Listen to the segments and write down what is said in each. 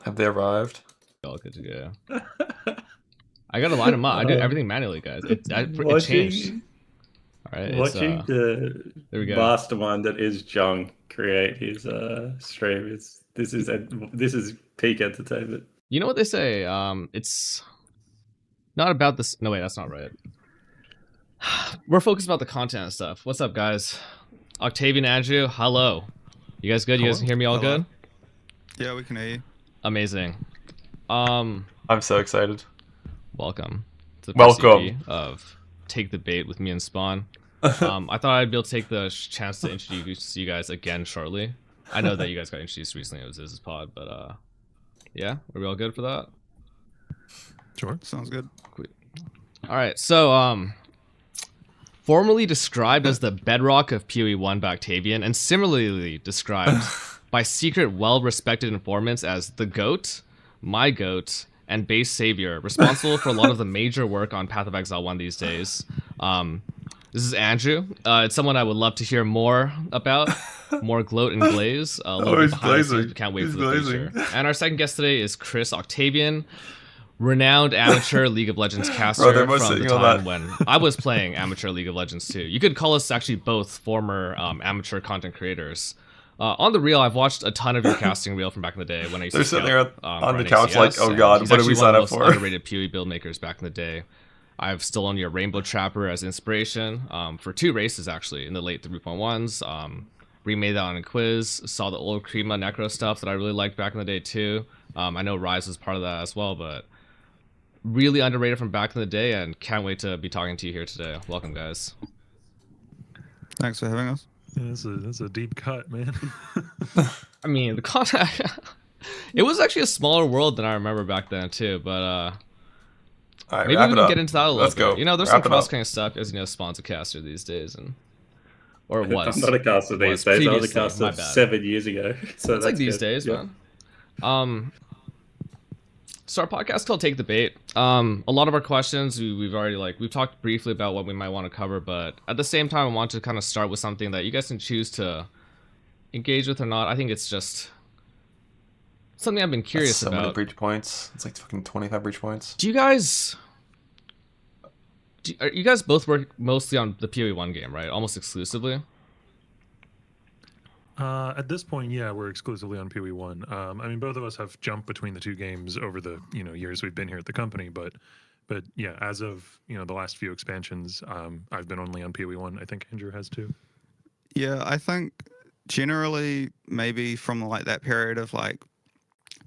Have they arrived? All good to go. I gotta line them up. I do everything manually, guys. It changed. All right, Watching the there we go. mastermind that is Jung create his stream this is peak entertainment. You know what they say? It's not about this. No, wait, that's not right. We're focused about the content and stuff. What's up, guys? Octavian, Andrew, hello. You guys good? You guys can hear me all good? Yeah, we can hear you. Amazing. I'm so excited. Welcome to the Welcome of Take the Bait with me and Spawn. I thought I'd be able to take the chance to introduce you guys again shortly. I know that you guys got introduced recently. It was Iz's pod, but yeah, are we all good for that? Sure, sounds good. Cool. All right, so formerly described as the bedrock of PoE 1 by Octavian, and similarly described by secret, well-respected informants as the GOAT, my GOAT, and base savior, responsible for a lot of the major work on Path of Exile 1 these days. This is Andrew. It's someone I would love to hear more about, more gloat and glaze. A little bit behind the scenes, can't wait for the future. And our second guest today is Chris Octavian, renowned amateur League of Legends caster from the time when I was playing amateur League of Legends too. You could call us actually both former amateur content creators. On the reel, I've watched a ton of your casting reel from back in the day when I used to sitting there on the couch ACS, like, oh god, what did we sign up for? Underrated PoE build makers back in the day. I've still owned your Rainbow Trapper as inspiration for 2 races actually in the late 3.1s. Remade that on a quiz. Saw the old Krima Necro stuff that I really liked back in the day too. I know Rise was part of that as well, but really underrated from back in the day, and can't wait to be talking to you here today. Welcome, guys. Thanks for having us. Yeah, that's a deep cut, man. I mean, the content. It was actually a smaller world than I remember back then too, but All right, maybe we can get into that a little bit. Go. You know, there's some cross-cutting stuff, as you know, Spawn's a caster these days, or it was. I'm not a caster these days. I was a caster 7 years ago. So it's like these days, man. So our podcast called Take the Bait. A lot of our questions we've talked briefly about what we might want to cover, but at the same time I want to kind of start with something that you guys can choose to engage with or not. I think it's just something I've been curious about. So many breach points. It's like fucking 25 breach points. You guys both work mostly on the PoE 1 game, right? Almost exclusively? At this point, yeah, we're exclusively on PoE 1. I mean, both of us have jumped between the 2 games over the years we've been here at the company, but yeah, as of the last few expansions, I've been only on PoE 1. I think Andrew has too. Yeah, I think generally maybe from like that period of like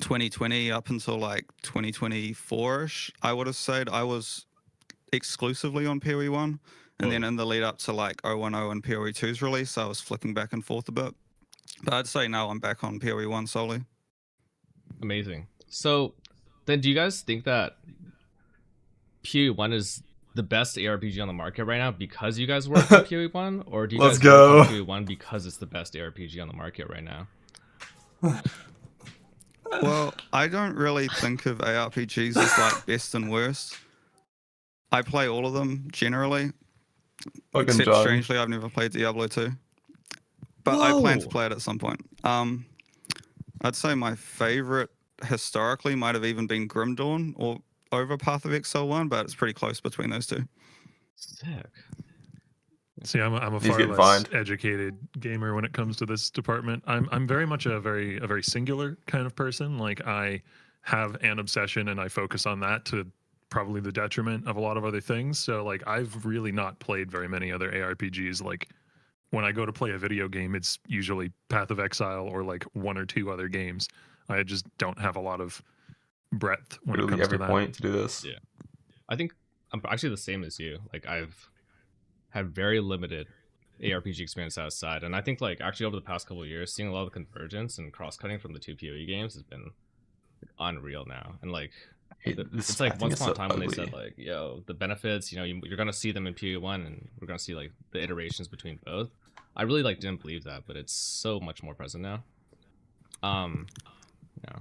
2020 up until like 2024ish, I would have said I was exclusively on PoE 1, and then in the lead up to like 010 and PoE 2's release, I was flicking back and forth a bit. But I'd say now I'm back on PoE 1 solely. Amazing. So then do you guys think that PoE 1 is the best ARPG on the market right now because you guys work on PoE 1? Or do you guys work on PoE 1 because it's the best ARPG on the market right now? Well, I don't really think of ARPGs as like best and worst. I play all of them generally. Except strangely, I've never played Diablo 2. But I plan to play it at some point. I'd say my favorite historically might have even been Grim Dawn or over Path of Exile 1, but it's pretty close between those 2. Sick. See, I'm a far less educated gamer when it comes to this department. I'm very much a very singular kind of person. Like, I have an obsession and I focus on that to probably the detriment of a lot of other things. So like, I've really not played very many other ARPGs. Like, when I go to play a video game, it's usually Path of Exile or like 1 or 2 other games. I just don't have a lot of breadth when it comes to that. Point to do this. Yeah, I think I'm actually the same as you. Like, I've had very limited ARPG experience outside, and I think like actually over the past couple of years, seeing a lot of the convergence and cross-cutting from the 2 PoE games has been unreal now. And like, it's like once upon a time when they said like, yo, the benefits, you're gonna see them in PoE 1 and we're gonna see like the iterations between both. I really like didn't believe that, but it's so much more present now. Yeah.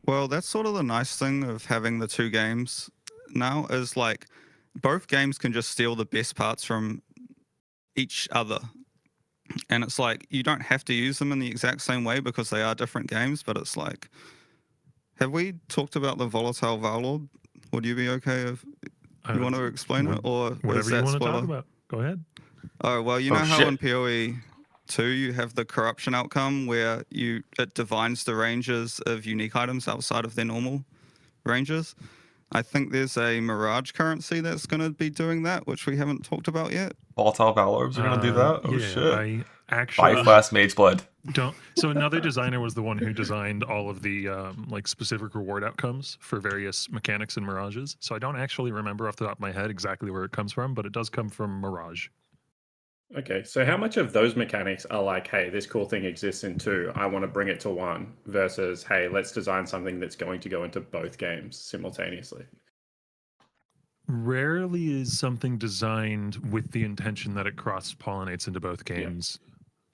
Well, that's sort of the nice thing of having the 2 games now, is like both games can just steal the best parts from each other. And it's like you don't have to use them in the exact same way because they are different games, but it's like Have we talked about the volatile Varlord? Would you be okay if you want to explain it, or whatever you want to talk about? Go ahead. Oh well, you know how in PoE 2 you have the corruption outcome where it divines the ranges of unique items outside of their normal ranges. I think there's a Mirage currency that's going to be doing that, which we haven't talked about yet. Volatile Valorbs are going to do that? Oh, yeah, shit. I actually... Bifast Mageblade. So another designer was the one who designed all of the like specific reward outcomes for various mechanics and Mirages. So I don't actually remember off the top of my head exactly where it comes from, but it does come from Mirage. Okay, so how much of those mechanics are like, hey, this cool thing exists in 2, I want to bring it to 1, versus, hey, let's design something that's going to go into both games simultaneously? Rarely is something designed with the intention that it cross-pollinates into both games.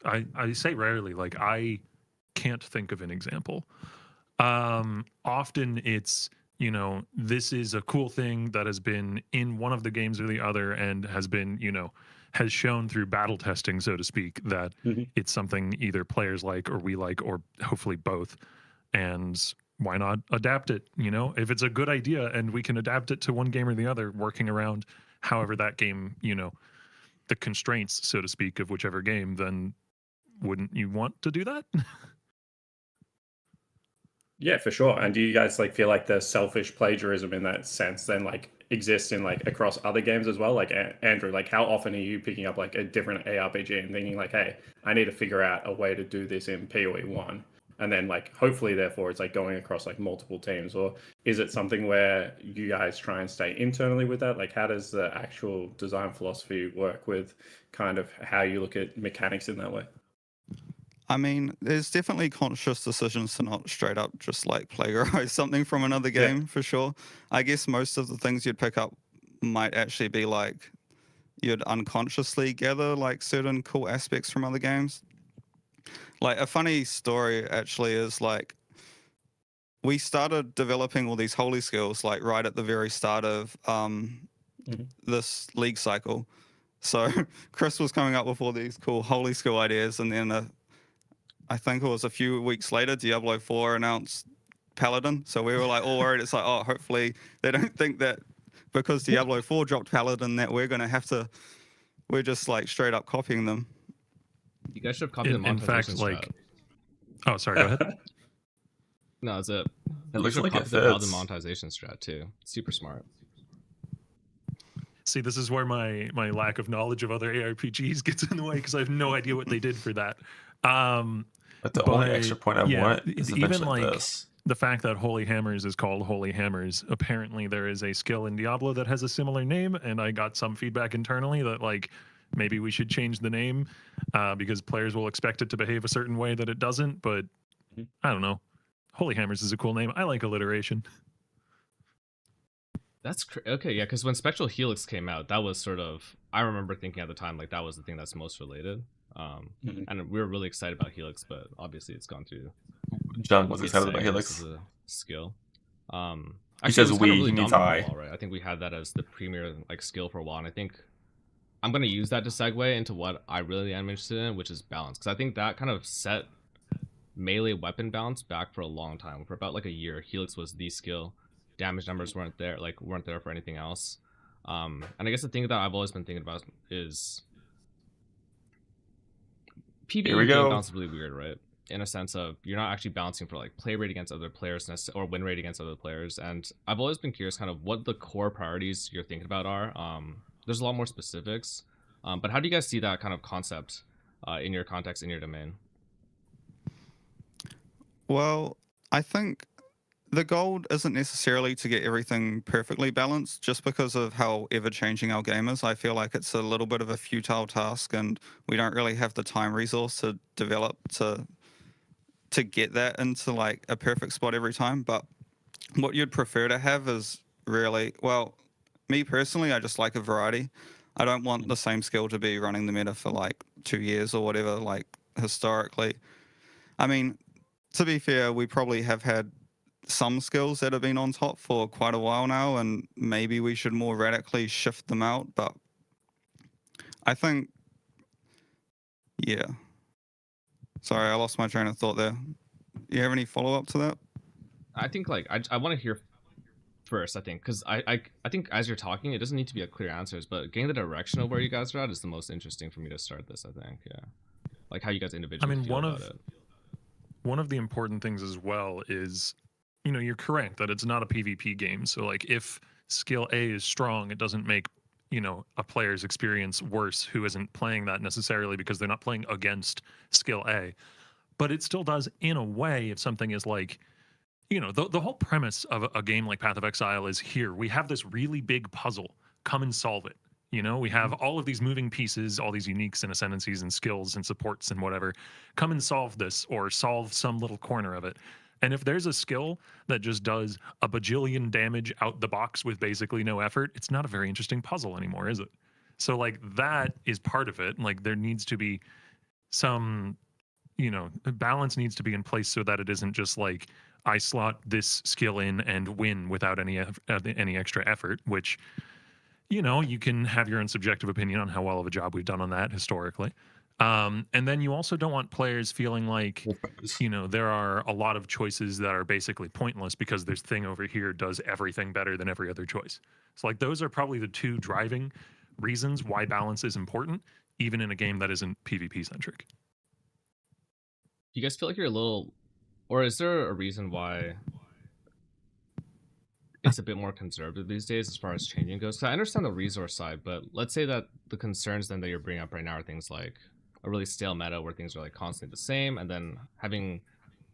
Yeah. I say rarely, like I can't think of an example. Often it's, you know, this is a cool thing that has been in one of the games or the other and has been, you know, has shown through battle testing, so to speak, that it's something either players like or we like, or hopefully both. And why not adapt it? You know, if it's a good idea and we can adapt it to one game or the other, working around however that game, you know, the constraints, so to speak, of whichever game, then wouldn't you want to do that? Yeah, for sure. And do you guys like feel like the selfish plagiarism in that sense then like exists in like across other games as well? Like Andrew, like how often are you picking up like a different ARPG and thinking like, hey, I need to figure out a way to do this in PoE 1, and then like hopefully therefore it's like going across like multiple teams? Or is it something where you guys try and stay internally with that? Like how does the actual design philosophy work with kind of how you look at mechanics in that way? I mean, there's definitely conscious decisions to not straight up just like plagiarize something from another game, for sure. I guess most of the things you'd pick up might actually be like you'd unconsciously gather like certain cool aspects from other games. Like a funny story actually is like we started developing all these holy skills like right at the very start of this league cycle. So Chris was coming up with all these cool holy skill ideas, and then I think it was a few weeks later, Diablo 4 announced Paladin. So we were like all worried. It's like, oh, hopefully they don't think that because Diablo 4 dropped Paladin that we're going to have to, we're just like straight up copying them. You guys should have copied the monetization strat. Oh, sorry, go ahead. No, that's it. It looks like it fits. The Paladin monetization strat too. Super smart. See, this is where my lack of knowledge of other ARPGs gets in the way, because I have no idea what they did for that. But the only extra point I want is even like this. The fact that Holy Hammers is called Holy Hammers. Apparently, there is a skill in Diablo that has a similar name, and I got some feedback internally that like maybe we should change the name because players will expect it to behave a certain way that it doesn't. But I don't know. Holy Hammers is a cool name. I like alliteration. That's okay, yeah. Because when Spectral Helix came out, that was sort of, I remember thinking at the time like that was the thing that's most related. And we were really excited about Helix, but obviously it's gone through. John was excited about Helix. As a skill. He says he means I. Right? I think we had that as the premier like skill for a while, and I think I'm gonna use that to segue into what I really am interested in, which is balance, because I think that kind of set melee weapon balance back for a long time. For about like a year, Helix was the skill. Damage numbers weren't there for anything else. And I guess the thing that I've always been thinking about is PvE game balance is really weird, right? In a sense of you're not actually balancing for like play rate against other players or win rate against other players. And I've always been curious kind of what the core priorities you're thinking about are. There's a lot more specifics, but how do you guys see that kind of concept in your context, in your domain? Well, I think the goal isn't necessarily to get everything perfectly balanced, just because of how ever-changing our game is. I feel like it's a little bit of a futile task, and we don't really have the time resource to develop to get that into like a perfect spot every time. But what you'd prefer to have is really, well, me personally, I just like a variety. I don't want the same skill to be running the meta for like 2 years or whatever, like historically. I mean, to be fair, we probably have had some skills that have been on top for quite a while now, and maybe we should more radically shift them out. But I think, yeah. Sorry, I lost my train of thought there. You have any follow-up to that? I think like I want to hear first. I think because I think as you're talking, it doesn't need to be a clear answers, but getting the direction of where you guys are at is the most interesting for me to start this. I think, yeah, like how you guys individually feel about it. One of the important things as well is, you're correct that it's not a PvP game. So like if skill A is strong, it doesn't make a player's experience worse who isn't playing that necessarily because they're not playing against skill A. But it still does in a way if something is like, the whole premise of a game like Path of Exile is here. We have this really big puzzle. Come and solve it. We have all of these moving pieces, all these uniques and ascendancies and skills and supports and whatever. Come and solve this or solve some little corner of it. And if there's a skill that just does a bajillion damage out the box with basically no effort, it's not a very interesting puzzle anymore, is it? So like that is part of it. Like there needs to be some, balance needs to be in place so that it isn't just like I slot this skill in and win without any extra effort, which you can have your own subjective opinion on how well of a job we've done on that historically. And then you also don't want players feeling like, there are a lot of choices that are basically pointless because this thing over here does everything better than every other choice. So like those are probably the two driving reasons why balance is important, even in a game that isn't PvP centric. Do you guys feel like you're a little, or is there a reason why it's a bit more conservative these days as far as changing goes? 'Cause I understand the resource side, but let's say that the concerns then that you're bringing up right now are things like a really stale meta where things are like constantly the same, and then having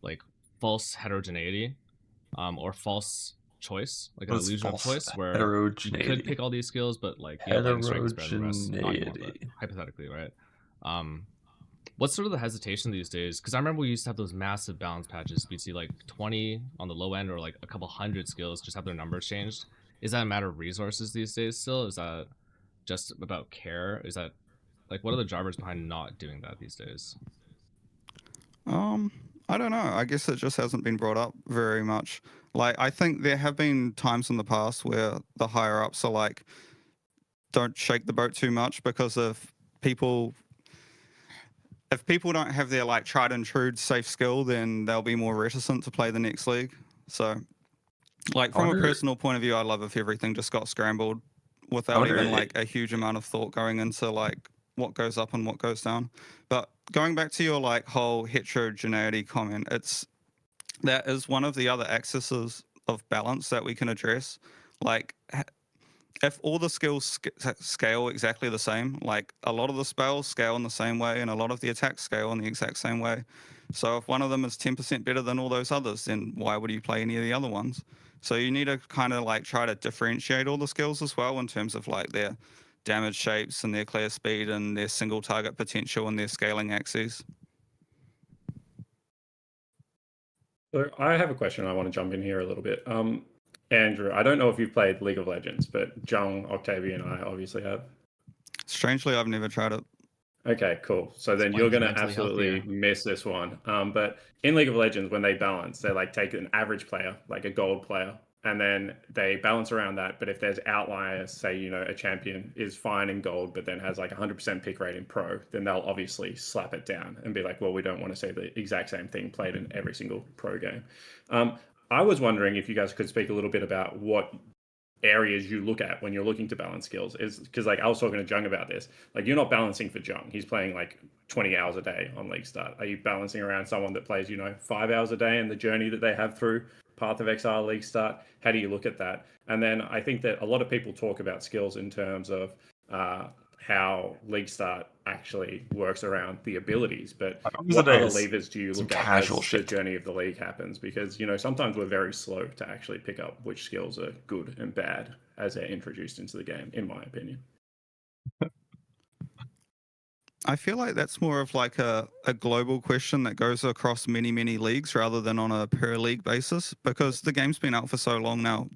like false heterogeneity, or false choice, like an illusion of choice where you could pick all these skills, but like lightning strike is better than the rest. Not anymore, but hypothetically, right? What's sort of the hesitation these days? Because I remember we used to have those massive balance patches. We'd see like 20 on the low end or like a couple hundred skills just have their numbers changed. Is that a matter of resources these days still? Is that just about care? Is that like what are the drivers behind not doing that these days? I don't know. I guess it just hasn't been brought up very much. Like I think there have been times in the past where the higher ups are like, don't shake the boat too much because if people don't have their like tried and true safe skill, then they'll be more reticent to play the next league. So, like from a personal point of view, I'd love if everything just got scrambled without even like a huge amount of thought going into like what goes up and what goes down. But going back to your like whole heterogeneity comment, that is one of the other axes of balance that we can address. Like if all the skills scale exactly the same, like a lot of the spells scale in the same way and a lot of the attacks scale in the exact same way. So if one of them is 10% better than all those others, then why would you play any of the other ones? So you need to kind of like try to differentiate all the skills as well in terms of like their damage shapes and their clear speed and their single target potential and their scaling axes. So I have a question. I want to jump in here a little bit. Andrew, I don't know if you've played League of Legends, but Jung, Octavia, and I obviously have. Strangely, I've never tried it. Okay, cool. So then you're going to absolutely miss this one. But in League of Legends, when they balance, they like take an average player, like a gold player, and then they balance around that. But if there's outliers, say, a champion is fine in gold, but then has like 100% pick rate in pro, then they'll obviously slap it down and be like, well, we don't want to see the exact same thing played in every single pro game. I was wondering if you guys could speak a little bit about what areas you look at when you're looking to balance skills. Is because like I was talking to Jung about this. Like you're not balancing for Jung. He's playing like 20 hours a day on League Start. Are you balancing around someone that plays 5 hours a day and the journey that they have through Path of Exile, League Start? How do you look at that? And then I think that a lot of people talk about skills in terms of how League Start actually works around the abilities, but what other levers do you look at as the journey of the league happens? Because sometimes we're very slow to actually pick up which skills are good and bad as they're introduced into the game, in my opinion. I feel like that's more of like a global question that goes across many leagues rather than on a per league basis, because the game's been out for so long now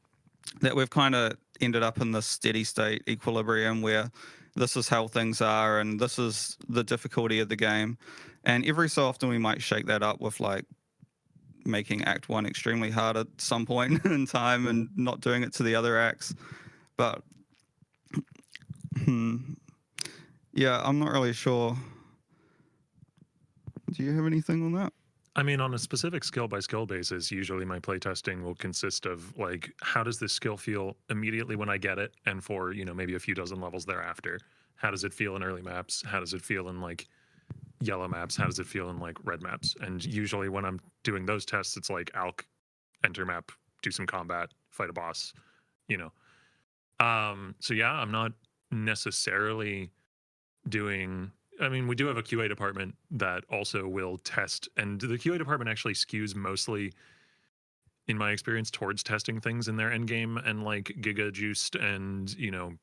that we've kind of ended up in this steady state equilibrium where this is how things are and this is the difficulty of the game. And every so often we might shake that up with like making Act 1 extremely hard at some point in time and not doing it to the other acts. But yeah, I'm not really sure. Do you have anything on that? I mean, on a specific skill by skill basis, usually my playtesting will consist of like, how does this skill feel immediately when I get it, and for maybe a few dozen levels thereafter. How does it feel in early maps? How does it feel in like yellow maps? How does it feel in like red maps? And usually when I'm doing those tests, it's like alk, enter map, do some combat, fight a boss. So yeah, I'm not necessarily doing. I mean, we do have a QA department that also will test, and the QA department actually skews mostly, in my experience, towards testing things in their end game and like giga juiced and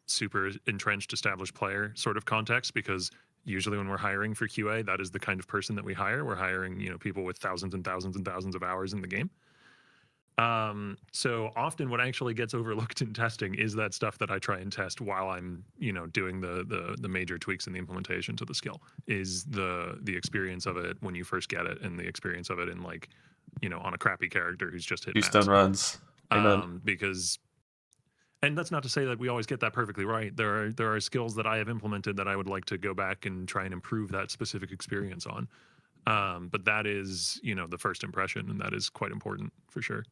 super entrenched established player sort of context, because usually when we're hiring for QA, that is the kind of person that we hire. We're hiring people with thousands and thousands and thousands of hours in the game. So often what actually gets overlooked in testing is that stuff that I try and test while I'm, doing the major tweaks in the implementation to the skill, is the experience of it when you first get it, and the experience of it in like, on a crappy character who's just hit stun runs. Because, and that's not to say that we always get that perfectly right. There are skills that I have implemented that I would like to go back and try and improve that specific experience on. But that is, the first impression, and that is quite important for sure.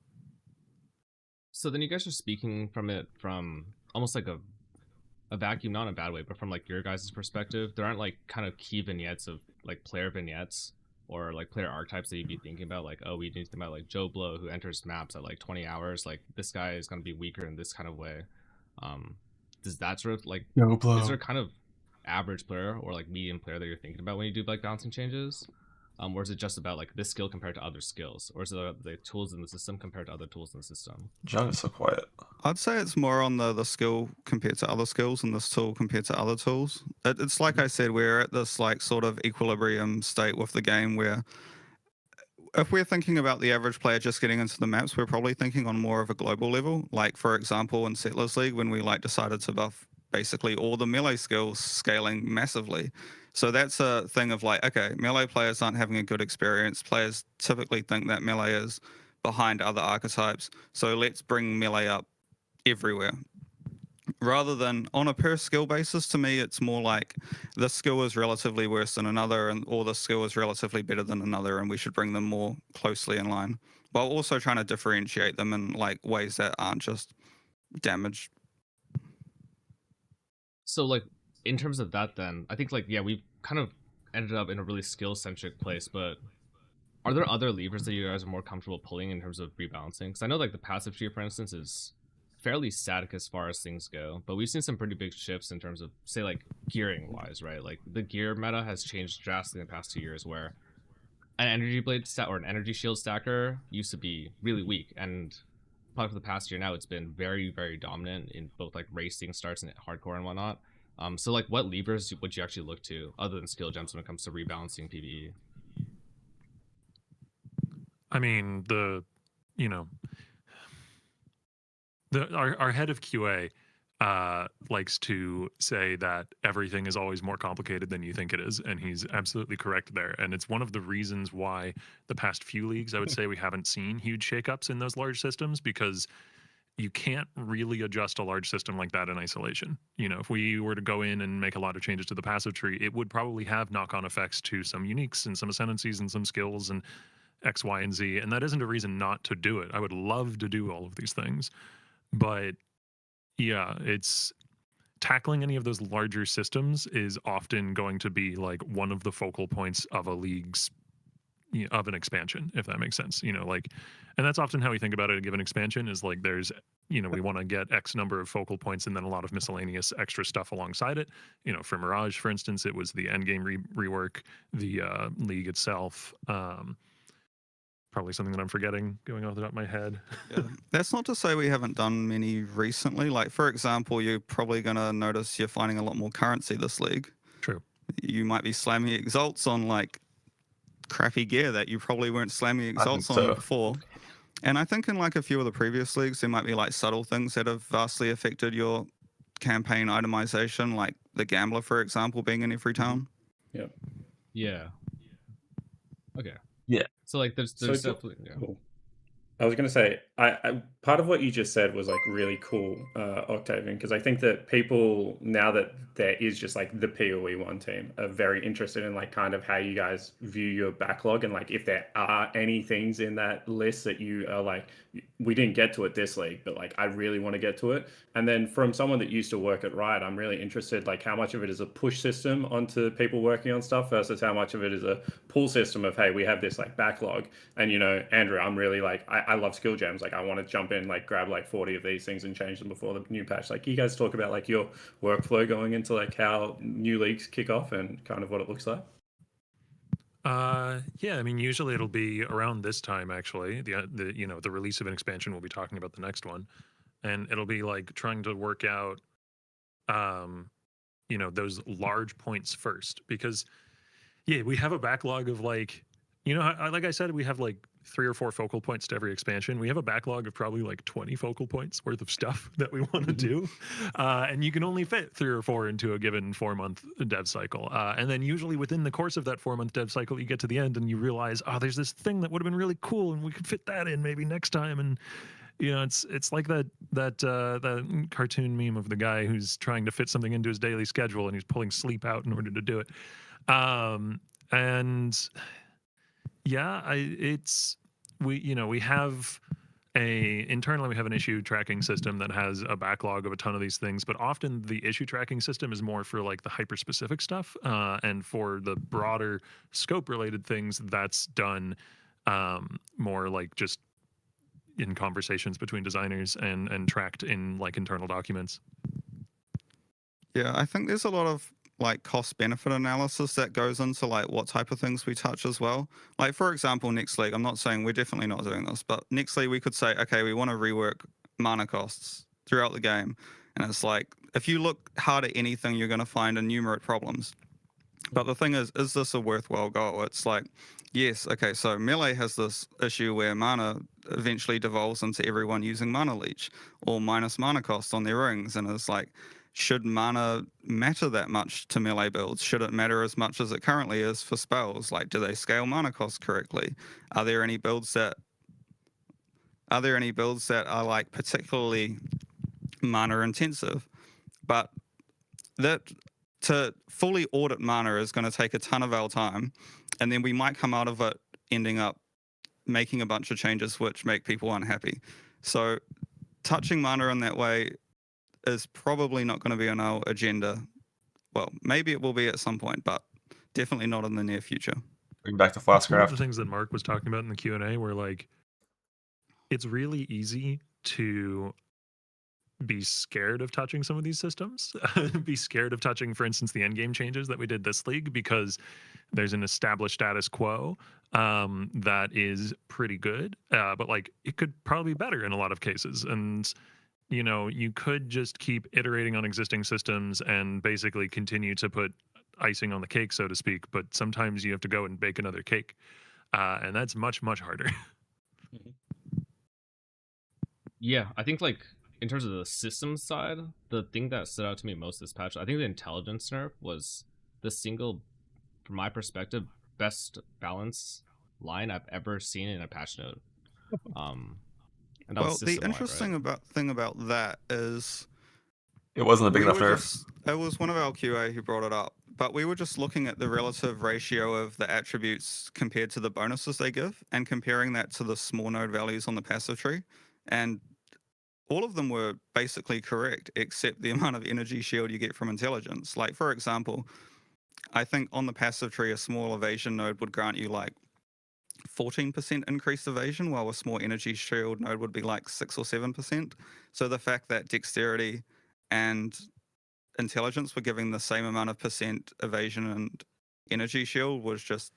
So then you guys are speaking from almost like a vacuum, not in a bad way, but from like your guys' perspective. There aren't like kind of key vignettes of like player vignettes or like player archetypes that you'd be thinking about, like, oh, we need to think about like Joe Blow, who enters maps at like 20 hours. Like this guy is going to be weaker in this kind of way. Does that sort of like, Joe Blow. Is there kind of average player or like medium player that you're thinking about when you do like balancing changes? Or is it just about like this skill compared to other skills, or is it the tools in the system compared to other tools in the system? John is so quiet. I'd say it's more on the skill compared to other skills, and this tool compared to other tools. It's like I said, we're at this like sort of equilibrium state with the game where if we're thinking about the average player just getting into the maps, we're probably thinking on more of a global level. Like for example, in Settlers League, when we like decided to buff basically all the melee skills scaling massively. So that's a thing of like, okay, melee players aren't having a good experience. Players typically think that melee is behind other archetypes. So let's bring melee up everywhere. Rather than on a per skill basis, to me, it's more like the skill is relatively worse than another, or the skill is relatively better than another, and we should bring them more closely in line, while also trying to differentiate them in like ways that aren't just damage. So like in terms of that, then I think like, yeah, we've kind of ended up in a really skill centric place, but are there other levers that you guys are more comfortable pulling in terms of rebalancing? Because I know like the passive tree, for instance, is fairly static as far as things go, but we've seen some pretty big shifts in terms of, say, like gearing wise, right? Like the gear meta has changed drastically in the past 2 years, where an energy blade or an energy shield stacker used to be really weak, and probably for the past year now it's been very, very dominant in both like racing starts and hardcore and whatnot. So like what levers would you actually look to other than skill gems when it comes to rebalancing PvE? I mean, our head of QA likes to say that everything is always more complicated than you think it is, and he's absolutely correct there. And it's one of the reasons why the past few leagues, I would say, we haven't seen huge shakeups in those large systems, because you can't really adjust a large system like that in isolation. If we were to go in and make a lot of changes to the passive tree, it would probably have knock-on effects to some uniques and some ascendancies and some skills and X, Y, and Z. And that isn't a reason not to do it. I would love to do all of these things. But yeah, it's tackling any of those larger systems is often going to be like one of the focal points of a league's of an expansion, if that makes sense. And that's often how we think about it. A given expansion is like there's we want to get X number of focal points and then a lot of miscellaneous extra stuff alongside it. For Mirage, for instance, it was the endgame rework, the league itself. Probably something that I'm forgetting going off the top of my head. Yeah. That's not to say we haven't done many recently. Like, for example, you're probably going to notice you're finding a lot more currency this league. True. You might be slamming exalts on like crappy gear that you probably weren't slamming exalts on before. And I think in like a few of the previous leagues, there might be like subtle things that have vastly affected your campaign itemization, like the Gambler, for example, being in every town. Yeah. Yeah. Okay. Yeah. So like there's definitely. Yeah. Cool. I was going to say, part of what you just said was like really cool, Octavian, because I think that people, now that there is just like the PoE1 team, are very interested in like kind of how you guys view your backlog, and like if there are any things in that list that you are like, we didn't get to it this league, but like I really want to get to it. And then from someone that used to work at Riot, I'm really interested like how much of it is a push system onto people working on stuff versus how much of it is a pull system of, hey, we have this like backlog. And you know, Andrew, I'm really like, I love skill gems. Like I want to jump in, like grab like 40 of these things and change them before the new patch. Like you guys talk about like your workflow going into like how new leagues kick off and kind of what it looks like. Yeah, I mean, usually it'll be around this time, actually. The you know, the release of an expansion, we'll be talking about the next one. And it'll be like trying to work out, you know, those large points first. Because, yeah, we have a backlog of like, you know, like I said, we have like 3 or 4 focal points to every expansion. We have a backlog of probably like 20 focal points worth of stuff that we want to do. And you can only fit 3 or 4 into a given 4-month dev cycle. And then usually within the course of that 4-month dev cycle, you get to the end and you realize, oh, there's this thing that would have been really cool and we could fit that in maybe next time. And you know, it's like that cartoon meme of the guy who's trying to fit something into his daily schedule and he's pulling sleep out in order to do it. And yeah, we have internally we have an issue tracking system that has a backlog of a ton of these things, but often the issue tracking system is more for like the hyper specific stuff, and for the broader scope related things that's done more like just in conversations between designers and tracked in like internal documents. Yeah, I think there's a lot of like cost benefit analysis that goes into like what type of things we touch as well. Like for example, next league, I'm not saying we're definitely not doing this, but next league we could say, okay, we want to rework mana costs throughout the game. And it's like, if you look hard at anything, you're going to find innumerate problems. But the thing is this a worthwhile goal? It's like, yes, okay, so Melee has this issue where mana eventually devolves into everyone using mana leech or minus mana cost on their rings. And it's like, should mana matter that much to Melee builds? Should it matter as much as it currently is for spells? Like, do they scale mana costs correctly? Are there any builds that are like particularly mana intensive? But that to fully audit mana is going to take a ton of our time, and then we might come out of it ending up making a bunch of changes which make people unhappy. So touching mana in that way is probably not going to be on our agenda. Well, maybe it will be at some point, but definitely not in the near future. Bring back to One of the Fastcraft. things that Mark was talking about in the Q&A were like, it's really easy to be scared of touching some of these systems, be scared of touching, for instance, the endgame changes that we did this league, because there's an established status quo that is pretty good, but like it could probably be better in a lot of cases. And you know, you could just keep iterating on existing systems and basically continue to put icing on the cake, so to speak. But sometimes you have to go and bake another cake, and that's much, much harder. Yeah, I think like in terms of the system side, the thing that stood out to me most this patch, I think the intelligence nerf was the single, from my perspective, best balance line I've ever seen in a patch note. And well, the interesting thing about that is it wasn't a big enough nerf. It was one of our QA who brought it up, but we were just looking at the relative ratio of the attributes compared to the bonuses they give and comparing that to the small node values on the passive tree. And all of them were basically correct, except the amount of energy shield you get from intelligence. Like, for example, I think on the passive tree, a small evasion node would grant you like 14% increased evasion, while a small energy shield node would be like 6 or 7%. So the fact that dexterity and intelligence were giving the same amount of percent evasion and energy shield was just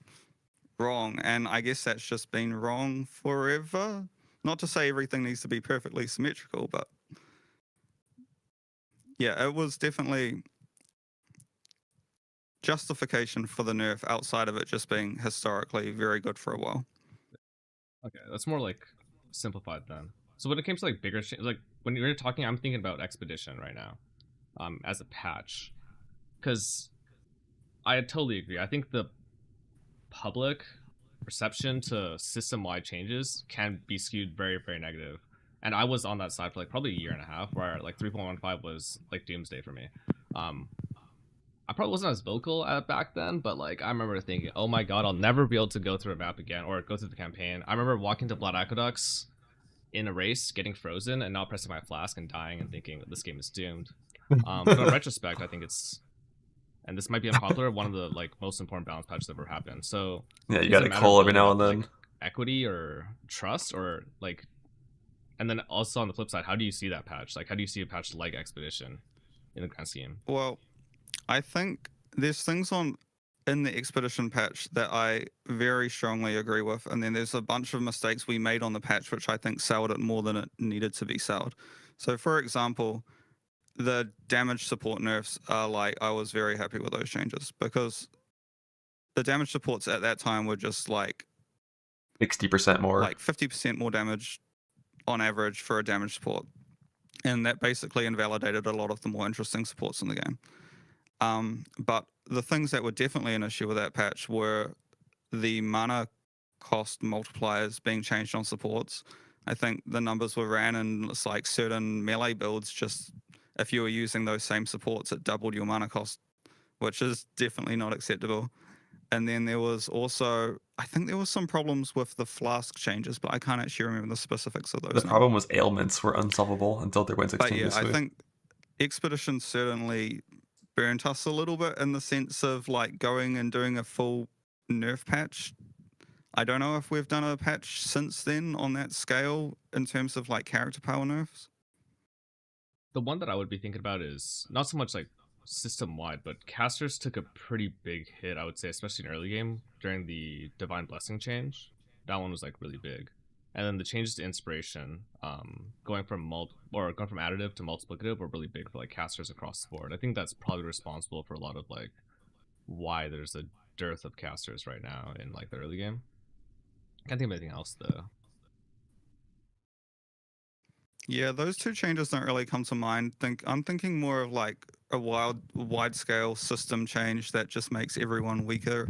wrong. And I guess that's just been wrong forever. Not to say everything needs to be perfectly symmetrical, but yeah, it was definitely justification for the nerf outside of it just being historically very good for a while. Okay, that's more like simplified then. So when it came to like bigger, like when you're talking, I'm thinking about Expedition right now, as a patch, because I totally agree. I think the public reception to system-wide changes can be skewed very, very negative. And I was on that side for like probably a year and a half, where like 3.15 was like doomsday for me. I probably wasn't as vocal back then, but like I remember thinking, oh my god, I'll never be able to go through a map again or go through the campaign. I remember walking to Blood Aqueducts in a race, getting frozen, and not pressing my flask and dying and thinking this game is doomed. But in retrospect, I think it's, and this might be unpopular, one of the like most important balance patches that ever happened. So yeah, you got to call every now and then. Like, equity or trust, or like, and then also on the flip side, how do you see that patch? Like, how do you see a patch like Expedition in the grand scheme? Well, I think there's things in the Expedition patch that I very strongly agree with, and then there's a bunch of mistakes we made on the patch which I think sold it more than it needed to be sold. So, for example, the damage support nerfs are like, I was very happy with those changes, because the damage supports at that time were just like 60% more, like 50% more damage on average for a damage support, and that basically invalidated a lot of the more interesting supports in the game. But the things that were definitely an issue with that patch were the mana cost multipliers being changed on supports. I think the numbers were ran, and it's like certain melee builds, just if you were using those same supports, it doubled your mana cost, which is definitely not acceptable. And then there was also, I think there was some problems with the flask changes, but I can't actually remember the specifics of those. The problem was ailments were unsolvable until there went 6 changes. But yeah, I think Expedition certainly burnt us a little bit in the sense of like going and doing a full nerf patch. I don't know if we've done a patch since then on that scale in terms of like character power nerfs. The one that I would be thinking about is not so much like system-wide, but casters took a pretty big hit, I would say, especially in early game during the Divine Blessing change. That one was like really big. And then the changes to Inspiration, going from additive to multiplicative were really big for like casters across the board. I think that's probably responsible for a lot of like why there's a dearth of casters right now in like the early game. Can't think of anything else though. Yeah, those two changes don't really come to mind. I'm thinking more of like a wide-scale system change that just makes everyone weaker.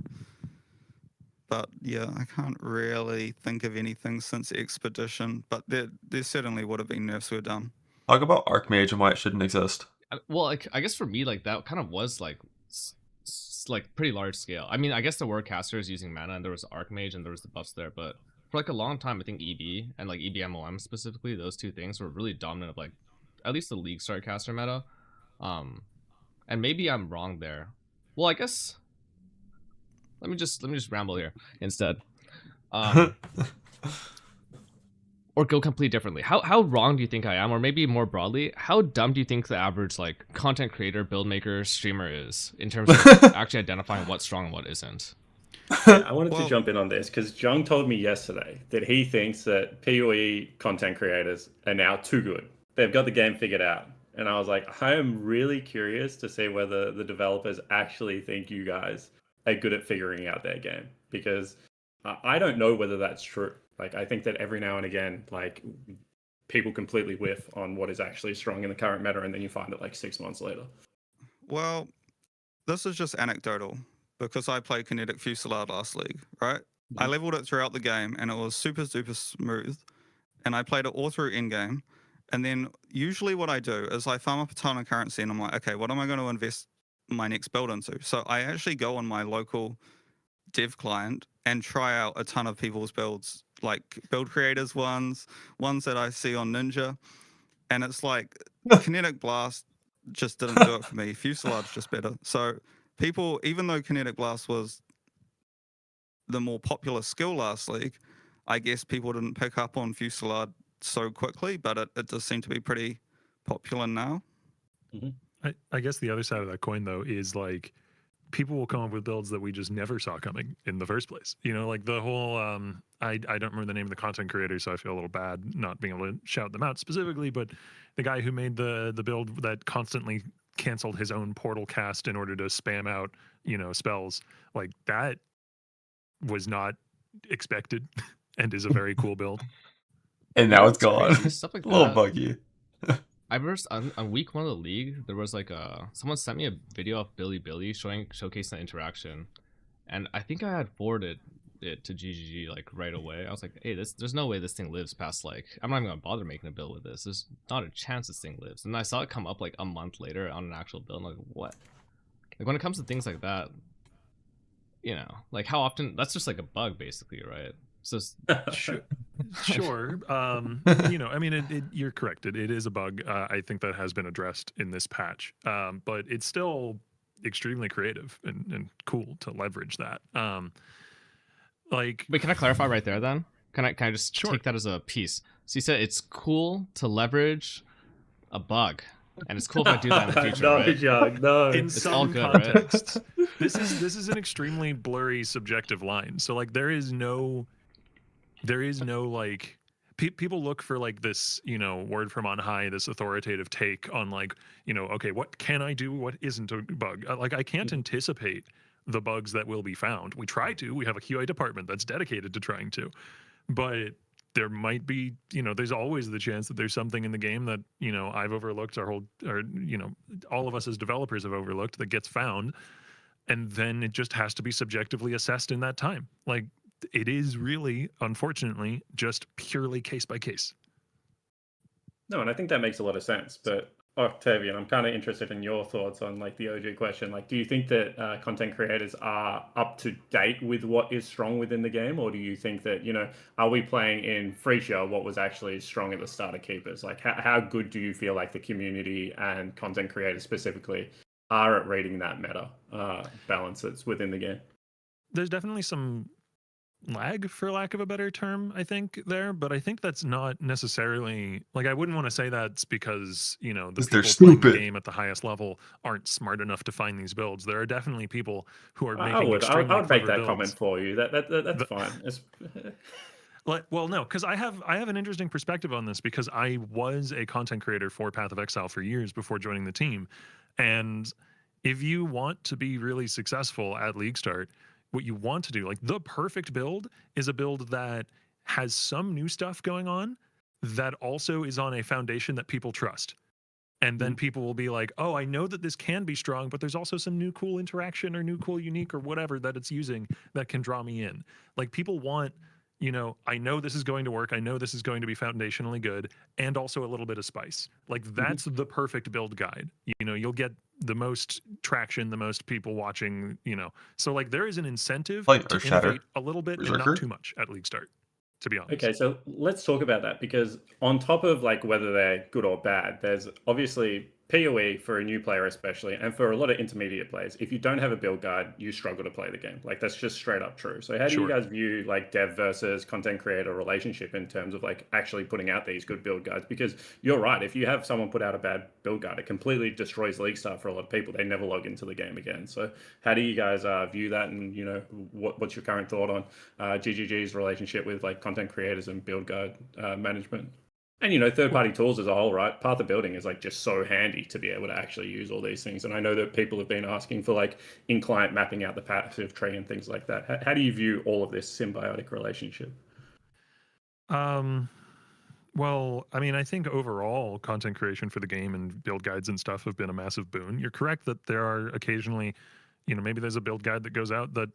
But yeah, I can't really think of anything since Expedition. But there certainly would have been nerfs were done. Talk about Archmage and why it shouldn't exist. Well, like, I guess for me, like that kind of was like pretty large scale. I mean, I guess there were casters using mana, and there was Archmage, and there was the buffs there, but for like a long time, I think EB and like EBMOM specifically, those two things were really dominant of like at least the league start caster meta. And maybe I'm wrong there. Well, I guess let me just ramble here instead. Or go completely differently. How wrong do you think I am? Or maybe more broadly, how dumb do you think the average like content creator, build maker, streamer is in terms of actually identifying what's strong and what isn't? Yeah, I wanted to jump in on this because Jung told me yesterday that he thinks that PoE content creators are now too good. They've got the game figured out. And I was like, I am really curious to see whether the developers actually think you guys are good at figuring out their game, because I don't know whether that's true. Like, I think that every now and again, like, people completely whiff on what is actually strong in the current meta, and then you find it like 6 months later. Well, this is just anecdotal, because I played Kinetic Fusillade last league, right? Mm-hmm. I leveled it throughout the game, and it was super, super smooth. And I played it all through endgame. And then usually what I do is I farm up a ton of currency, and I'm like, okay, what am I going to invest my next build into? So I actually go on my local dev client and try out a ton of people's builds, like build creators ones that I see on Ninja. And it's like Kinetic Blast just didn't do it for me. Fusillade's just better. So people, even though Kinetic Blast was the more popular skill last league, I guess people didn't pick up on Fusillade so quickly, but it does seem to be pretty popular now. Mm-hmm. I guess the other side of that coin, though, is like people will come up with builds that we just never saw coming in the first place. You know, like the whole, I don't remember the name of the content creator, so I feel a little bad not being able to shout them out specifically, but the guy who made the build that constantly canceled his own portal cast in order to spam out, you know, spells, like that was not expected and is a very cool build. And now it's gone. Stuff like a little that. buggy. I remember on week 1 of the league, there was like someone sent me a video of Billy showcasing the interaction, and I think I had forwarded it to GGG like right away. I was like, hey, there's no way this thing lives past like, I'm not even gonna bother making a build with this. There's not a chance this thing lives. And I saw it come up like a month later on an actual build. I'm like, what? Like when it comes to things like that, you know, like how often, that's just like a bug basically, right? So sure. You know, I mean, you're correct. It is a bug. I think that has been addressed in this patch, but it's still extremely creative and cool to leverage that. Like, wait, can I clarify right there then? Can I just take that as a piece? So you said it's cool to leverage a bug, and it's cool if I do that in the future, no, right? Jug, no. In It's some all good, contexts, this is an extremely blurry, subjective line. So like, there is no like. People look for like this, you know, word from on high, this authoritative take on like, you know, okay, what can I do? What isn't a bug? Like, I can't anticipate the bugs that will be found. We try to. We have a QA department that's dedicated to trying to, but there might be, you know, there's always the chance that there's something in the game that, you know, I've overlooked, or you know, all of us as developers have overlooked, that gets found, and then it just has to be subjectively assessed in that time. Like, it is really, unfortunately, just purely case by case. No, and I think that makes a lot of sense. But Octavian, I'm kind of interested in your thoughts on like the OG question. Like, do you think that content creators are up to date with what is strong within the game, or do you think that, you know, are we playing in Freesia what was actually strong at the start of Keepers? Like, how good do you feel like the community and content creators specifically are at reading that meta balance that's within the game? There's definitely some lag, for lack of a better term, I think there, but I think that's not necessarily, like, I wouldn't want to say that's because, you know, the people playing the game at the highest level aren't smart enough to find these builds. There are definitely people who are making extremely I would make that builds. comment for you. That's fine. Well, no, because I have an interesting perspective on this, because I was a content creator for Path of Exile for years before joining the team, and if you want to be really successful at League Start, what you want to do, like the perfect build, is a build that has some new stuff going on that also is on a foundation that people trust. And then people will be like, oh, I know that this can be strong, but there's also some new cool interaction or new cool unique or whatever that it's using that can draw me in. Like, people want, you know, I know this is going to work. I know this is going to be foundationally good, and also a little bit of spice. Like, that's the perfect build guide. You know, you'll get the most traction, the most people watching, you know. So like, there is an incentive to innovate a little bit and not too much at League Start, to be honest. Okay, so let's talk about that, because on top of like whether they're good or bad, there's obviously PoE for a new player especially, and for a lot of intermediate players. If you don't have a build guide, you struggle to play the game. Like, that's just straight up true. So how do you guys view like dev versus content creator relationship in terms of like actually putting out these good build guides? Because you're right, if you have someone put out a bad build guide, it completely destroys League Start for a lot of people. They never log into the game again. So how do you guys view that, and, you know, what's your current thought on GGG's relationship with like content creators and build guide management? And, you know, third-party tools as a whole, right? Path of Building is like just so handy to be able to actually use all these things. And I know that people have been asking for like in-client mapping out the passive tree and things like that. How do you view all of this symbiotic relationship? Well, I mean, I think overall content creation for the game and build guides and stuff have been a massive boon. You're correct that there are occasionally, you know, maybe there's a build guide that goes out that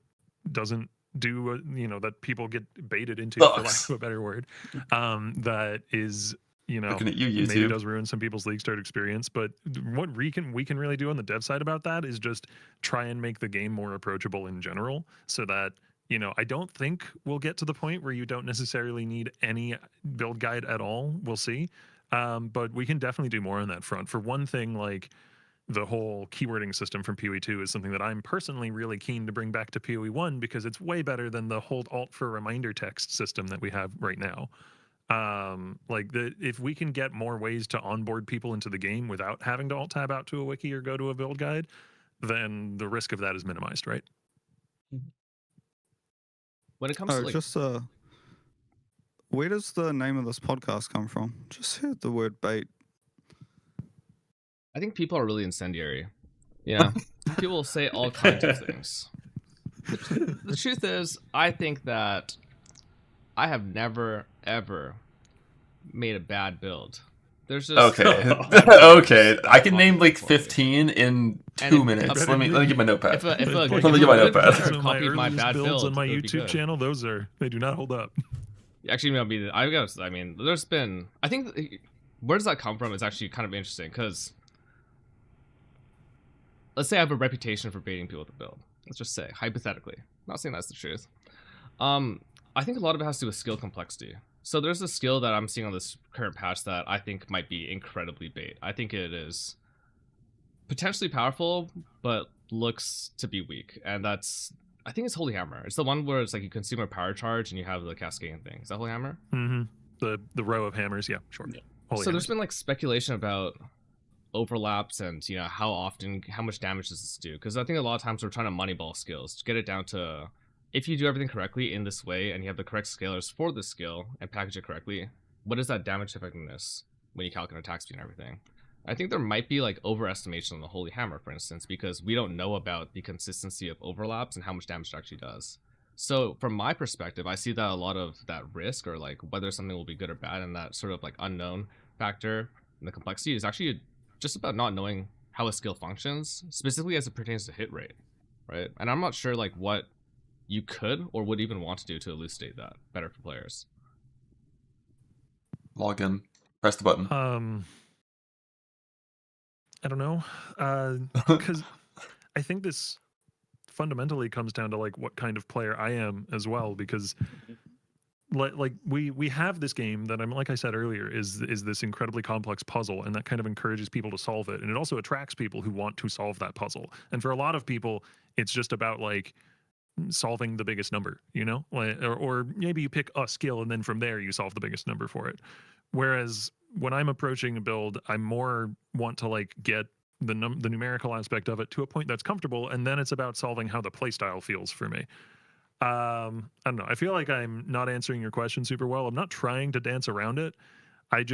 doesn't do, you know, that people get baited into, for lack of a better word, that is, you know, maybe does ruin some people's League Start experience. But what we can really do on the dev side about that is just try and make the game more approachable in general, so that, you know, I don't think we'll get to the point where you don't necessarily need any build guide at all. We'll see. But we can definitely do more on that front. For one thing, like, the whole keywording system from PoE 2 is something that I'm personally really keen to bring back to PoE 1, because it's way better than the hold alt for reminder text system that we have right now. If we can get more ways to onboard people into the game without having to alt tab out to a wiki or go to a build guide, then the risk of that is minimized, right? When it comes to like... where does the name of this podcast come from? Just heard the word bait. I think people are really incendiary. Yeah. People will say all kinds of things. The truth is, I think that I have never, ever made a bad build. There's just... Okay. Okay. I can name like 15 in 2 minutes. Let me get my notepad. If a let me get my notepad. Copied my bad builds on my YouTube channel, they do not hold up. Actually, I mean, there's been, I think, where does that come from is actually kind of interesting, because let's say I have a reputation for baiting people with a build. Let's just say, hypothetically. I'm not saying that's the truth. I think a lot of it has to do with skill complexity. So there's a skill that I'm seeing on this current patch that I think might be incredibly bait. I think it is potentially powerful, but looks to be weak. And that's, I think it's Holy Hammer. It's the one where it's like you consume a power charge and you have the cascading thing. Is that Holy Hammer? Mm-hmm. The row of hammers, yeah, sure. Yeah. There's been like speculation about overlaps and, you know, how much damage does this do? Because I think a lot of times we're trying to moneyball skills to get it down to, if you do everything correctly in this way and you have the correct scalars for this skill and package it correctly, what is that damage effectiveness when you calculate attack speed and everything? I think there might be like overestimation on the Holy Hammer, for instance, because we don't know about the consistency of overlaps and how much damage it actually does. So from my perspective, I see that a lot of that risk, or like whether something will be good or bad, and that sort of like unknown factor and the complexity is actually just about not knowing how a skill functions, specifically as it pertains to hit rate, right? And I'm not sure like what you could or would even want to do to elucidate that better for players. Log in, press the button. I don't know, because I think this fundamentally comes down to like what kind of player I am as well, because like we have this game that like I said earlier is this incredibly complex puzzle, and that kind of encourages people to solve it, and it also attracts people who want to solve that puzzle. And for a lot of people, it's just about like solving the biggest number, you know, or maybe you pick a skill and then from there you solve the biggest number for it. Whereas when I'm approaching a build, I more want to like get the numerical aspect of it to a point that's comfortable, and then it's about solving how the playstyle feels for me. I don't know. I feel like I'm not answering your question super well. I'm not trying to dance around it. I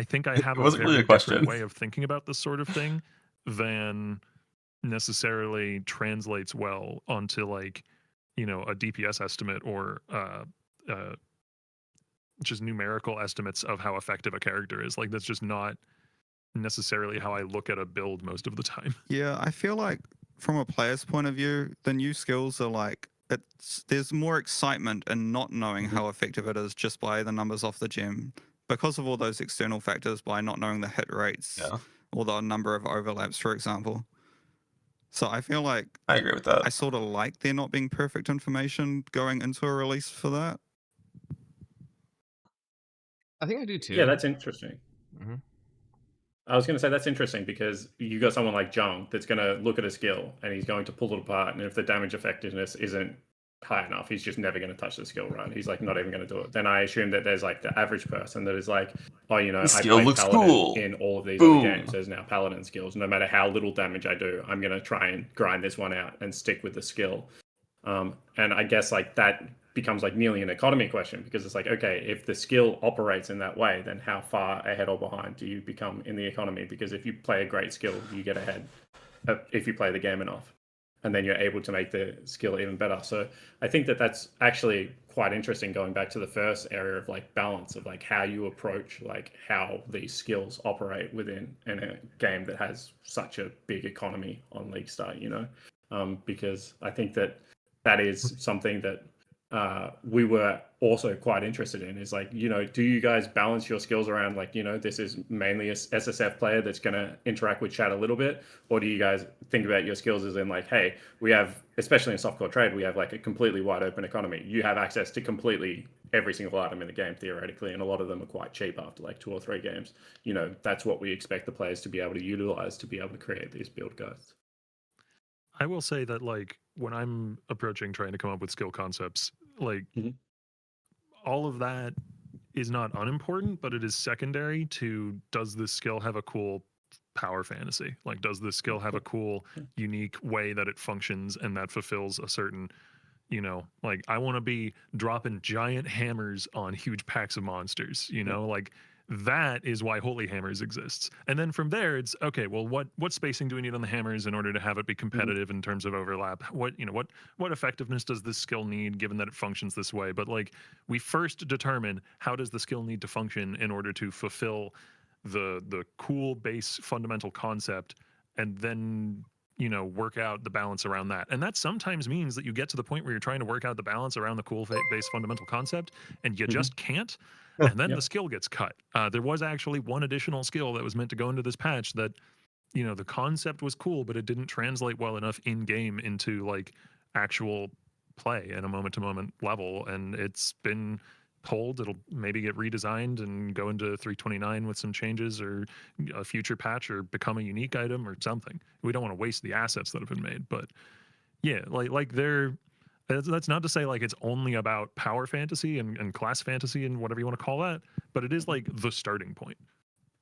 think I have a very different way of thinking about this sort of thing than necessarily translates well onto like, you know, a DPS estimate or just numerical estimates of how effective a character is. Like that's just not necessarily how I look at a build most of the time. Yeah, I feel like from a player's point of view, the new skills are like, there's more excitement in not knowing how effective it is just by the numbers off the gem, because of all those external factors, by not knowing the hit rates or the number of overlaps, for example. So I feel like I agree with that. I sort of like there not being perfect information going into a release for that. I think I do too. Yeah, that's interesting. Mm-hmm. I was going to say that's interesting because you got someone like Jung that's going to look at a skill and he's going to pull it apart, and if the damage effectiveness isn't high enough, he's just never going to touch the skill, right? He's like not even going to do it. Then I assume that there's like the average person that is like, oh, you know, I play Paladin in all of these other games. There's now Paladin skills. No matter how little damage I do, I'm going to try and grind this one out and stick with the skill. And I guess like that becomes like nearly an economy question, because it's like, okay, if the skill operates in that way, then how far ahead or behind do you become in the economy? Because if you play a great skill, you get ahead if you play the game enough, and then you're able to make the skill even better. So I think that that's actually quite interesting, going back to the first area of like balance of like how you approach like how these skills operate within in a game that has such a big economy on League Start, you know, because I think that that is something that we were also quite interested in, is like, you know, do you guys balance your skills around like, you know, this is mainly a SSF player that's going to interact with chat a little bit, or do you guys think about your skills as in like, hey, we have, especially in softcore trade, we have like a completely wide open economy. You have access to completely every single item in the game theoretically, and a lot of them are quite cheap after like 2 or 3 games. You know, that's what we expect the players to be able to utilize to be able to create these build guides. I will say that like when I'm approaching trying to come up with skill concepts, like all of that is not unimportant, but it is secondary to, does this skill have a cool power fantasy? Like, does this skill have a cool, unique way that it functions and that fulfills a certain, you know, like I want to be dropping giant hammers on huge packs of monsters, you know, like that is why Holy Hammers exists. And then from there, it's okay, well, what spacing do we need on the hammers in order to have it be competitive in terms of overlap? What, you know, what effectiveness does this skill need given that it functions this way? But like, we first determine how does the skill need to function in order to fulfill the cool base fundamental concept and then work out the balance around that. And that sometimes means that you get to the point where you're trying to work out the balance around the cool base fundamental concept, and you just can't. And then the skill gets cut. There was actually one additional skill that was meant to go into this patch that, the concept was cool, but it didn't translate well enough in game into like actual play at a moment to moment level. And it's been pulled. It'll maybe get redesigned and go into 329 with some changes, or a future patch, or become a unique item or something. We don't want to waste the assets that have been made, but yeah, that's not to say like it's only about power fantasy and class fantasy and whatever you want to call that, but it is like the starting point.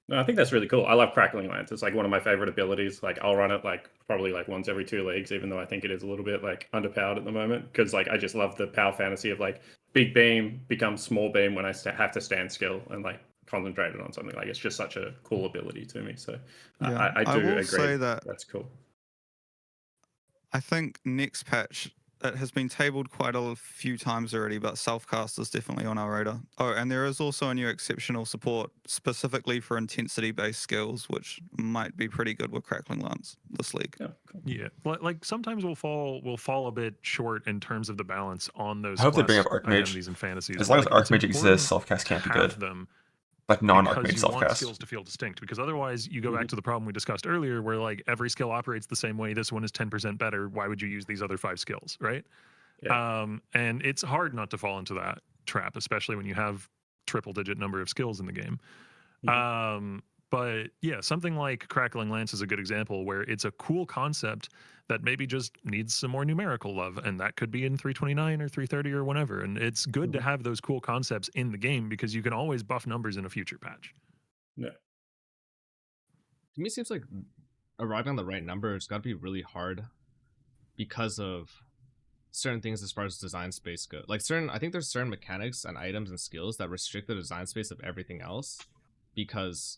No, I think that's really cool. I love Crackling Lance. It's like one of my favorite abilities. Like I'll run it like probably like once every 2 leagues, even though I think it is a little bit like underpowered at the moment. Because like I just love the power fantasy of like big beam becomes small beam when I have to stand still and like concentrate it on something. Like it's just such a cool ability to me. So yeah, I do will agree. Say that that's cool. I think next patch, it has been tabled quite a few times already, but self-cast is definitely on our radar. Oh, and there is also a new exceptional support specifically for intensity-based skills, which might be pretty good with Crackling Lance this league. Yeah, cool. Yeah, like sometimes we'll fall a bit short in terms of the balance on those. I hope they bring up Archmage. And fantasies. As long as Archmage exists, self-cast can't be good. Them like non-Archmage because you want self-cast. skills to feel distinct, because otherwise you go back to the problem we discussed earlier, where like every skill operates the same way. This one is 10% better. Why would you use these other 5 skills, right? Yeah. And it's hard not to fall into that trap, especially when you have triple-digit number of skills in the game. But yeah, something like Crackling Lance is a good example where it's a cool concept that maybe just needs some more numerical love, and that could be in 329 or 330 or whatever. And it's good to have those cool concepts in the game, because you can always buff numbers in a future patch. Yeah. To me, it seems like arriving on the right number has got to be really hard because of certain things as far as design space go. Like I think there's certain mechanics and items and skills that restrict the design space of everything else, because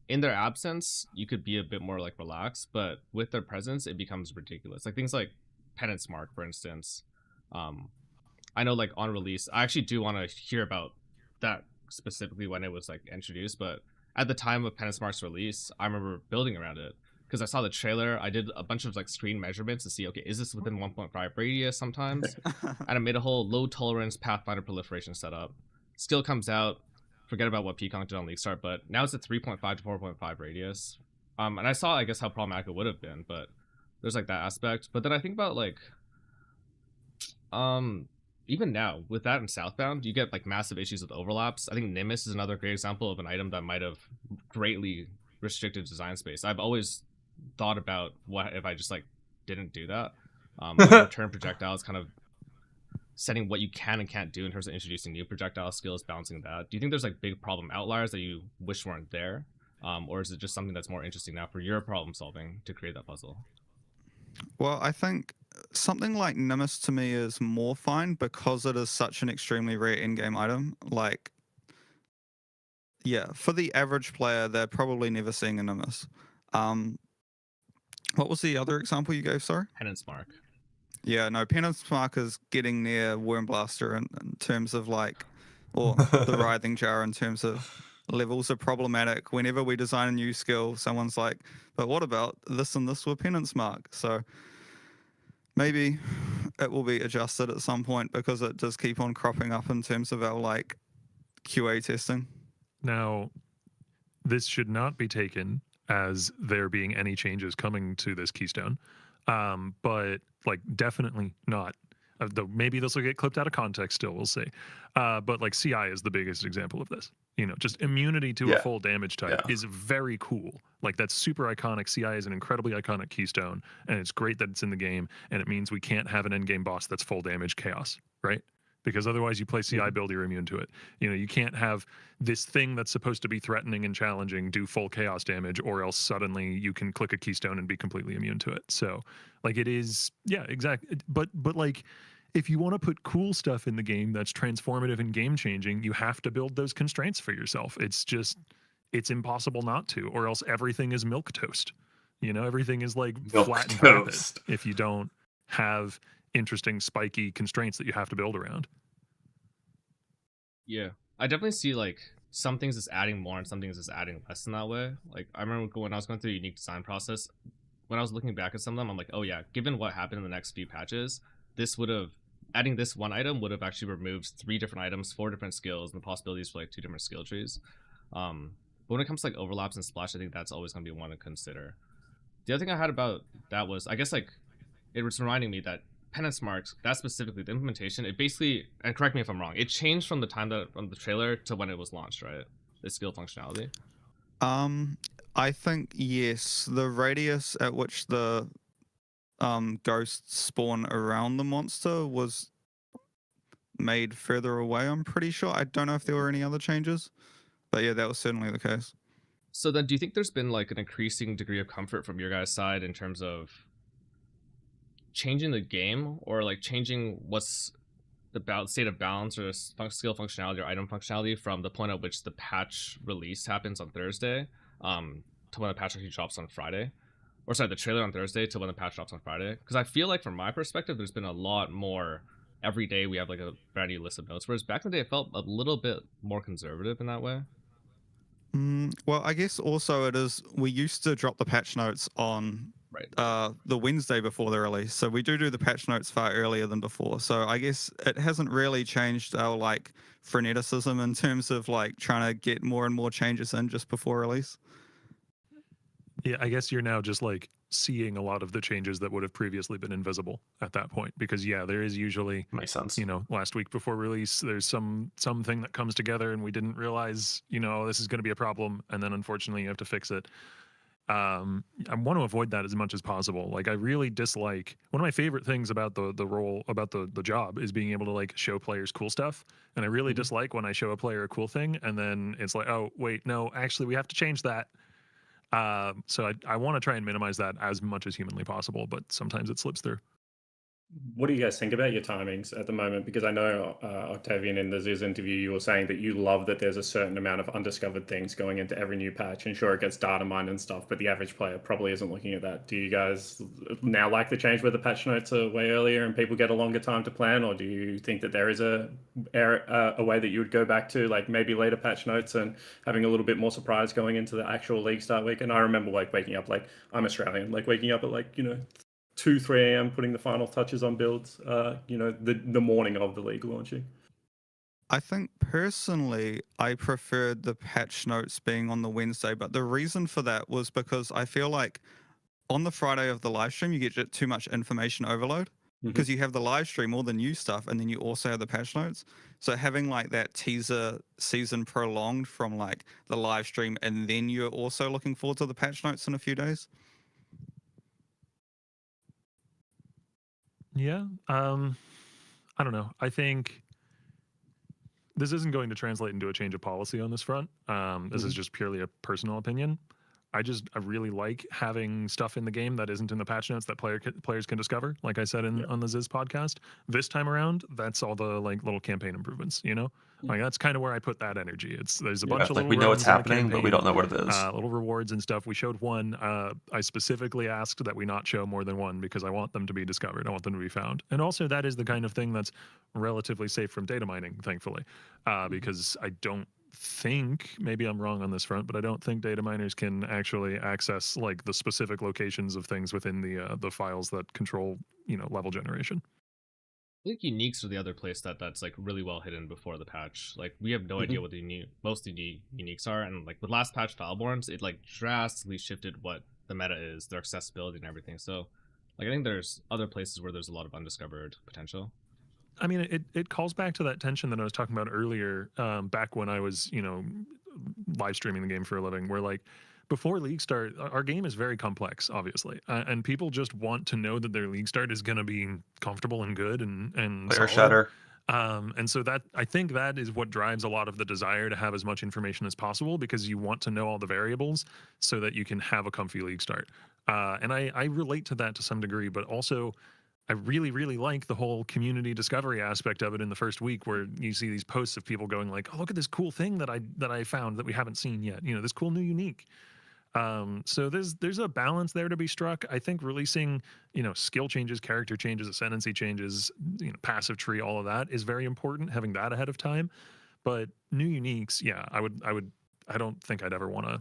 in their absence, you could be a bit more like relaxed, but with their presence, it becomes ridiculous. Like things like Penance Mark, for instance. I know like on release, I actually do want to hear about that specifically when it was like introduced, but at the time of Penance Mark's release, I remember building around it because I saw the trailer. I did a bunch of like screen measurements to see, okay, is this within 1.5 radius sometimes? And I made a whole low tolerance Pathfinder proliferation setup. Skill comes out. Forget about what Peacock did on League Start, but now it's a 3.5 to 4.5 radius. And I saw, I guess, how problematic it would have been, but there's like that aspect. But then I think about like, even now with that in Southbound, you get like massive issues with overlaps. I think Nimbus is another great example of an item that might have greatly restricted design space. I've always thought about what if I just like didn't do that. Like return projectiles, kind of setting what you can and can't do in terms of introducing new projectile skills, balancing that. Do you think there's like big problem outliers that you wish weren't there? Or is it just something that's more interesting now for your problem solving to create that puzzle? Well, I think something like Nimbus to me is more fine because it is such an extremely rare in-game item. Like, yeah, for the average player, they're probably never seeing a Nimbus. What was the other example you gave, sorry? Penance Mark. Yeah, no, Penance Mark is getting near Wormblaster in terms of like, or the Writhing Jar in terms of levels are problematic. Whenever we design a new skill, someone's like, but what about this and this with Penance Mark? So maybe it will be adjusted at some point because it does keep on cropping up in terms of our like QA testing. Now, this should not be taken as there being any changes coming to this keystone. But like definitely not. Though maybe this will get clipped out of context still, we'll see. But like CI is the biggest example of this. Just immunity to a full damage type is very cool. Like that's super iconic. CI is an incredibly iconic keystone, and it's great that it's in the game, and it means we can't have an endgame boss that's full damage chaos, right? Because otherwise you play CI build, you're immune to it. You can't have this thing that's supposed to be threatening and challenging do full chaos damage, or else suddenly you can click a keystone and be completely immune to it. So like it is, yeah, exactly. But like if you want to put cool stuff in the game that's transformative and game changing, you have to build those constraints for yourself. It's impossible not to, or else everything is milk toast. Everything is like flat and vapid if you don't have interesting spiky constraints that you have to build around. Yeah, I definitely see like some things is adding more and some things is adding less in that way. Like I remember when I was going through the unique design process, when I was looking back at some of them, I'm like, oh yeah, given what happened in the next few patches, this would have adding this one item would have actually removed 3 different items, 4 different skills, and the possibilities for like 2 different skill trees. But when it comes to like overlaps and splash, I think that's always going to be one to consider. The other thing I had about that was, I guess, like it was reminding me that penance marks, that specifically the implementation, it basically, and correct me if I'm wrong, it changed from the time that from the trailer to when it was launched, right? The skill functionality. I think yes. The radius at which the ghosts spawn around the monster was made further away. I'm pretty sure. I don't know if there were any other changes, but yeah, that was certainly the case. So then, do you think there's been like an increasing degree of comfort from your guys' side in terms of changing the game, or like changing what's the state of balance or skill functionality or item functionality from the point at which the patch release happens on Thursday to when the patch actually drops on Friday? Or sorry, the trailer on Thursday to when the patch drops on Friday? Because I feel like from my perspective, there's been a lot more. Every day we have like a brand new list of notes, whereas back in the day it felt a little bit more conservative in that way. Well, I guess also it is, we used to drop the patch notes on the Wednesday before the release, so we do the patch notes far earlier than before. So I guess it hasn't really changed our like freneticism in terms of like trying to get more and more changes in just before release. Yeah, I guess you're now just like seeing a lot of the changes that would have previously been invisible at that point, because yeah, there is usually, makes sense, last week before release there's something that comes together and we didn't realize, this is going to be a problem, and then unfortunately you have to fix it. I want to avoid that as much as possible. Like I really dislike, one of my favorite things about the role, about the job, is being able to like show players cool stuff, and I really dislike when I show a player a cool thing and then it's like, oh wait, no, actually we have to change that. So I want to try and minimize that as much as humanly possible, but sometimes it slips through. What do you guys think about your timings at the moment? Because I know, Octavian, in the Ziz interview, you were saying that you love that there's a certain amount of undiscovered things going into every new patch. And sure, it gets data mined and stuff, but the average player probably isn't looking at that. Do you guys now like the change where the patch notes are way earlier and people get a longer time to plan? Or do you think that there is a way that you would go back to, like maybe later patch notes and having a little bit more surprise going into the actual league start week? And I remember like waking up, like I'm Australian, like waking up at like, 2, 3 a.m. putting the final touches on builds, the morning of the league launching. I think personally, I preferred the patch notes being on the Wednesday, but the reason for that was because I feel like on the Friday of the live stream, you get too much information overload, because you have the live stream, all the new stuff, and then you also have the patch notes. So having like that teaser season prolonged from like the live stream, and then you're also looking forward to the patch notes in a few days. Yeah. I don't know. I think this isn't going to translate into a change of policy on this front. This is just purely a personal opinion. I really like having stuff in the game that isn't in the patch notes that players can discover. Like I said on the Ziz podcast, this time around, that's all the like little campaign improvements. Like that's kind of where I put that energy. There's a bunch of little, we know it's happening, but we don't know what it is. Little rewards and stuff. We showed one. I specifically asked that we not show more than one because I want them to be discovered. I want them to be found. And also that is the kind of thing that's relatively safe from data mining, thankfully, because I don't think, maybe I'm wrong on this front, but I don't think data miners can actually access like the specific locations of things within the files that control level generation. I think uniques are the other place that's like really well hidden before the patch. Like we have no idea what most of the uniques are, and like with last patch Fileborns, it like drastically shifted what the meta is, their accessibility and everything. So like I think there's other places where there's a lot of undiscovered potential. I mean, it calls back to that tension that I was talking about earlier, back when I was, live streaming the game for a living, where like before league start, our game is very complex, obviously, and people just want to know that their league start is going to be comfortable and good and player shatter. And so that, I think that is what drives a lot of the desire to have as much information as possible, because you want to know all the variables so that you can have a comfy league start. And I relate to that to some degree, but also I really, really like the whole community discovery aspect of it in the first week, where you see these posts of people going like, oh, look at this cool thing that I found that we haven't seen yet. This cool new unique. So there's a balance there to be struck. I think releasing, skill changes, character changes, ascendancy changes, passive tree, all of that is very important, having that ahead of time. But new uniques, yeah, I don't think I'd ever want to,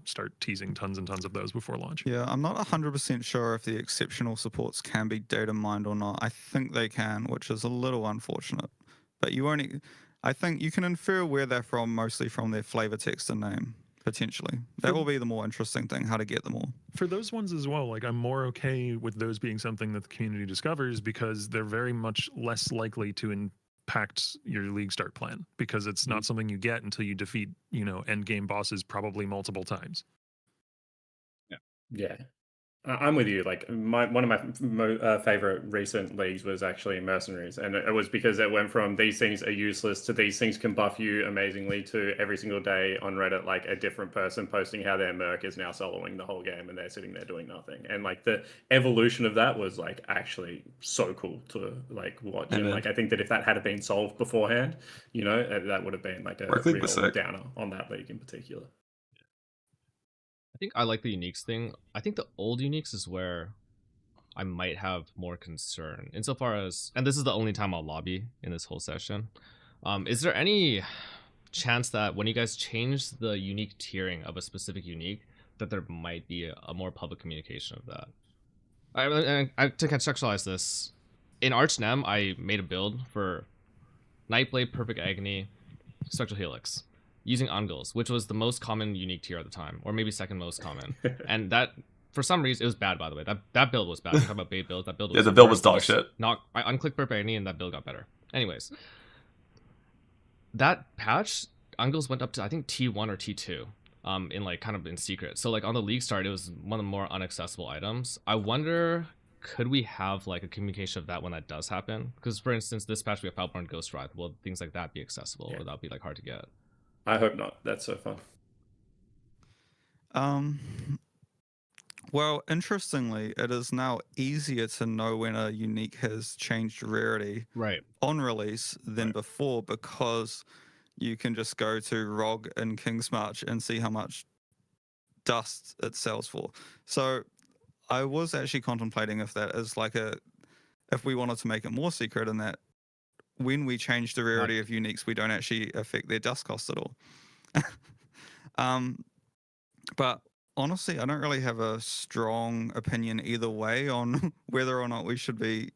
start teasing tons and tons of those before launch. Yeah, I'm not 100% sure if the exceptional supports can be data mined or not. I think they can, which is a little unfortunate. But I think you can infer where they're from, mostly from their flavor text and name, potentially. That will be the more interesting thing, how to get them all. For those ones as well, like I'm more okay with those being something that the community discovers because they're very much less likely to impact your league start plan because it's not something you get until you defeat, end game bosses probably multiple times. Yeah. I'm with you. Like one of my favorite recent leagues was actually Mercenaries, and it was because it went from these things are useless to these things can buff you amazingly to every single day on Reddit, like a different person posting how their merc is now soloing the whole game and they're sitting there doing nothing. And like the evolution of that was like actually so cool to like watch. And like I think that if that had been solved beforehand, that would have been like a real downer on that league in particular. I think I like the uniques thing. I think the old uniques is where I might have more concern insofar as, and this is the only time I'll lobby in this whole session. Is there any chance that when you guys change the unique tiering of a specific unique, that there might be a more public communication of that? To contextualize this, in Arch Nem, I made a build for Nightblade, Perfect Agony, Structural Helix, using Ungles, which was the most common unique tier at the time, or maybe second most common. And that, for some reason, it was bad, by the way. That build was bad. We're talking about bait build. That build was the build was dog shit. I unclicked Perfect Agony and that build got better. Anyways, that patch, Ungles went up to, I think, T1 or T2. In like kind of in secret. So like on the league start, it was one of the more inaccessible items. I wonder, could we have like a communication of that when that does happen? Because for instance, this patch we have Foulborn Ghost Ride. Will things like that be accessible, or that be like hard to get? I hope not. That's so fun. Well, interestingly, it is now easier to know when a unique has changed rarity on release than before, because you can just go to ROG in King's March and see how much dust it sells for. So I was actually contemplating if that is like if we wanted to make it more secret, and that when we change the rarity of uniques, we don't actually affect their dust cost at all. But honestly, I don't really have a strong opinion either way on whether or not we should be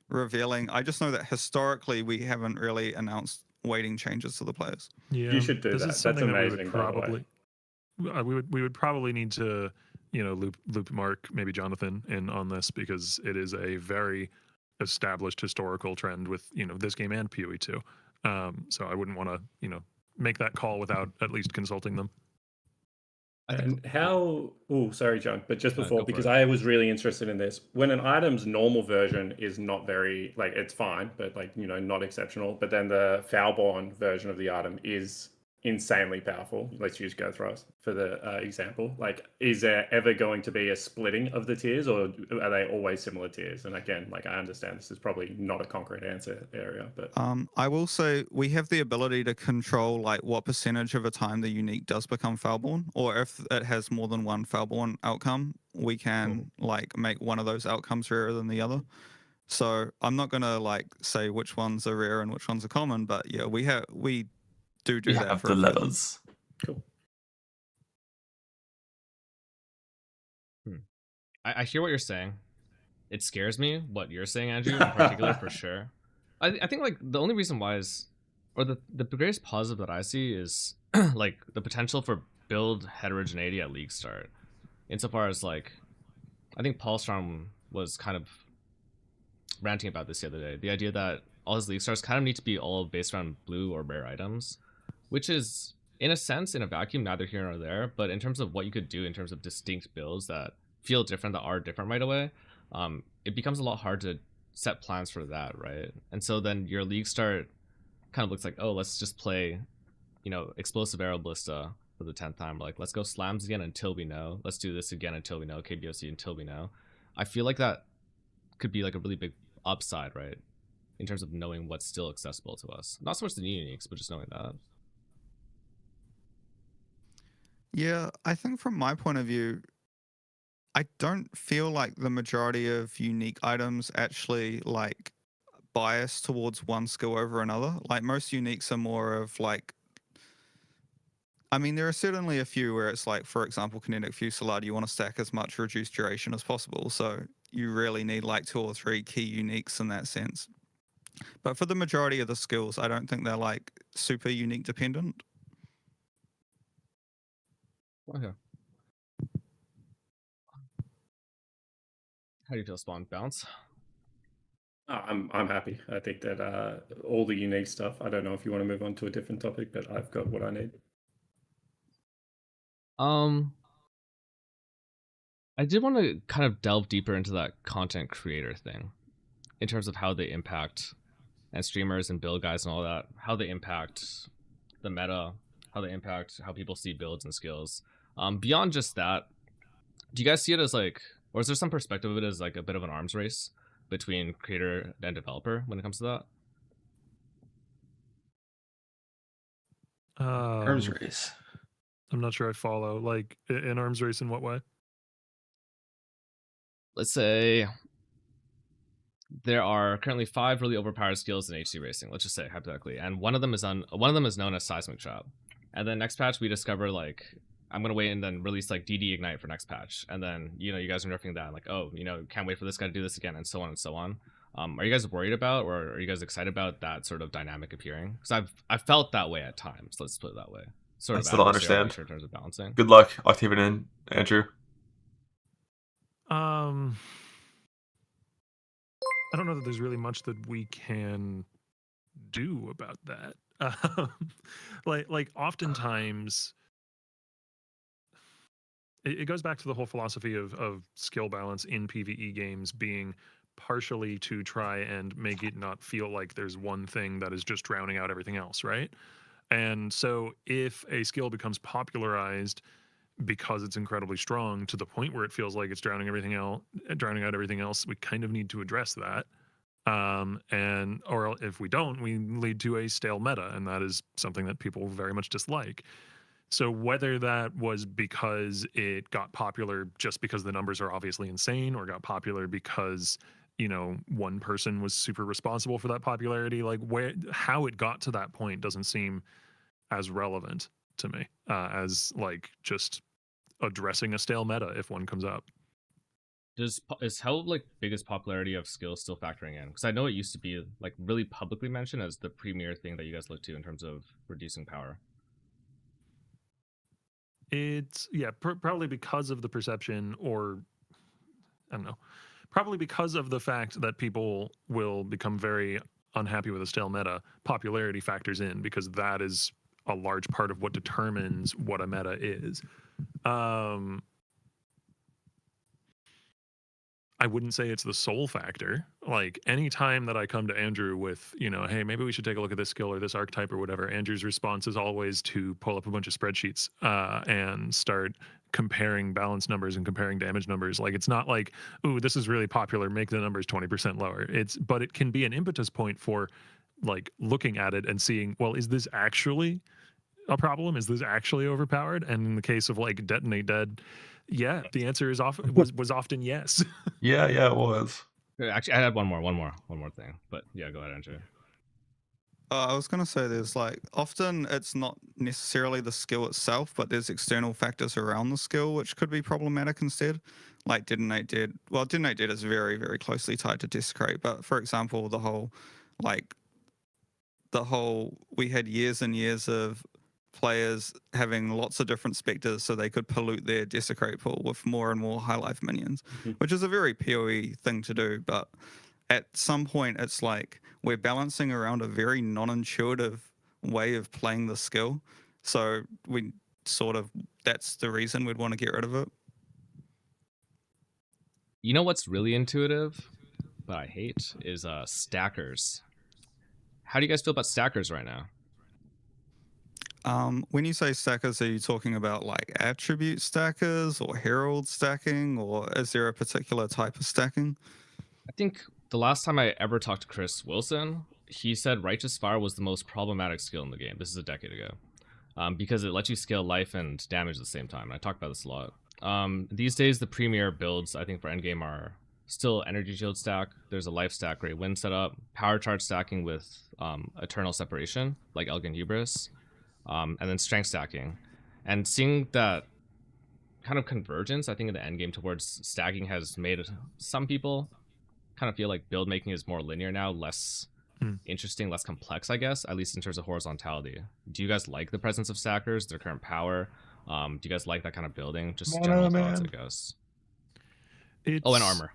revealing. I just know that historically we haven't really announced weighting changes to the players. Yeah, you should do that. That's amazing. We would probably need to, loop Mark, maybe Jonathan, in on this, because it is a very established historical trend with this game and PoE 2. So I wouldn't want to make that call without at least consulting them. And how? Oh, sorry, John. But just before, because I was really interested in this. When an item's normal version is not very it's fine, but not exceptional. But then the Foulborn version of the item is insanely powerful. Let's use Go Thrust for the example. Is there ever going to be a splitting of the tiers, or are they always similar tiers? And again, I understand this is probably not a concrete answer area, but I will say we have the ability to control what percentage of a time the unique does become Foulborn, or if it has more than one Foulborn outcome, we can make one of those outcomes rarer than the other. So I'm not gonna say which ones are rare and which ones are common, but yeah, we do that have for the levels. Cool. I hear what you're saying. It scares me what you're saying, Andrew, in particular, for sure. I think the only reason why is, or the greatest positive that I see is the potential for build heterogeneity at league start. Insofar as I think Paulstrom was kind of ranting about this the other day. The idea that all his league starts kind of need to be all based around blue or rare items, which is, in a sense, in a vacuum, neither here nor there. But in terms of what you could do in terms of distinct builds that feel different, that are different right away, it becomes a lot hard to set plans for that, right? And so then your league start kind of looks like, oh, let's just play, Explosive Arrow Ballista for the 10th time. Let's go slams again until we know. Let's do this again until we know. KBOC until we know. I feel like that could be a really big upside, right? In terms of knowing what's still accessible to us. Not so much the new uniques, but just knowing that. Yeah, I think from my point of view, I don't feel like the majority of unique items actually bias towards one skill over another. Like most uniques are more of like, I mean, there are certainly a few where it's like, for example, kinetic fusillade, you want to stack as much reduced duration as possible. So you really need like 2 or 3 key uniques in that sense. But for the majority of the skills, I don't think they're like super unique dependent. Okay. How do you feel, Spawn? Bounce? I'm happy. I think that all the unique stuff. I don't know if you want to move on to a different topic, but I've got what I need. I did want to kind of delve deeper into that content creator thing, in terms of how they impact, and streamers and build guys and all that, how they impact the meta, how they impact how people see builds and skills. Beyond just that, do you guys see it as like, or is there some perspective of it as like a bit of an arms race between creator and developer when it comes to that? Arms race. I'm not sure I follow. Like an arms race in what way? Let's say there are currently 5 really overpowered skills in HC racing. Let's just say hypothetically, and one of them is known as seismic trap. And then next patch we discover like, I'm gonna wait and then release like DD ignite for next patch, and then you guys are nerfing that, like, oh, can't wait for this guy to do this again, and so on and so on. Are you guys worried about, or are you guys excited about that sort of dynamic appearing? Because I've felt that way at times. Let's put it that way. Sort of. I still understand. In terms of balancing. Good luck, Octavian and Andrew. I don't know that there's really much that we can do about that. Like oftentimes it goes back to the whole philosophy of skill balance in PvE games being partially to try and make it not feel like there's one thing that is just drowning out everything else, right? And so if a skill becomes popularized because it's incredibly strong to the point where it feels like it's drowning out everything else, we kind of need to address that. Or if we don't, we lead to a stale meta, and that is something that people very much dislike. So whether that was because it got popular just because the numbers are obviously insane, or got popular because one person was super responsible for that popularity, like how it got to that point doesn't seem as relevant to me as like just addressing a stale meta if one comes up. Is how like biggest popularity of skills still factoring in? Because I know it used to be like really publicly mentioned as the premier thing that you guys look to in terms of reducing power. It's probably because of the perception, or I don't know, probably because of the fact that people will become very unhappy with a stale meta. Popularity factors in because that is a large part of what determines what a meta is. I wouldn't say it's the sole factor. Like any time that I come to Andrew with, hey, maybe we should take a look at this skill or this archetype or whatever, Andrew's response is always to pull up a bunch of spreadsheets and start comparing balance numbers and comparing damage numbers. Like it's not like, ooh, this is really popular, make the numbers 20% lower. But it can be an impetus point for like looking at it and seeing, well, is this actually a problem? Is this actually overpowered? And in the case of like Detonate Dead, yeah, the answer is was often yes. Yeah, it was. Actually, I had one more thing, but yeah, go ahead, Andrew. I was going to say there's like often it's not necessarily the skill itself, but there's external factors around the skill which could be problematic instead. Like Detonate Dead. Well, Detonate Dead is very, very closely tied to Desecrate, but for example, we had years and years of players having lots of different specters so they could pollute their Desecrate pool with more and more high life minions, which is a very PoE thing to do. But at some point, it's like we're balancing around a very non-intuitive way of playing the skill. So that's the reason we'd want to get rid of it. You know what's really intuitive, but I hate, is stackers. How do you guys feel about stackers right now? When you say stackers, are you talking about like attribute stackers or herald stacking, or is there a particular type of stacking? I think the last time I ever talked to Chris Wilson, he said Righteous Fire was the most problematic skill in the game. This is a decade ago. Because it lets you scale life and damage at the same time. And I talk about this a lot. These days, the premier builds, I think, for endgame are still energy shield stack. There's a life stack, great win setup, power charge stacking with eternal separation, like Elgin Hubris, and then strength stacking. And seeing that kind of convergence, I think in the end game towards stacking has made some people kind of feel like build making is more linear now, less interesting, less complex, I guess, at least in terms of horizontality. Do you guys like the presence of stackers, their current power? Do you guys like that kind of building? Just general thoughts, I guess. And armor.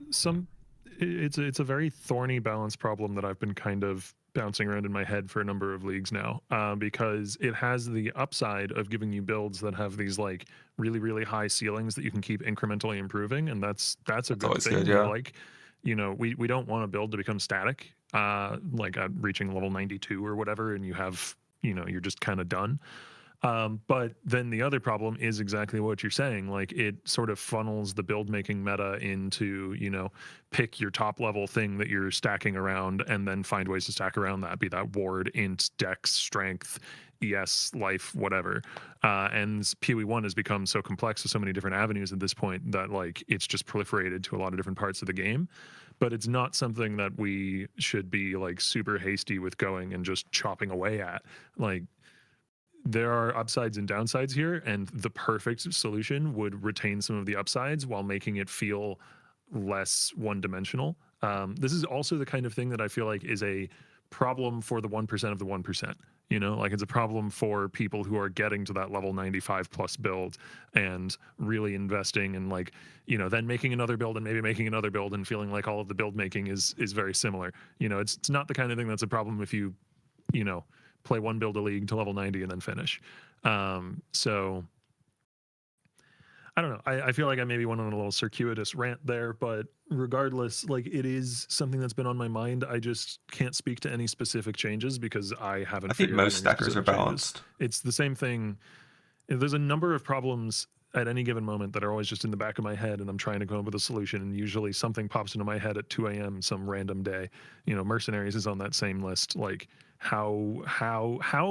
It's a very thorny balance problem that I've been kind of bouncing around in my head for a number of leagues now, because it has the upside of giving you builds that have these like really, really high ceilings that you can keep incrementally improving, and that's a good thing. Good, yeah. Like, you know, we don't want a build to become static, like reaching level 92 or whatever, and you have, you know, you're just kind of done. But then the other problem is exactly what you're saying. Like, it sort of funnels the build making meta into, you know, pick your top level thing that you're stacking around and then find ways to stack around that, be that ward, int, dex, strength, ES, life, whatever. And PoE 1 has become so complex with so many different avenues at this point that like it's just proliferated to a lot of different parts of the game. But it's not something that we should be like super hasty with going and just chopping away at. Like, there are upsides and downsides here, and the perfect solution would retain some of the upsides while making it feel less one-dimensional. This is also the kind of thing that I feel like is a problem for the 1% of the 1%. You know, like, it's a problem for people who are getting to that level 95 plus build and really investing and, like, you know, then making another build and maybe making another build and feeling like all of the build making is very similar. You know, it's not the kind of thing that's a problem if you know, play one build a league to level 90 and then finish. So I don't know. I feel like I maybe went on a little circuitous rant there, but regardless, like, it is something that's been on my mind. I just can't speak to any specific changes because I haven't. I think most stackers are balanced. It's the same thing. There's a number of problems at any given moment that are always just in the back of my head, and I'm trying to come up with a solution, and usually something pops into my head at 2 a.m. some random day. You know, mercenaries is on that same list. Like, how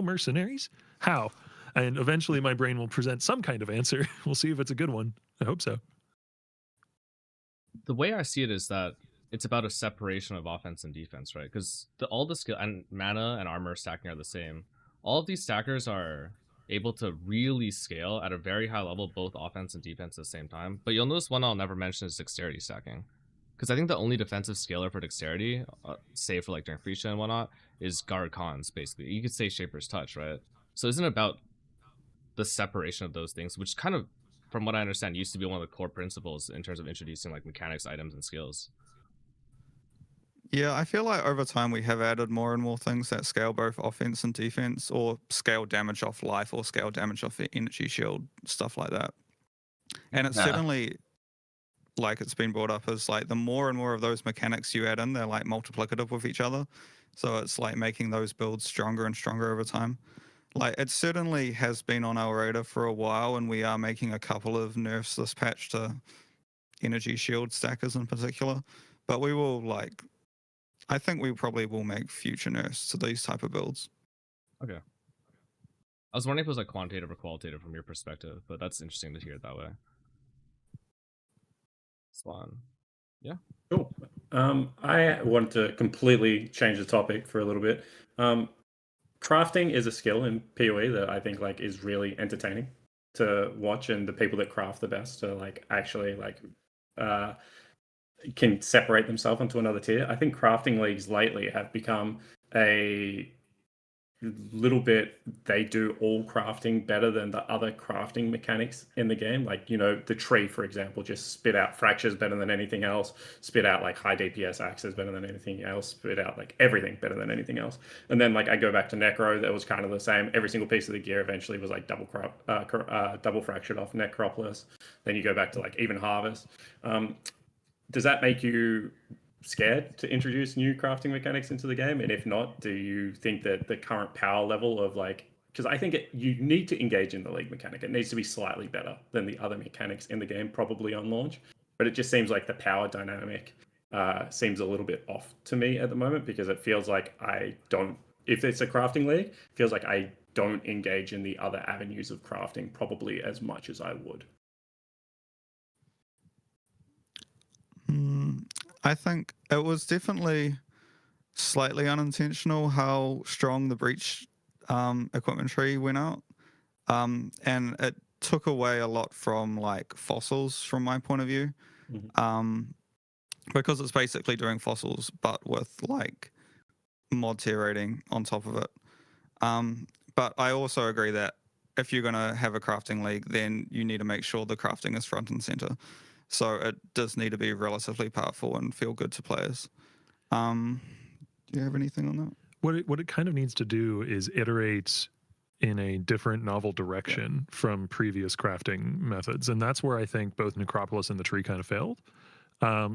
mercenaries? How? And eventually my brain will present some kind of answer. We'll see if it's a good one. I hope so. The way I see it is that it's about a separation of offense and defense, right? Because all the skill and mana and armor stacking are the same. All of these stackers are able to really scale at a very high level, both offense and defense at the same time. But you'll notice one I'll never mention is dexterity stacking. Because I think the only defensive scaler for dexterity, save for like during Freesia and whatnot, is guard cons, basically. You could say Shaper's Touch, right? So isn't it about the separation of those things, which kind of, from what I understand, used to be one of the core principles in terms of introducing like mechanics, items, and skills. Yeah, I feel like over time we have added more and more things that scale both offense and defense, or scale damage off life, or scale damage off the energy shield, stuff like that. And it's certainly, like it's been brought up, as like the more and more of those mechanics you add in, they're like multiplicative with each other. So it's like making those builds stronger and stronger over time. Like, it certainly has been on our radar for a while, and we are making a couple of nerfs this patch to energy shield stackers in particular. But we will, like, I think we probably will make future nerfs to these type of builds. Okay. I was wondering if it was like quantitative or qualitative from your perspective, but that's interesting to hear it that way. Swan. Yeah. Cool. I want to completely change the topic for a little bit. Crafting is a skill in PoE that I think like is really entertaining to watch, and the people that craft the best are like actually like can separate themselves into another tier. I think crafting leagues lately have become a little bit, they do all crafting better than the other crafting mechanics in the game. Like, you know, the tree, for example, just spit out fractures better than anything else, spit out like high DPS axes better than anything else, spit out like everything better than anything else. And then like I go back to Necro, that was kind of the same. Every single piece of the gear eventually was like double fractured off Necropolis. Then you go back to like even Harvest. Does that make you scared to introduce new crafting mechanics into the game? And if not, do you think that the current power level of like, because I think you need to engage in the league mechanic, it needs to be slightly better than the other mechanics in the game, probably on launch, but it just seems like the power dynamic seems a little bit off to me at the moment, because it feels like if it's a crafting league, it feels like I don't engage in the other avenues of crafting probably as much as I would. I think it was definitely slightly unintentional how strong the breach equipment tree went out, and it took away a lot from like fossils from my point of view, because it's basically doing fossils but with like mod tier rating on top of it. But I also agree that if you're going to have a crafting league, then you need to make sure the crafting is front and center. So it does need to be relatively powerful and feel good to players. Do you have anything on that? What it kind of needs to do is iterate in a different novel direction from previous crafting methods. And that's where I think both Necropolis and the tree kind of failed.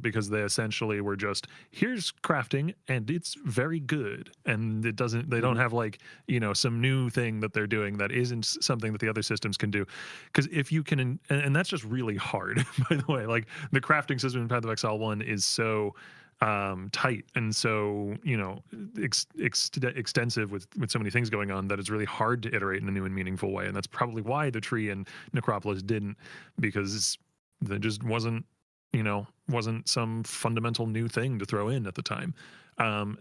Because they essentially were just, here's crafting and it's very good, and it doesn't, they don't have like, you know, some new thing that they're doing that isn't something that the other systems can do. Because if you can, and that's just really hard, by the way, like the crafting system in Path of Exile 1 is so tight and so, you know, extensive with so many things going on that it's really hard to iterate in a new and meaningful way. And that's probably why the tree and Necropolis didn't, because there just wasn't some fundamental new thing to throw in at the time.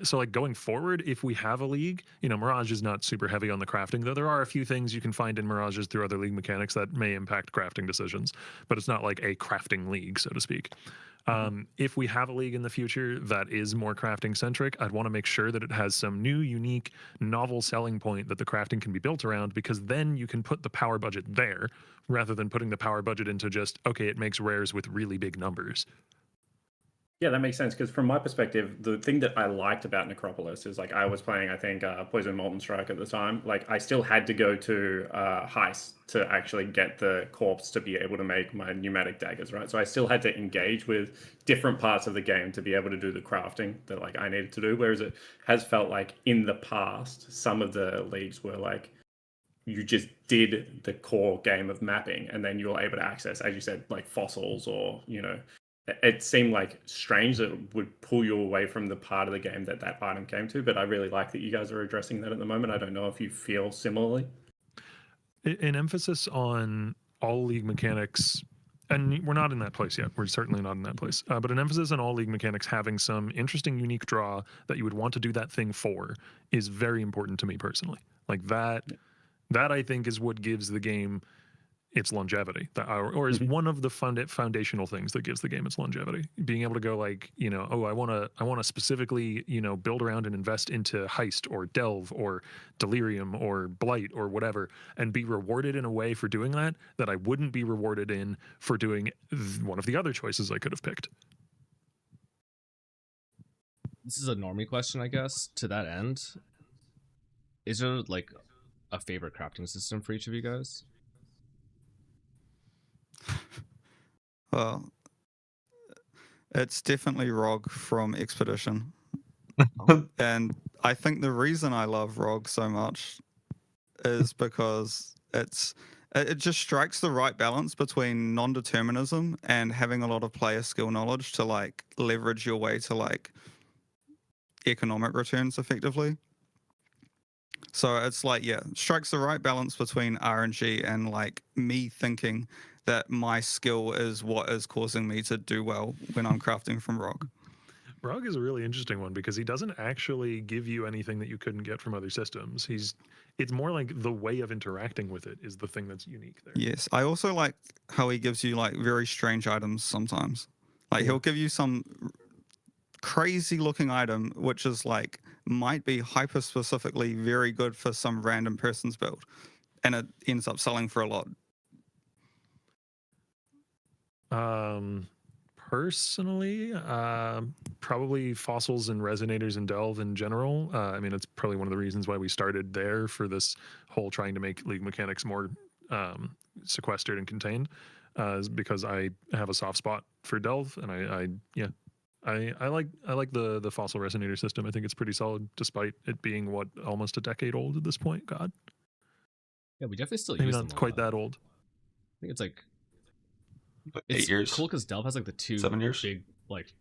So like going forward, if we have a league, you know, Mirage is not super heavy on the crafting, though there are a few things you can find in Mirages through other league mechanics that may impact crafting decisions, but it's not like a crafting league, so to speak. If we have a league in the future that is more crafting centric, I'd want to make sure that it has some new, unique, novel selling point that the crafting can be built around, because then you can put the power budget there rather than putting the power budget into just, okay, it makes rares with really big numbers. Yeah, that makes sense, because from my perspective, the thing that I liked about Necropolis is like I was playing, I think, Poison Molten Strike at the time. Like I still had to go to Heist to actually get the corpse to be able to make my pneumatic daggers, right? So I still had to engage with different parts of the game to be able to do the crafting that like I needed to do. Whereas it has felt like in the past, some of the leagues were like, you just did the core game of mapping and then you were able to access, as you said, like fossils, or, you know, it seemed like strange that it would pull you away from the part of the game that that item came to. But I really like that you guys are addressing that at the moment. I don't know if you feel similarly. An emphasis on all league mechanics, and we're not in that place yet. We're certainly not in that place. But an emphasis on all league mechanics having some interesting, unique draw that you would want to do that thing for is very important to me personally. Like that I think is what gives the game its longevity, or is one of the foundational things that gives the game its longevity. Being able to go like, you know, oh, I want to specifically, you know, build around and invest into Heist or Delve or Delirium or Blight or whatever, and be rewarded in a way for doing that I wouldn't be rewarded in for doing one of the other choices I could have picked. This is a normie question, I guess. To that end, is there like a favorite crafting system for each of you guys? Well, it's definitely ROG from Expedition. And I think the reason I love ROG so much is because it just strikes the right balance between non-determinism and having a lot of player skill knowledge to like leverage your way to like economic returns effectively. So it's like, yeah, strikes the right balance between RNG and like me thinking that my skill is what is causing me to do well when I'm crafting from ROG. ROG is a really interesting one because he doesn't actually give you anything that you couldn't get from other systems. It's more like the way of interacting with it is the thing that's unique there. Yes, I also like how he gives you like very strange items sometimes. Like he'll give you some crazy looking item which is like might be hyper specifically very good for some random person's build, and it ends up selling for a lot. Personally, probably fossils and resonators and Delve in general. I mean, it's probably one of the reasons why we started there for this whole trying to make league mechanics more sequestered and contained, is because I have a soft spot for Delve, and I like the fossil resonator system. I think it's pretty solid, despite it being almost a decade old at this point. God. Yeah, we definitely still maybe use not them quite that old. I think it's like 8 years. Cool because Delve has like the 7 years. big like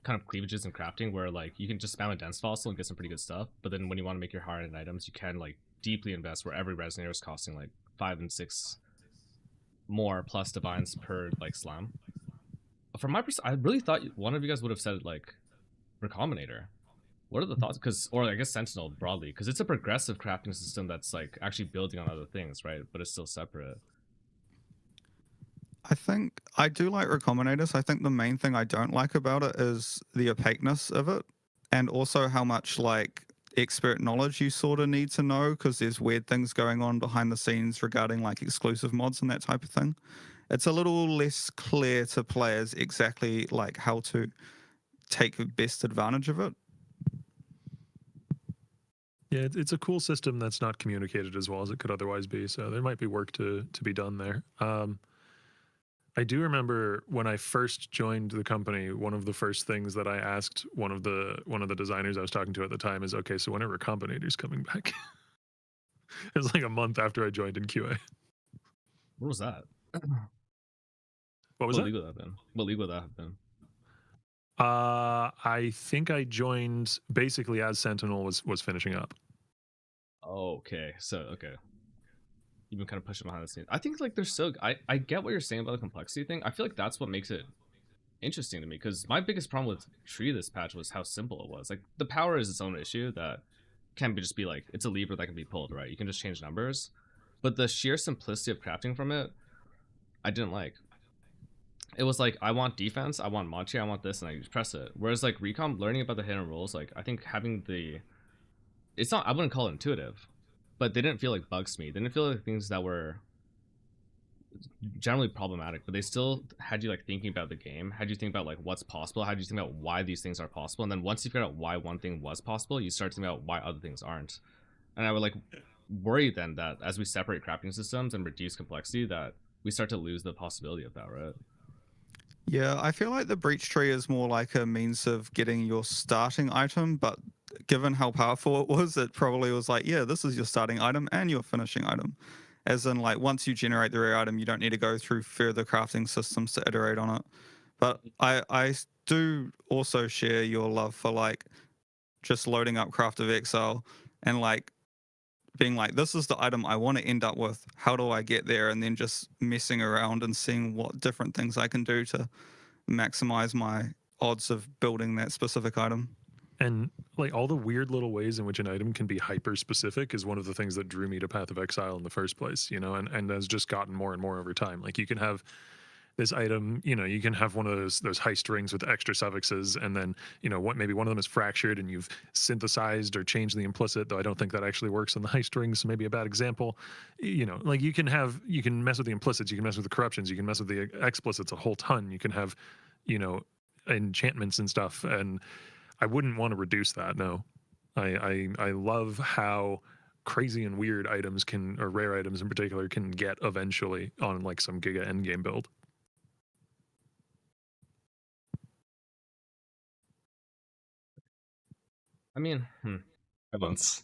kind of cleavages in crafting where like you can just spam a dense fossil and get some pretty good stuff, but then when you want to make your higher end items, you can like deeply invest where every resonator is costing like 5 and 6 more plus divines per like slam. from my perspective, I really thought one of you guys would have said like Recombinator. What are the thoughts? Or I guess Sentinel broadly, because it's a progressive crafting system that's like actually building on other things, right? But it's still separate. I think I do like Recombinators. I think the main thing I don't like about it is the opaqueness of it, and also how much like expert knowledge you sort of need to know, because there's weird things going on behind the scenes regarding like exclusive mods and that type of thing. It's a little less clear to players exactly like how to take the best advantage of it. Yeah, it's a cool system that's not communicated as well as it could otherwise be. So there might be work to be done there. I do remember when I first joined the company, one of the first things that I asked one of the designers I was talking to at the time is, okay, so when are Recombinators coming back? It was like a month after I joined in QA. What was that? What was that? What league would that have been? I think I joined basically as Sentinel was finishing up. Oh, okay. So okay. You've been kind of pushing behind the scenes. I think like there's so I get what you're saying about the complexity thing. I feel like that's what makes it interesting to me, because my biggest problem with Tree this patch was how simple it was. Like the power is its own issue that can just be like, it's a lever that can be pulled, right? You can just change numbers. But the sheer simplicity of crafting from it, I didn't like. It was like, I want defense, I want Machi, I want this, and I just press it. Whereas like Recom, learning about the hidden rules, like I think having it's not, I wouldn't call it intuitive, but they didn't feel like bugs to me. They didn't feel like things that were generally problematic, but they still had you like thinking about the game, had you think about like what's possible, had you think about why these things are possible, and then once you figure out why one thing was possible, you start thinking about why other things aren't. And I would like worry then that as we separate crafting systems and reduce complexity, that we start to lose the possibility of that, right? Yeah, I feel like the breach tree is more like a means of getting your starting item, but given how powerful it was, it probably was like, yeah, this is your starting item and your finishing item. As in, like, once you generate the rare item, you don't need to go through further crafting systems to iterate on it. But I do also share your love for, like, just loading up Craft of Exile and, like, being like, this is the item I want to end up with. How do I get there? And then just messing around and seeing what different things I can do to maximize my odds of building that specific item. And like all the weird little ways in which an item can be hyper specific is one of the things that drew me to Path of Exile in the first place, you know, and has just gotten more and more over time. Like you can have this item, you know, you can have one of those heist rings with extra suffixes, and then, you know, maybe one of them is fractured and you've synthesized or changed the implicit, though I don't think that actually works on the heist rings, so maybe a bad example. You know, like you can mess with the implicits, you can mess with the corruptions, you can mess with the explicits a whole ton, you can have, you know, enchantments and stuff, and I wouldn't want to reduce that. No, I love how crazy and weird items can, or rare items in particular, can get eventually on like some Giga endgame build. I mean, Violence.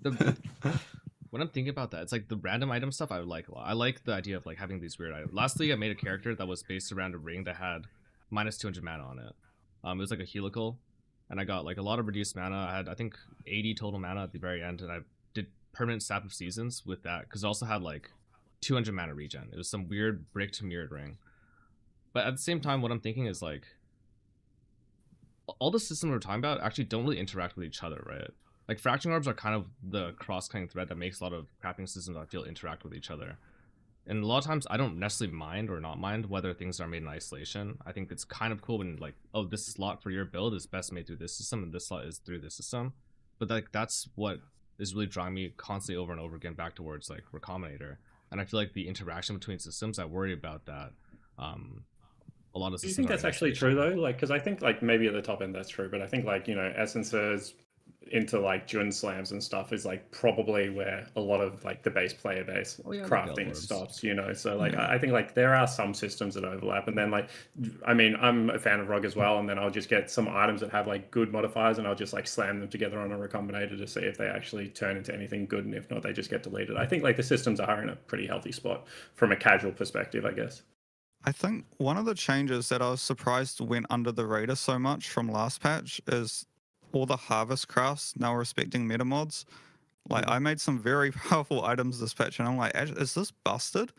When I'm thinking about that, it's like the random item stuff I like a lot. I like the idea of like having these weird items. Last league, I made a character that was based around a ring that had minus 200 mana on it. It was like a helical, and I got like a lot of reduced mana. I had, I think, 80 total mana at the very end, and I did permanent Sap of Seasons with that, because it also had like 200 mana regen. It was some weird bricked mirrored ring. But at the same time, what I'm thinking is like, all the systems we're talking about actually don't really interact with each other, right? Like fracturing orbs are kind of the cross-cutting thread that makes a lot of crafting systems I feel interact with each other. And a lot of times I don't necessarily mind or not mind whether things are made in isolation. I think it's kind of cool when like, oh, this slot for your build is best made through this system and this slot is through this system. But like that's what is really drawing me constantly over and over again back towards like Recombinator. And I feel like the interaction between systems, I worry about that. A lot of systems. Do you think that's actually true though? Like, because I think like maybe at the top end that's true, but I think like, you know, essences into like Jun slams and stuff is like probably where a lot of like the player base crafting stops, you know. So like I think like there are some systems that overlap, and then like I mean I'm a fan of ROG as well, and then I'll just get some items that have like good modifiers and I'll just like slam them together on a Recombinator to see if they actually turn into anything good, and if not they just get deleted. I think like the systems are in a pretty healthy spot from a casual perspective, I guess. I think one of the changes that I was surprised went under the radar so much from last patch is all the harvest crafts now respecting meta mods. Like I made some very powerful items this patch, and I'm like, is this busted?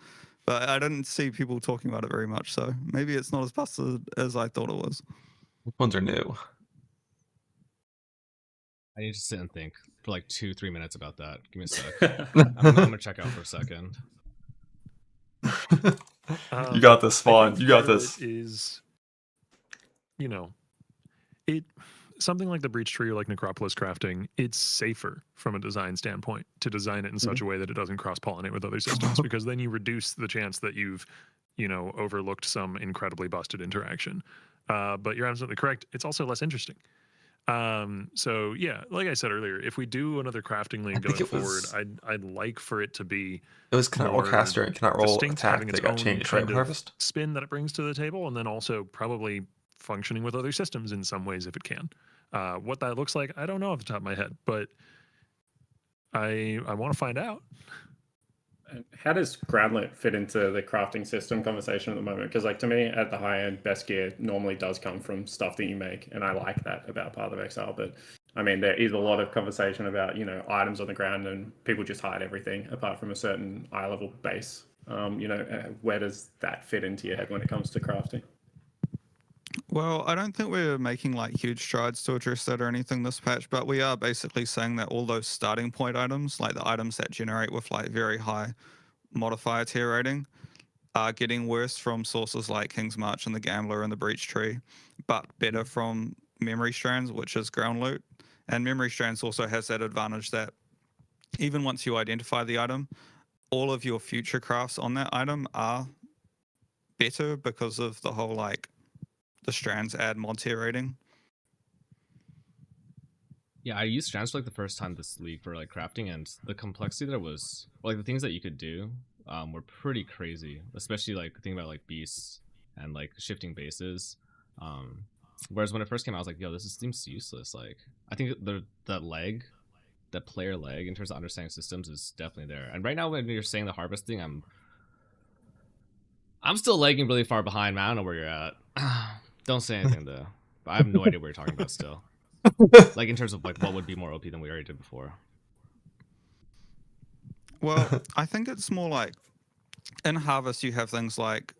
but I didn't see people talking about it very much. So maybe it's not as busted as I thought it was. Which ones are new? I need to sit and think for like 2-3 minutes about that. Give me a sec. I'm gonna check out for a second. You got this, Spawn. You got this. Is, you know, it something like the Breach Tree or like Necropolis crafting, it's safer from a design standpoint to design it in such a way that it doesn't cross-pollinate with other systems, because then you reduce the chance that you've, overlooked some incredibly busted interaction. But you're absolutely correct. It's also less interesting. So yeah, like I said earlier, if we do another crafting league going forward, I'd like for it to be. It was cannot roll caster and cannot roll distinct, attack. having They its got own changed, right? kind of Harvest spin that it brings to the table, and then also probably functioning with other systems in some ways if it can. What that looks like, I don't know off the top of my head, but I want to find out. How does Groundlet fit into the crafting system conversation at the moment? Because like to me, at the high end, best gear normally does come from stuff that you make, and I like that about Path of Exile. But I mean, there is a lot of conversation about items on the ground, and people just hide everything apart from a certain eye level base. Where does that fit into your head when it comes to crafting? Well, I don't think we're making like huge strides to address that or anything this patch, but we are basically saying that all those starting point items, like the items that generate with like very high modifier tier rating, are getting worse from sources like King's March and the Gambler and the Breach Tree, but better from Memory Strands, which is ground loot. And Memory Strands also has that advantage that even once you identify the item, all of your future crafts on that item are better because of the whole like the strands add mod tier rating. Yeah, I used strands for like the first time this league for like crafting, and the complexity there was, like the things that you could do were pretty crazy, especially like thinking about like beasts and like shifting bases. Whereas when it first came out, I was like, yo, this seems useless. Like I think that player lag in terms of understanding systems is definitely there. And right now when you're saying the harvesting, I'm still lagging really far behind, man. I don't know where you're at. Don't say anything though. But I have no idea what you're talking about still. Like in terms of like what would be more OP than we already did before. Well, I think it's more like in Harvest you have things like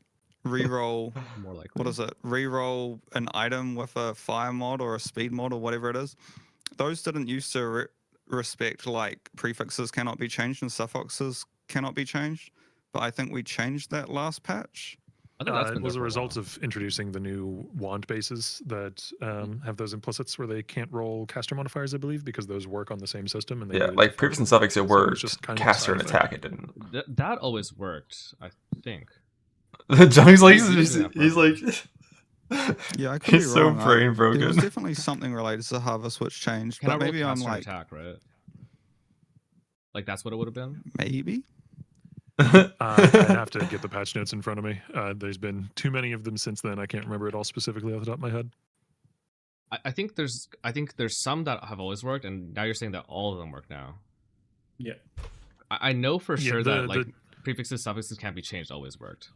reroll. More likely. What is it? Reroll an item with a fire mod or a speed mod or whatever it is. Those didn't used to respect like prefixes cannot be changed and suffixes cannot be changed. But I think we changed that last patch. It was a result of introducing the new wand bases that have those implicits where they can't roll caster modifiers, I believe, because those work on the same system. And they like prefix and suffix, it worked. So just kind caster of and attack, it didn't. That always worked, I think. Johnny's like, he's like, yeah, I could be so wrong. brain broken. There was definitely something related to Harvest which changed, but maybe I'm like attack, right? Like that's what it would have been. Maybe. I'd have to get the patch notes in front of me. There's been too many of them since then. I can't remember it all specifically off the top of my head. I think there's some that have always worked, and now you're saying that all of them work now. Yeah. I know for sure that like prefixes, suffixes can't be changed always worked.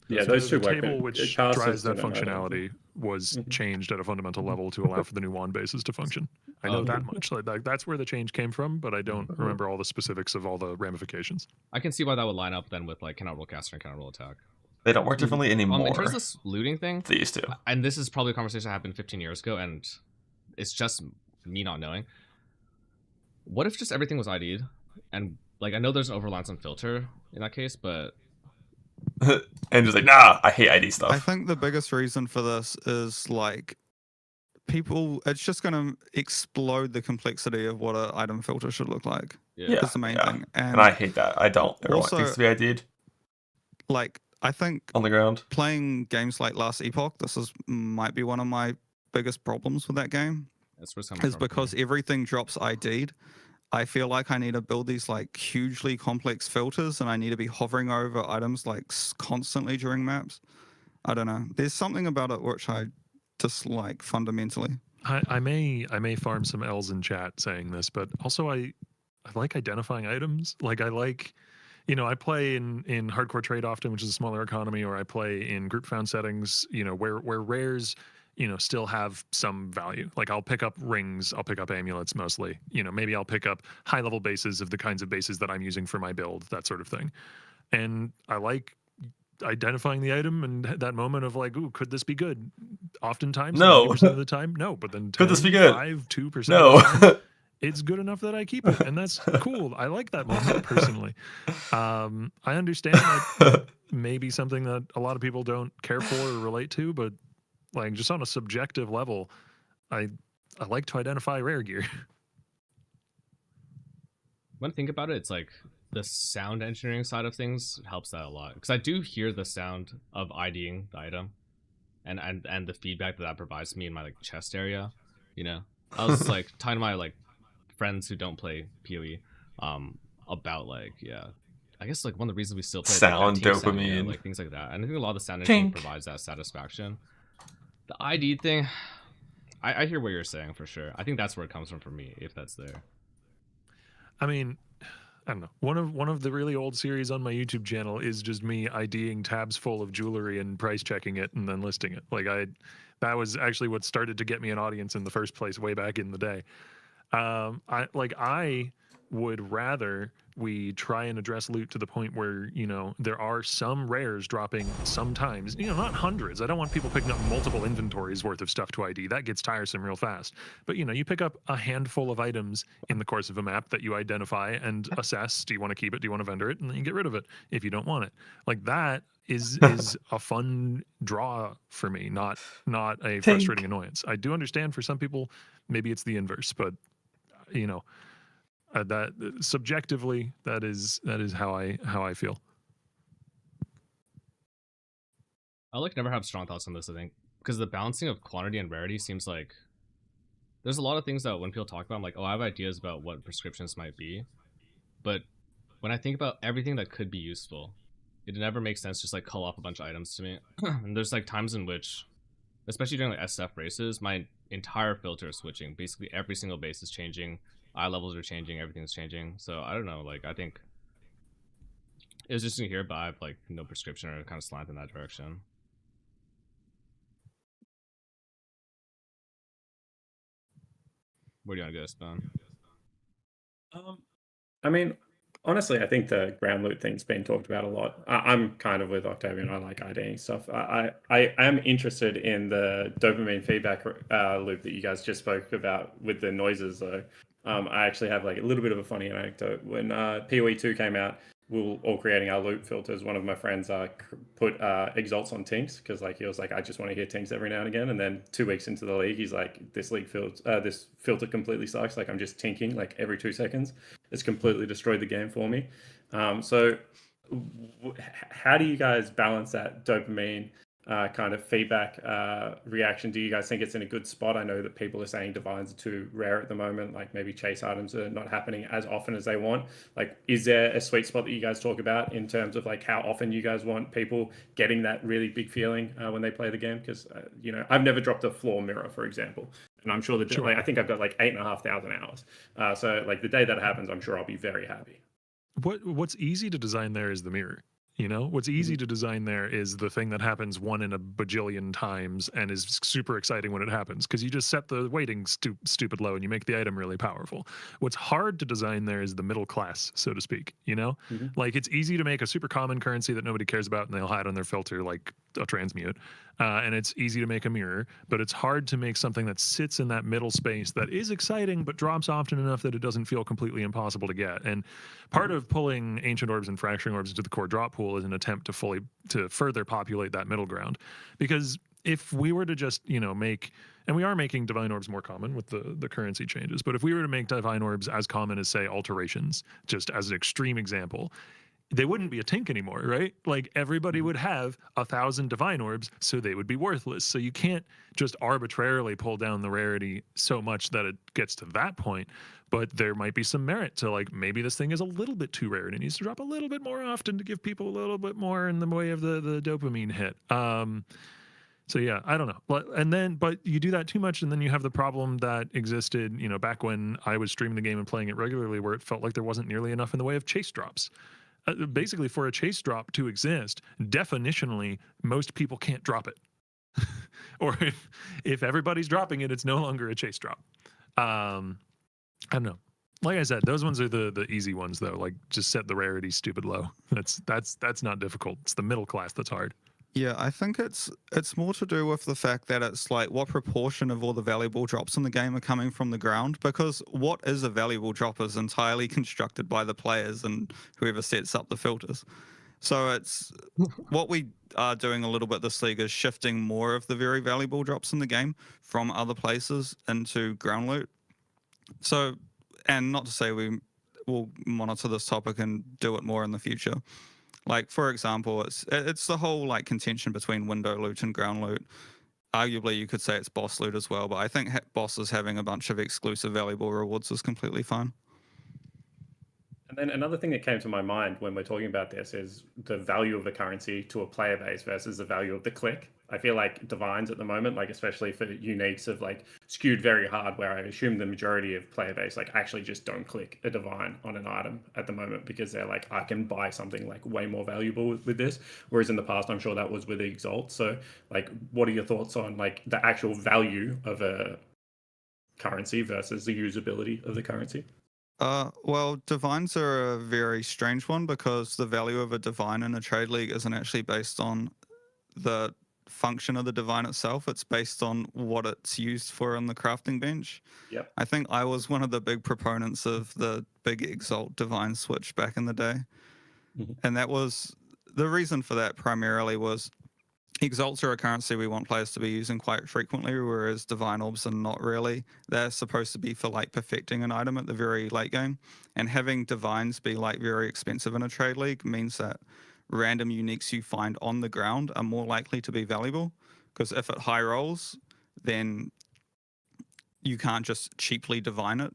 Yeah, those two work. The table which drives that functionality was changed at a fundamental level to allow for the new wand bases to function. I know that much. Like that's where the change came from, but I don't remember all the specifics of all the ramifications. I can see why that would line up then with like cannot roll caster and cannot roll attack. They don't work differently anymore. In terms of this looting thing, they used to. And this is probably a conversation that happened 15 years ago, and it's just me not knowing. What if just everything was ID'd? And like I know there's an overlance on filter in that case, but and just like, nah, I hate ID stuff. I think the biggest reason for this is like people, it's just going to explode the complexity of what an item filter should look like. Yeah, that's the main thing. And I hate that. I don't ever want things to be ID'd. Like, I think on the ground playing games like Last Epoch, might be one of my biggest problems with that game. Is because everything drops ID'd. I feel like I need to build these like hugely complex filters, and I need to be hovering over items like constantly during maps. I don't know. There's something about it which I dislike fundamentally. I may farm some L's in chat saying this, but also I like identifying items. Like I like, I play in hardcore trade often, which is a smaller economy, or I play in group found settings, where rares still have some value. Like I'll pick up rings, I'll pick up amulets mostly. Maybe I'll pick up high level bases of the kinds of bases that I'm using for my build, that sort of thing. And I like identifying the item and that moment of like, ooh, could this be good? Oftentimes, No. 90% of the time, no. But then 10, Could this be good? 2% No. of the time, it's good enough that I keep it. And that's cool. I like that moment personally. I understand that maybe something that a lot of people don't care for or relate to, but like just on a subjective level, I like to identify rare gear. When I think about it, it's like the sound engineering side of things helps that a lot, because I do hear the sound of IDing the item, and the feedback that provides me in my like chest area. You know, I was like talking to my like friends who don't play PoE, about like I guess like one of the reasons we still play sound dopamine, dopamine, like things like that. And I think a lot of the sound engineering provides that satisfaction. The ID thing, I hear what you're saying for sure. I think that's where it comes from for me, if that's there. I mean, I don't know. One of the really old series on my YouTube channel is just me IDing tabs full of jewelry and price checking it and then listing it. Like that was actually what started to get me an audience in the first place way back in the day. I would rather we try and address loot to the point where, you know, there are some rares dropping sometimes, you know, not hundreds. I don't want people picking up multiple inventories worth of stuff to ID. That gets tiresome real fast. But, you know, you pick up a handful of items in the course of a map that you identify and assess. Do you want to keep it? Do you want to vendor it? And then you get rid of it if you don't want it. Like that is a fun draw for me, not a frustrating annoyance. I do understand for some people, maybe it's the inverse, but you know, that subjectively, that is how I feel. I like never have strong thoughts on this, I think, because the balancing of quantity and rarity seems like there's a lot of things that when people talk about, I'm like, oh, I have ideas about what prescriptions might be, but when I think about everything that could be useful, it never makes sense just like call off a bunch of items to me. And there's like times in which, especially during like SF races, my entire filter is switching. Basically every single base is changing, eye levels are changing, everything's changing. So I don't know, like I think it was just in here, but I have like no prescription or kind of slant in that direction. Where do you want to go, Spawn? I mean, honestly, I think the ground loot thing's been talked about a lot. I'm kind of with Octavian. I like IDing stuff. I am interested in the dopamine feedback loop that you guys just spoke about with the noises, though. I actually have like a little bit of a funny anecdote. When PoE 2 came out, we were all creating our loop filters. One of my friends put exalts on tinks because like he was like, I just want to hear tinks every now and again. And then 2 weeks into the league, he's like, this filter completely sucks. Like I'm just tinking like every 2 seconds. It's completely destroyed the game for me. So how do you guys balance that dopamine kind of feedback reaction? Do you guys think it's in a good spot? I know that people are saying divines are too rare at the moment, like maybe chase items are not happening as often as they want. Like, is there a sweet spot that you guys talk about in terms of like how often you guys want people getting that really big feeling when they play the game? Because you know, I've never dropped a floor mirror, for example, and I'm sure that like, I think I've got like 8,500 hours. So like the day that happens, I'm sure I'll be very happy. What's easy to design there is the mirror. You know, what's easy to design there is the thing that happens 1 in a bajillion times and is super exciting when it happens because you just set the weighting stupid low and you make the item really powerful. What's hard to design there is the middle class, so to speak. You know, like it's easy to make a super common currency that nobody cares about and they'll hide on their filter like a transmute. And it's easy to make a mirror, but it's hard to make something that sits in that middle space that is exciting but drops often enough that it doesn't feel completely impossible to get. And part of pulling ancient orbs and fracturing orbs into the core drop pool is an attempt to further populate that middle ground. Because if we were to just, you know, and we are making divine orbs more common with the currency changes, but if we were to make divine orbs as common as, say, alterations, just as an extreme example, they wouldn't be a tink anymore, right? Like everybody would have 1,000 divine orbs, so they would be worthless. So you can't just arbitrarily pull down the rarity so much that it gets to that point. But there might be some merit to like maybe this thing is a little bit too rare and it needs to drop a little bit more often to give people a little bit more in the way of the dopamine hit. So yeah, I don't know. But you do that too much and then you have the problem that existed, you know, back when I was streaming the game and playing it regularly where it felt like there wasn't nearly enough in the way of chase drops. Basically, for a chase drop to exist, definitionally, most people can't drop it. Or if everybody's dropping it, it's no longer a chase drop. I don't know. Like I said, those ones are the easy ones though. Like just set the rarity stupid low. That's not difficult. It's the middle class that's hard. Yeah, I think it's more to do with the fact that it's like what proportion of all the valuable drops in the game are coming from the ground, because what is a valuable drop is entirely constructed by the players and whoever sets up the filters. So it's what we are doing a little bit this league is shifting more of the very valuable drops in the game from other places into ground loot. So, and not to say we will monitor this topic and do it more in the future. Like, for example, it's the whole like contention between window loot and ground loot. Arguably, you could say it's boss loot as well, but I think bosses having a bunch of exclusive valuable rewards is completely fine. And then another thing that came to my mind when we're talking about this is the value of the currency to a player base versus the value of the click. I feel like divines at the moment, like especially for uniques, have like skewed very hard, where I assume the majority of player base like actually just don't click a divine on an item at the moment because they're like, I can buy something like way more valuable with this. Whereas in the past, I'm sure that was with the Exalt. So like, what are your thoughts on like the actual value of a currency versus the usability of the currency? Well, divines are a very strange one because the value of a divine in a trade league isn't actually based on the function of the divine itself. It's based on what it's used for on the crafting bench. Yep. I think I was one of the big proponents of the big Exalt divine switch back in the day. Mm-hmm. And that was the reason for that primarily was Exalts are a currency we want players to be using quite frequently, whereas divine orbs are not really. They're supposed to be for like perfecting an item at the very late game, and having divines be like very expensive in a trade league means that random uniques you find on the ground are more likely to be valuable, because if it high rolls, then you can't just cheaply divine it.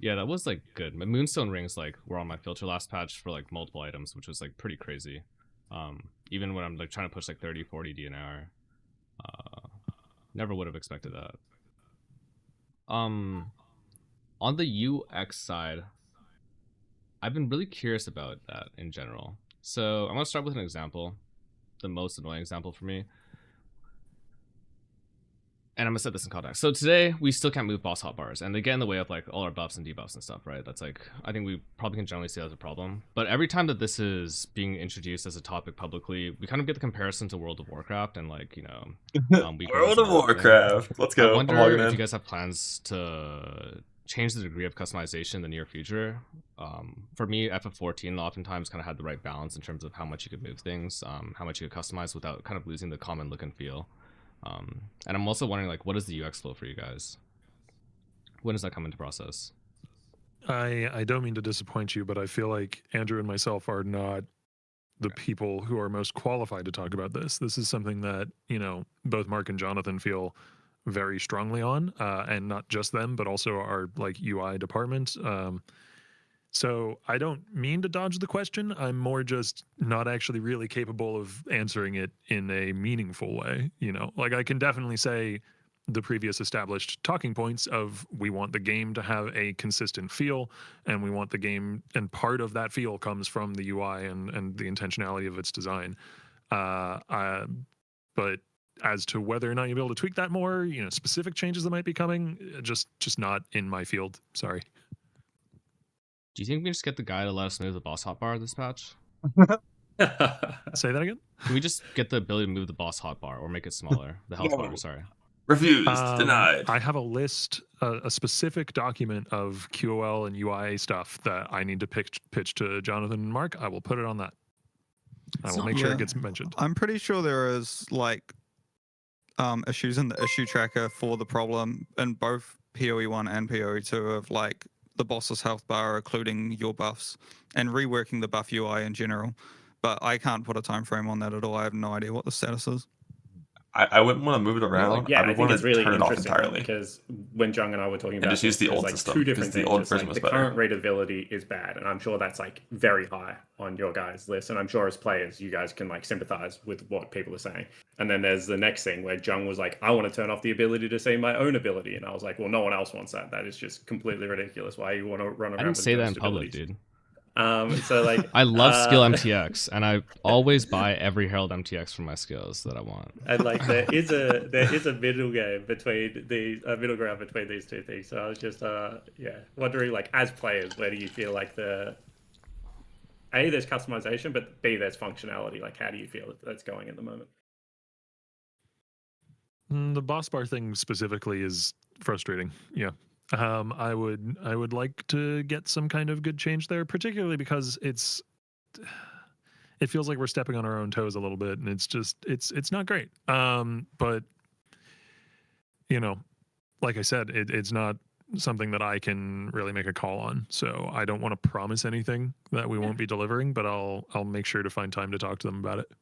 Yeah, that was like good. My Moonstone rings like were on my filter last patch for like multiple items, which was like pretty crazy. Even when I'm like trying to push like 30, 40 DNR, never would have expected that. On the UX side, I've been really curious about that in general. So I'm gonna start with an example, the most annoying example for me. And I'm gonna set this in context. So today we still can't move boss hotbars, and they get in the way of like all our buffs and debuffs and stuff, right? That's like, I think we probably can generally see that as a problem. But every time that this is being introduced as a topic publicly, we kind of get the comparison to World of Warcraft and like, you know, World of Warcraft. Let's go. I wonder if you guys have plans to change the degree of customization in the near future. For me, FF14 oftentimes kind of had the right balance in terms of how much you could move things, how much you could customize without kind of losing the common look and feel. And I'm also wondering, like, what is the UX flow for you guys? When does that come into process? I don't mean to disappoint you, but I feel like Andrew and myself are not the people who are most qualified to talk about this. This is something that, you know, both Mark and Jonathan feel very strongly on, and not just them, but also our like UI department. So I don't mean to dodge the question. I'm more just not actually really capable of answering it in a meaningful way. You know, like I can definitely say the previous established talking points of we want the game to have a consistent feel, and we want the game, and part of that feel comes from the UI and the intentionality of its design. But as to whether or not you'll be able to tweak that more, you know, specific changes that might be coming, just not in my field. Sorry. Do you think we can just get the guy to let us move the boss hotbar this patch? Say that again? Can we just get the ability to move the boss hotbar or make it smaller? The health bar, sorry. Refused. Denied. I have a list, a specific document of QOL and UIA stuff that I need to pitch to Jonathan and Mark. I will put it on that. I will make sure it gets mentioned. I'm pretty sure there is like issues in the issue tracker for the problem in both PoE1 and PoE2 of like the boss's health bar, including your buffs, and reworking the buff UI in general. But I can't put a time frame on that at all. I have no idea what the status is. I wouldn't want to move it around. Yeah, I would want to really turn it off entirely. Because when Jung and I were talking about just use the old like system, two different things. the old version like, was the better. current rateability is bad, and I'm sure that's like very high on your guys' list. And I'm sure as players, you guys can like sympathize with what people are saying. And then there's the next thing where Jung was like, I want to turn off the ability to see my own ability, and I was like, well, no one else wants that. That is just completely ridiculous. Why you want to run around? I didn't say that in public, dude. So like, I love skill MTX, and I always buy every Herald MTX for my skills that I want. And like, there is a middle game between these, middle ground between these two things. So I was just wondering, like, as players, where do you feel like there's customization, but B, there's functionality. Like, how do you feel that's going at the moment? The boss bar thing specifically is frustrating. Yeah. I would like to get some kind of good change there, particularly because it feels like we're stepping on our own toes a little bit, and it's not great. But you know, like I said, it's not something that I can really make a call on. So I don't want to promise anything that we won't be delivering, but I'll make sure to find time to talk to them about it.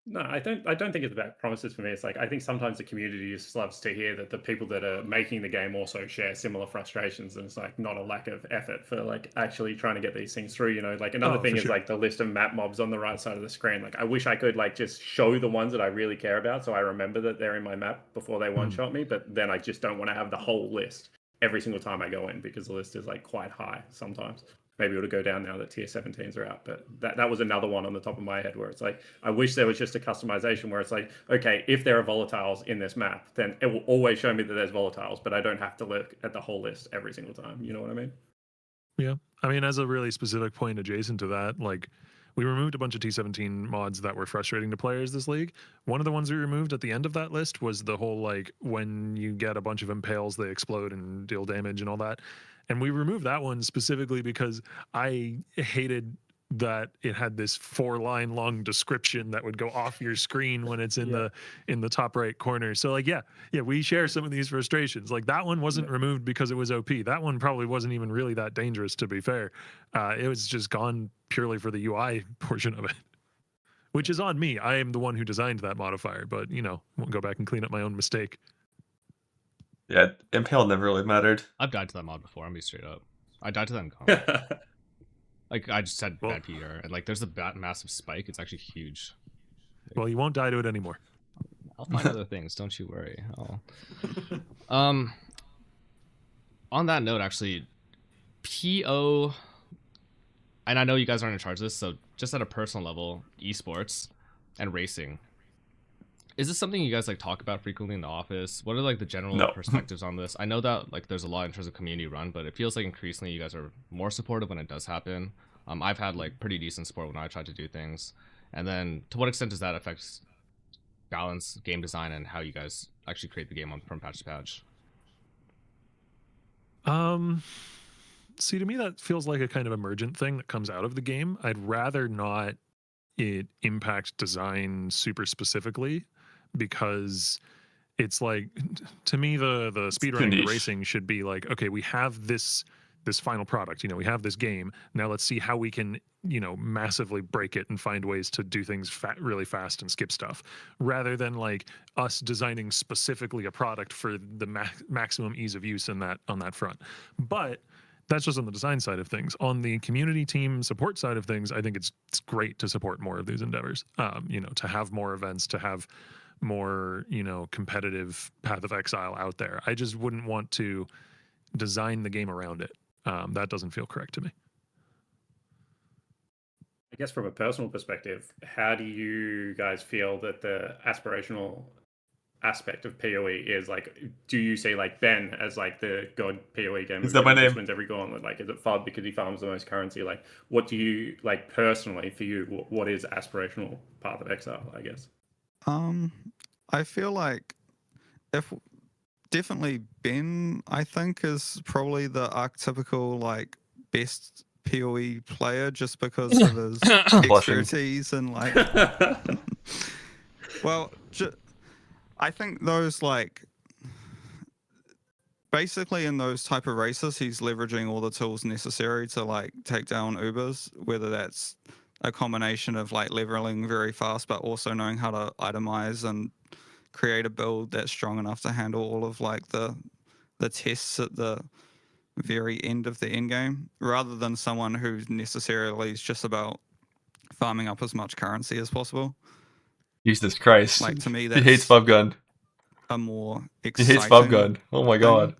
No, I don't think it's about promises for me. It's like, I think sometimes the community just loves to hear that the people that are making the game also share similar frustrations, and it's like not a lack of effort for like actually trying to get these things through. You know, like another thing is like the list of map mobs on the right side of the screen. Like, I wish I could like just show the ones that I really care about, so I remember that they're in my map before they one shot me. But then I just don't want to have the whole list every single time I go in, because the list is like quite high sometimes. Maybe it'll go down now that tier 17s are out, but that was another one on the top of my head where it's like, I wish there was just a customization where it's like, okay, if there are volatiles in this map, then it will always show me that there's volatiles, but I don't have to look at the whole list every single time. You know what I mean? Yeah. I mean, as a really specific point adjacent to that, like, we removed a bunch of T17 mods that were frustrating to players this league. One of the ones we removed at the end of that list was the whole, like, when you get a bunch of impales, they explode and deal damage and all that. And we removed that one specifically because I hated that it had this 4-line long description that would go off your screen when it's in the top right corner. So like, yeah, we share some of these frustrations. Like, that one wasn't removed because it was OP. That one probably wasn't even really that dangerous, to be fair. It was just gone purely for the UI portion of it, which is on me. I am the one who designed that modifier, but you know, won't go back and clean up my own mistake. Yeah, Impale never really mattered. I've died to that mod before, I'm be straight up. I died to that in combat. Like, I just had bad PR, and like, there's a massive spike. It's actually huge. Well, you won't die to it anymore. I'll find other things, don't you worry. On that note, actually, PO, and I know you guys aren't in charge of this, so just at a personal level, esports and racing, is this something you guys like talk about frequently in the office? What are like the general perspectives on this? I know that like there's a lot in terms of community run, but it feels like increasingly you guys are more supportive when it does happen. I've had like pretty decent support when I tried to do things. And then to what extent does that affect balance, game design, and how you guys actually create the game from patch to patch? See, to me, that feels like a kind of emergent thing that comes out of the game. I'd rather not it impact design super specifically, because it's like, to me, the speedrunning racing should be like, okay, we have this final product, you know, we have this game, now let's see how we can, you know, massively break it and find ways to do things really fast and skip stuff, rather than like us designing specifically a product for the maximum ease of use on that front. But that's just on the design side of things. On the community team support side of things, I think it's great to support more of these endeavors. You know, to have more events, to have more, you know, competitive Path of Exile out there. I just wouldn't want to design the game around it. That doesn't feel correct to me. I guess from a personal perspective, how do you guys feel that the aspirational aspect of PoE is? Like, do you see like Ben as like the god PoE gamer? Is that my name? Wins every gauntlet. Like, is it FUD because he farms the most currency? Like, what do you like personally for you? What is aspirational Path of Exile, I guess? I feel like definitely Ben, I think, is probably the archetypical like best PoE player, just because of his expertise and like well, I think those like basically in those type of races, he's leveraging all the tools necessary to like take down Ubers, whether that's a combination of like leveling very fast, but also knowing how to itemize and create a build that's strong enough to handle all of like the tests at the very end of the end game, rather than someone who necessarily is just about farming up as much currency as possible. Jesus Christ. Like, to me, that's he hates Bub Gun. a more He exciting hates Bub Gun. Oh my god.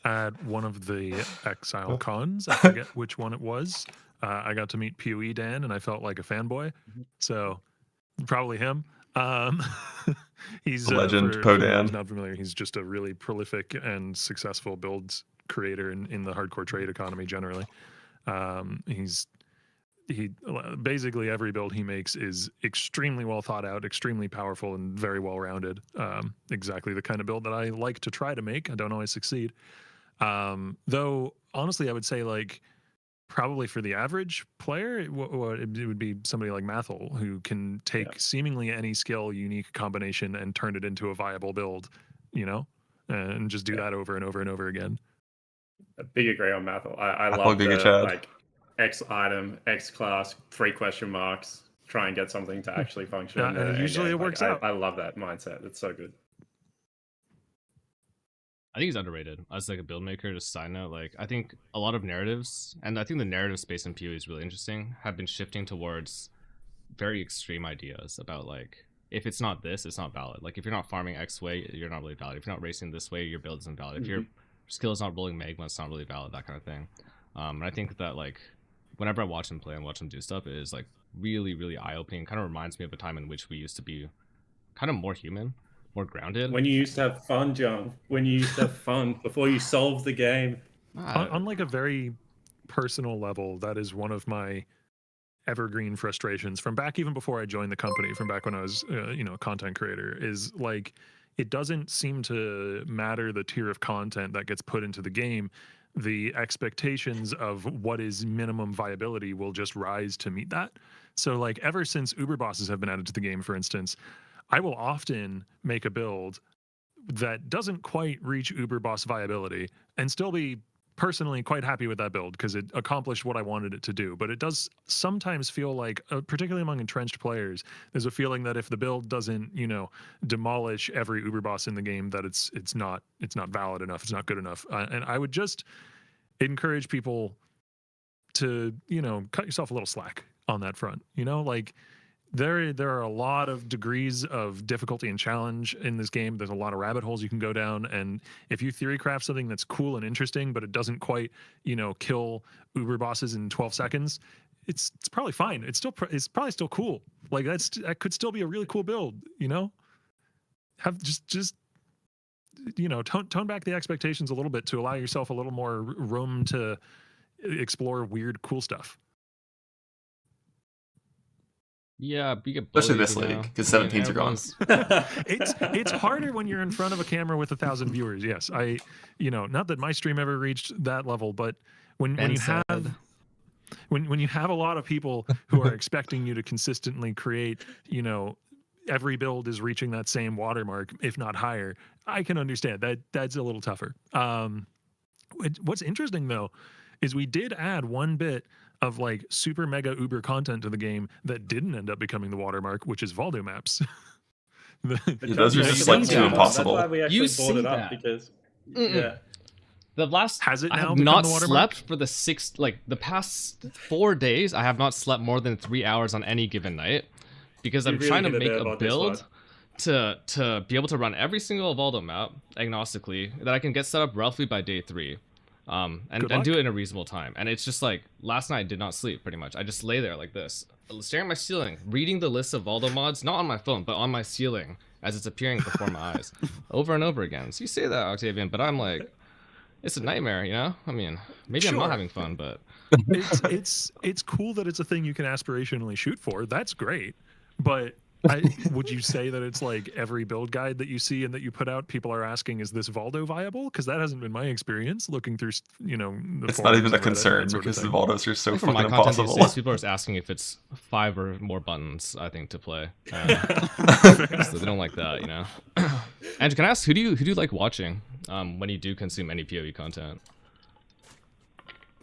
At one of the Exile cons. I forget which one it was. I got to meet POE Dan, and I felt like a fanboy. So probably him. He's the legend for Podan. Who's not familiar, he's just a really prolific and successful builds creator in the hardcore trade economy generally. He basically every build he makes is extremely well thought out, extremely powerful, and very well rounded. Exactly the kind of build that I like to try to make. I don't always succeed. Though honestly, I would say like probably for the average player, it would be somebody like Mathel, who can take seemingly any skill, unique combination, and turn it into a viable build, and just do that over and over and over again. A big agree on Mathel. I love the like X item, X class, 3 question marks, try and get something to actually function. And usually it works out. I love that mindset. It's so good. I think he's underrated as like a build maker. Just side note, like I think a lot of narratives, and I think the narrative space in PoE is really interesting, have been shifting towards very extreme ideas about like if it's not this, it's not valid. Like if you're not farming X way, you're not really valid. If you're not racing this way, your build isn't valid. If your skill is not rolling magma, it's not really valid. That kind of thing. And I think that like whenever I watch him play and watch him do stuff, it is like really, really eye-opening. Kind of reminds me of a time in which we used to be kind of more human, more grounded. When you used to have fun, John. When you used to have fun before you solved the game. On like a very personal level, that is one of my evergreen frustrations from back even before I joined the company, from back when I was a content creator, is like it doesn't seem to matter the tier of content that gets put into the game. The expectations of what is minimum viability will just rise to meet that. So like ever since Uber bosses have been added to the game, for instance, I will often make a build that doesn't quite reach Uber boss viability and still be personally quite happy with that build because it accomplished what I wanted it to do. But it does sometimes feel like, particularly among entrenched players, there's a feeling that if the build doesn't, demolish every Uber boss in the game, that it's not valid enough, it's not good enough. And I would just encourage people to, cut yourself a little slack on that front. Like there are a lot of degrees of difficulty and challenge in this game. There's a lot of rabbit holes you can go down, and if you theory craft something that's cool and interesting, but it doesn't quite, kill Uber bosses in 12 seconds, it's probably fine. It's probably still cool. Like that could still be a really cool build. Have just tone back the expectations a little bit to allow yourself a little more room to explore weird, cool stuff. Yeah, you get especially this league because 17s are gone. It's harder when you're in front of a camera with 1,000 viewers. Yes, not that my stream ever reached that level, but when you have a lot of people who are expecting you to consistently create, every build is reaching that same watermark, if not higher, I can understand that that's a little tougher. What's interesting though is we did add one bit of like super mega uber content to the game that didn't end up becoming the watermark, which is Valdo maps. Those are just like too impossible. That's why we actually brought it up because the last has it I now have not slept for the past 4 days. I have not slept more than 3 hours on any given night because I'm trying to make a build to be able to run every single Valdo map agnostically that I can get set up roughly by day 3. And do it in a reasonable time. And it's just like last night I did not sleep pretty much. I just lay there like this, staring at my ceiling, reading the list of Valdo mods, not on my phone, but on my ceiling as it's appearing before my eyes over and over again. So you say that, Octavian, but I'm like, it's a nightmare, I mean, maybe sure. I'm not having fun, but it's cool that it's a thing you can aspirationally shoot for. That's great. But would you say that it's like every build guide that you see and that you put out, people are asking, is this Valdo viable? Because that hasn't been my experience looking through, it's not even a concern because the Valdos are so fucking impossible. People are asking if it's 5 or more buttons, I think, to play. So they don't like that, Andrew, can I ask, who do you like watching when you do consume any PoE content?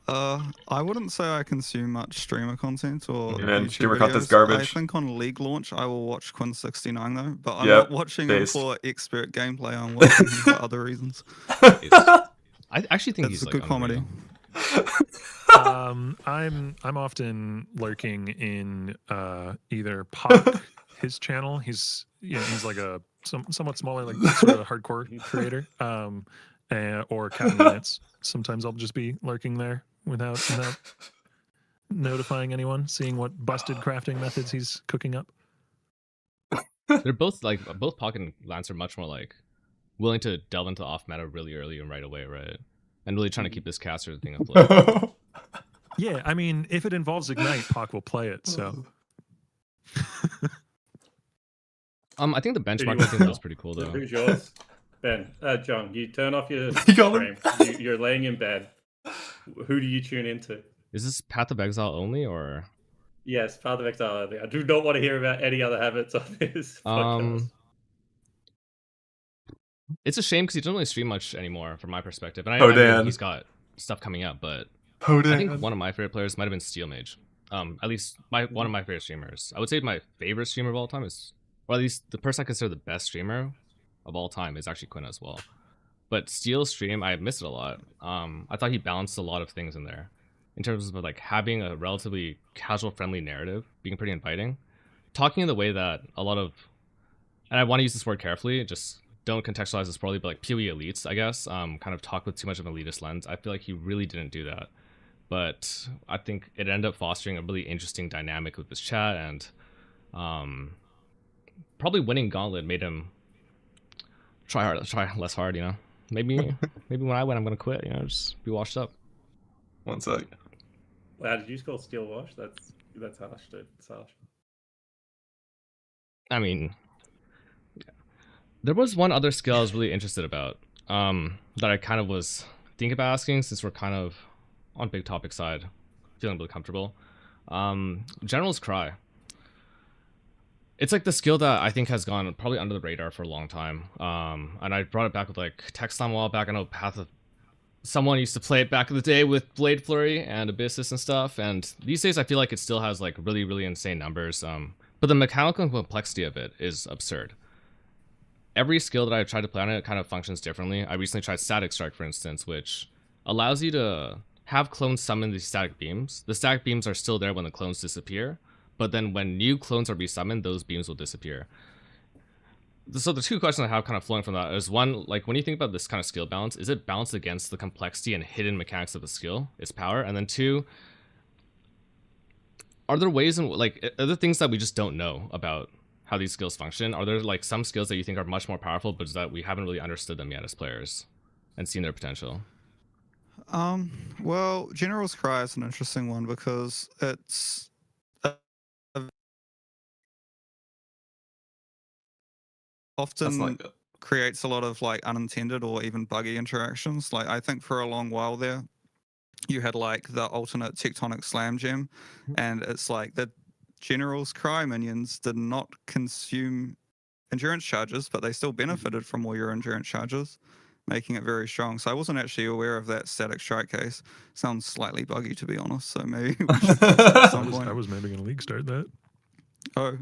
I wouldn't say I consume much streamer content or streamer content's garbage. I think on League launch I will watch Quinn69 though, but I'm not watching him for expert gameplay. I'm watching him for other reasons. I actually think he's a good comedy. I'm often lurking in either Pop, his channel. He's like a somewhat smaller, like sort of hardcore creator. or Captain Lance. Sometimes I'll just be lurking there without notifying anyone, seeing what busted crafting methods he's cooking up. They're both both Pocket and Lance are much more like willing to delve into off meta really early and right away, right? And really trying to keep this caster thing afloat. Yeah, I mean, if it involves Ignite, Pock will play it. So, I think the benchmarking thing was pretty cool though. Who's yours? Ben, John, you turn off your stream. You're laying in bed. Who do you tune into? Is this Path of Exile only, or? Yes, Path of Exile only. I do not want to hear about any other habits on this podcast. It's a shame because he doesn't really stream much anymore, from my perspective. And I know he's got stuff coming up, but I think one of my favorite players might have been Steel Mage. At least one of my favorite streamers. I would say my favorite streamer of all time is, or at least the person I consider the best streamer of all time is actually Quinn as well. But Steel's stream, I missed it a lot. I thought he balanced a lot of things in there, in terms of like having a relatively casual, friendly narrative, being pretty inviting, talking in the way that a lot of, and I want to use this word carefully, just don't contextualize this poorly, but like PoE elites, I guess, kind of talk with too much of an elitist lens. I feel like he really didn't do that. But I think it ended up fostering a really interesting dynamic with his chat, and probably winning Gauntlet made him try less hard, you know? Maybe when I win, I'm going to quit, you know, just be washed up. One sec. Wow, did you score Steel Wash? That's harsh, dude. It's harsh. I mean, there was one other skill I was really interested about, that I kind of was thinking about asking, since we're kind of on big topic side, feeling really comfortable. General's Cry. It's like the skill that I think has gone probably under the radar for a long time. And I brought it back with like Textime a while back. I know someone used to play it back in the day with Blade Flurry and Abyssus and stuff. And these days I feel like it still has like really, really insane numbers. But the mechanical complexity of it is absurd. Every skill that I've tried to play on it kind of functions differently. I recently tried Static Strike, for instance, which allows you to have clones summon these static beams. The static beams are still there when the clones disappear, but then when new clones are resummoned, those beams will disappear. So the two questions I have kind of flowing from that is, one, like when you think about this kind of skill balance, is it balanced against the complexity and hidden mechanics of the skill, its power? And then two, are there ways in, like, are there things that we just don't know about how these skills function? Are there like some skills that you think are much more powerful, but that we haven't really understood them yet as players and seen their potential? Well, General's Cry is an interesting one because it's often creates a lot of like unintended or even buggy interactions. Like I think for a long while there, you had like the alternate Tectonic Slam gem, and it's like the General's Cry minions did not consume endurance charges, but they still benefited from all your endurance charges, making it very strong. So I wasn't actually aware of that Static Strike case. Sounds slightly buggy, to be honest. So maybe we should at some point. I was maybe going to league start that. Oh.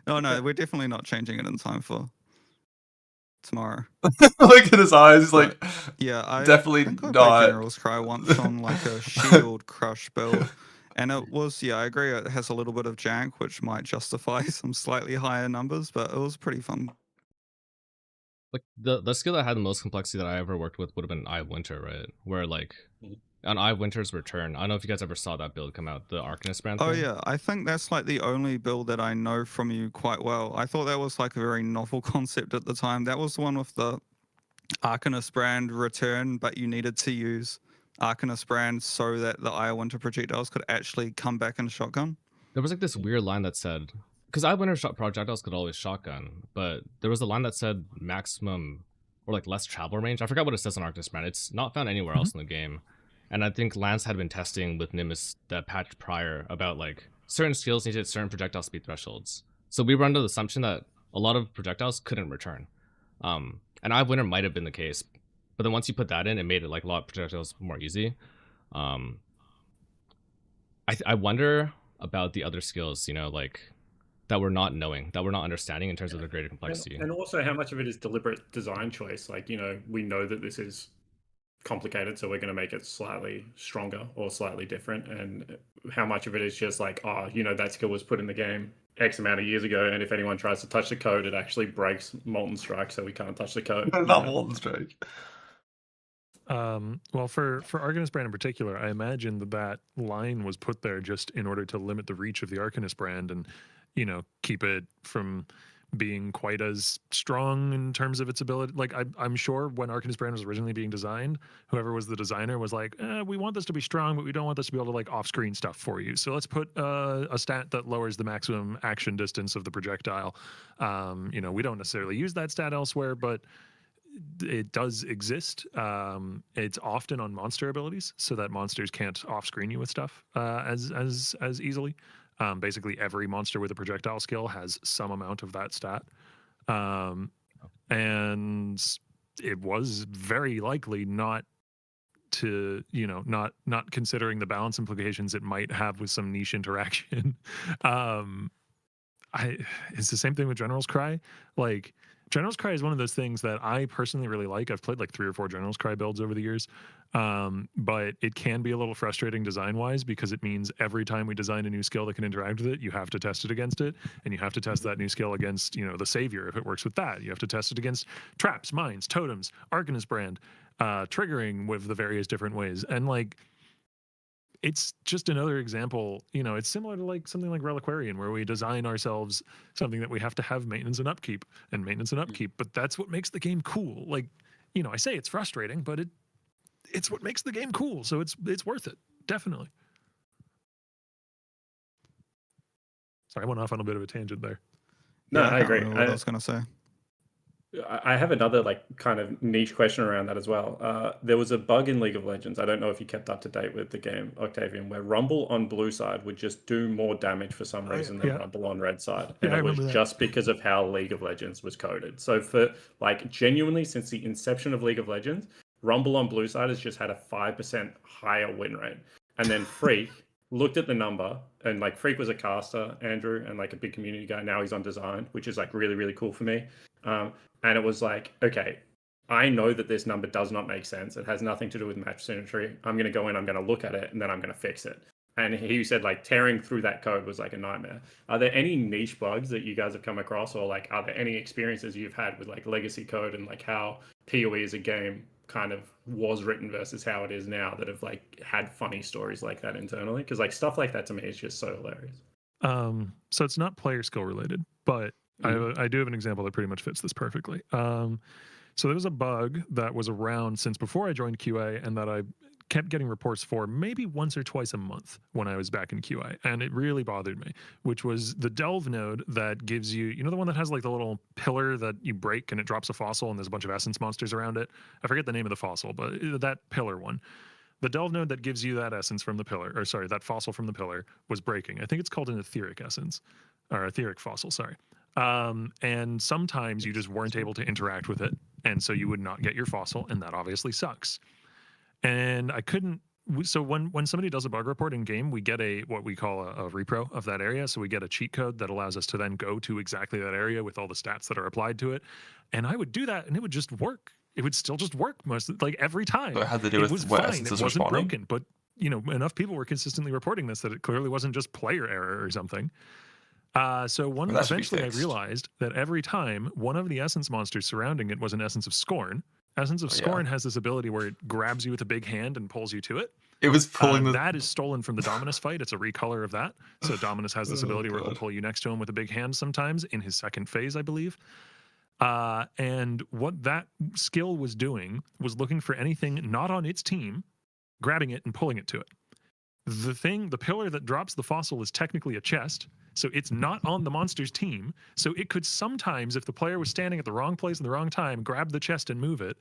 Oh, no, we're definitely not changing it in time for tomorrow. Look at his eyes. He's like, yeah, I definitely think I not. played General's Cry once on like a shield crush build. And it was, yeah, I agree. It has a little bit of jank, which might justify some slightly higher numbers, but it was pretty fun. Like the skill that had the most complexity that I ever worked with would have been Eye of Winter, right? Where like on Eye of Winter's return, I don't know if you guys ever saw that build come out, the Arcanist brand. Oh yeah, I think that's like the only build that I know from you quite well. I thought that was like a very novel concept at the time. That was the one with the Arcanist brand return, but you needed to use Arcanist brand so that the Eye of Winter projectiles could actually come back in shotgun. There was like this weird line that said, because Eye of Winter projectiles could always shotgun, but there was a line that said maximum or like less travel range. I forgot what it says on Arcanist brand. It's not found anywhere else in the game. And I think Lance had been testing with Nimbus that patch prior about like certain skills needed certain projectile speed thresholds. So we were under the assumption that a lot of projectiles couldn't return. And Eye of Winter might have been the case. But then once you put that in, it made it like a lot of projectiles more easy. I wonder about the other skills, you know, like that we're not knowing, that we're not understanding in terms of the greater complexity. And also how much of it is deliberate design choice. Like, you know, we know that this is complicated, so we're going to make it slightly stronger or slightly different. And how much of it is just like, oh, you know, that skill was put in the game X amount of years ago, and if anyone tries to touch the code, it actually breaks Molten Strike, so we can't touch the code. Not Molten Strike. Well, for Arcanist brand in particular, I imagine that line was put there just in order to limit the reach of the Arcanist brand and, you know, keep it from being quite as strong in terms of its ability. Like I'm sure when Arcanist brand was originally being designed, whoever was the designer was like, we want this to be strong, but we don't want this to be able to like off-screen stuff for you. So let's put a stat that lowers the maximum action distance of the projectile. You know, we don't necessarily use that stat elsewhere, but it does exist. It's often on monster abilities, so that monsters can't off-screen you with stuff as easily. Basically, every monster with a projectile skill has some amount of that stat, and it was very likely not to, you know, not considering the balance implications it might have with some niche interaction. It's the same thing with General's Cry. Like, General's Cry is one of those things that I personally really like. I've played like 3 or 4 General's Cry builds over the years, but it can be a little frustrating design-wise because it means every time we design a new skill that can interact with it, you have to test it against it, and you have to test that new skill against, you know, the Savior if it works with that. You have to test it against traps, mines, totems, Arcanist brand, triggering with the various different ways, and like, it's just another example. You know, it's similar to like something like Reliquarian, where we design ourselves something that we have to have maintenance and upkeep, but that's what makes the game cool. Like, you know, I say it's frustrating, but it's what makes the game cool, so it's worth it, definitely. Sorry, I went off on a bit of a tangent there. No, I agree. What I was going to say. I have another like kind of niche question around that as well. There was a bug in League of Legends. I don't know if you kept up to date with the game, Octavian, where Rumble on blue side would just do more damage for some reason than Rumble on red side. And it was just because of how League of Legends was coded. So for like genuinely since the inception of League of Legends, Rumble on blue side has just had a 5% higher win rate. And then Freak looked at the number, and like Freak was a caster, Andrew, and like a big community guy. Now he's on design, which is like really, really cool for me. And it was like, okay, I know that this number does not make sense. It has nothing to do with match symmetry. I'm going to go in, I'm going to look at it, and then I'm going to fix it. And he said like tearing through that code was like a nightmare. Are there any niche bugs that you guys have come across, or like are there any experiences you've had with like legacy code and like how PoE as a game kind of was written versus how it is now that have like had funny stories like that internally? Because like stuff like that to me is just so hilarious. So it's not player skill related, but I do have an example that pretty much fits this perfectly. So there was a bug that was around since before I joined QA, and that I kept getting reports for maybe once or twice a month when I was back in QA, and it really bothered me, which was the delve node that gives you, you know, the one that has like the little pillar that you break and it drops a fossil and there's a bunch of essence monsters around it. I forget the name of the fossil, but that pillar one. The delve node that gives you that essence from the pillar, or sorry, that fossil from the pillar was breaking. I think it's called an etheric essence, or etheric fossil, sorry. And sometimes you just weren't able to interact with it, and so you would not get your fossil, and that obviously sucks. And I couldn't. So when somebody does a bug report in game, we get what we call a repro of that area. So we get a cheat code that allows us to then go to exactly that area with all the stats that are applied to it. And I would do that, and it would just work. It would still just work like every time. But it had to do with was what fine. essence It is wasn't responding? broken, but you know, enough people were consistently reporting this that it clearly wasn't just player error or something. So eventually I realized that every time one of the essence monsters surrounding it was an Essence of Scorn. Essence of Scorn has this ability where it grabs you with a big hand and pulls you to it. It was pulling that is stolen from the Dominus fight. It's a recolor of that. So Dominus has this ability where he'll pull you next to him with a big hand sometimes in his second phase, I believe. And what that skill was doing was looking for anything not on its team, grabbing it and pulling it to it. The pillar that drops the fossil is technically a chest, so it's not on the monster's team. So it could sometimes, if the player was standing at the wrong place at the wrong time, grab the chest and move it.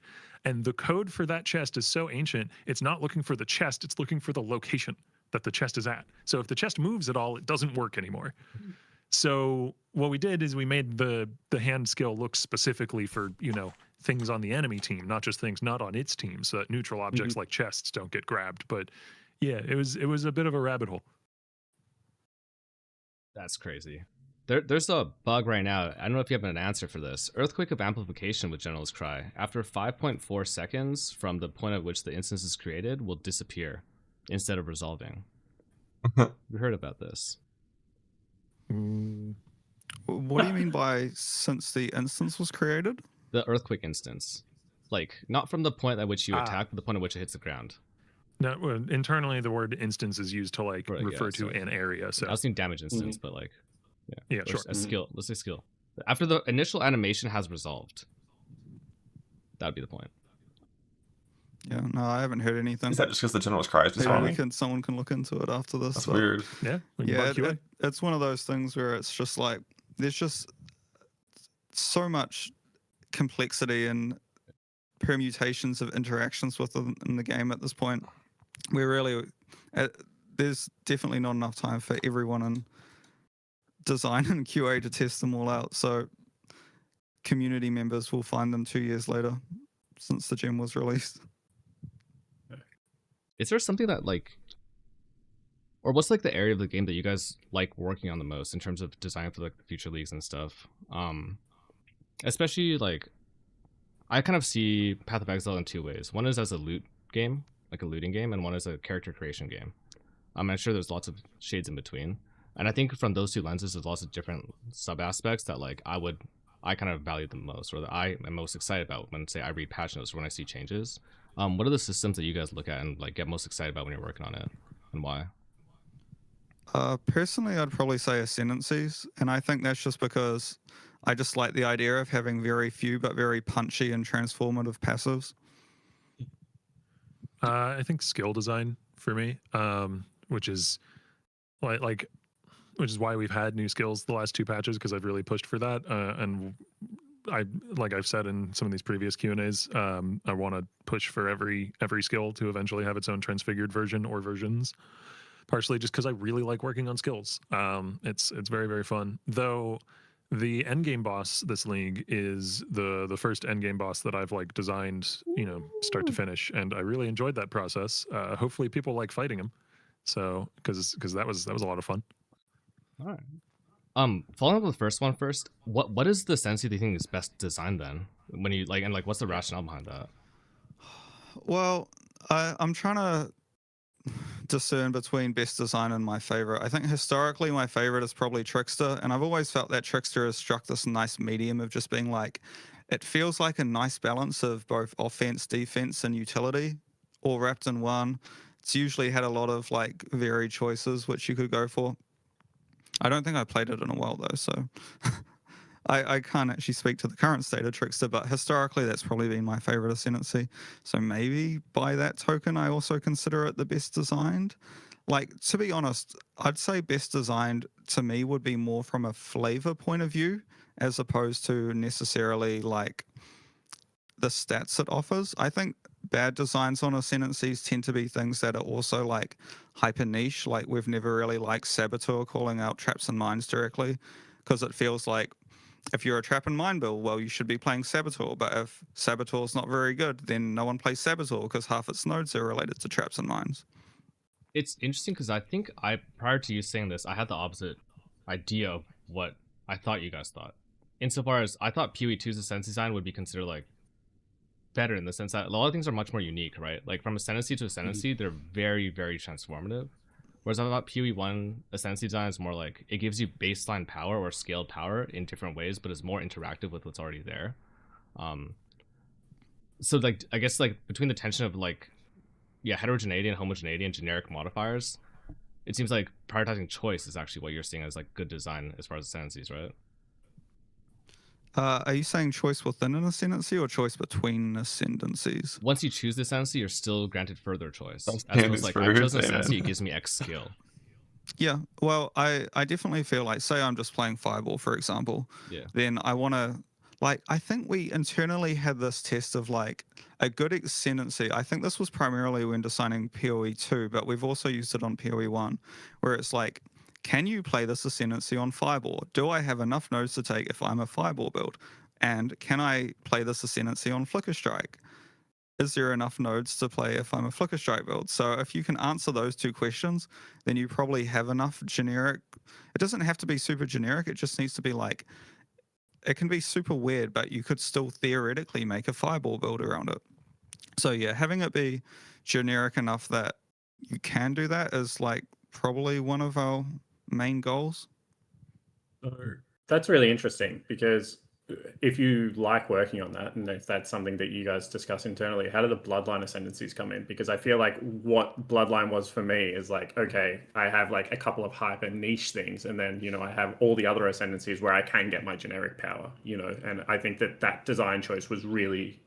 And the code for that chest is so ancient, it's not looking for the chest, it's looking for the location that the chest is at. So if the chest moves at all, it doesn't work anymore. So what we did is we made the hand skill look specifically for, you know, things on the enemy team, not just things not on its team, so that neutral objects like chests don't get grabbed. But yeah, it was a bit of a rabbit hole. That's crazy. There's a bug right now. I don't know if you have an answer for this. Earthquake of amplification with General's Cry. After 5.4 seconds from the point at which the instance is created, will disappear instead of resolving. We heard about this. What do you mean by since the instance was created? The earthquake instance. Like, not from the point at which you attack, but the point at which it hits the ground. No, well, internally the word instance is used to like refer to an area. So I was thinking damage instance, but like, yeah, sure. A skill. Let's say skill. After the initial animation has resolved, that'd be the point. Yeah, no, I haven't heard anything. Is that just because the general's cry is someone can look into it after this. That's weird. Yeah, it's one of those things where it's just like there's just so much complexity and permutations of interactions within the game at this point. We're really there's definitely not enough time for everyone in design and QA to test them all out. So community members will find them 2 years later since the gem was released. Is there something that like, or what's like the area of the game that you guys like working on the most in terms of design for like the future leagues and stuff? Especially like, I kind of see Path of Exile in two ways. One is as a loot game, like a looting game, and one is a character creation game. I'm sure there's lots of shades in between. And I think from those two lenses, there's lots of different sub aspects that like I kind of value the most, or that I am most excited about when, say, I read patch notes or when I see changes. What are the systems that you guys look at and like get most excited about when you're working on it, and why? Personally, I'd probably say ascendancies, and I think that's just because I just like the idea of having very few but very punchy and transformative passives. I think skill design for me, which is which is why we've had new skills the last two patches, because I've really pushed for that. And like I've said in some of these previous Q&As, I want to push for every skill to eventually have its own transfigured version or versions. Partially just because I really like working on skills. It's very, very fun. Though the endgame boss this league is the first endgame boss that I've like designed, start to finish, and I really enjoyed that process. Hopefully people like fighting him. So because that was a lot of fun. All right. Following up with the first one first, what is the Sensi that you think is best designed then? When you like, and like, what's the rationale behind that? Well, I'm trying to discern between best design and my favorite. I think historically my favorite is probably Trickster, and I've always felt that Trickster has struck this nice medium of just being like, it feels like a nice balance of both offense, defense, and utility all wrapped in one. It's usually had a lot of like varied choices which you could go for. I don't think I played it in a while though, so I can't actually speak to the current state of Trickster, but historically that's probably been my favorite ascendancy. So maybe by that token, I also consider it the best designed. Like, to be honest, I'd say best designed to me would be more from a flavor point of view, as opposed to necessarily like the stats it offers. I think bad designs on ascendancies tend to be things that are also like hyper niche. Like we've never really liked Saboteur calling out traps and mines directly, because it feels like if you're a trap and mine build, well, you should be playing Saboteur. But if Saboteur's not very good, then no one plays Saboteur because half its nodes are related to traps and mines. It's interesting because I think prior to you saying this, I had the opposite idea of what I thought you guys thought. Insofar as I thought PoE 2's Ascendancy design would be considered like better in the sense that a lot of things are much more unique, right? Like from Ascendancy to Ascendancy, they're very, very transformative. Whereas I thought PoE 1 Ascendancy design is more like it gives you baseline power or scaled power in different ways, but is more interactive with what's already there. So like I guess like between the tension of like heterogeneity and homogeneity and generic modifiers, it seems like prioritizing choice is actually what you're seeing as like good design as far as ascendancies, right? Are you saying choice within an ascendancy or choice between ascendancies? Once you choose the ascendancy, you're still granted further choice. As opposed to like, I've chosen ascendancy, it gives me X skill. Yeah, well, I definitely feel like, say I'm just playing Fireball, for example, then I want to, like, I think we internally had this test of like a good ascendancy. I think this was primarily when designing PoE 2, but we've also used it on PoE 1, where it's like, can you play this ascendancy on Fireball? Do I have enough nodes to take if I'm a Fireball build? And can I play this ascendancy on Flicker Strike? Is there enough nodes to play if I'm a Flicker Strike build? So if you can answer those two questions, then you probably have enough generic. It doesn't have to be super generic. It just needs to be like, it can be super weird, but you could still theoretically make a Fireball build around it. So yeah, having it be generic enough that you can do that is like probably one of our main goals. That's really interesting, because if you like working on that, and if that's something that you guys discuss internally, how do the bloodline ascendancies come in? Because I feel like what bloodline was for me is like, okay, I have like a couple of hyper niche things, and then, you know, I have all the other ascendancies where I can get my generic power, you know, and I think that that design choice was really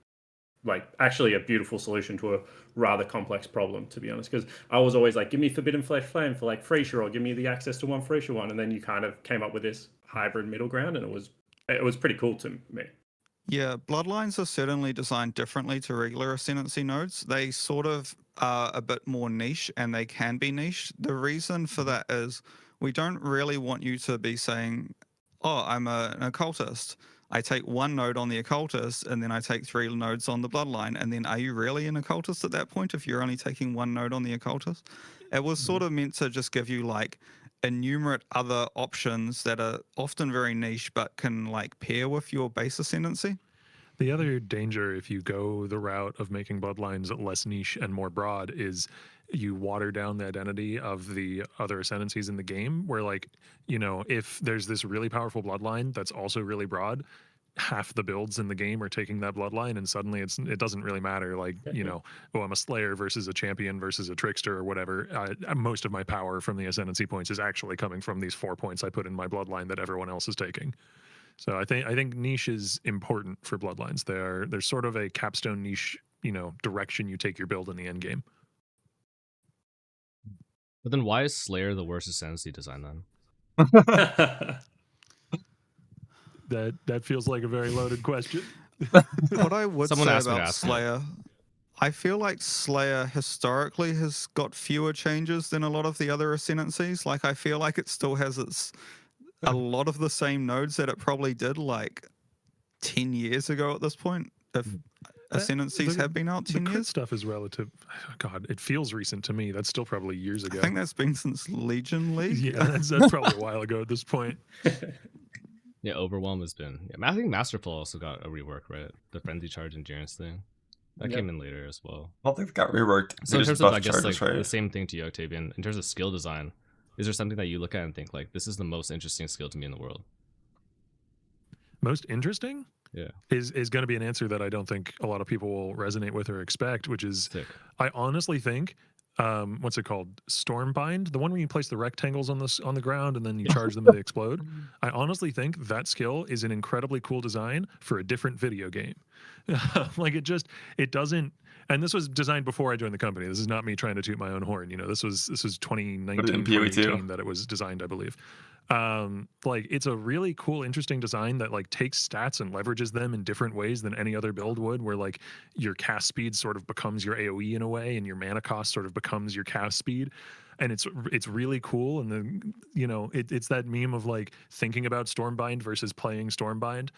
like actually a beautiful solution to a rather complex problem, to be honest, because I was always like, give me Forbidden Flesh Flame for like Freisha, or give me the access to one Freisha one, and then you kind of came up with this hybrid middle ground, and it was pretty cool to me. Yeah, bloodlines are certainly designed differently to regular ascendancy nodes. They sort of are a bit more niche, and they can be niche. The reason for that is we don't really want you to be saying, oh, I'm an occultist. I take one node on the occultist, and then I take 3 nodes on the bloodline. And then are you really an occultist at that point if you're only taking one node on the occultist? It was sort of meant to just give you like enumerate other options that are often very niche but can like pair with your base ascendancy. The other danger, if you go the route of making bloodlines less niche and more broad, is you water down the identity of the other ascendancies in the game, where, like, you know, if there's this really powerful bloodline that's also really broad, half the builds in the game are taking that bloodline, and suddenly it doesn't really matter, like, you know, oh, I'm a slayer versus a champion versus a trickster or whatever. Most of my power from the ascendancy points is actually coming from these 4 points I put in my bloodline that everyone else is taking. So I think niche is important for bloodlines. They're sort of a capstone niche, you know, direction you take your build in the end game. But then why is Slayer the worst ascendancy design then? That feels like a very loaded question. What I would say about Slayer, I feel like Slayer historically has got fewer changes than a lot of the other ascendancies. Like, I feel like it still has a lot of the same nodes that it probably did like 10 years ago at this point. If ascendancies have been out 10 years. Stuff is relative. God, it feels recent to me. That's still probably years ago. I think that's been since Legion League. Yeah, that's probably a while ago at this point. Yeah, Overwhelm has been. Yeah, I think Masterful also got a rework, right? The Frenzy Charge Endurance thing. That came in later as well. I don't think it got reworked. So in terms of, I guess, like, the same thing to you, Octavian, in terms of skill design, is there something that you look at and think, like, this is the most interesting skill to me in the world? Most interesting? Yeah. Is going to be an answer that I don't think a lot of people will resonate with or expect, which is, I honestly think, what's it called? Stormbind, the one where you place the rectangles on the ground and then you charge them and they explode. I honestly think that skill is an incredibly cool design for a different video game. Like, it doesn't. And this was designed before I joined the company. This is not me trying to toot my own horn. You know, this was 2019, 2018 that it was designed, I believe. Like, it's a really cool, interesting design that like takes stats and leverages them in different ways than any other build would, where like your cast speed sort of becomes your AoE in a way, and your mana cost sort of becomes your cast speed. And it's really cool. And then, you know, it's that meme of like thinking about Stormbind versus playing Stormbind.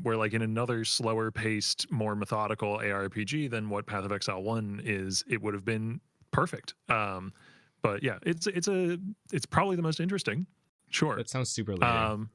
Where like in another slower paced, more methodical ARPG than what Path of Exile 1 is, it would have been perfect. But yeah, it's probably the most interesting. Sure. That sounds super leading.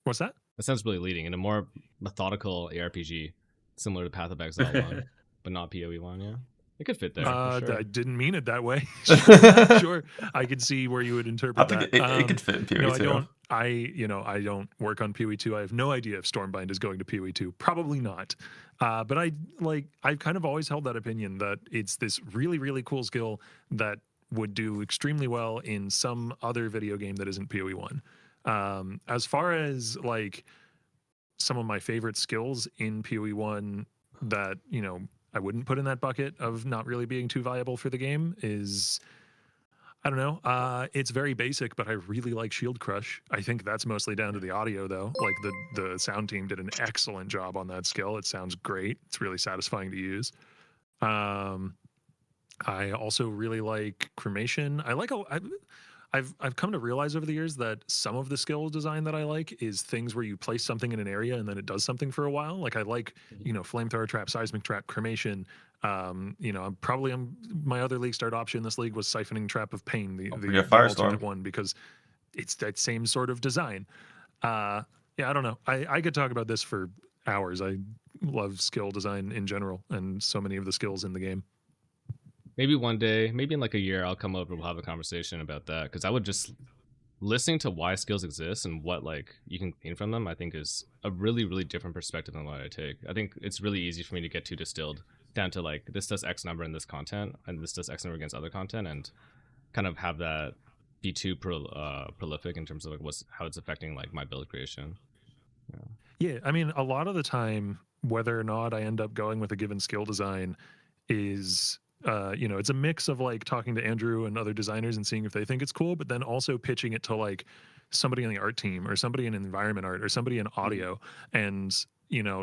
What's that? That sounds really leading. In a more methodical ARPG, similar to Path of Exile 1, but not PoE 1, yeah? It could fit there. Sure. I didn't mean it that way. Sure. I could see where you would interpret that. It could fit in PoE 2. I don't work on PoE 2. I have no idea if Stormbind is going to PoE 2. Probably not. But I've kind of always held that opinion that it's this really, really cool skill that would do extremely well in some other video game that isn't PoE 1. As far as like some of my favorite skills in PoE 1 that, you know, I wouldn't put in that bucket of not really being too viable for the game is, I don't know. It's very basic, but I really like Shield Crush. I think that's mostly down to the audio, though. Like, the sound team did an excellent job on that skill. It sounds great. It's really satisfying to use. I also really like Cremation. I've come to realize over the years that some of the skill design that I like is things where you place something in an area and then it does something for a while. Like, I like, you know, Flamethrower Trap, Seismic Trap, Cremation. You know, my other league start option in this league was Siphoning Trap of Pain, the alternate one, because it's that same sort of design. Yeah, I don't know. I could talk about this for hours. I love skill design in general and so many of the skills in the game. Maybe one day, maybe in like a year, I'll come over and we'll have a conversation about that, because I would just listening to why skills exist and what like you can gain from them, I think is a really, really different perspective than what I take. I think it's really easy for me to get too distilled down to like this does X number in this content and this does X number against other content, and kind of have that be too prolific in terms of like how it's affecting like my build creation. Yeah, I mean, a lot of the time, whether or not I end up going with a given skill design is it's a mix of like talking to Andrew and other designers and seeing if they think it's cool, but then also pitching it to like somebody on the art team or somebody in environment art or somebody in audio. And,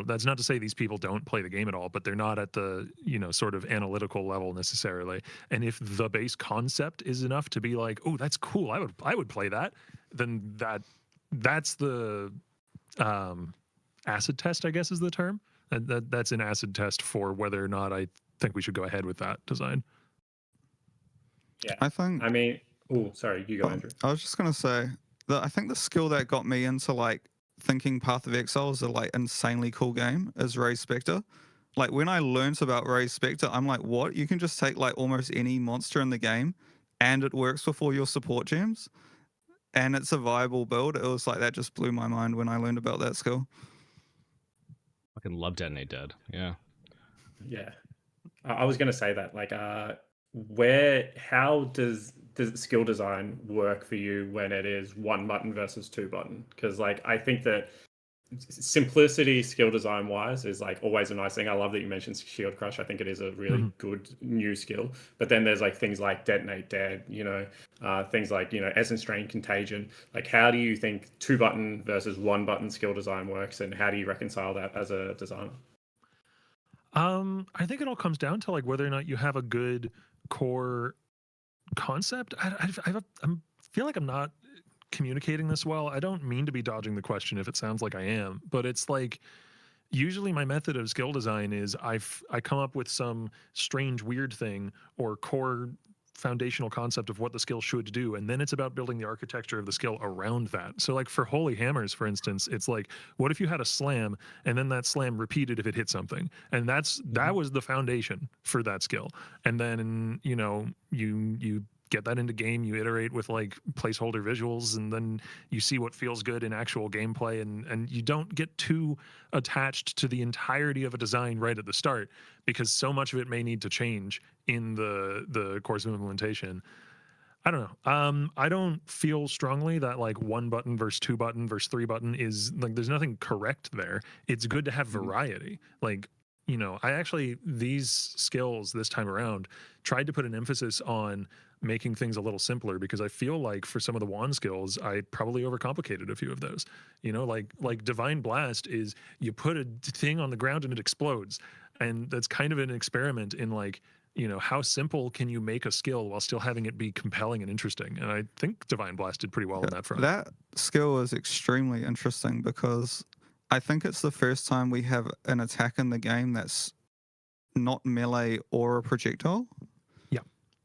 that's not to say these people don't play the game at all, but they're not at the, sort of analytical level necessarily. And if the base concept is enough to be like, oh, that's cool, I would play that, then that's the acid test, I guess is the term. That's an acid test for whether or not I think we should go ahead with that design. Yeah, I mean, oh, sorry, you go, Andrew. I was just gonna say that I think the skill that got me into like thinking Path of Exile is a like insanely cool game is Ray Spectre. Like when I learned about Ray Spectre, I'm like, what? You can just take like almost any monster in the game, and it works with all your support gems, and it's a viable build. It was like that just blew my mind when I learned about that skill. Fucking love Detonate Dead. Yeah. Yeah. I was going to say that, like, how does skill design work for you when it is 1 button versus 2 button? Because, like, I think that simplicity skill design wise is like always a nice thing. I love that you mentioned Shield Crush. I think it is a really good new skill. But then there's like things like Detonate Dead, things like, Essence Drain, Contagion. Like, how do you think 2 button versus 1 button skill design works, and how do you reconcile that as a designer? I think it all comes down to like whether or not you have a good core concept. I feel like I'm not communicating this well. I don't mean to be dodging the question if it sounds like I am, but it's like usually my method of skill design is I come up with some strange weird thing or core foundational concept of what the skill should do, and then it's about building the architecture of the skill around that. So like for Holy Hammers, for instance, it's like, what if you had a slam and then that slam repeated if it hit something, and that was the foundation for that skill, and then you get that into game, you iterate with like placeholder visuals, and then you see what feels good in actual gameplay, and you don't get too attached to the entirety of a design right at the start, because so much of it may need to change in the course of implementation. I don't know. I don't feel strongly that like 1 button versus 2 button versus 3 button is like, there's nothing correct there. It's good to have variety. Like, I actually, these skills this time around tried to put an emphasis on making things a little simpler, because I feel like for some of the wand skills, I probably overcomplicated a few of those. Like Divine Blast is you put a thing on the ground and it explodes. And that's kind of an experiment in like, how simple can you make a skill while still having it be compelling and interesting? And I think Divine Blast did pretty well on that front. That skill is extremely interesting because I think it's the first time we have an attack in the game that's not melee or a projectile. Yeah,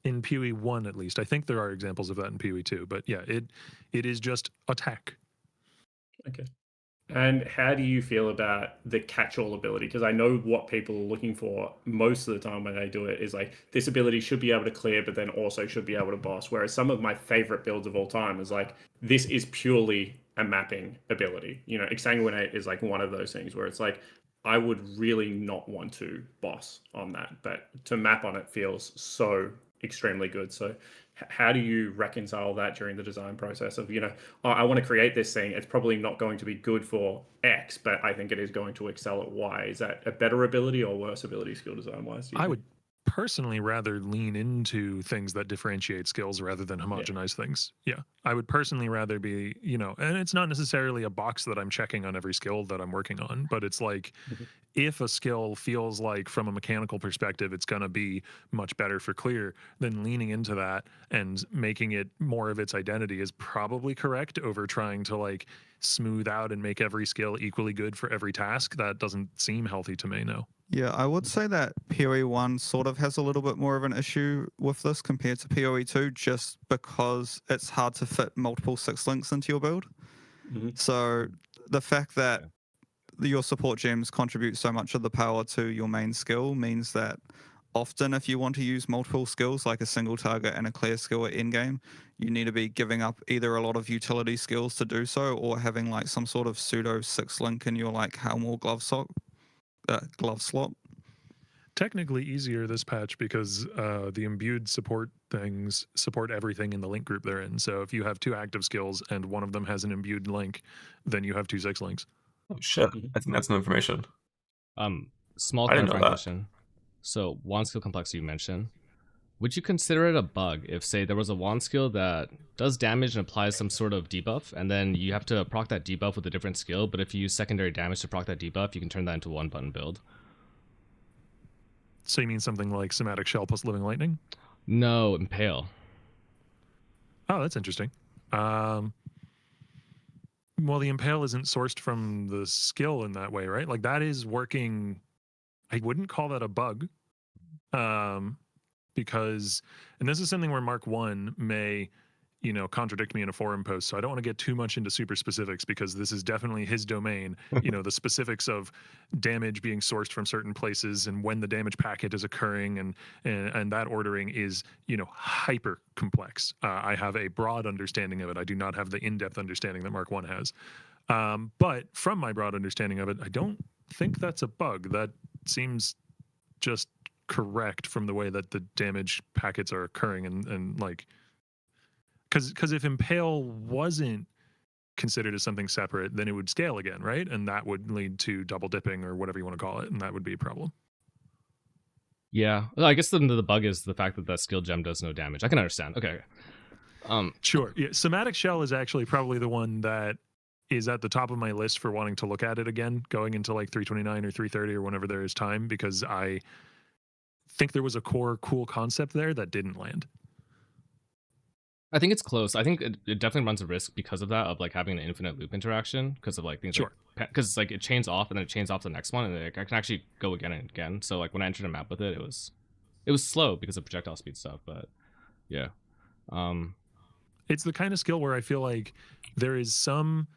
in PoE 1 at least. I think there are examples of that in PoE 2, but yeah, it is just attack. Okay. And how do you feel about the catch-all ability? Because I know what people are looking for most of the time when they do it is like, this ability should be able to clear, but then also should be able to boss. Whereas some of my favorite builds of all time is like, this is purely a mapping ability. Exsanguinate is like one of those things where it's like, I would really not want to boss on that, but to map on it feels so extremely good. So how do you reconcile that during the design process of, I want to create this thing. It's probably not going to be good for X, but I think it is going to excel at Y. Is that a better ability or worse ability skill design wise? I would personally rather lean into things that differentiate skills rather than homogenize things. Yeah. I would personally rather be, and it's not necessarily a box that I'm checking on every skill that I'm working on, but it's like, if a skill feels like from a mechanical perspective it's going to be much better for clear, then leaning into that and making it more of its identity is probably correct over trying to like smooth out and make every skill equally good for every task. That doesn't seem healthy to me, no. Yeah, I would say that PoE 1 sort of has a little bit more of an issue with this compared to PoE 2, just because it's hard to fit multiple 6 links into your build. So the fact that your support gems contribute so much of the power to your main skill means that often if you want to use multiple skills, like a single target and a clear skill at endgame, you need to be giving up either a lot of utility skills to do so, or having like some sort of pseudo 6-link in your like helm or glove slot. Technically easier this patch because the imbued support things support everything in the link group they're in. So if you have 2 active skills and one of them has an imbued link, then you have 2 6 links. Oh shit! I think that's new information. Small clarifying question. So wand skill complexity you mentioned. Would you consider it a bug if, say, there was a wand skill that does damage and applies some sort of debuff, and then you have to proc that debuff with a different skill, but if you use secondary damage to proc that debuff, you can turn that into one button build? So you mean something like Somatic Shell plus Living Lightning? No, Impale. Oh, that's interesting. Well, the Impale isn't sourced from the skill in that way, right? Like that is working. I wouldn't call that a bug. Because, and this is something where Mark 1 may, contradict me in a forum post. So I don't want to get too much into super specifics because this is definitely his domain. The specifics of damage being sourced from certain places and when the damage packet is occurring and that ordering is, hyper complex. I have a broad understanding of it. I do not have the in-depth understanding that Mark 1 has. But from my broad understanding of it, I don't think that's a bug. That seems just correct from the way that the damage packets are occurring and like because if Impale wasn't considered as something separate, then it would scale again, right? And that would lead to double dipping or whatever you want to call it, and that would be a problem. Yeah, well, I guess the bug is the fact that that skill gem does no damage. I can understand. Okay. Sure. Yeah, Somatic Shell is actually probably the one that is at the top of my list for wanting to look at it again, going into like 329 or 330 or whenever there is time, because I think there was a core cool concept there that didn't land. I think it's close. I think it definitely runs a risk because of that, of like having an infinite loop interaction, because of like things sure. Because like it chains off and then it chains off to the next one, and then I can actually go again and again. So like when I entered a map with it, it was slow because of projectile speed stuff, but yeah. It's the kind of skill where I feel like there is some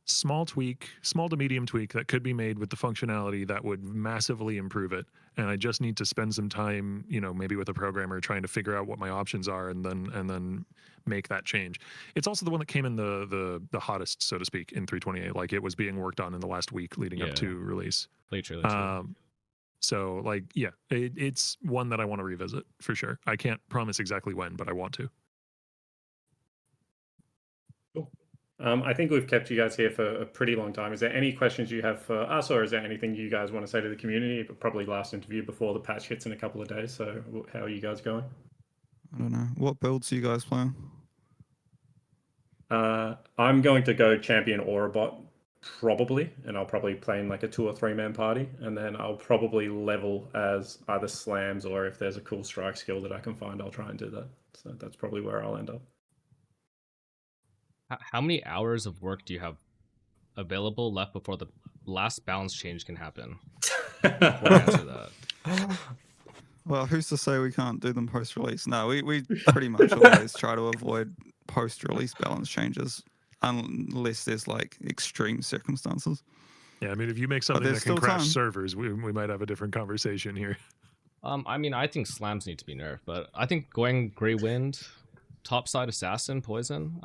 small to medium tweak that could be made with the functionality that would massively improve it. And I just need to spend some time, maybe with a programmer trying to figure out what my options are and then make that change. It's also the one that came in the hottest, so to speak, in 328. Like it was being worked on in the last week leading up to release. Later. So like, yeah, it's one that I want to revisit for sure. I can't promise exactly when, but I want to. I think we've kept you guys here for a pretty long time. Is there any questions you have for us, or is there anything you guys want to say to the community? Probably last interview before the patch hits in a couple of days. So how are you guys going? I don't know. What builds are you guys playing? I'm going to go champion or a bot, probably, and I'll probably play in like a 2 or 3 man party, and then I'll probably level as either slams, or if there's a cool strike skill that I can find, I'll try and do that. So that's probably where I'll end up. How many hours of work do you have available left before the last balance change can happen? Before I answer that. Well, who's to say we can't do them post-release? No, we pretty much always try to avoid post-release balance changes unless there's like extreme circumstances. Yeah, I mean, if you make something that can crash servers, we might have a different conversation here. I mean, I think slams need to be nerfed, but I think going Grey Wind, Topside Assassin, Poison,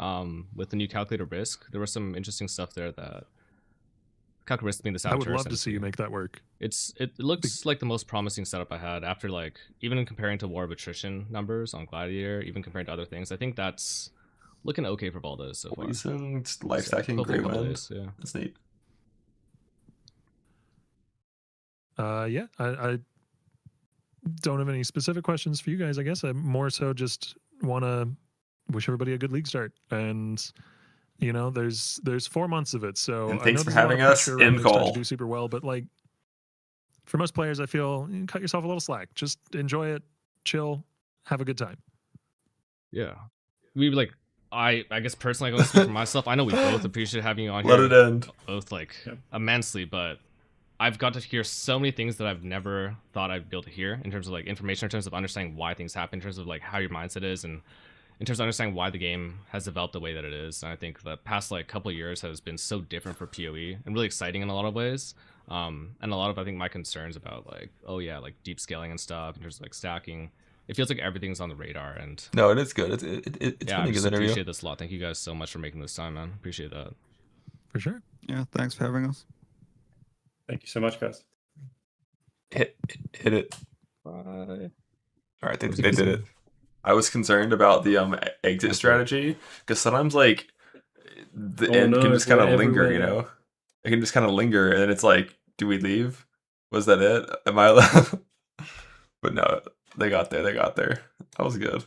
with the new Calculator Risk, there was some interesting stuff there that Calculator Risk being the I would love to see you make that work. It looks like the most promising setup I had after like even comparing to War of Attrition numbers on Gladiator, even comparing to other things. I think that's looking okay for Valdez so far. Poison, life stacking, Grey Wind. Yeah, that's neat. Yeah, I don't have any specific questions for you guys. I guess I more so just want to wish everybody a good league start, and there's 4 months of it, so and thanks for having us in call to do super well, but like for most players I feel cut yourself a little slack, just enjoy it, chill, have a good time. Yeah, we like I guess personally I go speak for myself. I know we both appreciate having you on here. Let it end. Both like immensely, but I've got to hear so many things that I've never thought I'd be able to hear in terms of like information, in terms of understanding why things happen, in terms of like how your mindset is, and in terms of understanding why the game has developed the way that it is. And I think the past like couple of years has been so different for PoE and really exciting in a lot of ways. And a lot of, I think, my concerns about like, oh yeah, like deep scaling and stuff in terms of like stacking, it feels like everything's on the radar. And no, it is good. It's yeah, been I a just good interview. appreciate this a lot. Thank you guys so much for making this time, man. Appreciate that. For sure. Yeah, thanks for having us. Thank you so much, guys. Hit it. Bye. All right, they did it. I was concerned about the exit strategy because sometimes like the end can just kind of linger, you know. It can just kind of linger, and then it's like, do we leave? Was that it? Am I allowed? But no, they got there. They got there. That was good.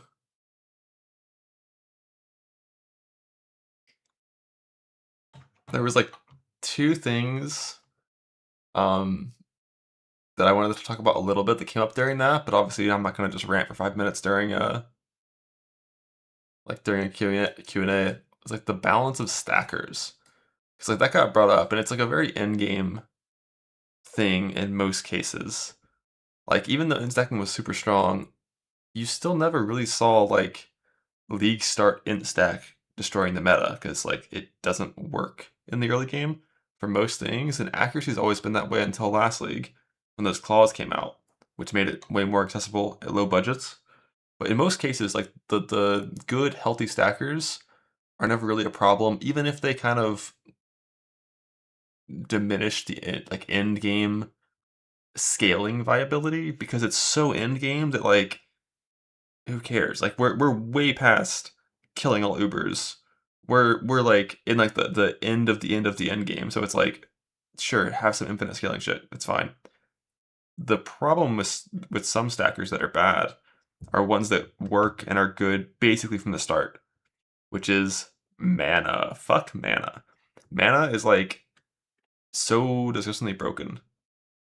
There was like two things that I wanted to talk about a little bit that came up during that, but obviously I'm not going to just rant for 5 minutes during during a Q&A. It's like the balance of stackers. Because like that got brought up, and it's like a very end-game thing in most cases. Like even though in-stacking was super strong, you still never really saw like League start in-stack destroying the meta, because like it doesn't work in the early game for most things, and accuracy's always been that way until last League when those claws came out, which made it way more accessible at low budgets. But in most cases, like the good, healthy stackers are never really a problem, even if they kind of diminish the like end game scaling viability, because it's so end game that like who cares? Like we're way past killing all Ubers. We're like in like the end of the end game. So it's like, sure, have some infinite scaling shit. It's fine. The problem with some stackers that are bad are ones that work and are good basically from the start, which is mana. Fuck mana. Mana is like so disgustingly broken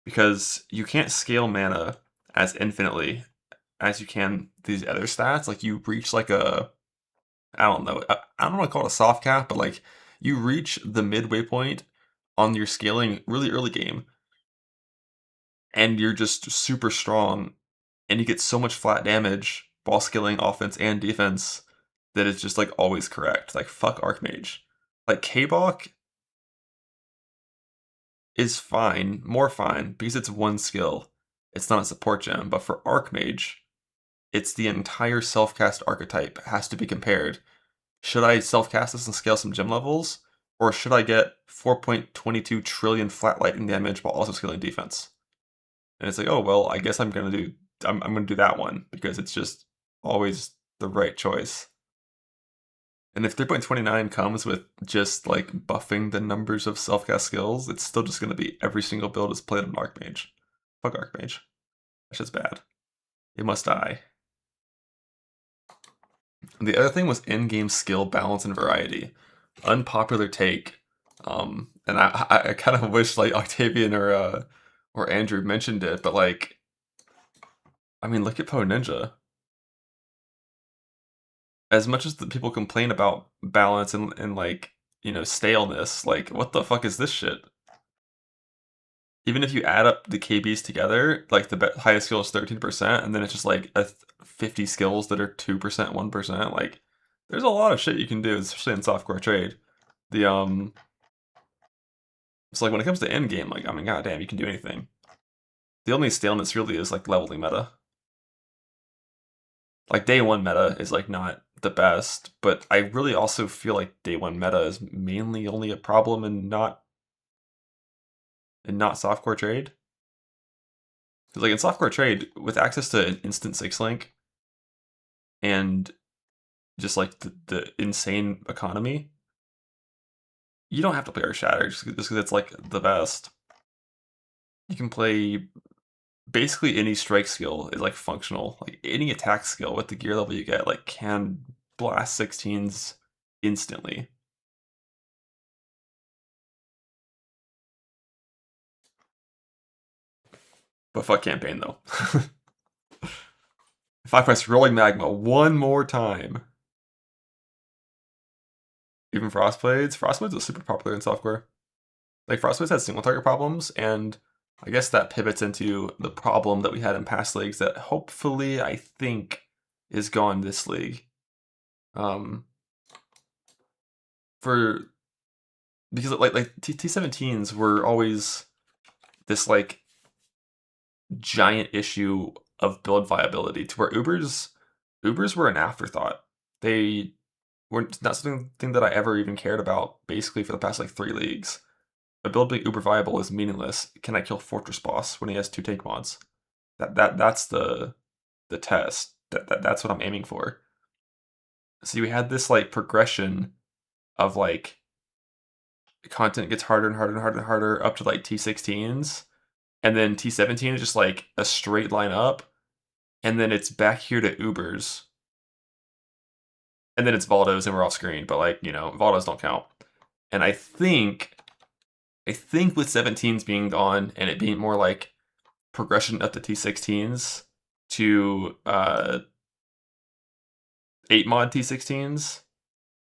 because you can't scale mana as infinitely as you can these other stats. Like you reach like a, I don't know, I don't want to call it a soft cap, but like you reach the midway point on your scaling really early game, and you're just super strong, and you get so much flat damage while scaling offense and defense that it's just like always correct. Like fuck Archmage. Like K-Bach is fine, more fine, because it's one skill. It's not a support gem, but for Archmage, it's the entire self-cast archetype has to be compared. Should I self-cast this and scale some gem levels, or should I get 4.22 trillion flat lightning damage while also scaling defense? And it's like, oh well, I guess I'm gonna do that one because it's just always the right choice. And if 3.29 comes with just like buffing the numbers of self-cast skills, it's still just gonna be every single build is played on Archmage. Fuck Archmage. That shit's bad. It must die. And the other thing was in-game skill balance and variety. Unpopular take. And I kind of wish like Octavian or Andrew mentioned it, but like, I mean, look at Poe Ninja. As much as the people complain about balance and like, you know, staleness, like what the fuck is this shit? Even if you add up the KBs together, like the highest skill is 13%, and then it's just like 50 skills that are 2%, 1%. Like, there's a lot of shit you can do, especially in softcore trade. So like when it comes to end game, like I mean, goddamn, you can do anything. The only staleness really is like leveling meta. Like day one meta is like not the best, but I really also feel like day one meta is mainly only a problem in not softcore trade. Because like in softcore trade, with access to an instant 6-link and just like the insane economy, you don't have to play Earth Shatter just because it's like the best. You can play basically any strike skill is like functional. Like any attack skill with the gear level you get like can blast 16s instantly. But fuck campaign though. If I press Rolling Magma one more time. Even Frostblades is super popular in software. Like Frostblades has single target problems, and I guess that pivots into the problem that we had in past leagues that hopefully I think is gone this league. Because like T17s were always this like giant issue of build viability, to where Ubers were an afterthought. They were not something that I ever even cared about, basically, for the past like 3 leagues. A build being uber viable is meaningless. Can I kill Fortress Boss when he has 2 tank mods? That's the test. That's what I'm aiming for. So you had this like progression of like content gets harder and harder and harder and harder up to like T16s, and then T17 is just like a straight line up, and then it's back here to Ubers, and then it's Valdos, and we're off screen. But like, Valdos don't count. And I think with 17s being gone and it being more like progression up to T16s to 8 mod T16s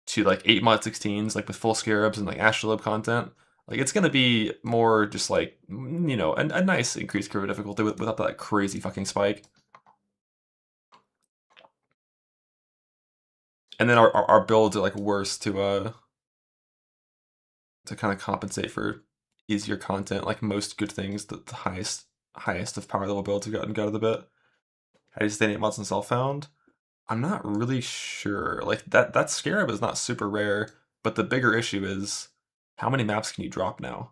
to like 8 mod 16s, like with full scarabs and like astrolabe content, like it's gonna be more just like, a nice increased curve of difficulty without that crazy fucking spike. And then our builds are like worse to kind of compensate for easier content. Like most good things, the highest of power level builds have gotten out of the bit. How do you sustain 8 mods and self-found? I'm not really sure. Like that scarab is not super rare, but the bigger issue is how many maps can you drop now?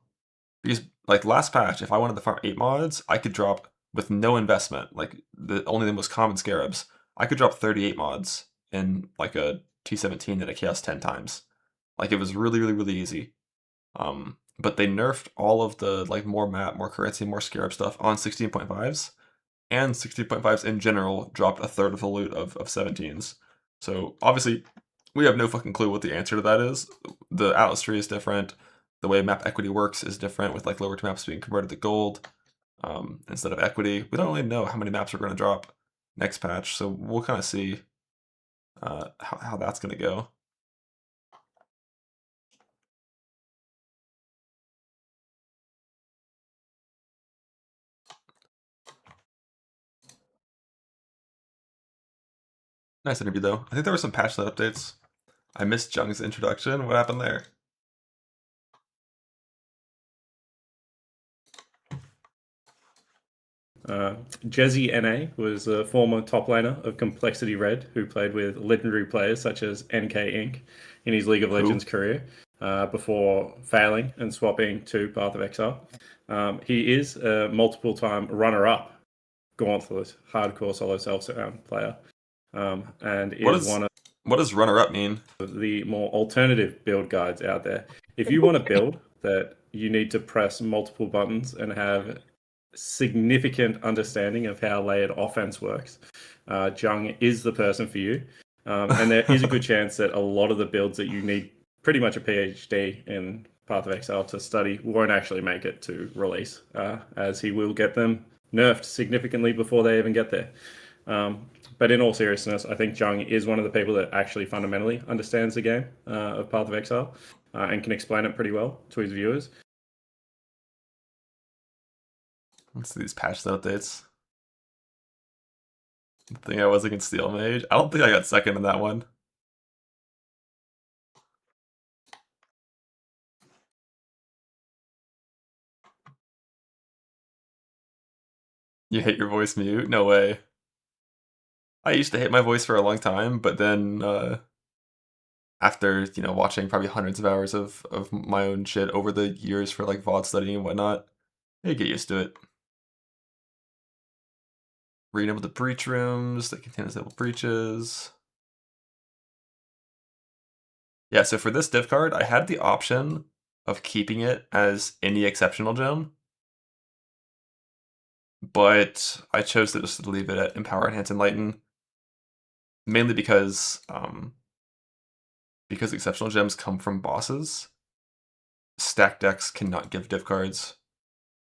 Because like last patch, if I wanted to farm 8 mods, I could drop with no investment, like only the most common scarabs. I could drop 38 mods in like a T17 and a Chaos 10 times. Like it was really, really, really easy. But they nerfed all of the like more map, more currency, more scarab stuff on 16.5s. And 16.5s in general dropped a third of the loot of 17s. So obviously, we have no fucking clue what the answer to that is. The Atlas tree is different. The way map equity works is different, with like lower tier maps being converted to gold instead of equity. We don't really know how many maps are going to drop next patch, so we'll kind of see how that's going to go. Nice interview, though. I think there were some patch note updates. I missed Jung's introduction. What happened there? Jezzy NA was a former top laner of Complexity Red who played with legendary players such as NK Inc. in his League of Legends career before failing and swapping to Path of Exile. He is a multiple-time runner-up Gauntlet hardcore solo self-surround player, and what does runner-up mean? The more alternative build guides out there. If you want to build that you need to press multiple buttons and have significant understanding of how layered offense works, Jung is the person for you. And there is a good chance that a lot of the builds that you need pretty much a PhD in Path of Exile to study won't actually make it to release, as he will get them nerfed significantly before they even get there. But in all seriousness, I think Jung is one of the people that actually fundamentally understands the game of Path of Exile and can explain it pretty well to his viewers. Let's see these patch updates. I think I was against Steel Mage. I don't think I got second in that one. You hate your voice mute? No way. I used to hate my voice for a long time, but then after, watching probably hundreds of hours of my own shit over the years for like VOD studying and whatnot, you get used to it. Rename the breach rooms that contain disabled breaches. Yeah, so for this div card, I had the option of keeping it as any exceptional gem, but I chose to just leave it at Empower, Enhance, Enlighten, mainly because exceptional gems come from bosses. Stack decks cannot give div cards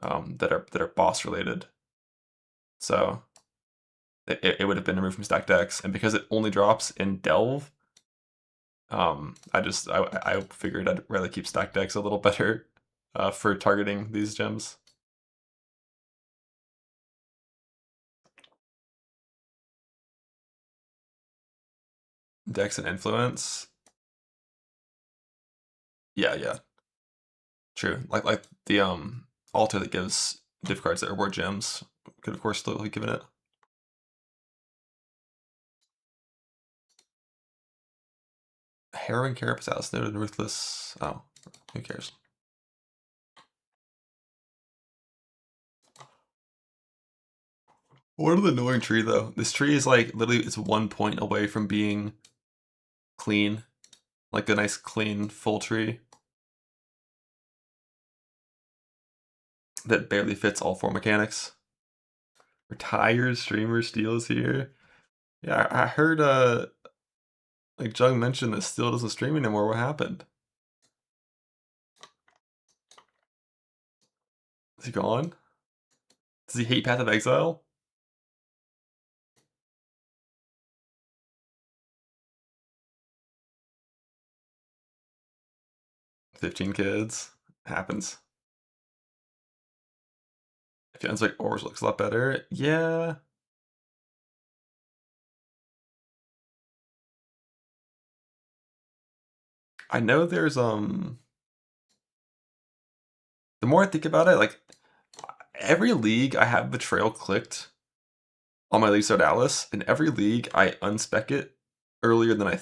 that are boss related, so it would have been removed from stack decks, and because it only drops in Delve, I figured I'd rather keep stack decks a little better for targeting these gems. Dex and influence. Yeah. True. Like the altar that gives div cards that reward gems could of course still be given it. Harrowing Carapace Alice noted Ruthless. Oh, who cares? What an annoying tree though. This tree is like literally it's 1 point away from being clean. Like a nice clean full tree. That barely fits all 4 mechanics. Retired streamer steals here. Yeah, I heard like Jung mentioned that Steel doesn't stream anymore. What happened? Is he gone? Does he hate Path of Exile? "15 kids." Happens. If it ends like Ours looks a lot better. Yeah. I know there's the more I think about it, like every league I have Betrayal clicked on my League Start Alice, and every league I unspec it earlier than I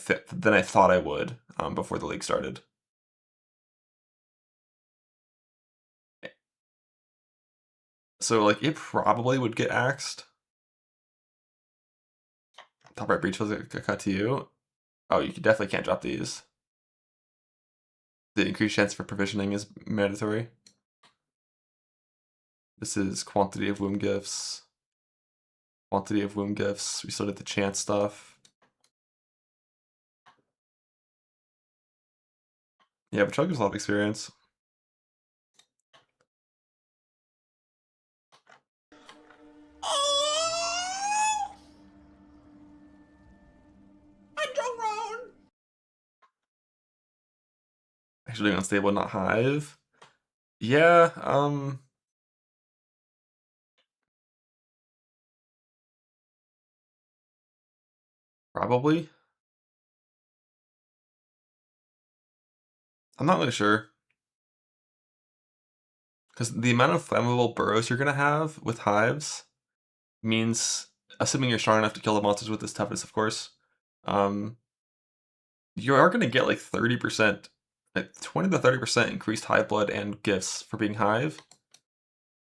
thought I would before the league started. So like it probably would get axed. Top right breach was a cut to you. Oh, you definitely can't drop these. The increased chance for provisioning is mandatory. This is quantity of womb gifts. Quantity of womb gifts. We still did the chance stuff. Yeah, but Chug has a lot of experience. Oh! I'm Jungron! Actually unstable, not Hive. Yeah, probably. I'm not really sure. Because the amount of flammable burrows you're going to have with hives means, assuming you're strong enough to kill the monsters with this toughness, of course, you are going to get like 30%, like 20 to 30% increased hive blood and gifts for being hive.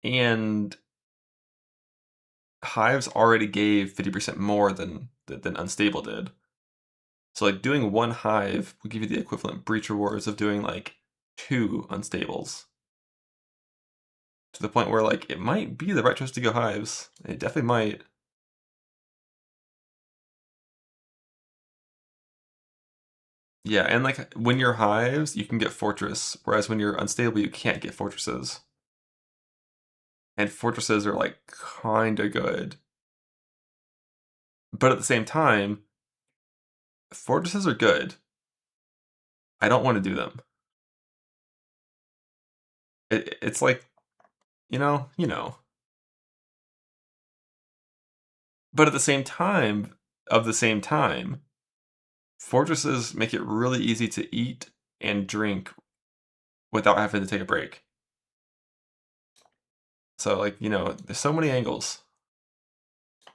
And hives already gave 50% more than unstable did. So like doing 1 hive will give you the equivalent breach rewards of doing like 2 unstables. To the point where like it might be the right choice to go hives. It definitely might. Yeah, and like when you're hives, you can get fortress, whereas when you're unstable, you can't get fortresses. And fortresses are like kinda good. But at the same time, fortresses are good. I don't want to do them. It's like, you know. But at the same time, fortresses make it really easy to eat and drink without having to take a break. So like, there's so many angles.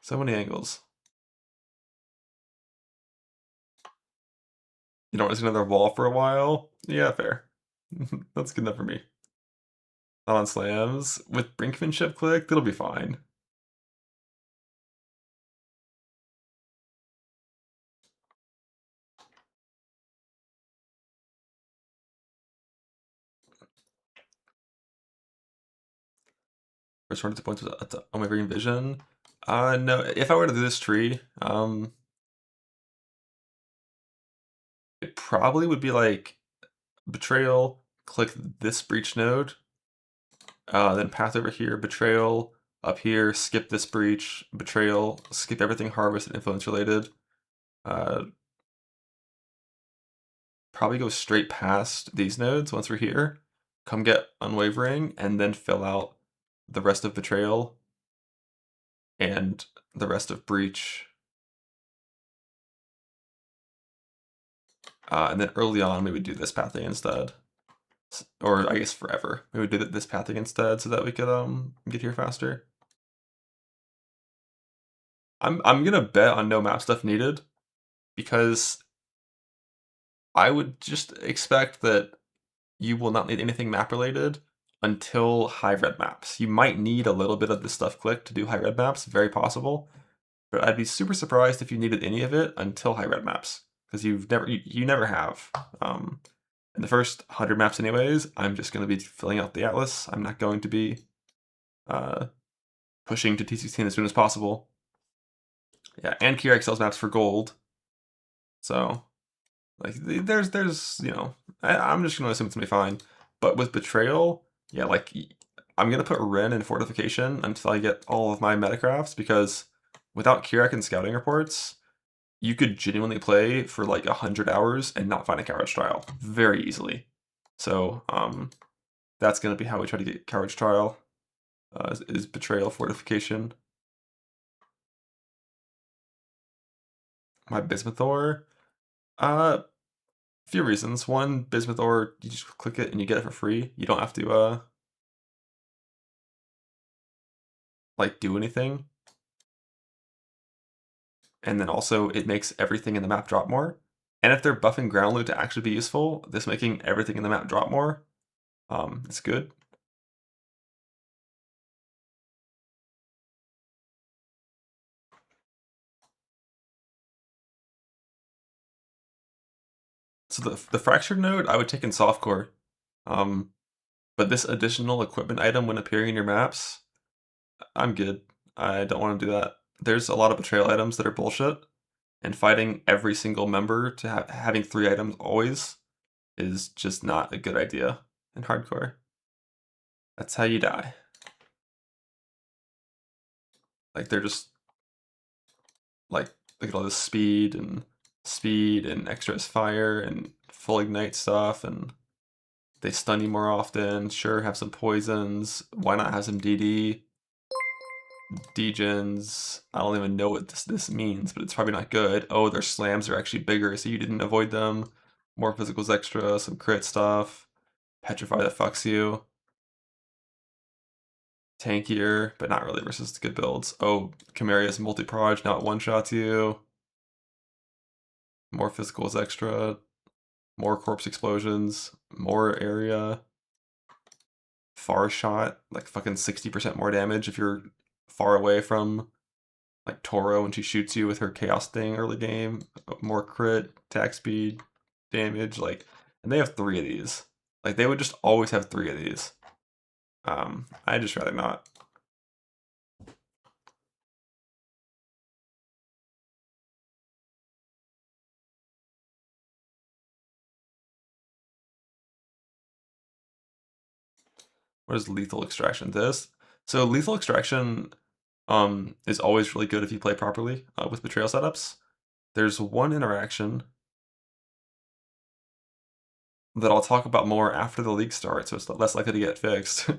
So many angles. You don't risk another wall for a while? Yeah, fair. That's good enough for me. Not on slams. With brinkmanship clicked, it'll be fine. First one to points with Unwavering Vision. No, if I were to do this tree, it probably would be like Betrayal, click this breach node, then path over here, Betrayal, up here, skip this breach, Betrayal, skip everything harvest and influence related. Probably go straight past these nodes once we're here, come get Unwavering, and then fill out the rest of Betrayal and the rest of Breach. And then early on, we would do this pathing instead. Or I guess forever. We would do this pathing instead so that we could get here faster. I'm gonna bet on no map stuff needed, because I would just expect that you will not need anything map related until high red maps. You might need a little bit of this stuff clicked to do high red maps, very possible. But I'd be super surprised if you needed any of it until high red maps, because you never have. In the first 100 maps anyways, I'm just going to be filling out the atlas. I'm not going to be pushing to T16 as soon as possible. Yeah, and Kira sells maps for gold. So, like, there's you know, I'm just going to assume it's going to be fine. But with Betrayal, yeah, like, I'm going to put Ren in Fortification until I get all of my metacrafts, because without Kirak and Scouting Reports, you could genuinely play for like 100 hours and not find a Courage Trial very easily. So that's going to be how we try to get Courage Trial, is Betrayal Fortification. My Bismuth Ore, a few reasons. One, Bismuth Ore, you just click it and you get it for free. You don't have to like do anything. And then also it makes everything in the map drop more. And if they're buffing ground loot to actually be useful, this making everything in the map drop more, it's good. So the fractured node I would take in softcore, but this additional equipment item when appearing in your maps, I'm good. I don't want to do that. There's a lot of betrayal items that are bullshit, and fighting every single member to having 3 items always is just not a good idea in hardcore. That's how you die. Like, they're just like, look at all this speed and extra fire and full ignite stuff, and they stun you more often. Sure, have some poisons. Why not have some DD? Degens. I don't even know what this means, but it's probably not good. Oh, their slams are actually bigger, so you didn't avoid them. More physicals extra, some crit stuff. Petrify that fucks you. Tankier, but not really versus good builds. Oh, Chimeria's multi-proj, now it one-shots you. More physicals extra. More corpse explosions. More area. Far shot, like fucking 60% more damage if you're far away from like Toro when she shoots you with her chaos thing early game. More crit, attack speed, damage, like, and they have 3 of these. Like, they would just always have 3 of these. I'd just rather not. What is lethal extraction? This. So lethal extraction is always really good if you play properly with betrayal setups. There's one interaction that I'll talk about more after the league starts, so it's less likely to get fixed.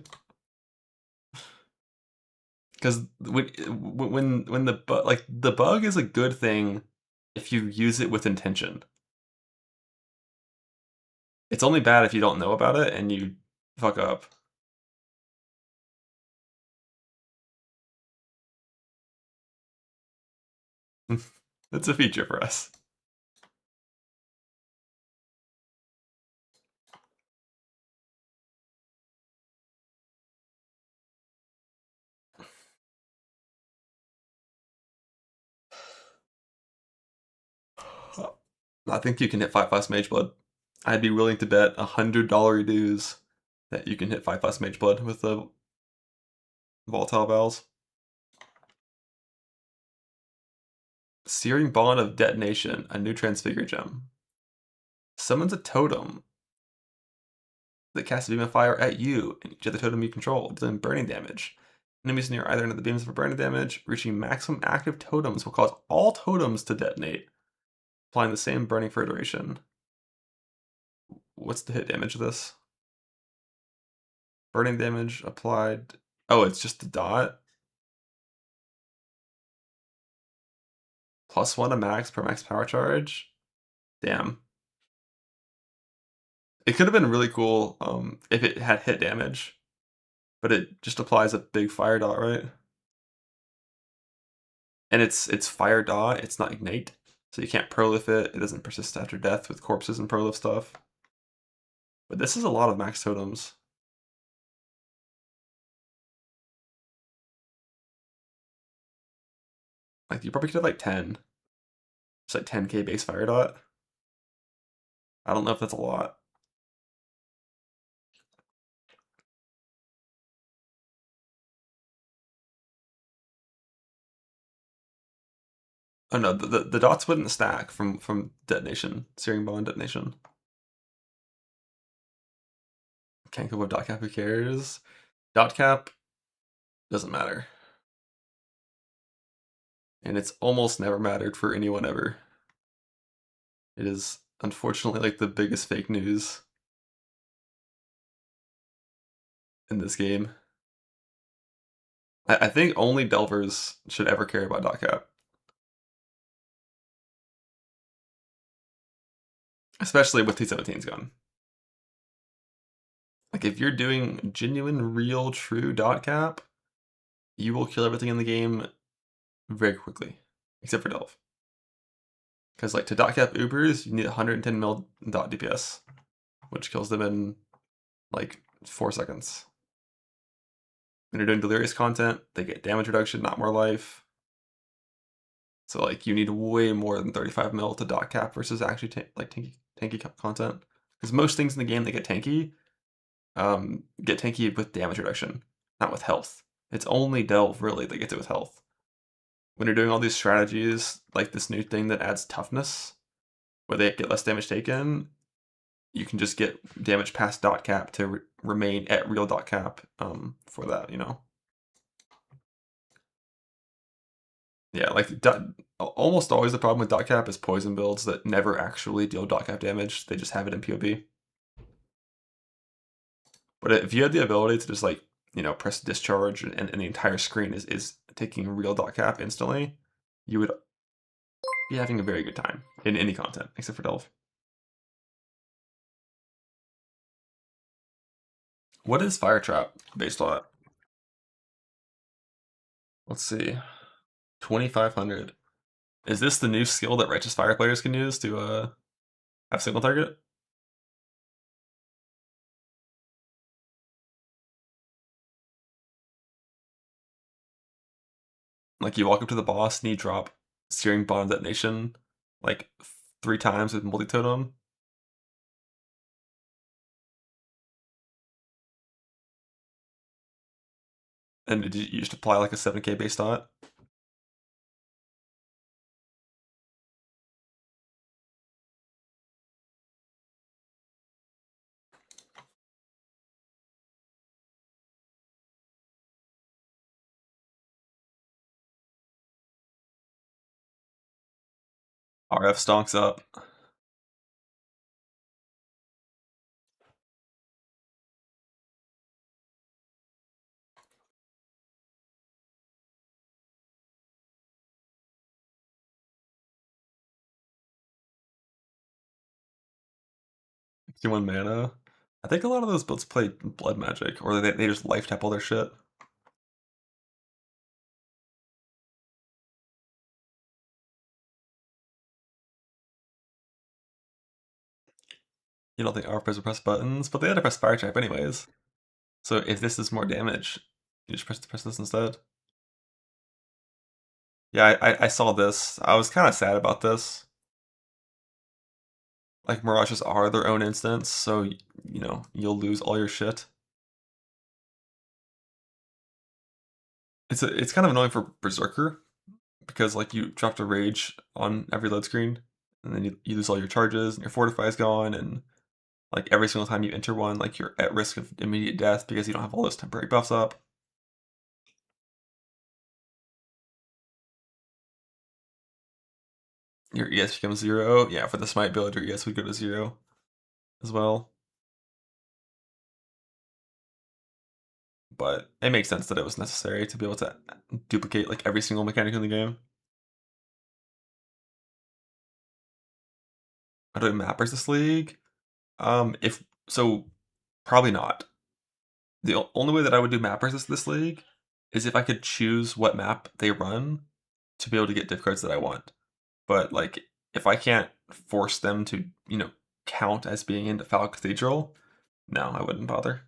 Because when the bug is a good thing if you use it with intention. It's only bad if you don't know about it and you fuck up. It's a feature for us. I think you can hit 5+ Mage Blood. I'd be willing to bet $100 dues that you can hit 5+ Mage Blood with the Volatile Vowels. Searing Bond of Detonation, a new Transfigure gem. Summons a totem that casts a beam of fire at you and each other totem you control, dealing burning damage. Enemies near either end of the beams for burning damage, reaching maximum active totems will cause all totems to detonate, applying the same burning for a duration. What's the hit damage of this? Burning damage applied. Oh, it's just the dot. +1 to max per max power charge. Damn. It could have been really cool if it had hit damage, but it just applies a big fire dot, right? And it's fire dot, it's not ignite, so you can't prolif it. It doesn't persist after death with corpses and prolif stuff. But this is a lot of max totems. Like, you probably could have like 10. It's like 10k base fire dot. I don't know if that's a lot. Oh no, the dots wouldn't stack from detonation, searing bond detonation. Can't go with dot cap, who cares? Dot cap doesn't matter. And it's almost never mattered for anyone ever. It is unfortunately like the biggest fake news in this game. I think only Delvers should ever care about dot cap. Especially with T17's gun. Like, if you're doing genuine, real, true dot cap, you will kill everything in the game very quickly. Except for Delve. Because, like, to dot cap Ubers, you need 110 mil dot DPS. Which kills them in, like, 4 seconds. When you're doing Delirious content, they get damage reduction, not more life. So, like, you need way more than 35 mil to dot cap versus actually tanky content. Because most things in the game that get tanky with damage reduction, not with health. It's only Delve, really, that gets it with health. When you're doing all these strategies, like this new thing that adds toughness, where they get less damage taken, you can just get damage past dot cap to remain at real dot cap for that, you know? Yeah, like, almost always the problem with dot cap is poison builds that never actually deal dot cap damage. They just have it in PoB. But if you had the ability to just, like, you know, press discharge and the entire screen is taking real dot cap instantly, you would be having a very good time in any content, except for Delve. What is Fire Trap based on? Let's see. 2500. Is this the new skill that Righteous Fire players can use to have single target? Like, you walk up to the boss and you drop Searing Bond Detonation like 3 times with multi-totem. And you just apply like a 7k base dot. RF stonks up. Q1 mana. I think a lot of those builds play Blood Magic, or they just life tap all their shit. You don't think our players will press buttons, but they had to press Fire Trap anyways. So if this is more damage, you just press this instead. Yeah, I saw this. I was kind of sad about this. Like, Mirages are their own instance, so, you know, you'll lose all your shit. It's kind of annoying for Berserker, because, like, you dropped a Rage on every load screen, and then you lose all your charges, and your Fortify is gone, and, like, every single time you enter one, like, you're at risk of immediate death because you don't have all those temporary buffs up. Your ES becomes 0. Yeah, for the Smite build, your ES would go to 0 as well. But it makes sense that it was necessary to be able to duplicate, like, every single mechanic in the game. How do we mappers this league? If So probably not. The only way that I would do map versus this league is if I could choose what map they run to be able to get diff codes that I want. But like, if I can't force them to, count as being into Foul Cathedral, no, I wouldn't bother.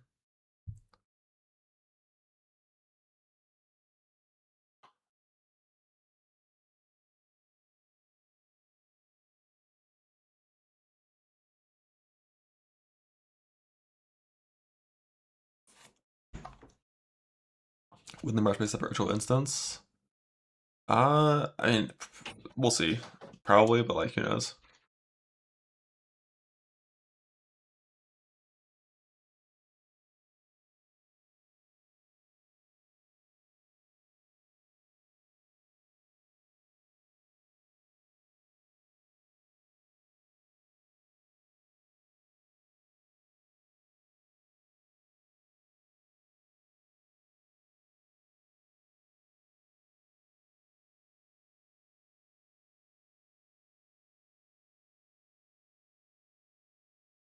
Wouldn't the merge be a virtual instance? I mean, we'll see. Probably, but like, who knows?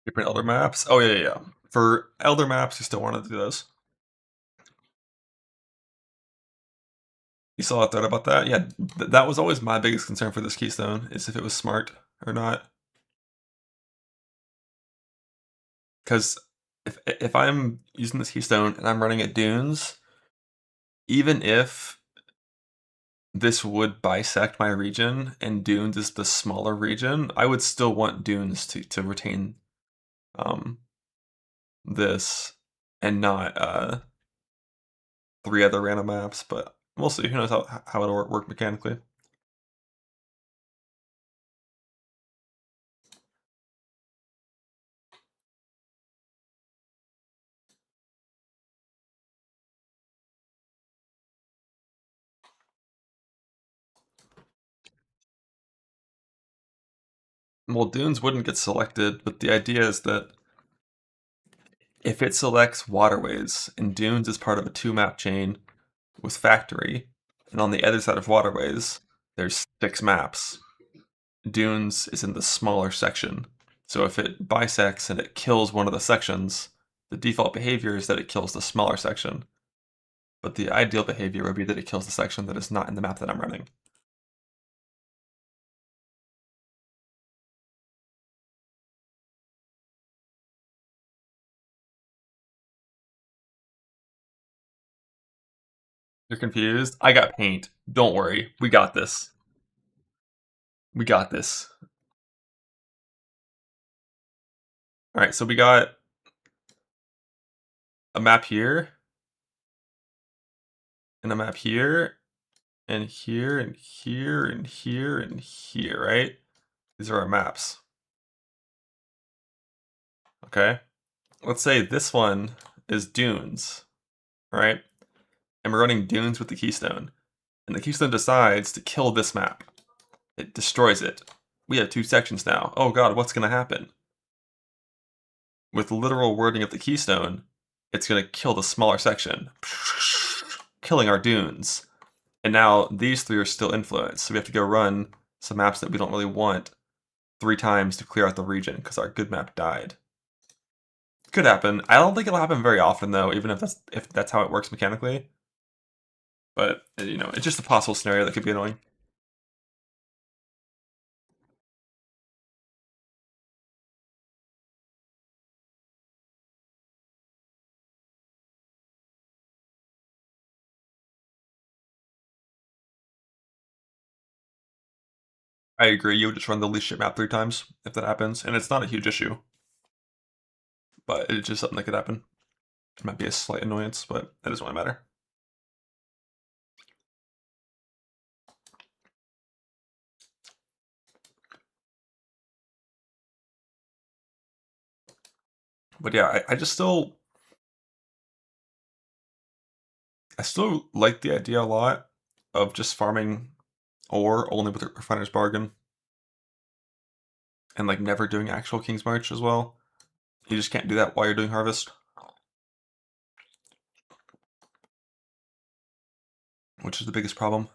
Different Elder maps? Oh, yeah. For Elder maps, you still want to do those. You saw a thread about that? Yeah, that was always my biggest concern for this keystone, is if it was smart or not. Because if I'm using this keystone and I'm running at dunes, even if this would bisect my region and dunes is the smaller region, I would still want dunes to retain this and not 3 other random maps, but we'll see. Who knows how it'll work mechanically. Well, dunes wouldn't get selected, but the idea is that if it selects waterways and dunes is part of a 2-map chain with factory, and on the other side of waterways, there's 6 maps. Dunes is in the smaller section. So if it bisects and it kills one of the sections, the default behavior is that it kills the smaller section. But the ideal behavior would be that it kills the section that is not in the map that I'm running. You're confused? I got paint. Don't worry. We got this. We got this. Alright, so we got a map here, and a map here, and here, and here, and here, and here, right? These are our maps. Okay? Let's say this one is dunes, right? And we're running dunes with the keystone. And the keystone decides to kill this map. It destroys it. We have 2 sections now. Oh god, what's going to happen? With literal wording of the keystone, it's going to kill the smaller section, killing our dunes. And now these 3 are still influenced, so we have to go run some maps that we don't really want 3 times to clear out the region because our good map died. Could happen. I don't think it'll happen very often though, even if that's how it works mechanically. But it's just a possible scenario that could be annoying. I agree. You would just run the least ship map 3 times if that happens, and it's not a huge issue. But it's just something that could happen. It might be a slight annoyance, but that doesn't really matter. But yeah, I still like the idea a lot of just farming ore only with a refiner's bargain. And like never doing actual King's March as well. You just can't do that while you're doing harvest. Which is the biggest problem.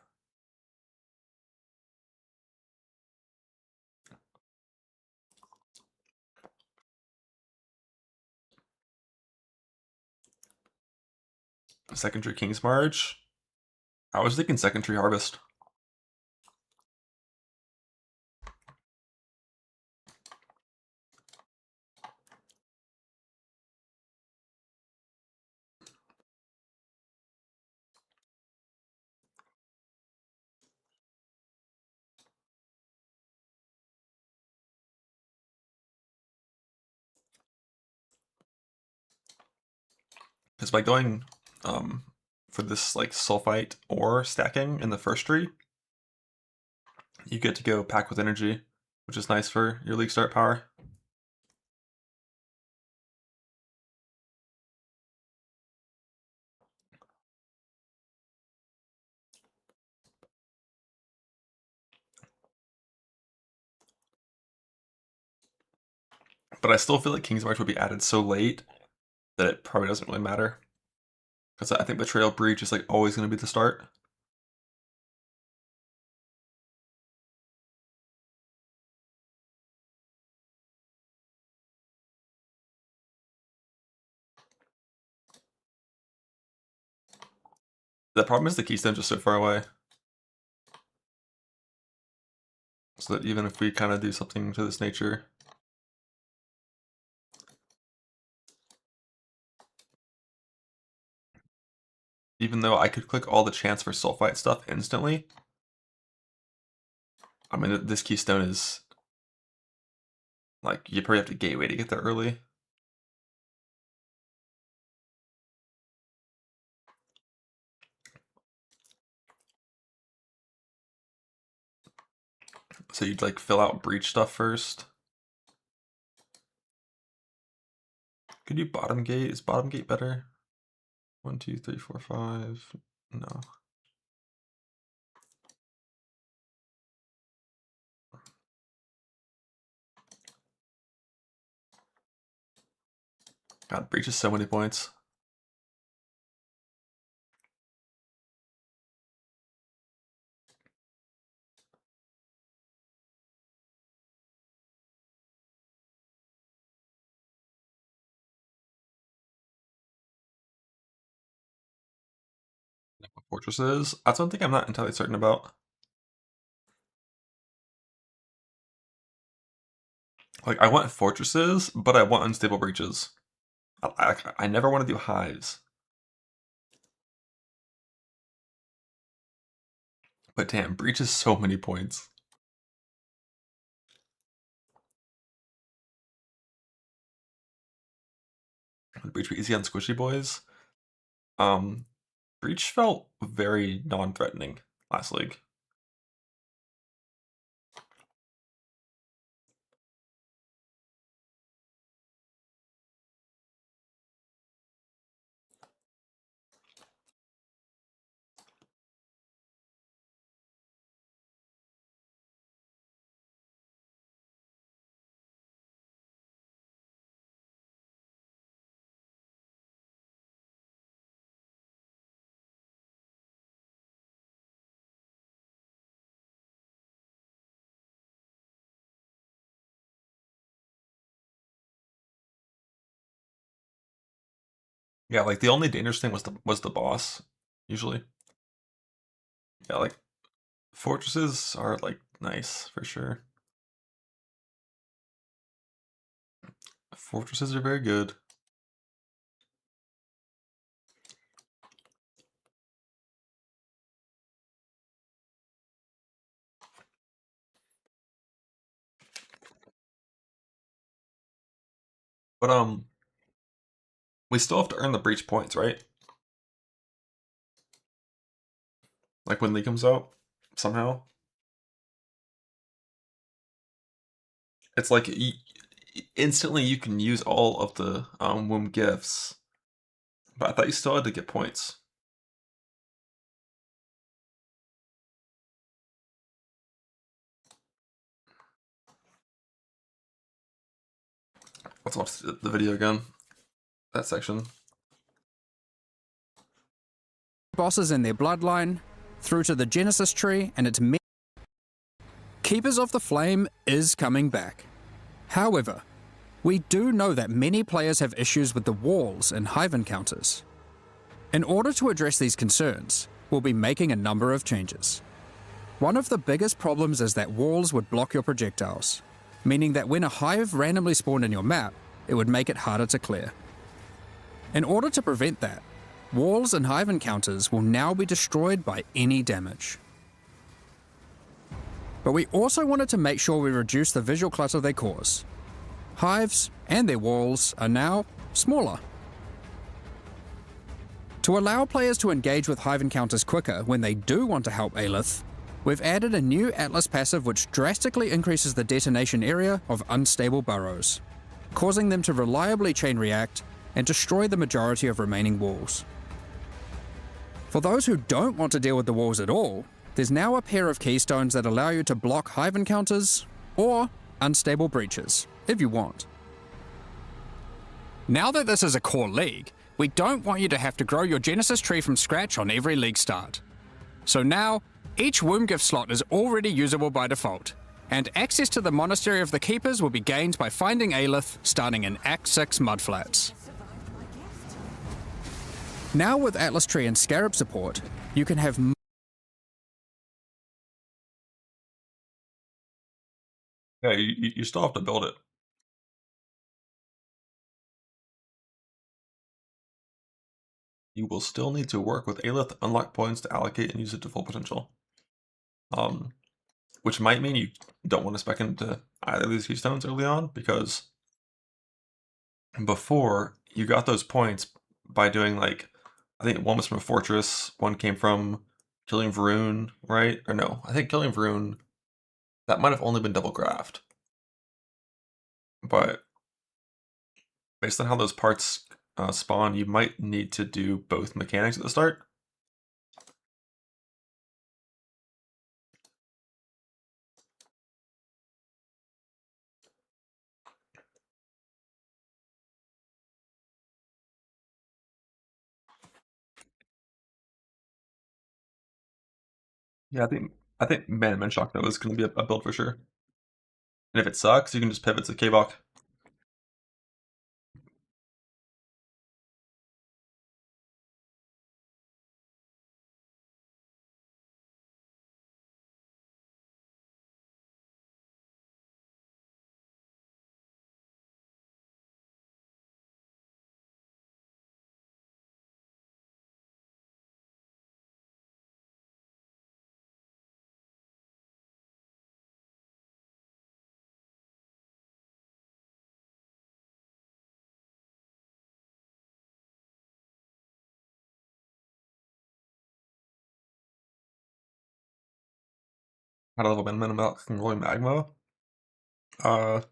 Second tree King's March. I was thinking second tree Harvest. Because by going for this like sulfite ore stacking in the first tree, you get to go pack with energy, which is nice for your league start power. But I still feel like King's March would be added so late that it probably doesn't really matter. Because I think Betrayal Breach is like always going to be the start. The problem is the Keystone's just so far away. So that even if we kind of do something to this nature, even though I could click all the chance for sulfite stuff instantly, I mean, this Keystone is like, you probably have to gateway to get there early. So you'd like fill out breach stuff first. Could you bottom gate? Is bottom gate better? 1, 2, 3, 4, 5. No. God, breach is so many points. Fortresses? That's one thing I'm not entirely certain about. Like, I want fortresses, but I want unstable breaches. I never want to do hives. But damn, breach is so many points. Would breach be easy on squishy boys? Breach felt very non-threatening last league. Yeah, like the only dangerous thing was the boss, usually. Yeah, like fortresses are like nice for sure. Fortresses are very good. But we still have to earn the breach points, right? Like when Lee comes out, somehow. It's like instantly you can use all of the womb gifts, but I thought you still had to get points. Let's watch the video again. That section. Bosses in their bloodline, through to the Genesis tree and its Keepers of the Flame is coming back. However, we do know that many players have issues with the walls in Hive encounters. In order to address these concerns, we'll be making a number of changes. One of the biggest problems is that walls would block your projectiles, meaning that when a hive randomly spawned in your map, it would make it harder to clear. In order to prevent that, walls and hive encounters will now be destroyed by any damage. But we also wanted to make sure we reduce the visual clutter they cause. Hives and their walls are now smaller. To allow players to engage with hive encounters quicker when they do want to help Aelith, we've added a new Atlas passive which drastically increases the detonation area of unstable burrows, causing them to reliably chain react and destroy the majority of remaining walls. For those who don't want to deal with the walls at all, there's now a pair of keystones that allow you to block hive encounters or unstable breaches, if you want. Now that this is a core league, we don't want you to have to grow your Genesis tree from scratch on every league start. So now, each womb gift slot is already usable by default, and access to the Monastery of the Keepers will be gained by finding Aelith starting in Act 6 Mudflats. Now with Atlas Tree and Scarab support, you can have Yeah, you still have to build it. You will still need to work with Aelith, unlock points to allocate and use it to full potential. Which might mean you don't want to spec into either of these keystones early on, because before you got those points by doing, like, I think one was from a fortress, one came from killing Varun, right? Or no, I think killing Varun, that might have only been double graphed. But based on how those parts spawn, you might need to do both mechanics at the start. Yeah, I think Man Shock though is going to be a build for sure. And if it sucks, you can just pivot to K-Bach. High level minimum about rolling magma. I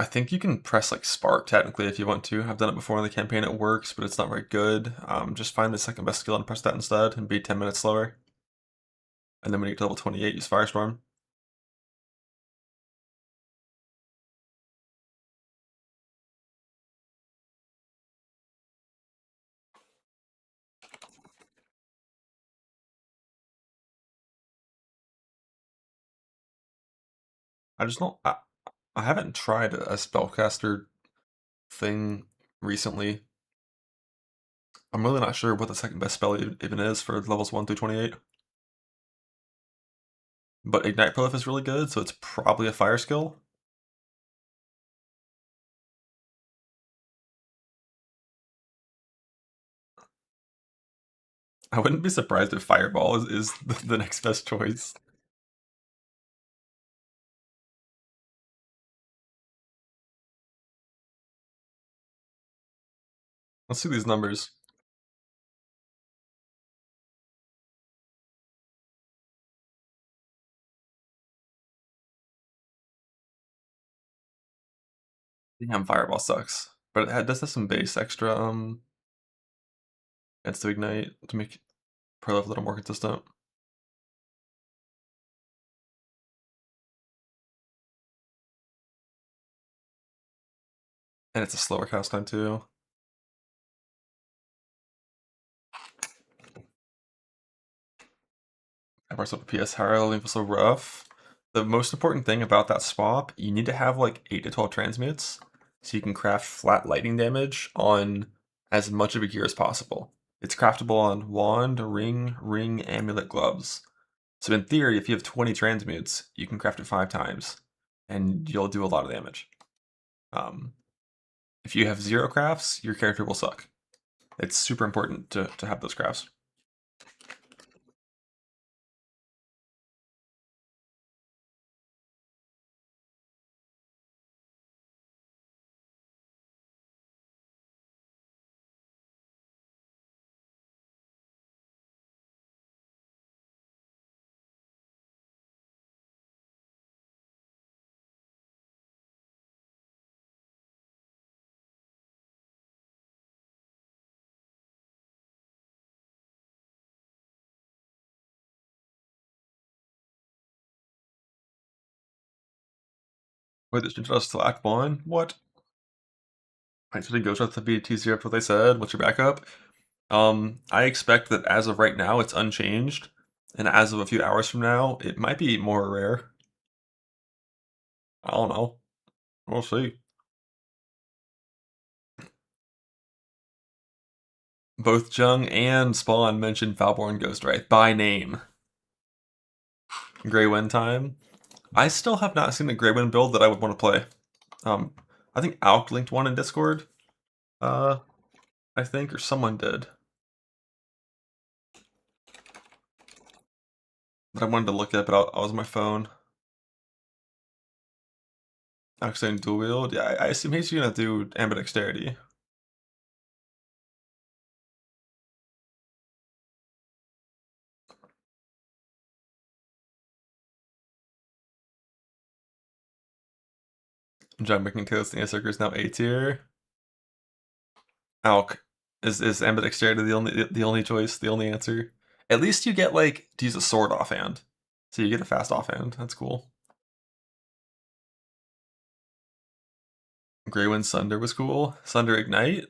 think you can press like Spark technically if you want to. I've done it before in the campaign, it works, but it's not very good. Just find the second best skill and press that instead and be 10 minutes slower. And then when you get to level 28, use Firestorm. I just don't, I haven't tried a spellcaster thing recently. I'm really not sure what the second best spell even is for levels 1 through 28. But Ignite Prolif is really good, so it's probably a fire skill. I wouldn't be surprised if Fireball is the next best choice. Let's see these numbers. Damn, Fireball sucks. But it does have some base extra, adds to Ignite to make Prolif a little more consistent. And it's a slower cast time too. Everyone's up PS Harrow was so rough. The most important thing about that swap, you need to have like 8 to 12 transmutes, so you can craft flat lightning damage on as much of a gear as possible. It's craftable on wand, ring, amulet, gloves. So in theory, if you have 20 transmutes, you can craft it 5 times, and you'll do a lot of damage. If you have 0 crafts, your character will suck. It's super important to have those crafts. Wait, this just to Act 1? What? I should go with the teaser after what they said. What's your backup? I expect that as of right now, it's unchanged. And as of a few hours from now, it might be more rare. I don't know. We'll see. Both Jung and Spawn mentioned Valborn Ghostwraith by name. Grey Wind time. I still have not seen a Grey Wind build that I would want to play. I think Alk linked one in Discord. I think, or someone did. But I wanted to look at it, but I was on my phone. Actually, in dual wield, yeah, I assume he's gonna do ambidexterity. John making toast and Acerker is now A tier. Alk is ambidexterity the only choice, the only answer. At least you get like to use a sword offhand, so you get a fast offhand. That's cool. Greywind Sunder was cool. Sunder Ignite,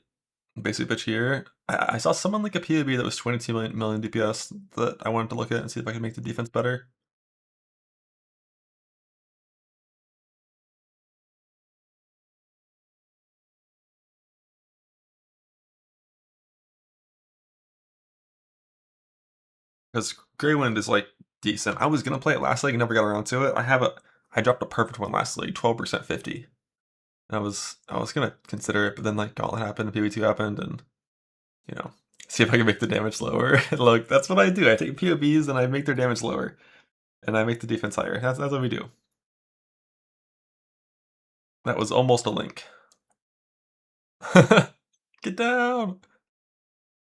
basically bitch here. I saw someone like a POB that was 22 million DPS that I wanted to look at and see if I could make the defense better. Because Greywind is like decent. I was gonna play it last league and never got around to it. I dropped a perfect one last league, 12% 50. And I was gonna consider it, but then like Gauntlet happened, and PB2 happened, and you know, see if I can make the damage lower. Look, that's what I do. I take POBs and I make their damage lower, and I make the defense higher. That's what we do. That was almost a link. Get down.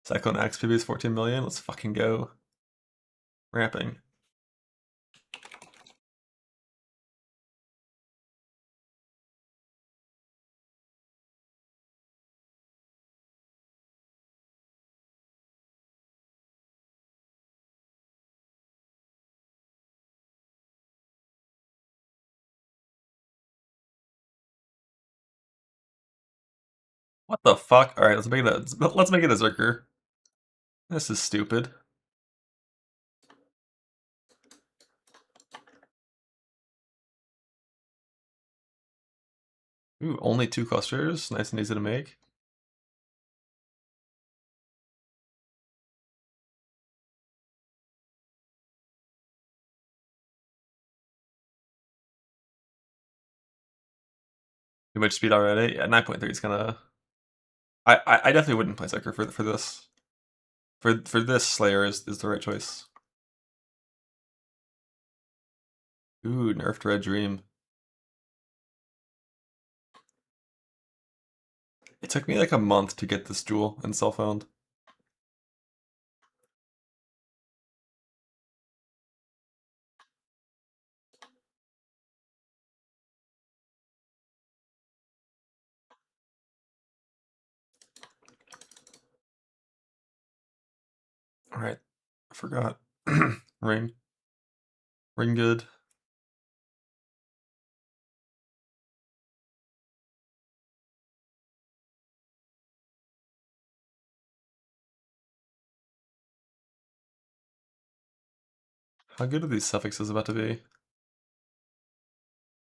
Cyclone X PB is 14 million. Let's fucking go. Ramping. What the fuck? All right, let's make it a Zerker. This is stupid. Ooh, only 2 clusters. Nice and easy to make. Too much speed already. Yeah, 9.3 is gonna. I definitely wouldn't play Zerker for this. For this, Slayer is the right choice. Ooh, nerfed Red Dream. It took me like a month to get this jewel and self-found. Alright, I forgot. Ring. Ring good. How good are these suffixes about to be?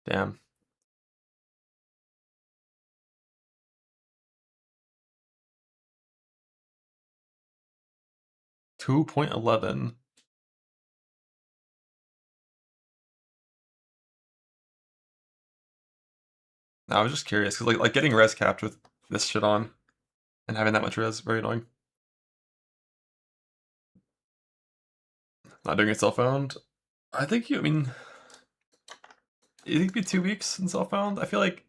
Damn. 2.11. No, I was just curious because like getting res capped with this shit on and having that much res is very annoying. Not doing it self-found. I think you think it'd be 2 weeks in self-found? I feel like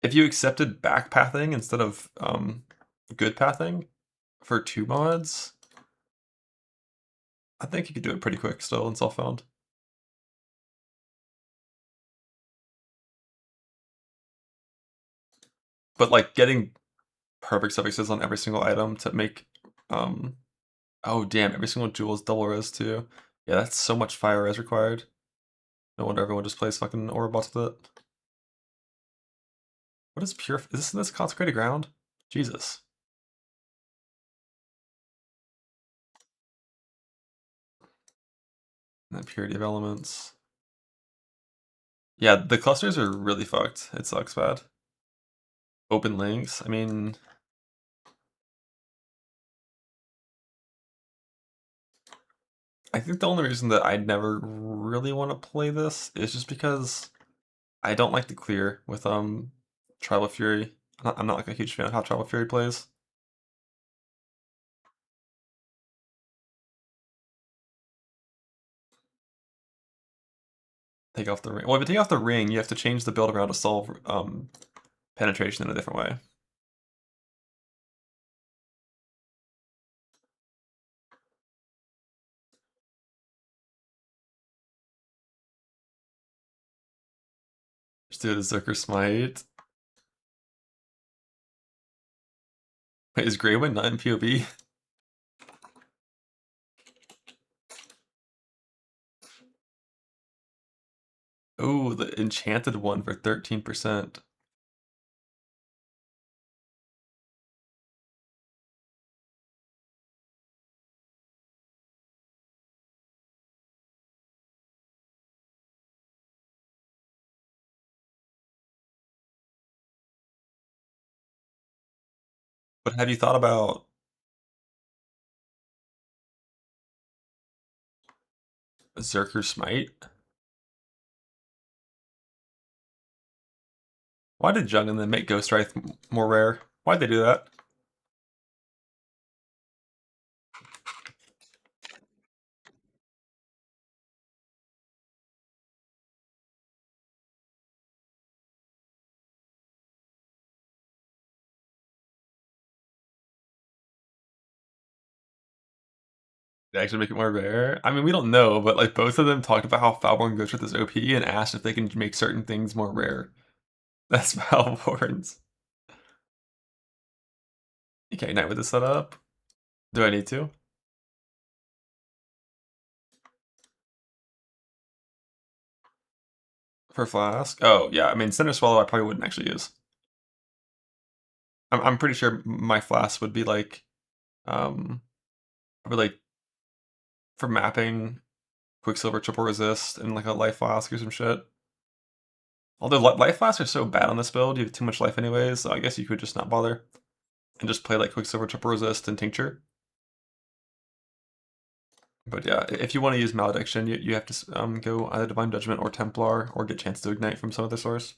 if you accepted backpathing instead of good pathing for 2 mods, I think you could do it pretty quick still in self-found. But like getting perfect suffixes on every single item to make oh damn, every single jewel is double res too. Yeah, that's so much fire res required. No wonder everyone just plays fucking Ouroboros with it. What is pure? Is this in this consecrated ground? Jesus. And then purity of elements. Yeah, the clusters are really fucked. It sucks bad. Open links. I mean, I think the only reason that I'd never really want to play this is just because I don't like to clear with Tribal Fury. I'm not like a huge fan of how Tribal Fury plays. Take off the ring. Well, if you take off the ring, you have to change the build around to solve penetration in a different way. Just do the Zerker Smite. Wait, is Greywind not in POB? Oh, the enchanted one for 13%. But have you thought about Zerker Smite? Why did Jung and then make Ghost Wraith more rare? Why'd they do that? They actually make it more rare? I mean, we don't know, but like both of them talked about how Foulborn Ghost Wraith is OP and asked if they can make certain things more rare. That's Foulborn's. Okay, Knight with the setup. Do I need to? For Flask? Oh, yeah, I mean, Cinder Swallow I probably wouldn't actually use. I'm pretty sure my Flask would be like, probably like, for mapping, Quicksilver Triple Resist, and like a Life Flask or some shit. Although Life Flasks are so bad on this build, you have too much life anyways, so I guess you could just not bother. And just play like Quicksilver Triple Resist and Tincture. But yeah, if you want to use Malediction, you have to go either Divine Judgment or Templar, or get Chance to Ignite from some other source.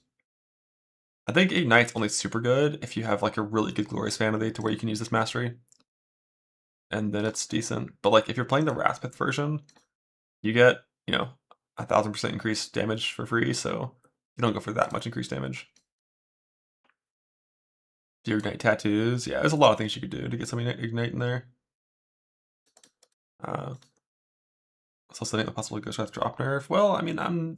I think Ignite's only super good if you have like a really good Glorious Vanity to where you can use this mastery. And then it's decent. But like if you're playing the Wrathpith version, you get, 1000% increased damage for free, so you don't go for that much increased damage. Do your Ignite tattoos? Yeah, there's a lot of things you could do to get some Ignite in there. It's also the possible Ghost Wrath drop nerf. Well, I mean,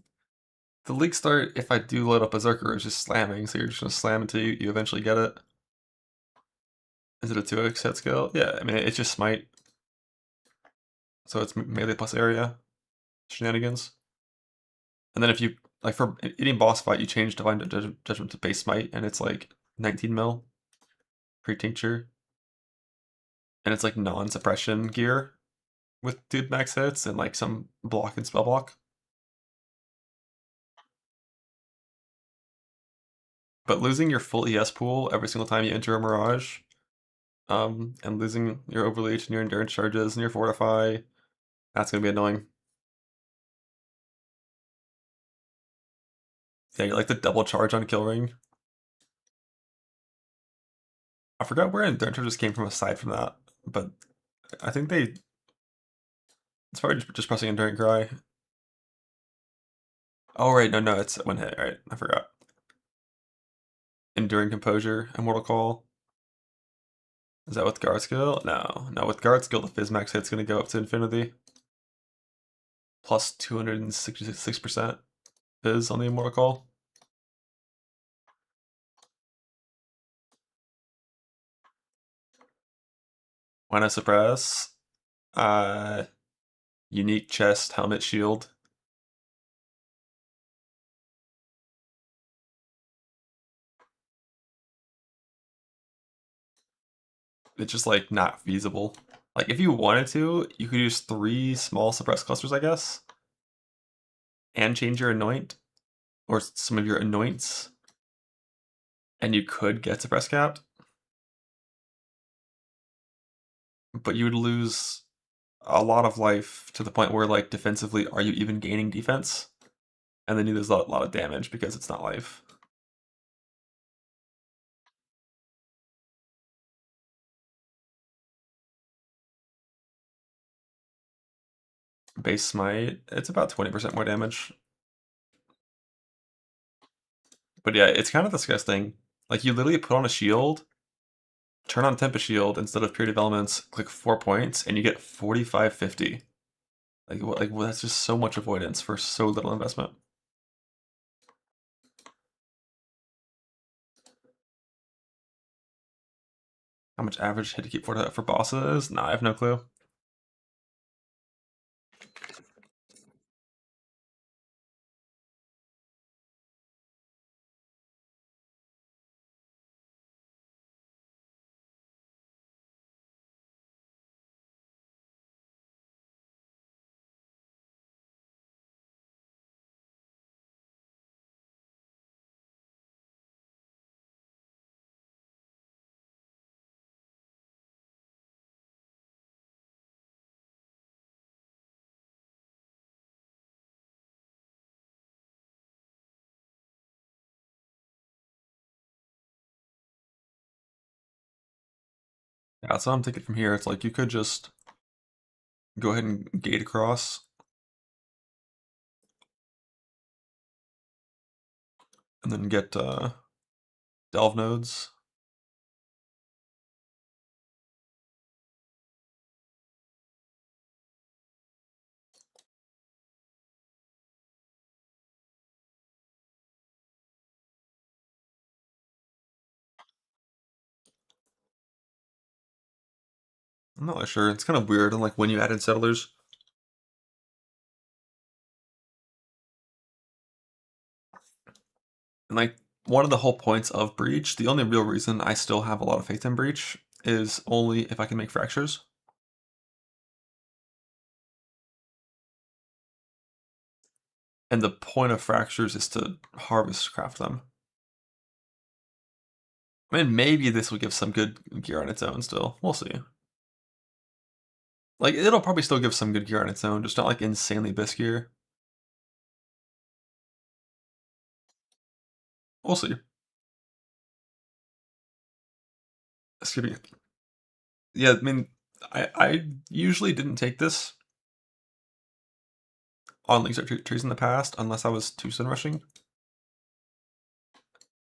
the league start, if I do load up Berserker, is just slamming, so you're just gonna slam until you eventually get it. Is it a 2x hit skill? Yeah, I mean, it's just Smite. So it's melee plus area shenanigans. And then if you, like for any boss fight, you change Divine Judgment to base Smite, and it's like 19 mil. Pre-tincture. And it's like non-suppression gear with dude max hits and like some block and spell block. But losing your full ES pool every single time you enter a Mirage and losing your overleach and your endurance charges and your fortify. That's gonna be annoying. Yeah, you like the double charge on kill ring. I forgot where endurance charges came from aside from that, but I think it's probably just pressing enduring cry. Oh right, no, it's one hit. Right, I forgot. Enduring composure, immortal call. Is that with guard skill? No, with guard skill, the fizz max hit's gonna go up to infinity. Plus 266% fizz on the immortal call. Why not suppress? Unique chest, helmet, shield. It's just like not feasible. Like if you wanted to, you could use 3 small suppress clusters, I guess, and change your anoint or some of your anoints, and you could get suppress capped, but you would lose a lot of life to the point where like defensively, are you even gaining defense? And then you lose a lot of damage because it's not life. Base smite, it's about 20% more damage. But yeah, it's kind of disgusting. Like you literally put on a shield, turn on Tempest Shield instead of Period of Elements, click 4 points, and you get 4550. Like that's just so much avoidance for so little investment. How much average hit to keep for bosses? Nah, I have no clue. Yeah, that's what I'm thinking from here. It's like you could just go ahead and gate across. And then get delve nodes. I'm not really sure. It's kind of weird. And like when you added settlers. And like one of the whole points of Breach, the only real reason I still have a lot of faith in Breach is only if I can make fractures. And the point of fractures is to harvest craft them. I mean, maybe this will give some good gear on its own still. We'll see. Like, it'll probably still give some good gear on its own, just not like insanely best gear. We'll see. Skipping it. Yeah, I mean, I usually didn't take this on Links trees in the past unless I was Tombstone rushing.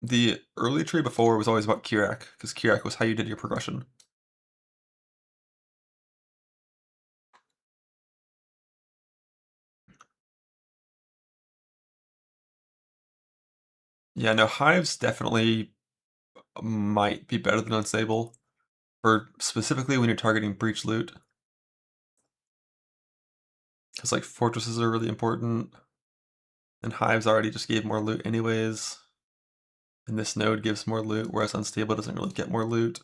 The early tree before was always about Kirak, because Kirak was how you did your progression. Yeah, no, Hives definitely might be better than Unstable, for specifically when you're targeting Breach loot. Because like fortresses are really important, and Hives already just gave more loot anyways. And this node gives more loot, whereas Unstable doesn't really get more loot.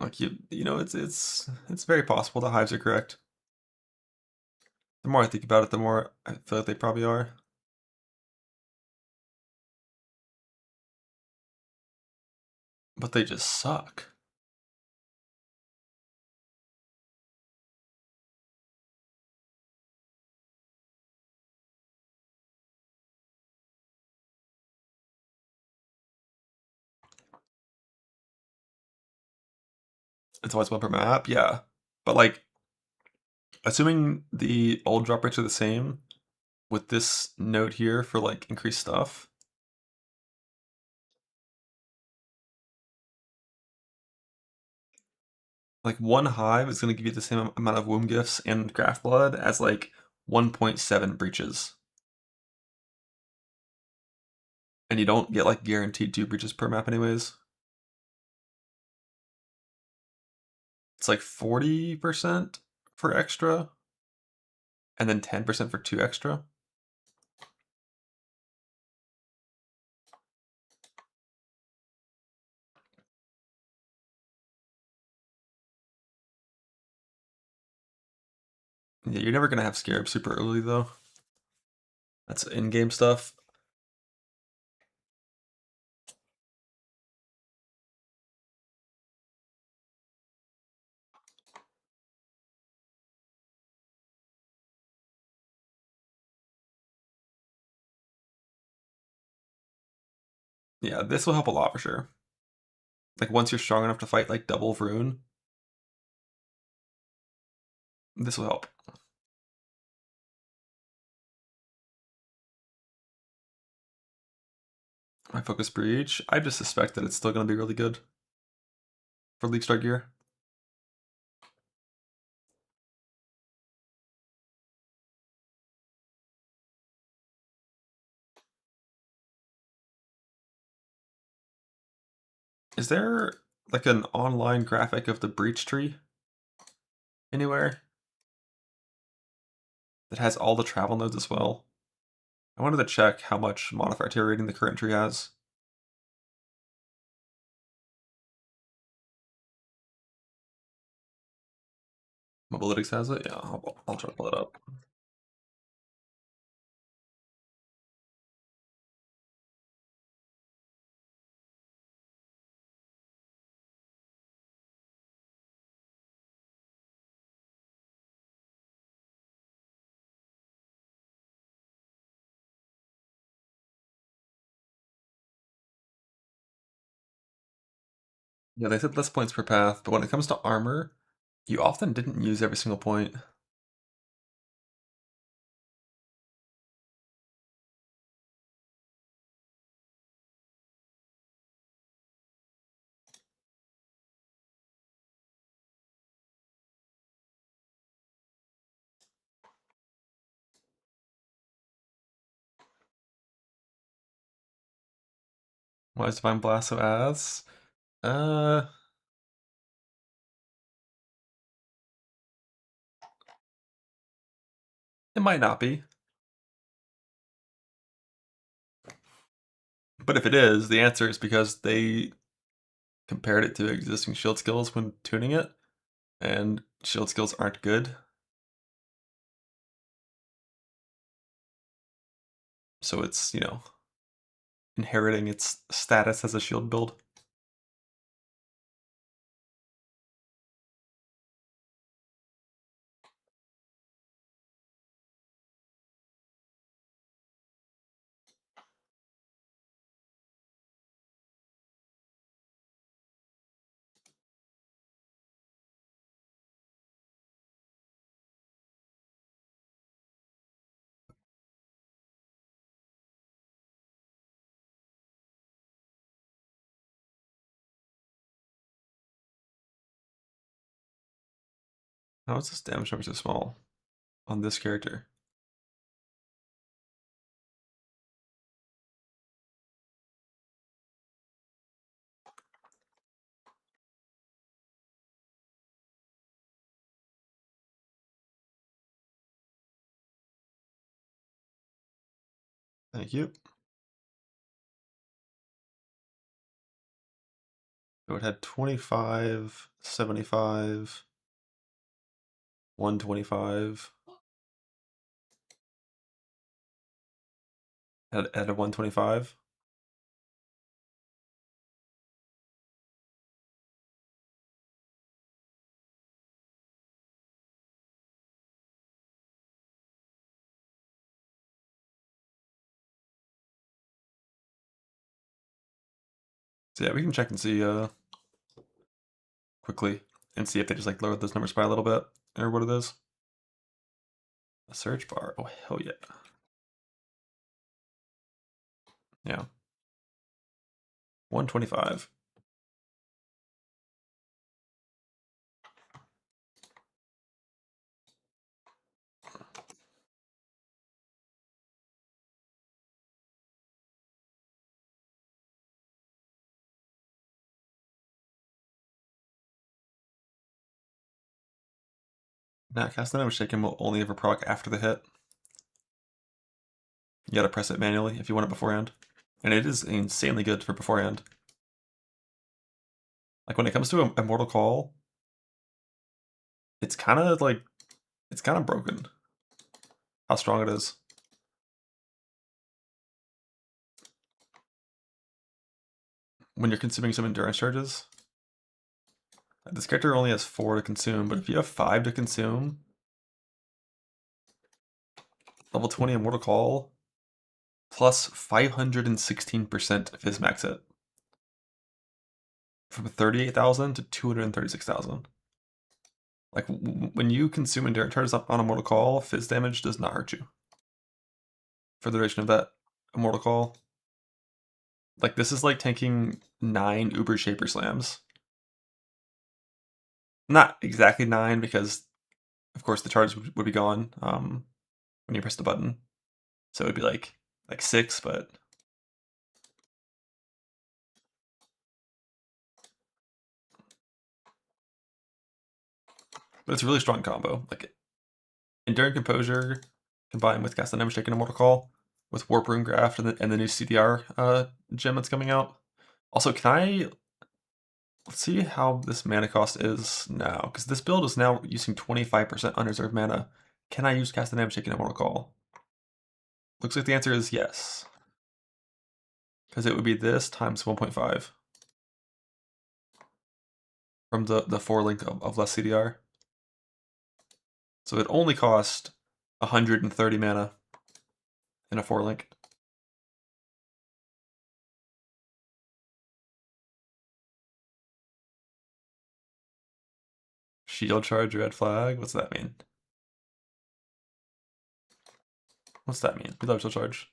Like you know, it's very possible the Hives are correct. The more I think about it, the more I feel like they probably are. But they just suck. It's always 1 per map, yeah. But, like, assuming the old drop rates are the same, with this note here for, like, increased stuff, like, 1 hive is gonna give you the same amount of womb gifts and graft blood as, like, 1.7 breaches. And you don't get, like, guaranteed 2 breaches per map anyways. It's like 40% for extra, and then 10% for 2 extra. Yeah, you're never gonna have Scarab super early though. That's in-game stuff. Yeah, this will help a lot for sure. Like once you're strong enough to fight like double Vroon, this will help. My Focus Breach, I just suspect that it's still going to be really good for League Star gear. Is there like an online graphic of the Breach tree anywhere that has all the travel nodes as well? I wanted to check how much modifier tier rating the current tree has. Mobilytics has it? Yeah, I'll try to pull it up. Yeah, they said less points per path, but when it comes to armor, you often didn't use every single point. Why is Divine Blast so ass? Uh, it might not be. But if it is, the answer is because they compared it to existing shield skills when tuning it, and shield skills aren't good. So it's, you know, inheriting its status as a shield build. How is this damage number so small on this character? Thank you. So it had 25, 75, 125. At a 125. So yeah, we can check and see quickly. and see if they just like lower those numbers by a little bit, or what it is. A search bar. Oh, hell yeah. Yeah. 125. Now, cast damage shaken will only ever proc after the hit. You gotta press it manually if you want it beforehand. And it is insanely good for beforehand. Like when it comes to a Mortal Call, it's kind of like, it's kind of broken. How strong it is. When you're consuming some endurance charges. This character only has 4 to consume, but if you have 5 to consume, level 20 Immortal Call, plus 516% of his max hit. From 38,000 to 236,000. Like, when you consume endurance charges on Immortal Call, fizz damage does not hurt you. For the duration of that Immortal Call. Like, this is like tanking 9 Uber Shaper Slams. Not exactly 9, because, of course, the charge would be gone when you press the button. So it would be like 6, but... But it's a really strong combo. Like, Enduring Composure combined with Cast Damage Taken Immortal Call with Warp Rune Graft and the new CDR gem that's coming out. Also, can I... Let's see how this mana cost is now, because this build is now using 25% unreserved mana. Can I use Cast Damage Taken Immortal Call? Looks like the answer is yes. Because it would be this times 1.5. From the 4 link of less CDR. So it only cost 130 mana in a 4 link. Shield charge, red flag. What's that mean? What's that mean? We love shield charge.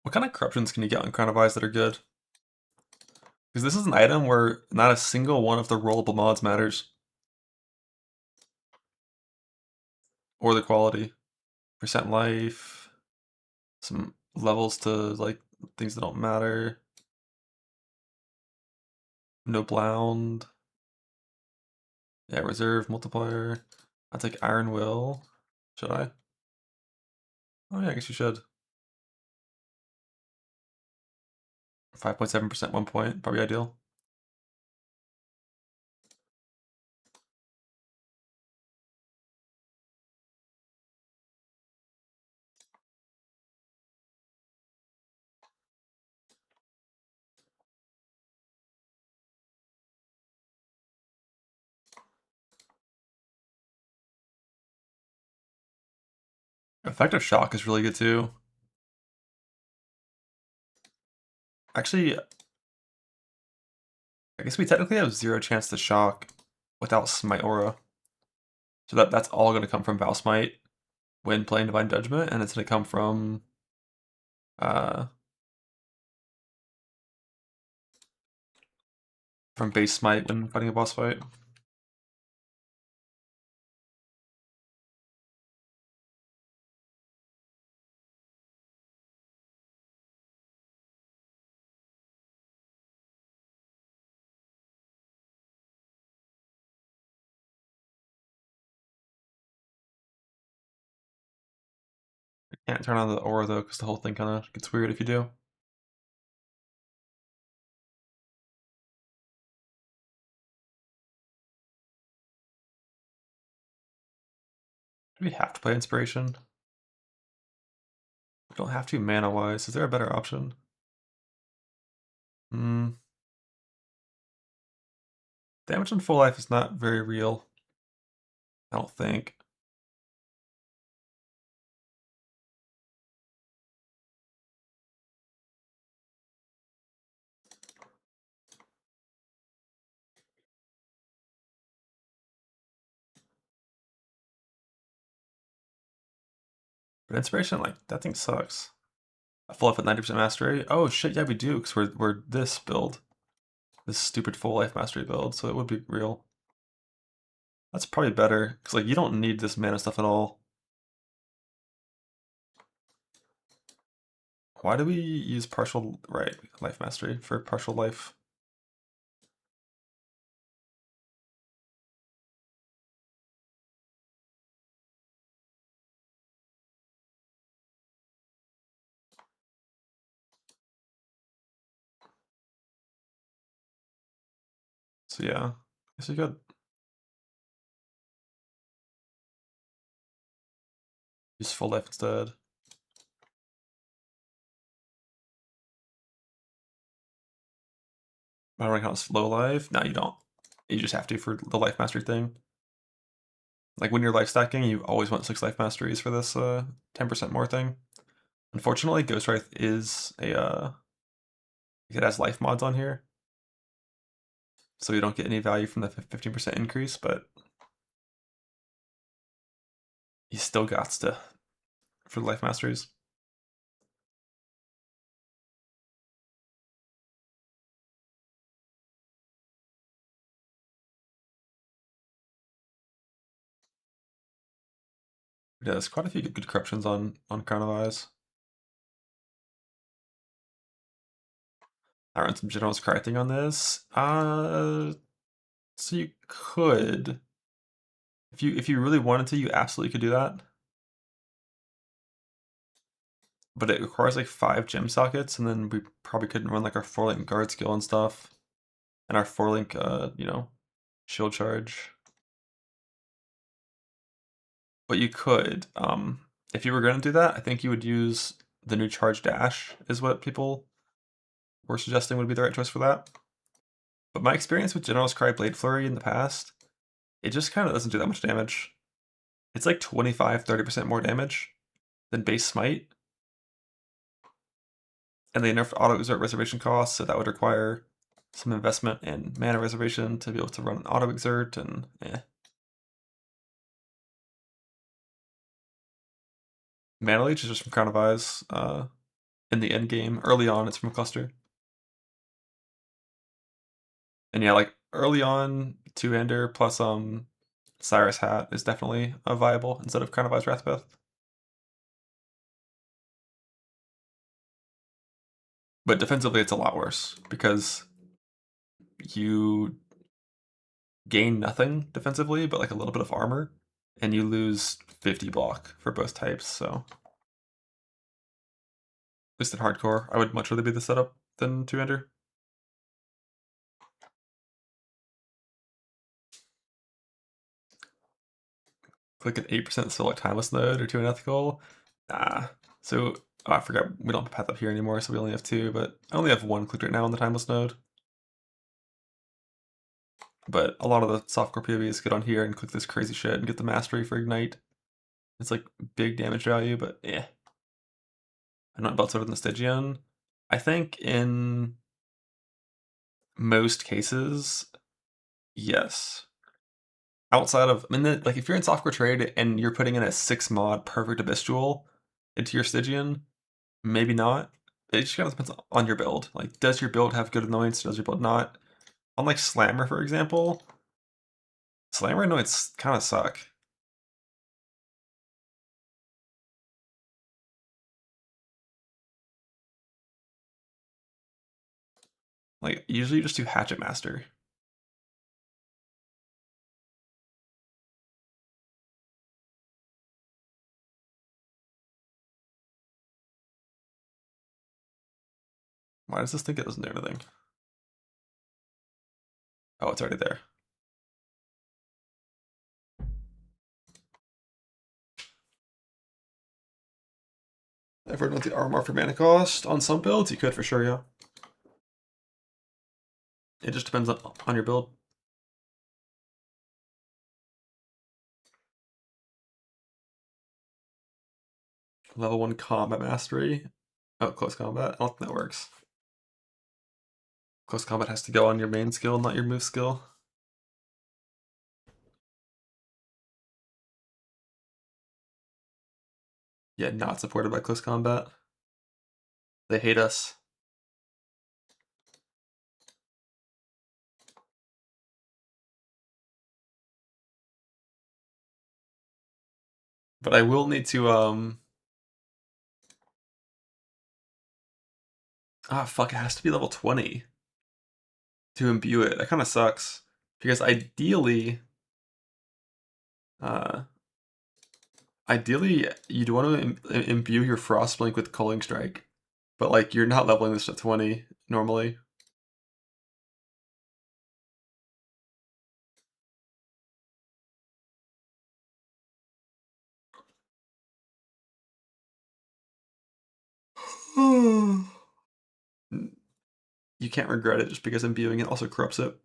What kind of corruptions can you get on Crown of Eyes that are good? Because this is an item where not a single one of the rollable mods matters. Or the quality. Percent life. Some levels to like things that don't matter. No blound. Yeah, reserve multiplier. I'll take Iron Will. Should I? Oh yeah, I guess you should. 5.7% 1 point, probably ideal. Effective Shock is really good too. Actually, I guess we technically have 0 chance to shock without Smite Aura. So that's all going to come from Val Smite when playing Divine Judgment, and it's going to come from base Smite when fighting a boss fight. I can't turn on the aura though, because the whole thing kind of gets weird if you do. Do we have to play Inspiration? We don't have to mana-wise. Is there a better option? Damage on full life is not very real. I don't think. But inspiration, like, that thing sucks. A full life at 90% mastery? Oh shit, yeah we do, because we're this build. This stupid full life mastery build, so it would be real. That's probably better, because like you don't need this mana stuff at all. Why do we use partial, right, life mastery for partial life? So yeah, I guess you could use full life instead. I don't count slow life. No, you don't. You just have to for the life mastery thing. Like when you're life stacking, you always want 6 life masteries for this 10% more thing. Unfortunately, Ghostwraith is a it has life mods on here, so you don't get any value from the 15% increase, but you still got to for the life masteries. Yeah, there's quite a few good corruptions on Crown of Eyes. I run some generals correcting on this. So you could, if you really wanted to, you absolutely could do that. But it requires like 5 gem sockets, and then we probably couldn't run like our 4-link guard skill and stuff, and our 4-link, you know, shield charge. But you could, if you were going to do that, I think you would use the new charge dash, is what people were suggesting would be the right choice for that. But my experience with General's Cry Blade Flurry in the past, it just kind of doesn't do that much damage. It's like 25-30% more damage than base Smite. And they nerfed auto exert reservation costs, so that would require some investment in mana reservation to be able to run an auto exert, and Mana Leech is just from Crown of Eyes. In the end game, early on, it's from Cluster. And yeah, like early on, 2-hander plus Cyrus Hat is definitely a viable instead of Crown of Eyes Wrathbeth. But defensively, it's a lot worse because you gain nothing defensively, but like a little bit of armor, and you lose 50 block for both types. So, at least in hardcore, I would much rather be the setup than 2-hander. Click an 8% select timeless node or 2 unethical. So oh, I forgot we don't have a path up here anymore, so we only have 2, but I only have 1 clicked right now on the timeless node. But a lot of the softcore PoEs get on here and click this crazy shit and get the mastery for Ignite. It's like big damage value, but yeah. I'm not belted in the Stygian. I think in most cases, yes. Outside of, I mean, like if you're in softcore trade and you're putting in a 6 mod perfect Abyss Jewel into your Stygian, maybe not. It just kind of depends on your build. Like, does your build have good annoyance? Does your build not? On like Slammer, for example, Slammer annoyance kind of suck. Like, usually you just do Hatchet Master. Why does this think it doesn't do anything? Oh, it's already there. Ever know the armor for mana cost? On some builds, you could for sure, yeah. It just depends on your build. Level 1 combat mastery. Oh, close combat. I don't think that works. Close combat has to go on your main skill, not your move skill. Yeah, not supported by close combat. They hate us. But I will need to fuck, it has to be level 20 to imbue it. That kind of sucks. Because ideally you'd want to imbue your Frostblink with Culling Strike. But like you're not leveling this to 20 normally. You can't regret it just because imbuing it also corrupts it.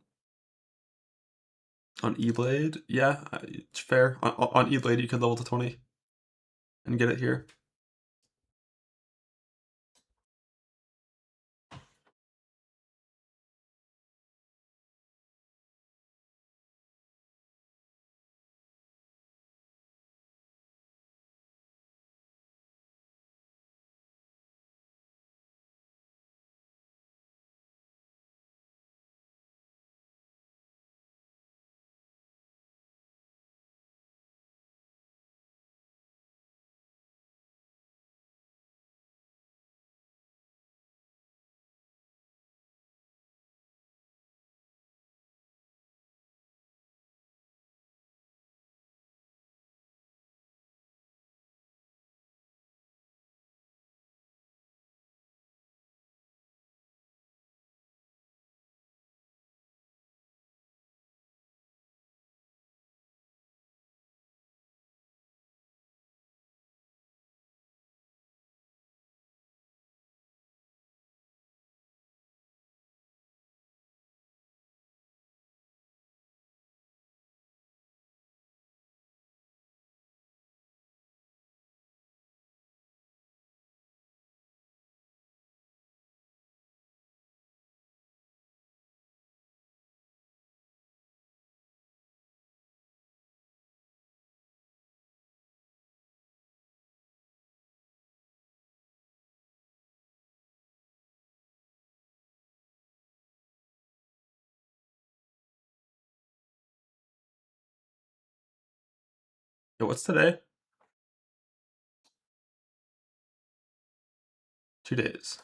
On E-Blade, yeah, it's fair. On E-Blade, you could level to 20 and get it here. Yo, what's today? 2 days.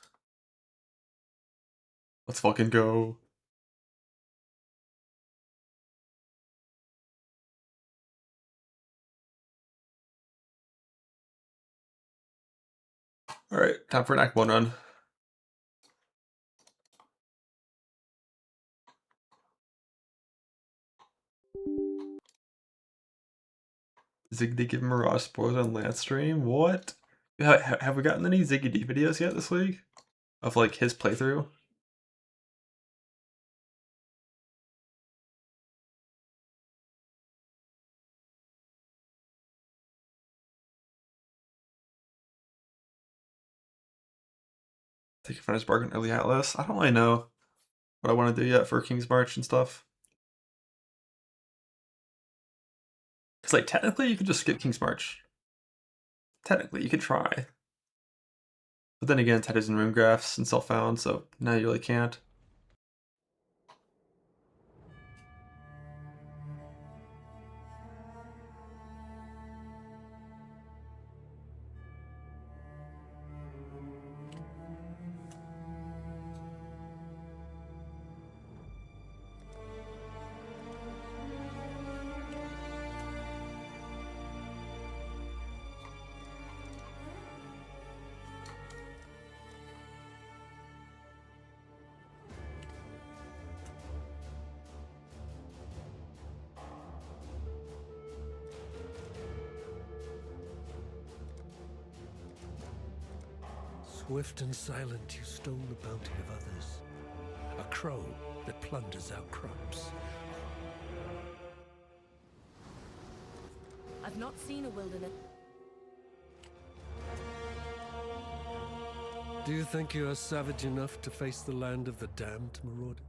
Let's fucking go. Alright, time for an Act 1 run. Ziggy give Mirage spoilers on Lance stream? What? Have we gotten any Ziggy D videos yet this week? Of like his playthrough? Take a Finder's Bargain Early Atlas? I don't really know what I want to do yet for King's March and stuff. Because like technically you could just skip King's March. Technically, you could try. But then again, Tethers and Rune Graphs and Self-Found, so now you really can't. Swift and silent, you stole the bounty of others. A crow that plunders our crops. I've not seen a wilderness. Do you think you are savage enough to face the land of the damned, Marauder?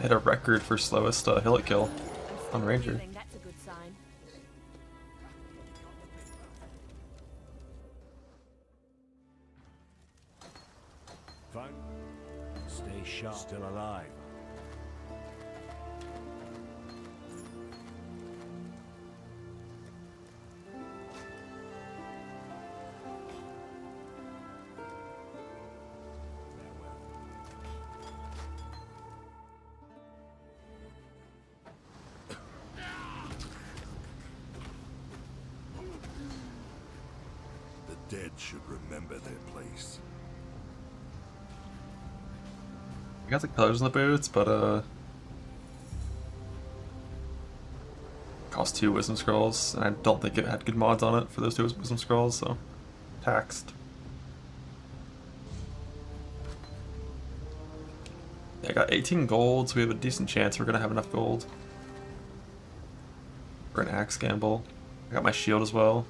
hit a record for slowest hillet kill on Ranger. That's a good sign. Fine. Stay sharp. Still alive. The dead should remember their place. I got the colors in the boots, but cost 2 wisdom scrolls, and I don't think it had good mods on it for those 2 wisdom scrolls, so taxed. Yeah, I got 18 gold, so we have a decent chance we're gonna have enough gold for an axe gamble. I got my shield as well.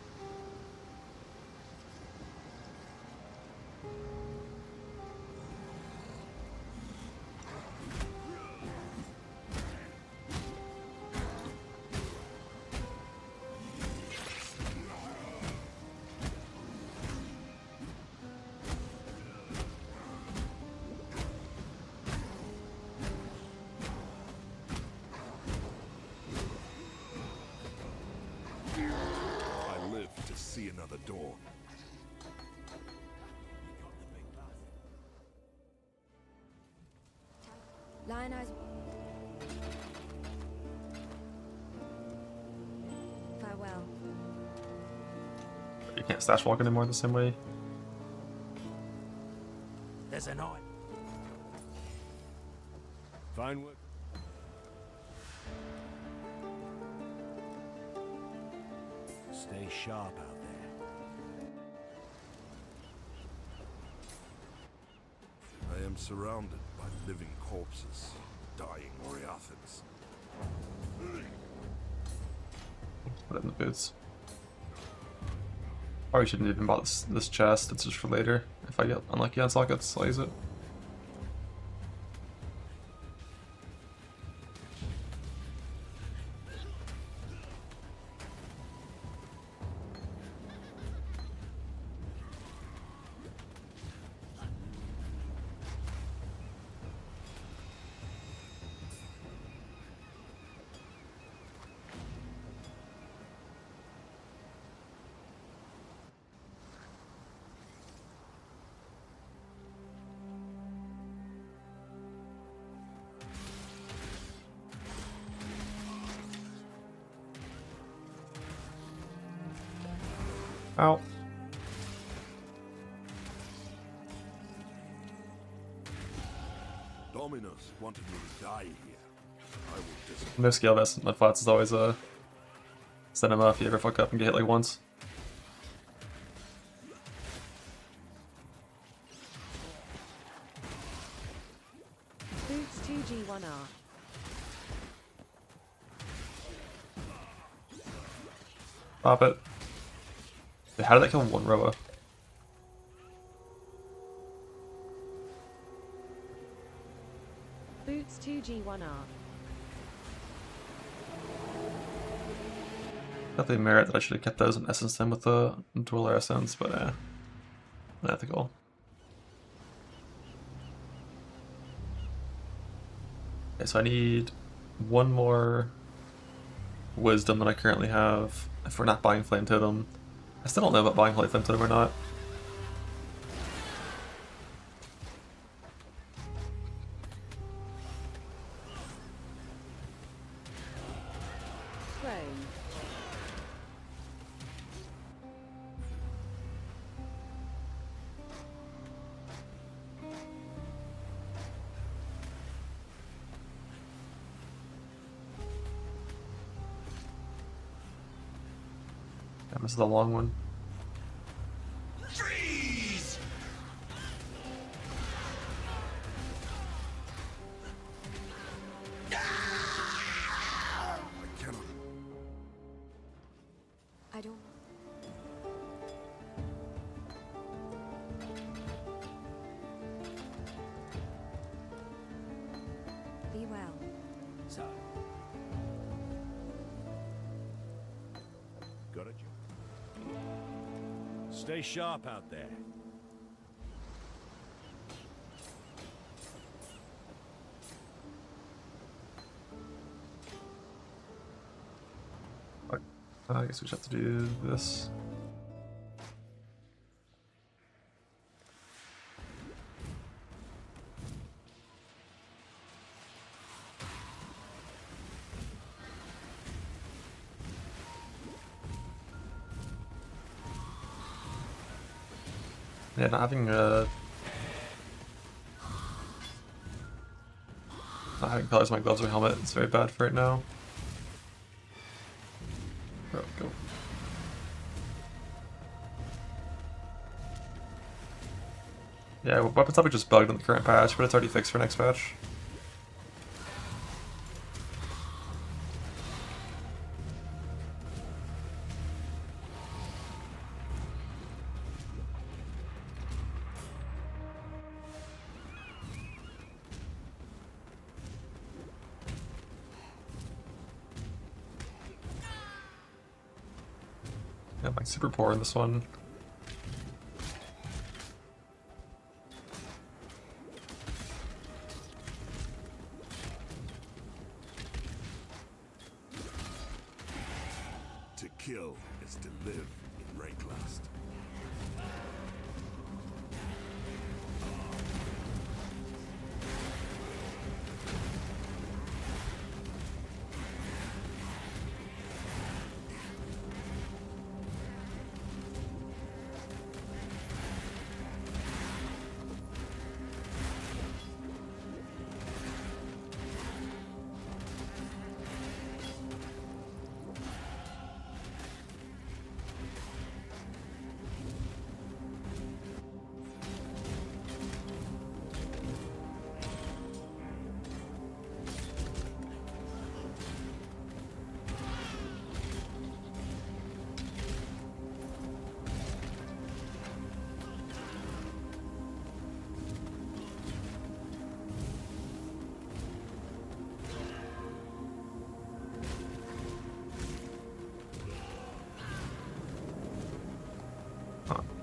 To see another dawn. Lion eyes. Farewell. You can't stash walk anymore the same way. There's an eye. Fine work. Stay sharp out there. I am surrounded by living corpses, dying Oriathans. Put it in the boots. Probably shouldn't even bought this chest. It's just for later. If I get unlucky on sockets, I'll use it. Ow. Dominus wanted me to die here. I will just No scale vest mud flats is always send him off if you ever fuck up and get hit like once. Boots 2G1R. Pop it. Wait, how did that kill one rower? Boots 2G1R. Definitely merit that I should have kept those in essence then with the dual essence, but unethical. Okay, so I need one more wisdom than I currently have if we're not buying Flame Totem. I still don't know about buying Flame Totem or not. Damn, this is a long one. Freeze! I don't. Be well. Stay sharp out there. I guess we just have to do this. Yeah, not having colors on my gloves or helmet is very bad for right now. Oh, go. Yeah, weapons probably just bugged in the current patch, but it's already fixed for next patch. Yeah, I'm like super poor in this one. To kill is to live in Rayclast.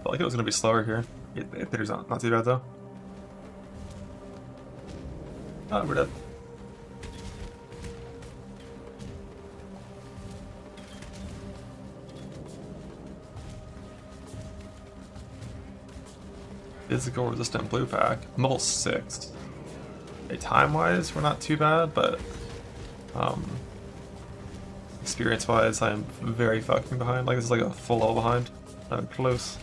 Felt like it was gonna be slower here. There's not too bad though. Oh, we're dead. Physical resistant blue pack. I'm level 6. Okay, time-wise, we're not too bad, but experience-wise, I'm very fucking behind. Like, this is like a full level behind. I'm close.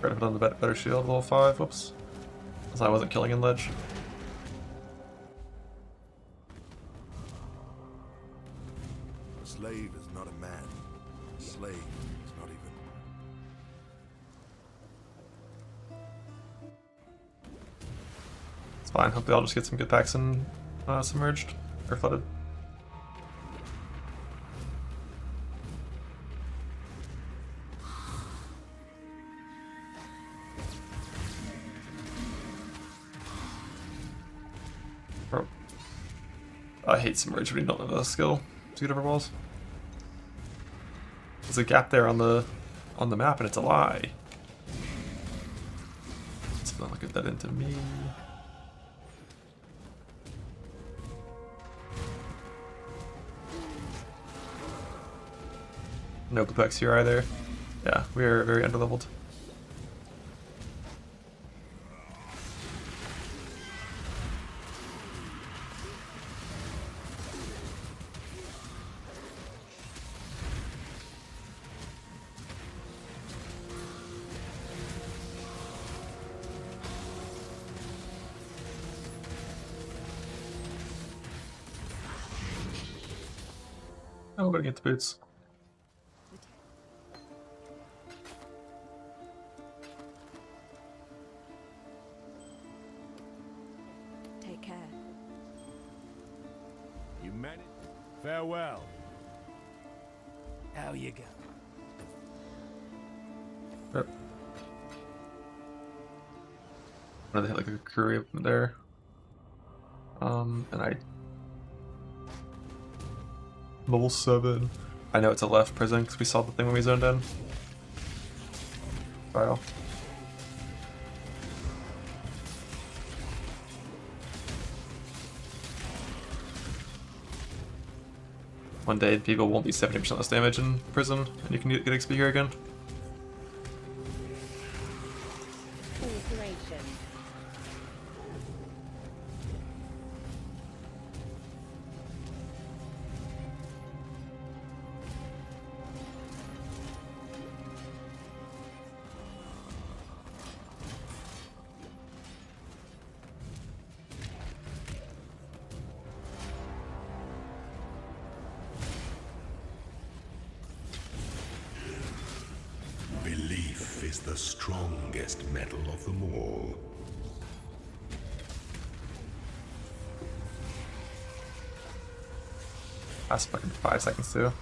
Try to put on the better shield, level 5, whoops. As I wasn't killing in ledge. A slave is not a man. A slave is not even. It's fine, hopefully I'll just get some good packs and submerged, or flooded. I hate submerge when you don't have a skill to get over walls. There's a gap there on the map and it's a lie. Let's not get that into me. No Bluepex here either. Yeah, we are very underleveled. Oh, we're gonna get the boots. Take care. You managed. Farewell. How you go? Yep. Another hit like a curry up there. And I level 7. I know it's a left prison because we saw the thing when we zoned in. File. One day people won't be 70% less damage in prison, and you can get XP here again. Belief is the strongest metal of them all. Last fucking 5 seconds too.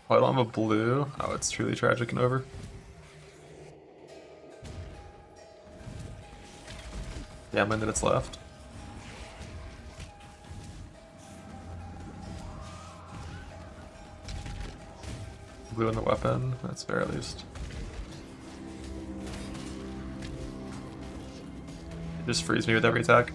Oh, I don't have a blue. Oh, it's truly tragic and over. Yeah, how many minutes left? Blue in the weapon, that's fair at least. Just freeze me with every attack.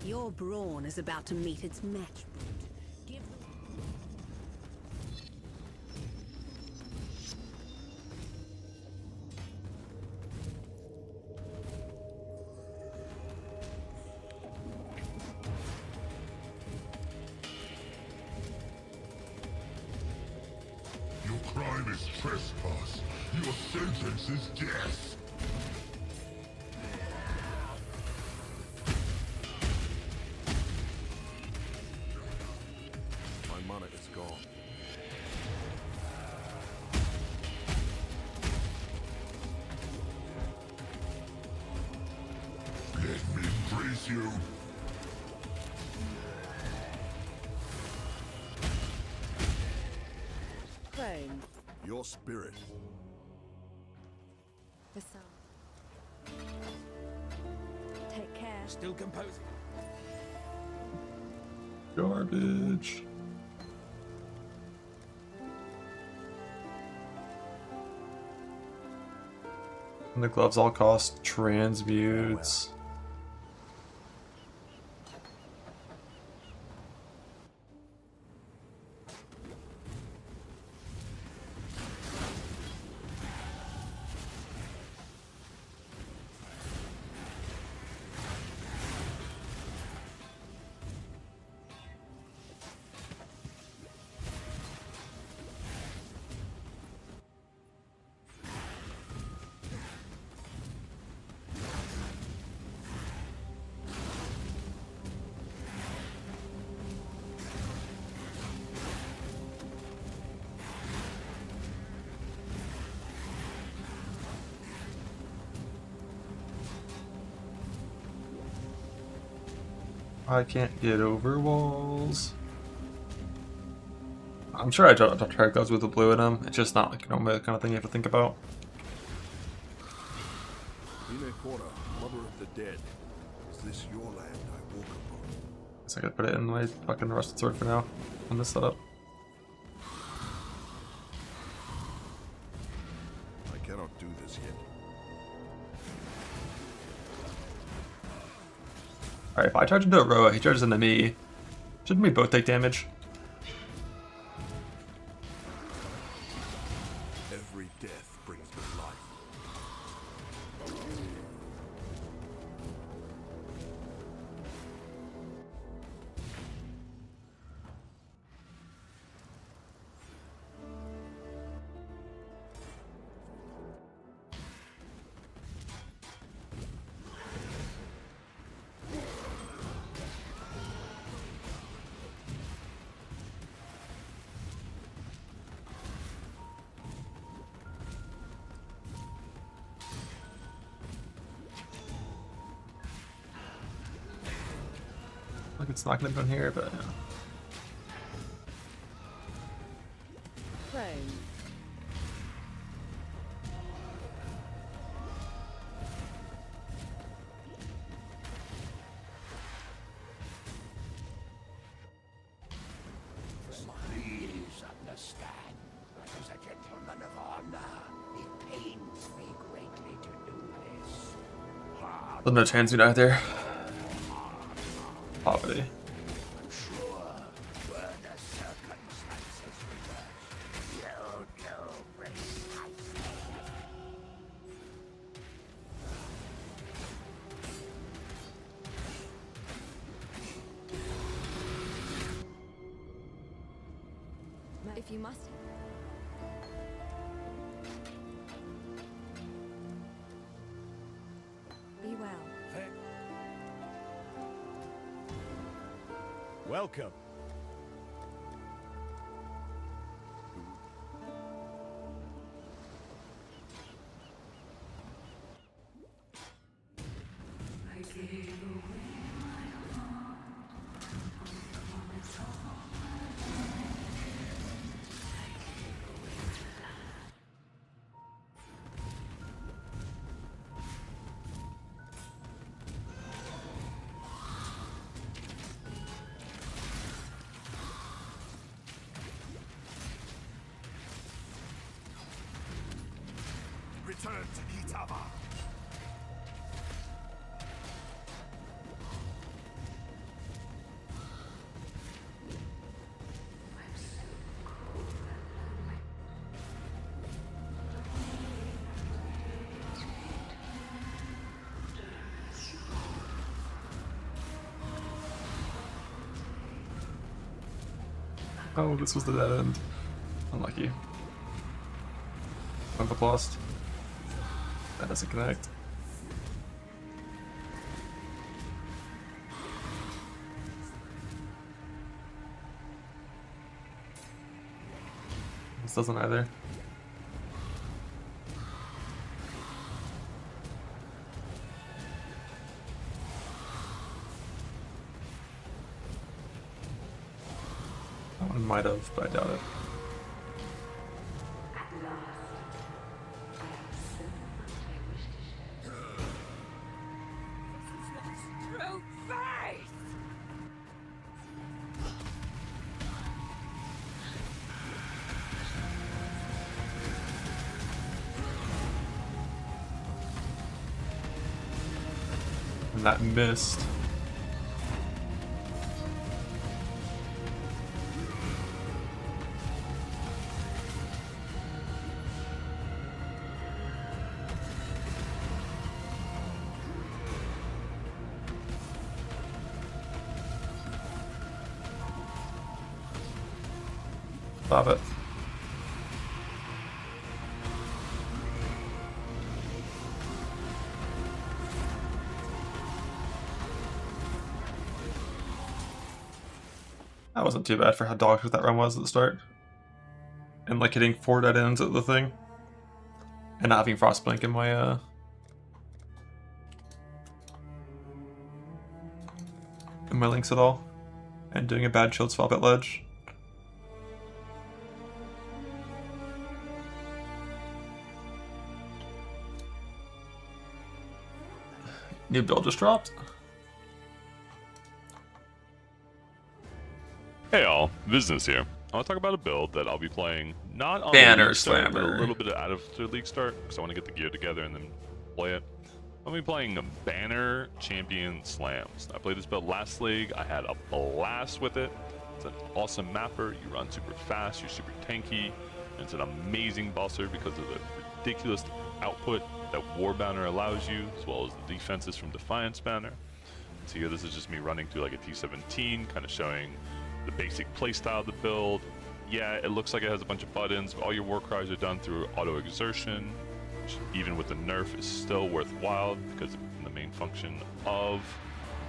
Your brawn is about to meet its match. Give them... Your crime is trespass. Your sentence is death. You. Clone. Your spirit. The sun. Take care. Still composing. Garbage. And the gloves all cost transmutes. I can't get over walls. I'm sure I don't try gloves with the blue in them. It's just not like, you know, the kind of thing you have to think about. Quarter, mother of the dead. Is this your land I walk upon? Guess I gotta put it in my fucking rusted sword for now on this setup. I cannot do this yet. Alright, if I charge into Aroa, he charges into me. Shouldn't we both take damage? Like it's not going to be on here, but yeah. Chrome. Please understand, as a gentleman of honor, it pains me greatly to do this. There's no chance we die there. Poverty. I'm sure were the circumstances reversed, you'll know precisely. If you must. Be well. Welcome. Return to Kitava. Oh, this was the dead end. Unlucky. One book lost. That doesn't connect. This doesn't either. That one might have, but I doubt it. And that missed. Love it. That wasn't too bad for how dog shit that run was at the start. And like hitting 4 dead ends at the thing. And not having Frostblink in my links at all. And doing a bad shield swap at ledge. New build just dropped. Hey all, Business here. I want to talk about a build that I'll be playing not on Banner the league start, but Slammer. a little bit out of the league start because I want to get the gear together and then play it. I'll be playing a Banner Champion Slams. I played this build last league. I had a blast with it. It's an awesome mapper. You run super fast. You're super tanky. And it's an amazing bosser because of the ridiculous output that War Banner allows you, as well as the defenses from Defiance Banner. So here, this is just me running through like a T17, kind of showing the basic playstyle of the build. Yeah, it looks like it has a bunch of buttons, but all your war cries are done through auto exertion, which even with the nerf is still worthwhile because the main function of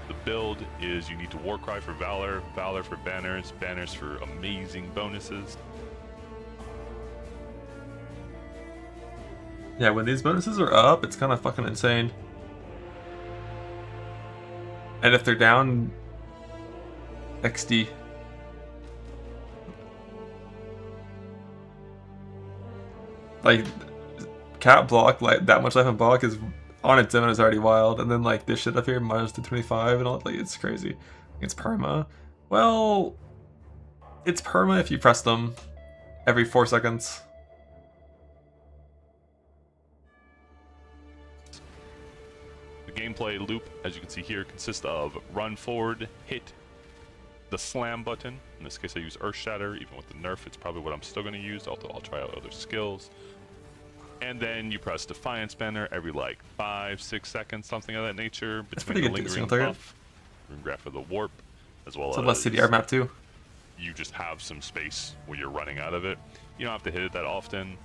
the build is you need to war cry for Valor, Valor for banners, banners for amazing bonuses. Yeah, when these bonuses are up, it's kind of fucking insane. And if they're down, XD. Like, cat block, like, that much life on block is on its own is already wild. And then, like, this shit up here, minus 225 and all, like, it's crazy. It's perma. Well, it's perma if you press them every 4 seconds. The gameplay loop, as you can see here, consists of run forward, hit the slam button. In this case, I use Earth Shatter. Even with the nerf, it's probably what I'm still going to use, although I'll try out other skills. And then you press Defiance Banner every like 5-6 seconds, something of that nature. Between the lingering buff, Graph of the Warp, as well as less CDR map too. You just have some space where you're running out of it. You don't have to hit it that often.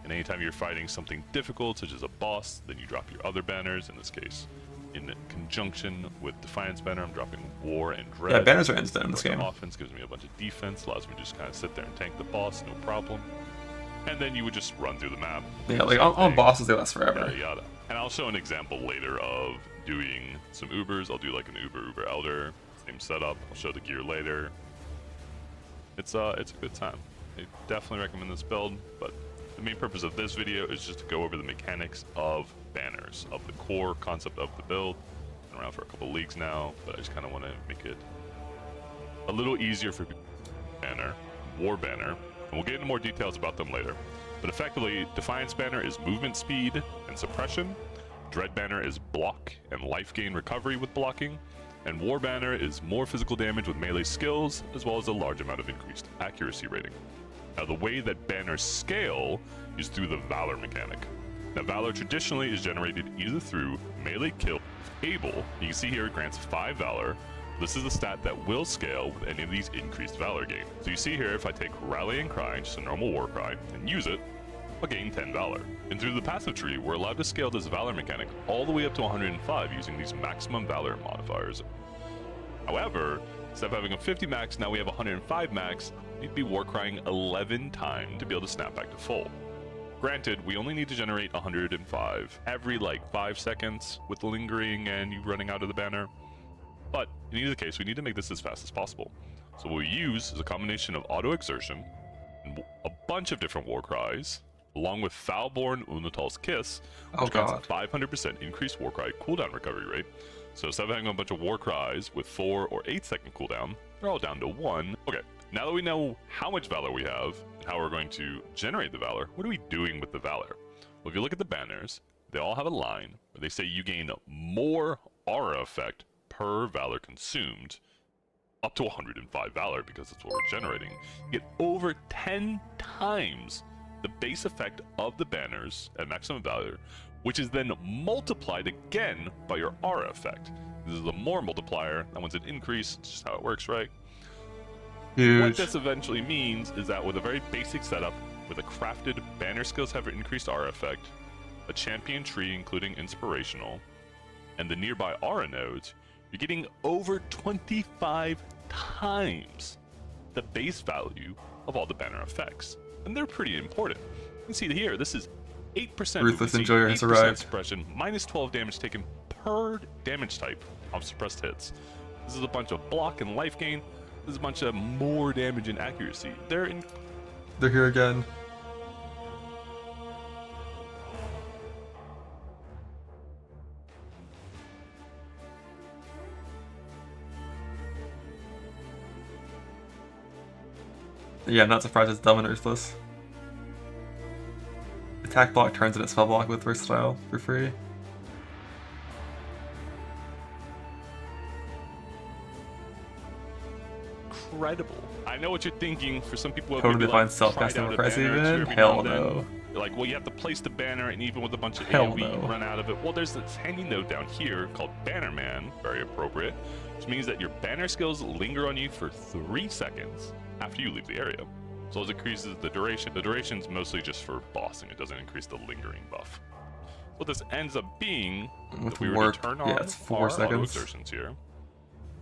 And anytime you're fighting something difficult, such as a boss, then you drop your other banners. In this case, in conjunction with Defiance Banner, I'm dropping War and Dread. Yeah, banners are instant in this game. Offense gives me a bunch of defense, allows me to just kind of sit there and tank the boss, no problem. And then you would just run through the map. Yeah, like on bosses, they last forever. Yada, yada. And I'll show an example later of doing some Ubers. I'll do like an Uber Elder, same setup. I'll show the gear later. It's a good time. I definitely recommend this build, but the main purpose of this video is just to go over the mechanics of banners, of the core concept of the build. Been around for a couple leagues now, but I just kind of want to make it a little easier for banner, War Banner. And we'll get into more details about them later. But effectively, Defiance Banner is movement speed and suppression. Dread Banner is block and life gain recovery with blocking. And War Banner is more physical damage with melee skills, as well as a large amount of increased accuracy rating. Now, the way that banners scale is through the Valor mechanic. Now, Valor traditionally is generated either through melee kill, able, you can see here it grants 5 Valor. This is the stat that will scale with any of these increased Valor gain. So you see here, if I take Rallying Cry, just a normal war cry, and use it, I'll gain 10 Valor. And through the passive tree, we're allowed to scale this Valor mechanic all the way up to 105 using these maximum Valor modifiers. However, instead of having a 50 max, now we have 105 max. We'd be war crying 11 times to be able to snap back to full. Granted, we only need to generate 105 every like 5 seconds with lingering and you running out of the banner. But in either case, we need to make this as fast as possible. So what we use is a combination of auto exertion and a bunch of different war cries, along with Foulborn Unatal's Kiss, which grants a 500% increased war cry cooldown recovery rate. So instead of having a bunch of war cries with 4 or 8 second cooldown, they're all down to 1. Okay, now that we know how much Valor we have and how we're going to generate the Valor, what are we doing with the Valor? Well, if you look at the banners, they all have a line where they say you gain more aura effect per Valor consumed, up to 105 Valor because that's what we're generating. You get over 10 times the base effect of the banners at maximum Valor, which is then multiplied again by your aura effect. This is the more multiplier, that one's an increase, it's just how it works, right? Huge. What this eventually means is that with a very basic setup, with a crafted banner skills have an increased aura effect, a champion tree including inspirational, and the nearby aura nodes, you're getting over 25 times the base value of all the banner effects. And they're pretty important. You can see here, this is 8% Ruthless Enjoyer has arrived. suppression, minus 12 damage taken per damage type of suppressed hits. This is a bunch of block and life gain. This is a bunch of more damage and accuracy. They're here again. Yeah, I'm not surprised it's dumb and ruthless. Attack block turns into spell block with versatile for free. Incredible. I know what you're thinking. For some people, Totally define self-casting price even? Hell no. You're like, well, you have to place the banner, and even with a bunch of Hell AoE, no. you run out of it. Well, there's this handy note down here called Bannerman, very appropriate, which means that your banner skills linger on you for 3 seconds after you leave the area. So it increases the duration. The duration's mostly just for bossing. It doesn't increase the lingering buff. What this ends up being, with if we were warp, to turn on yeah, it's 4 our seconds. auto exertions here,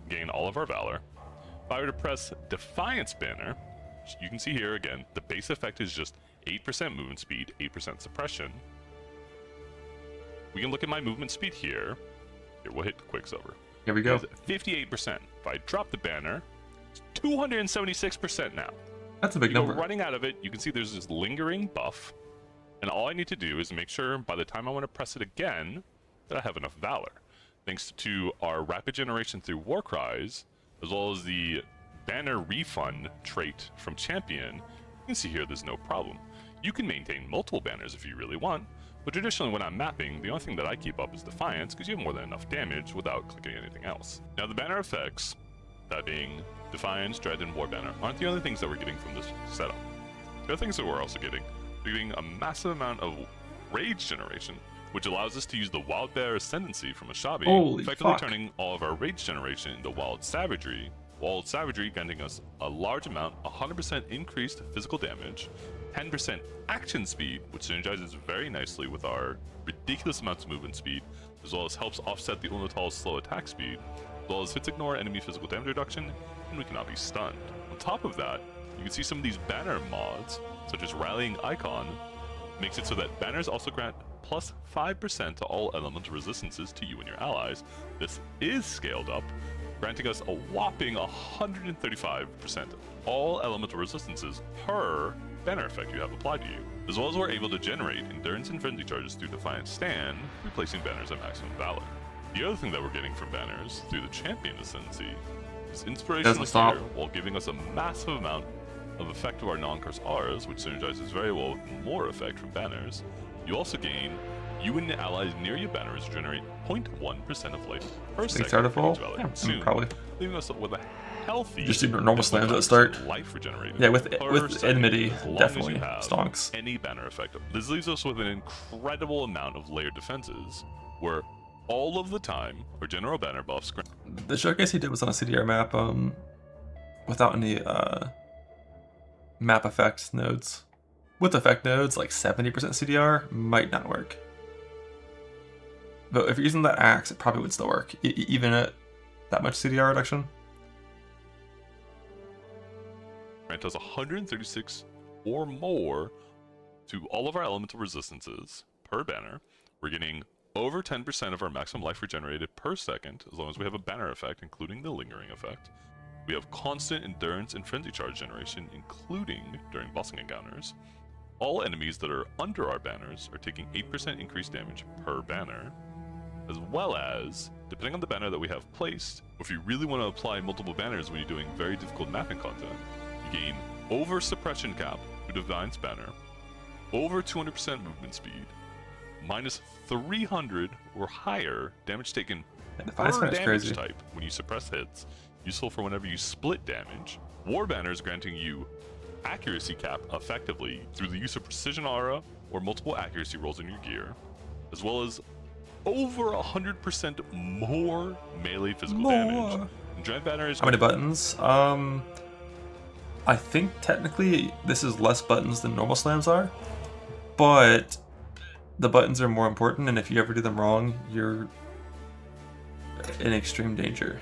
gain all of our Valor. If I were to press Defiance Banner, you can see here again, the base effect is just 8% movement speed, 8% suppression. We can look at my movement speed here. Here, we'll hit Quicksilver. Here we go. It's 58%. If I drop the banner 276% now. That's a big number. Running out of it, you can see there's this lingering buff, and all I need to do is make sure by the time I want to press it again that I have enough Valor. Thanks to our rapid generation through War Cries, as well as the banner refund trait from Champion, you can see here there's no problem. You can maintain multiple banners if you really want, but traditionally when I'm mapping, the only thing that I keep up is Defiance, because you have more than enough damage without clicking anything else. Now the banner effects, that being Defiance, Dread, and War Banner, aren't the only things that we're getting from this setup. The other things that we're also getting, we're getting a massive amount of Rage generation, which allows us to use the Wild Bear Ascendancy from Ashabi, effectively turning all of our Rage generation into Wild Savagery. Wild Savagery granting us a large amount, 100% increased physical damage, 10% action speed, which synergizes very nicely with our ridiculous amounts of movement speed, as well as helps offset the Unatal's slow attack speed, as well as hits ignore enemy physical damage reduction, and we cannot be stunned. On top of that, you can see some of these banner mods, such as Rallying Icon, makes it so that banners also grant plus 5% to all elemental resistances to you and your allies. This is scaled up, granting us a whopping 135% all elemental resistances per banner effect you have applied to you, as well as we're able to generate endurance and frenzy charges through Defiant Stand, replacing banners at maximum valor. The other thing that we're getting from banners through the Champion Ascendancy is inspirational here, while giving us a massive amount of effect to our non-curse auras, which synergizes very well with more effect from banners. You also gain you and the allies near your banners generate 0.1% of life per second for each valor consumed, probably. leaving us with a healthy just do normal slams at the start. Life regenerated. Yeah, with enmity, definitely stonks. Any banner effect. This leaves us with an incredible amount of layered defenses, where all of the time our general banner buffs. The showcase he did was on a CDR map, without any map effect nodes. With effect nodes, like 70% CDR might not work. But if you're using that axe, it probably would still work, even at that much CDR reduction. Grant us 136 or more to all of our elemental resistances per banner. We're getting over 10% of our maximum life regenerated per second, as long as we have a banner effect, including the lingering effect. We have constant endurance and frenzy charge generation, including during bossing encounters. All enemies that are under our banners are taking 8% increased damage per banner, as well as, depending on the banner that we have placed, if you really want to apply multiple banners when you're doing very difficult mapping content, you gain over suppression cap to Divine's banner, over 200% movement speed, minus 300 or higher damage taken per damage type when you suppress hits, useful for whenever you split damage. War banners granting you accuracy cap effectively through the use of precision aura or multiple accuracy rolls in your gear, as well as over 100% more melee physical damage. And Dread banner is how many buttons? I think technically this is less buttons than normal slams are, but the buttons are more important, and if you ever do them wrong, you're in extreme danger.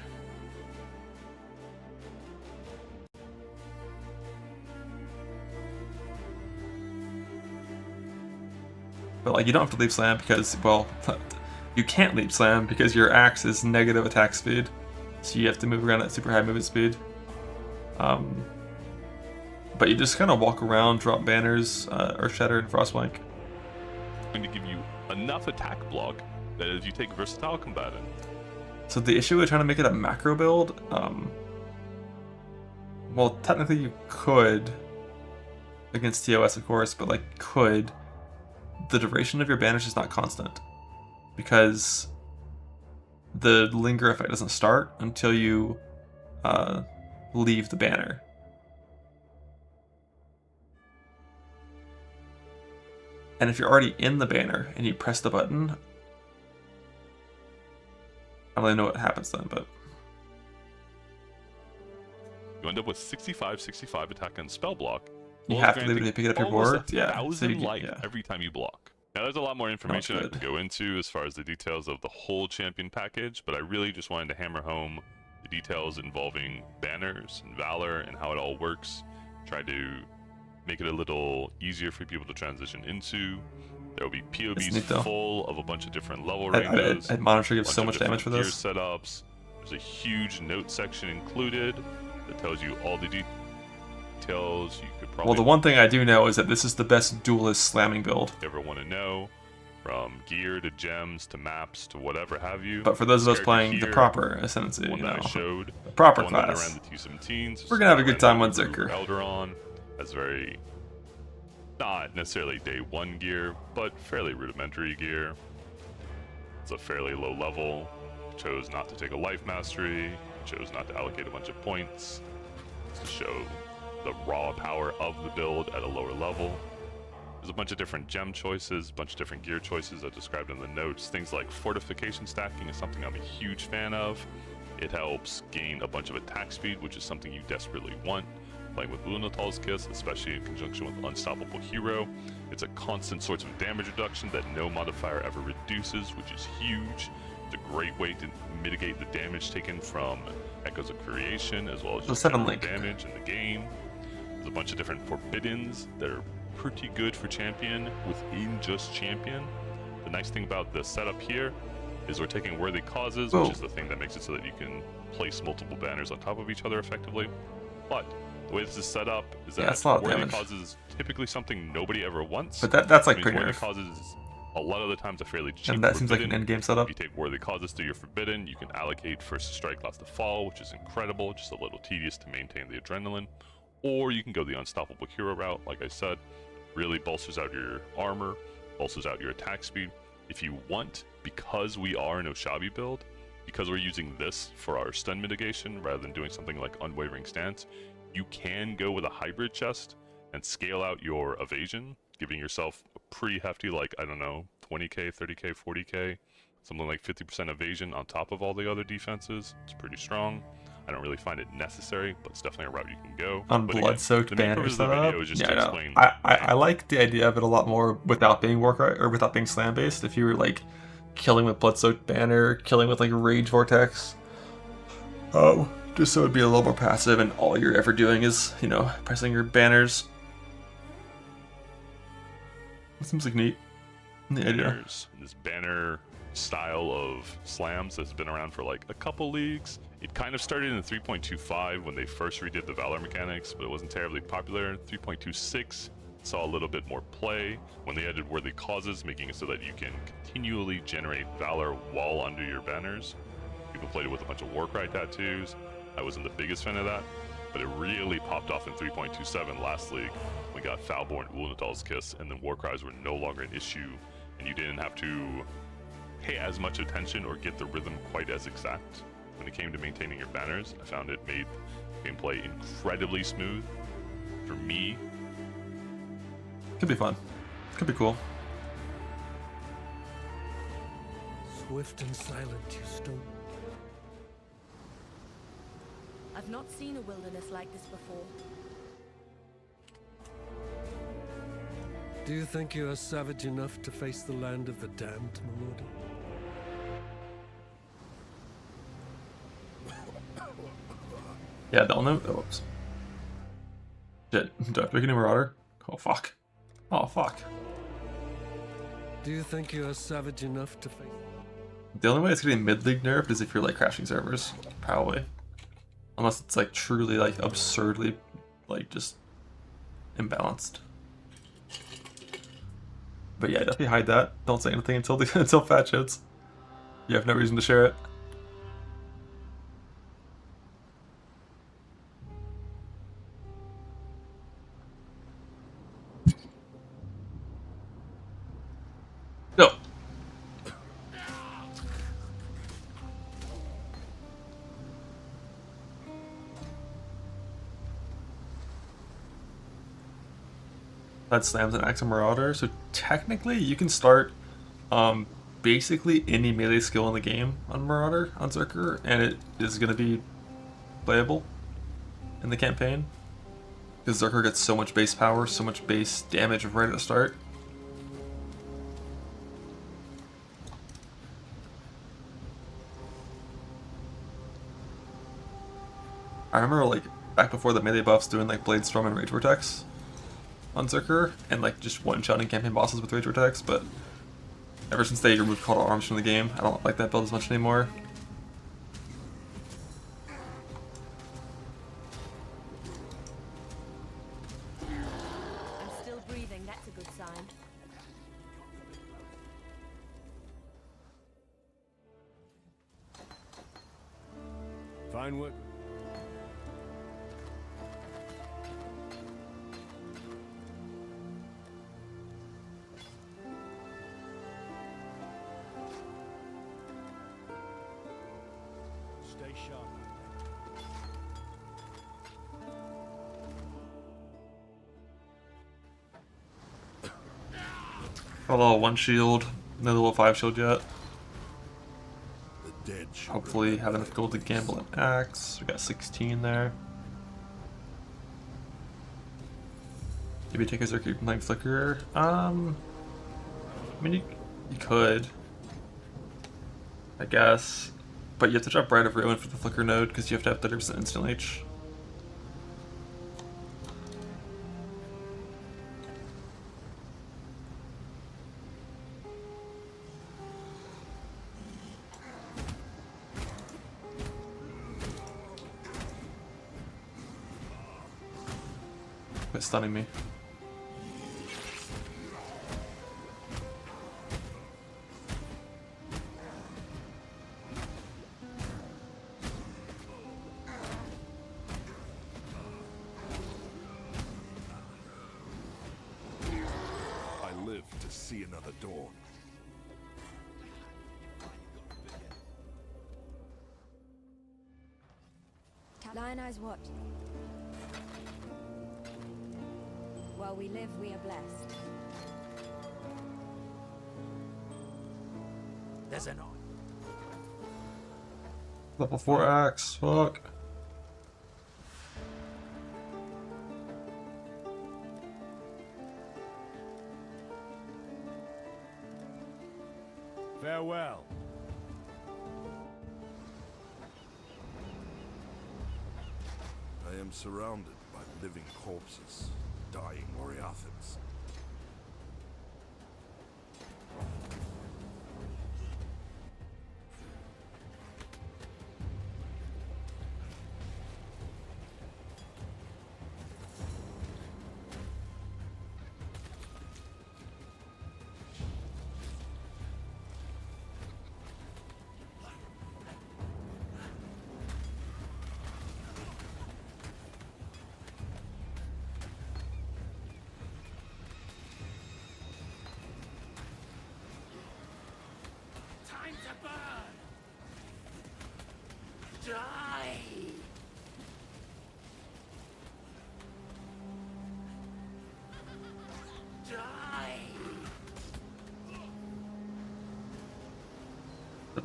But like, you don't have to leap slam because, well, you can't leap slam because your axe is negative attack speed, so you have to move around at super high movement speed. But you just kind of walk around, drop banners, Earth Shatter and Frostblank. Going to give you enough attack block that as you take versatile combatant. So the issue with trying to make it a macro build, well, technically you could against TOS, of course, but like could. The duration of your banners is not constant because the linger effect doesn't start until you leave the banner. And if you're already in the banner and you press the button, I don't really know what happens then, but you end up with 65 attack and spell block. You have to leave it to pick it up your board. Yeah, 1,000 life every time you block. Now, there's a lot more information I can go into as far as the details of the whole champion package, but I really just wanted to hammer home the details involving banners and valor and how it all works. Try to make it a little easier for people to transition into. There will be POBs full of a bunch of different level ranges. Monitor gives so much damage for this. Gear setups. There's a huge note section included, that tells you all the details. You could probably. Well, the one thing I do know is that this is the best duelist slamming build. You ever want to know, from gear to gems to maps to whatever have you. But for those of us playing the proper Ascendancy, one that I showed, the proper one class, around the T17s, we're gonna have a good time on Zerker. Elderon has very, not necessarily day one gear, but fairly rudimentary gear. It's a fairly low level. Chose not to take a life mastery. Chose not to allocate a bunch of points to show the raw power of the build at a lower level. There's a bunch of different gem choices, a bunch of different gear choices I described in the notes. Things like fortification stacking is something I'm a huge fan of. It helps gain a bunch of attack speed, which is something you desperately want. Playing with Lunatal's Kiss, especially in conjunction with Unstoppable Hero, it's a constant source of damage reduction that no modifier ever reduces, which is huge. It's a great way to mitigate the damage taken from Echoes of Creation, as well as just general damage in the game. There's a bunch of different forbiddens that are pretty good for champion within just champion. The nice thing about the setup here is we're taking worthy causes, which is the thing that makes it so that you can place multiple banners on top of each other effectively. But the way this is set up is that worthy causes is typically something nobody ever wants. But that's like pretty worthy causes is a lot of the times a fairly cheap. And that seems like an end game setup. If you take worthy causes to your forbidden, you can allocate first to strike, last to fall, which is incredible, just a little tedious to maintain the adrenaline. Or you can go the Unstoppable Hero route, like I said. Really bolsters out your armor, bolsters out your attack speed. If you want, because we are an Oshabi build, because we're using this for our stun mitigation rather than doing something like Unwavering Stance, you can go with a hybrid chest and scale out your evasion, giving yourself a pretty hefty, like, I don't know, 20k, 30k, 40k, something like 50% evasion on top of all the other defenses. It's pretty strong. I don't really find it necessary, but it's definitely a route you can go. On blood-soaked banners setup. Yeah, I like the idea of it a lot more without being Warcry or without being slam based. If you were like killing with blood-soaked banner, killing with like Rage Vortex, just so it'd be a little more passive, and all you're ever doing is, you know, pressing your banners. It seems like neat. The idea. This banner style of slams that's been around for like a couple leagues. It kind of started in 3.25 when they first redid the Valor mechanics, but it wasn't terribly popular. 3.26 saw a little bit more play when they added worthy causes, making it so that you can continually generate Valor while under your banners. People played it with a bunch of Warcry tattoos. I wasn't the biggest fan of that, but it really popped off in 3.27 last league. We got Foulborn, Lunatal's Kiss, and then Warcries were no longer an issue, and you didn't have to pay as much attention or get the rhythm quite as exact. When it came to maintaining your banners, I found it made gameplay incredibly smooth. For me, could be fun. Could be cool. Swift and silent, you stone. I've not seen a wilderness like this before. Do you think you are savage enough to face the land of the damned, Marauder? Yeah, they'll know. Oh, oops. Shit. Do I have to make a new Marauder? Oh, fuck. Oh, fuck. Do you think you are savage enough to face? The only way it's getting mid-league nerfed is if you're like crashing servers. Probably. Unless it's like truly like absurdly like just imbalanced. But yeah, definitely hide that. Don't say anything until until patch hits. You have no reason to share it. No. That slams an Axe Marauder, so technically you can start basically any melee skill in the game on Marauder, on Zerker, and it is going to be playable in the campaign. Because Zerker gets so much base power, so much base damage right at the start. I remember like back before the melee buffs doing like Blade Storm and Rage Vortex on Zerker, and like just one-shotting campaign bosses with Rage Vortex, but ever since they removed Call to Arms from the game, I don't like that build as much anymore. Pinewood. Stay sharp. Got a level 1 shield, no level 5 shield yet. Hopefully have enough gold to gamble an axe. We got 16 there. Maybe take a Zerky from like Flicker. I mean you could, I guess. But you have to drop Bride of Ruin for the Flicker node because you have to have 30% instant leech. Quit stunning me. I live to see another dawn. Lion Eyes what? While we live, we are blessed. There's an Level 4 axe, fuck. Farewell. I am surrounded by living corpses, dying Moriathans. time to burn! Die!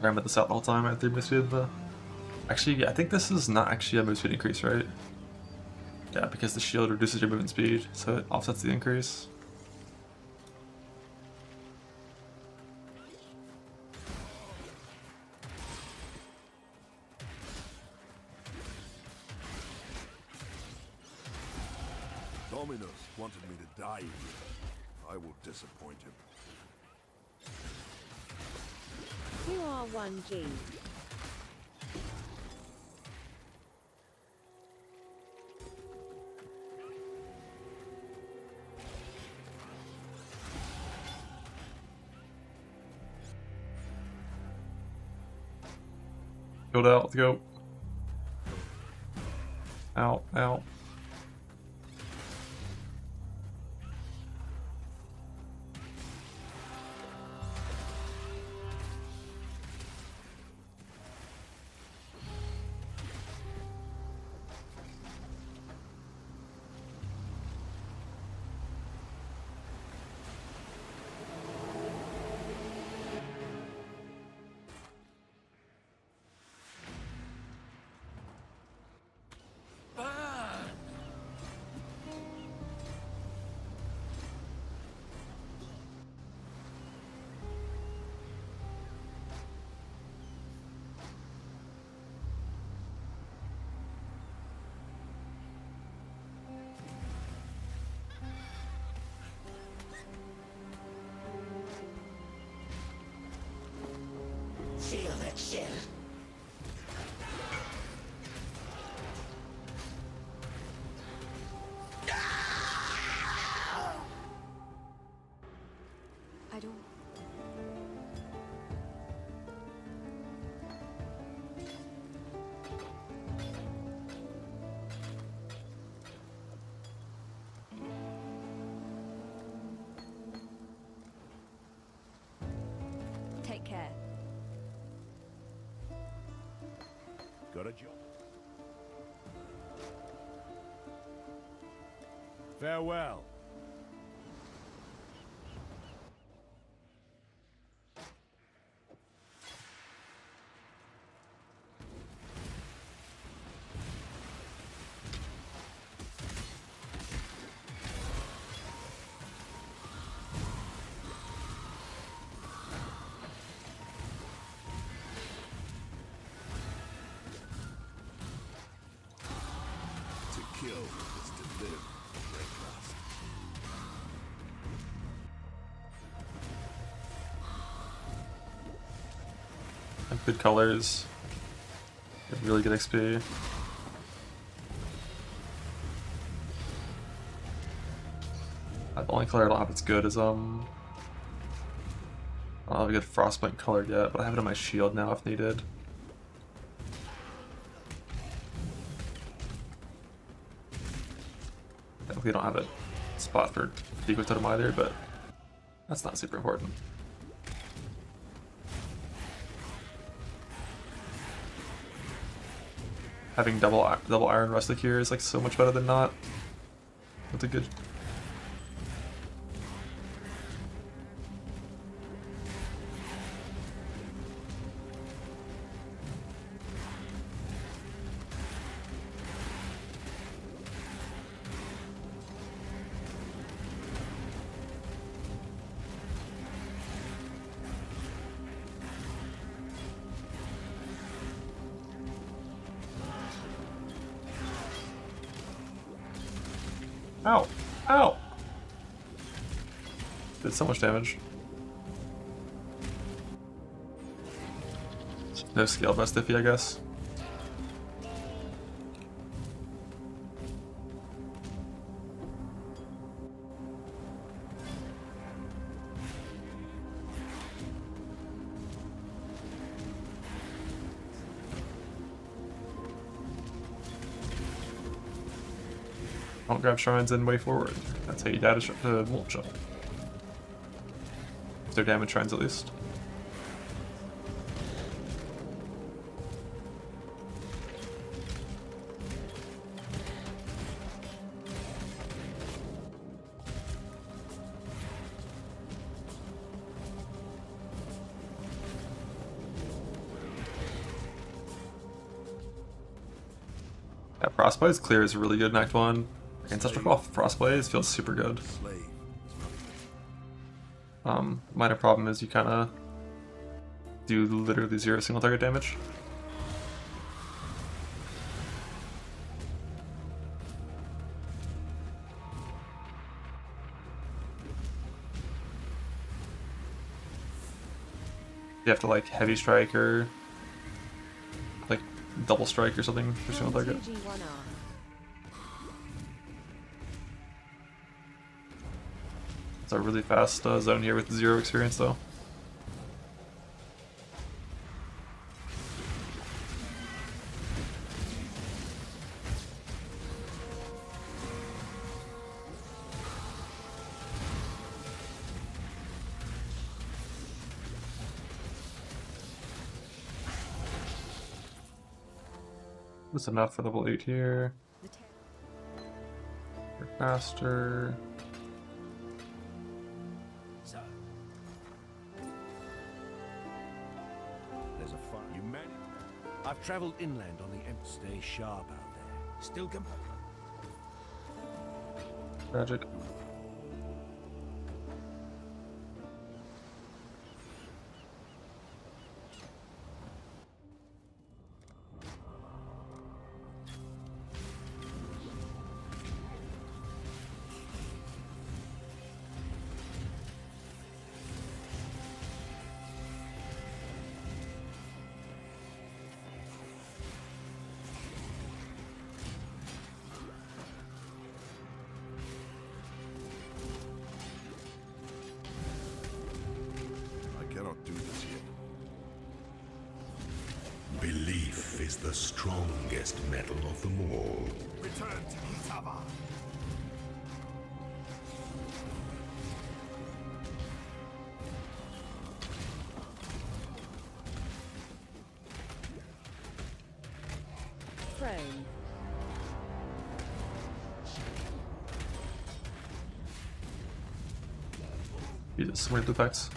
I'm at this out all the time at 3 move speed. Actually, yeah, I think this is not actually a move speed increase, right? Yeah, because the shield reduces your movement speed, so it offsets the increase. Dominus wanted me to die here. I will disappoint him. You are 1G. Shield out, let's go. Out, out. Feel that chill. I don't. got a job. Farewell. Kill is to live, break Like good colors. Get really good XP. The only color I don't have that's good is I don't have a good frostbite color yet, but I have it on my shield now if needed. We don't have a spot for Decoy Totem either, but that's not super important. Having double Iron Rustic here is like so much better than not. With a good. Ow! Ow! Did so much damage. No scale best iffy, I guess. Don't grab shrines and way forward. That's how you die to won't jump. If they're damage shrines at least. Yeah, Frostblaze clear is really good in Act 1. Ancestral Frostblaze feels super good. Minor problem is you kind of do literally 0 single target damage. You have to like heavy strike or like double strike or something for single target. It's a really fast zone here with 0 experience though. That's enough for level 8 here. We're faster. There's a fire. You managed. I've traveled inland on the empty. Stay sharp out there. Still come. Tragic. Belief is the strongest metal of them all. Return to Kitava. frame. Jesus, so many blue packs.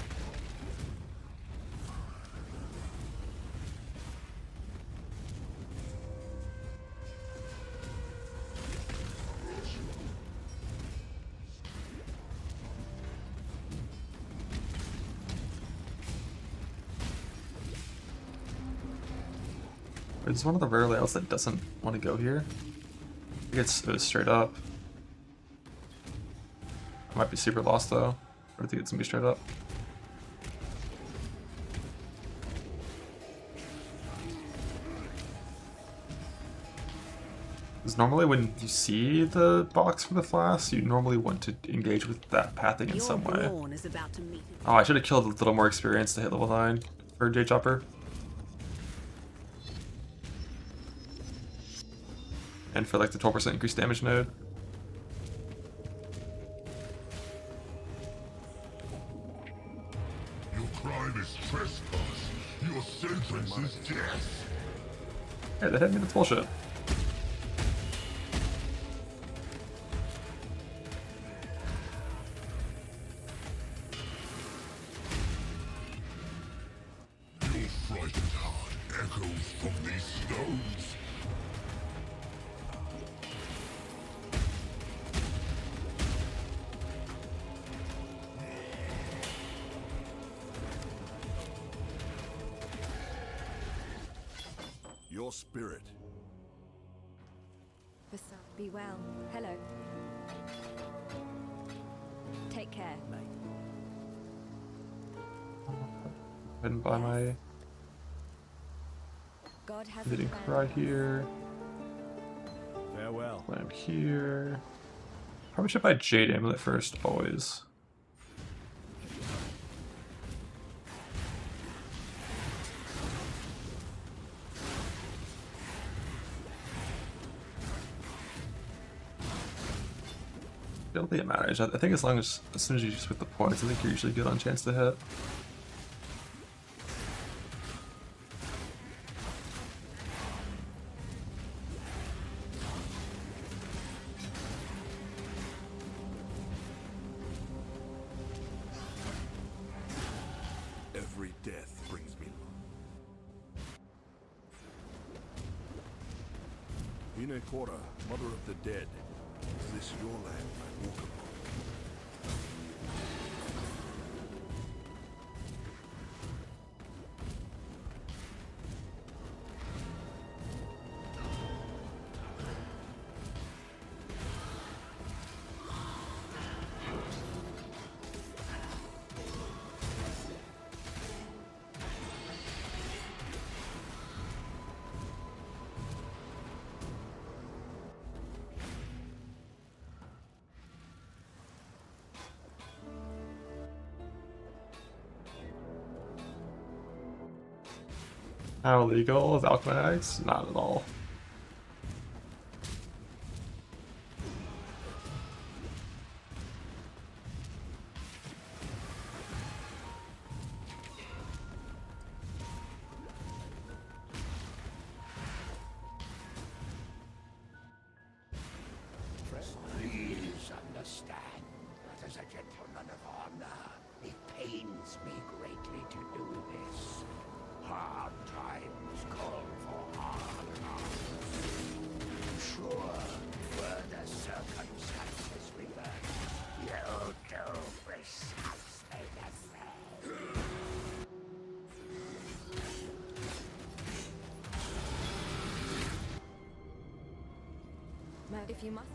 It's one of the rare layouts that doesn't want to go here. I think it was straight up. I might be super lost though. I think it's gonna be straight up. Because normally when you see the box for the flask, you normally want to engage with that pathing in some way. Oh, I should have killed a little more experience to hit level 9 for J Chopper. And for like the 12% increased damage node. Your crime is trespass. Your sentence is death. Hey, that hit me, that's bullshit. Your frightened heart echoes from these stones. Your spirit. Be well. Hello. Take care. Couldn't buy my God has hitting cry here. Farewell. Land here. Probably should buy Jade Amulet first, always. I don't think it matters. I think as soon as you just hit the points, I think you're usually good on chance to hit. Every death brings me. Ine Cora, Mother of the Dead. Is this your land I walk upon? How illegal is Alchemax? Not at all. Please understand that as a gentleman of honor, it pains me greatly to do this. Hard times call for hard times. Sure, were the circumstances reversed, you'll do precisely the same. If you must.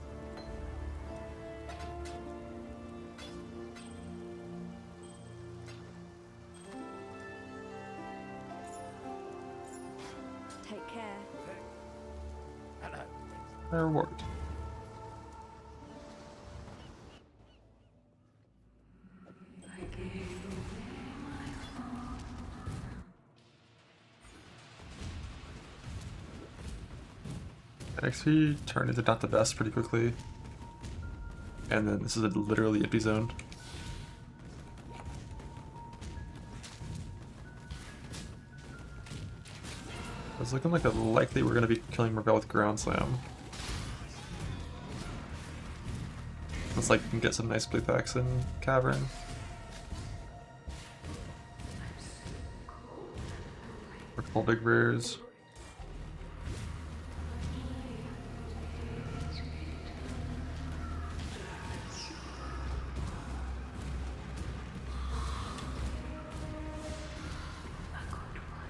Take care. Hello. A reward. XP turned into not the best pretty quickly. And then this is a literally empty zone. It's looking like likely we're going to be killing Morgul with Ground Slam. Looks like we can get some nice blue packs in Cavern. Or couple big rares.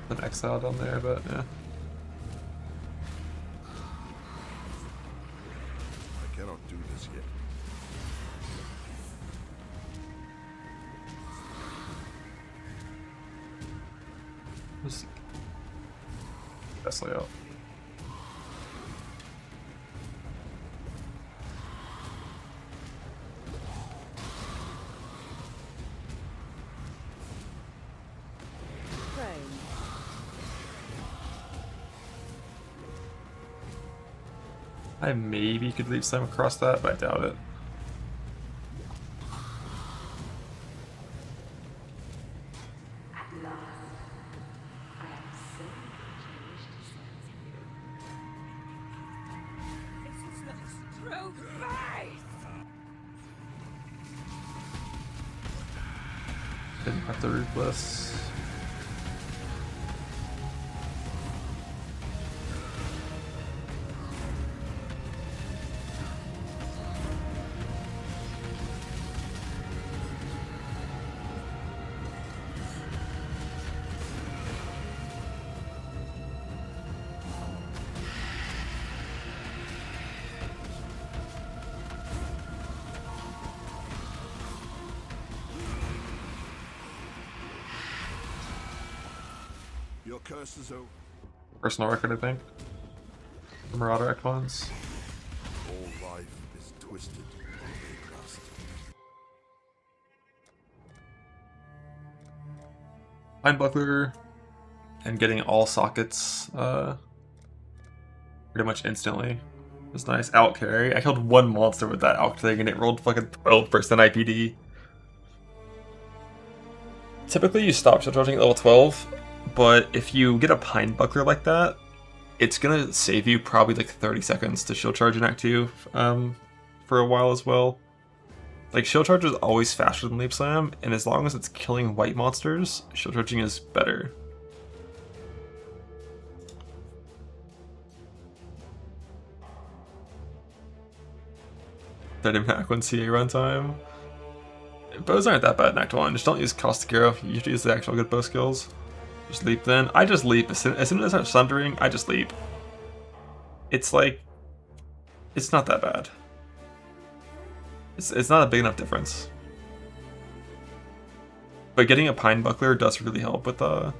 An exile down there, but yeah. I cannot do this yet. Best layout. I maybe could leave some across that, but I doubt it. Didn't have to ruthless. Your curse is over. Personal record, I think. The Marauder Act ones. All life is twisted in dust. Pine Buckler and getting all sockets pretty much instantly was nice. Out carry. I killed one monster with that out thing and it rolled fucking 12% IPD. Typically you stop shield charging at level 12, but if you get a Pine Buckler like that, it's gonna save you probably like 30 seconds to shield charge in Act 2 for a while as well. Like, shield charge is always faster than Leap Slam, and as long as it's killing white monsters, shield charging is better. That didn't hack 1 CA runtime. Bows aren't that bad in Act 1, just don't use Caustic Arrow, you usually use the actual good bow skills. Just leap then. I just leap. As soon as I start sundering, I just leap. It's like, it's not that bad. It's not a big enough difference. But getting a Pine Buckler does really help with that.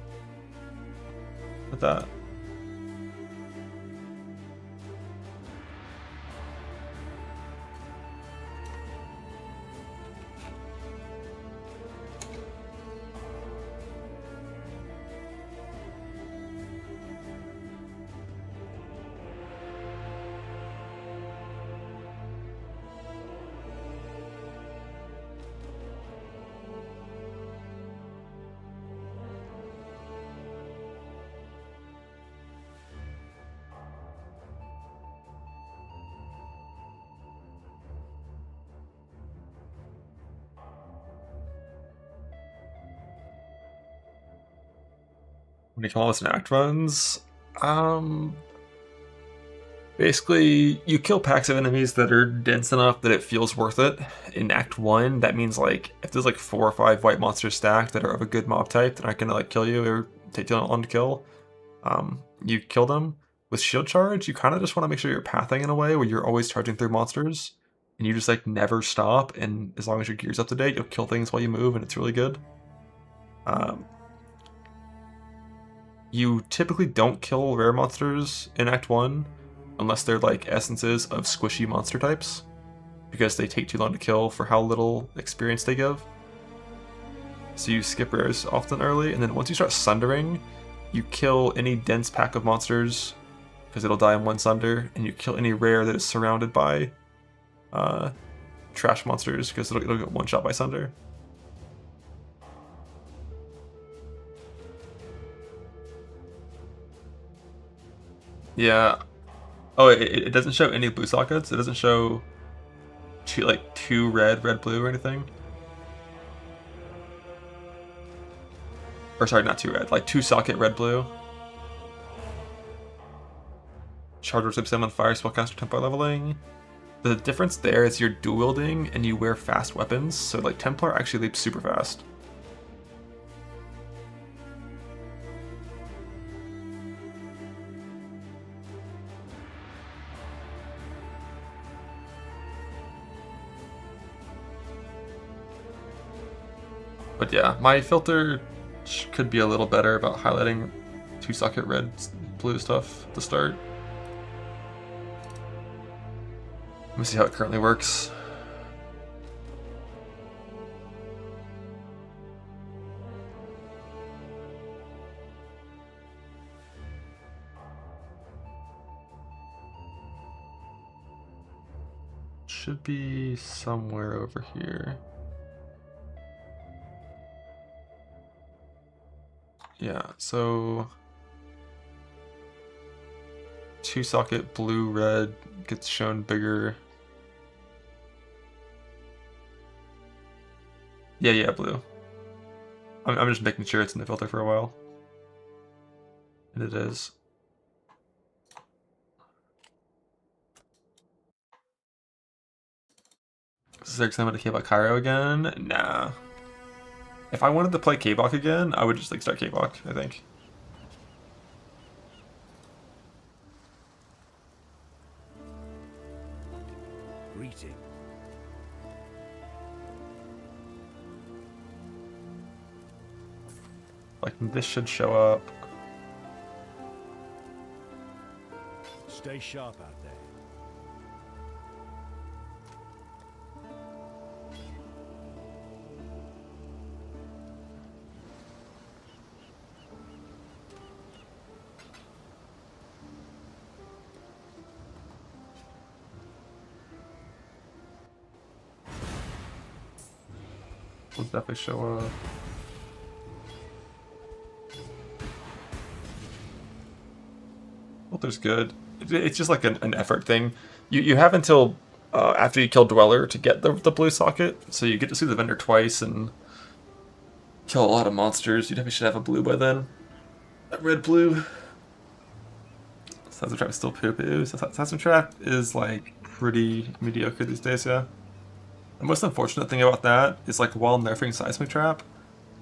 When you call this an act runs, basically you kill packs of enemies that are dense enough that it feels worth it. In Act 1, that means like if there's like 4 or 5 white monsters stacked that are of a good mob type that aren't gonna like kill you or take too long to kill, you kill them. With shield charge, you kind of just want to make sure you're pathing in a way where you're always charging through monsters and you just like never stop, and as long as your gear's up to date, you'll kill things while you move and it's really good. You typically don't kill rare monsters in Act 1 unless they're like essences of squishy monster types, because they take too long to kill for how little experience they give. So you skip rares often early, and then once you start sundering, you kill any dense pack of monsters because it'll die in 1 sunder, and you kill any rare that is surrounded by trash monsters because it'll get 1 shot by sunder. Yeah. Oh, it doesn't show any blue sockets. It doesn't show two red, blue, or anything. Or sorry, not two red. Like 2 socket red, blue. Charger tips them on fire, spellcaster tempo leveling. The difference there is you're dual wielding and you wear fast weapons, so like Templar actually leaps super fast. But yeah, my filter could be a little better about highlighting 2 socket red, blue stuff to start. Let me see how it currently works. Should be somewhere over here. Yeah, so 2 socket blue red gets shown bigger. Yeah, blue. I'm just making sure it's in the filter for a while. And it is. Is there excitement to K-Bach Cairo again? Nah. If I wanted to play K-Bach again, I would just like start K-Bach, I think. Greeting. Like this should show up. Stay sharp out there. Will definitely show up. Filter's good. It's just like an effort thing. You have until after you kill Dweller to get the blue socket, so you get to see the vendor twice and kill a lot of monsters. You definitely should have a blue by then. That red blue. Seismic Trap is still poo-poo. Seismic Trap is like pretty mediocre these days, yeah. The most unfortunate thing about that is like while nerfing Seismic Trap,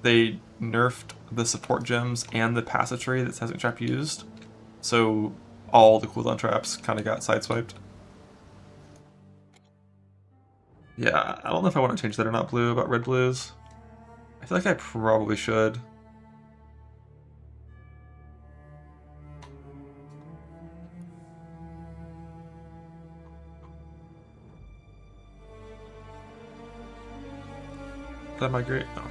they nerfed the support gems and the passive tree that Seismic Trap used. So all the cooldown traps kind of got sideswiped. Yeah, I don't know if I want to change that or not blue about red blues. I feel like I probably should. Did I migrate? No.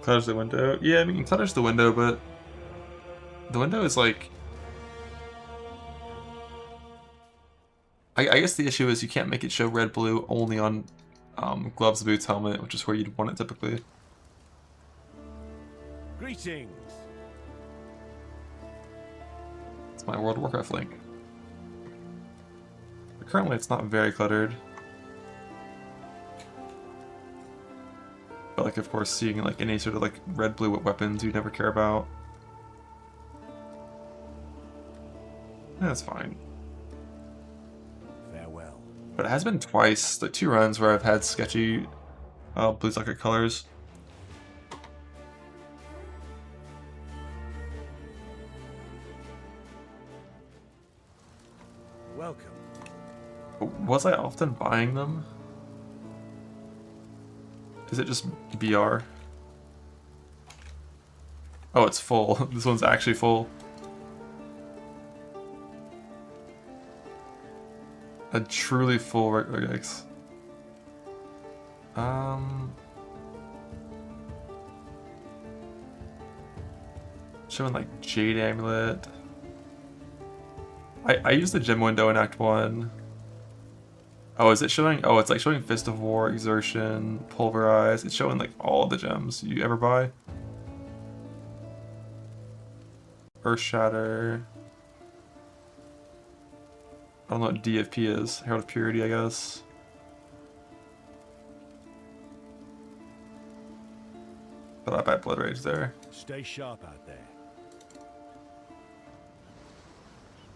Clutters the window. Yeah, I mean, it clutters the window, but the window is like... I guess the issue is you can't make it show red-blue only on gloves, boots, helmet, which is where you'd want it typically. Greetings. It's my World of Warcraft link. But currently it's not very cluttered. But like, of course, seeing like any sort of like red-blue weapons you never care about. That's fine. Farewell. But it has been twice, like 2 runs where I've had sketchy blue socket colors. Welcome. Was I often buying them? Is it just BR? Oh, it's full. This one's actually full. A truly full regex. Showing like Jade Amulet. I use the gem window in Act 1. Oh, is it showing? Oh, it's like showing Fist of War, Exertion, Pulverize. It's showing like all the gems you ever buy. Earth Shatter. I don't know what DFP is. Herald of Purity, I guess. But I buy Blood Rage there. Stay sharp out there.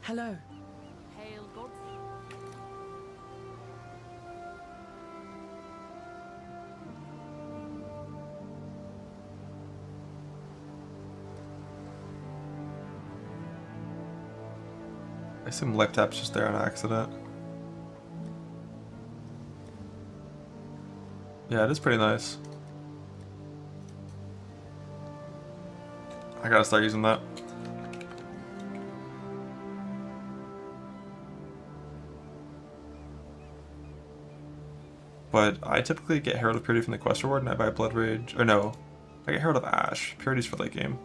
Hello. Hail God. I assume Life Tap's just there on accident. Yeah, it is pretty nice. I gotta start using that. But I typically get Herald of Purity from the quest reward and I buy Blood Rage. Or no, I get Herald of Ash. Purity's for late game.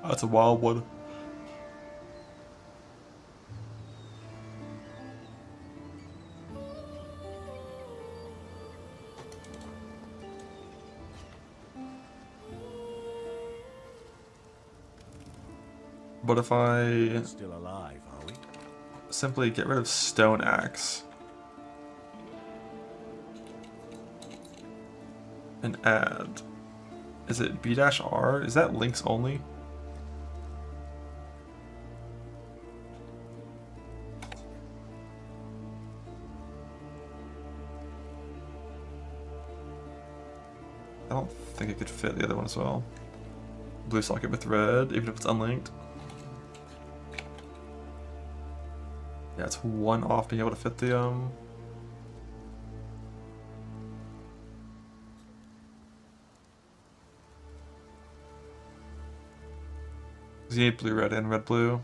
Oh, it's a wild one. What if I Still alive, are we? simply get rid of Stone Axe and add, is it B-R? Is that links only? I don't think it could fit the other one as well. Blue socket with red, even if it's unlinked. Yeah, it's one off being able to fit the you need blue, red, and red, blue.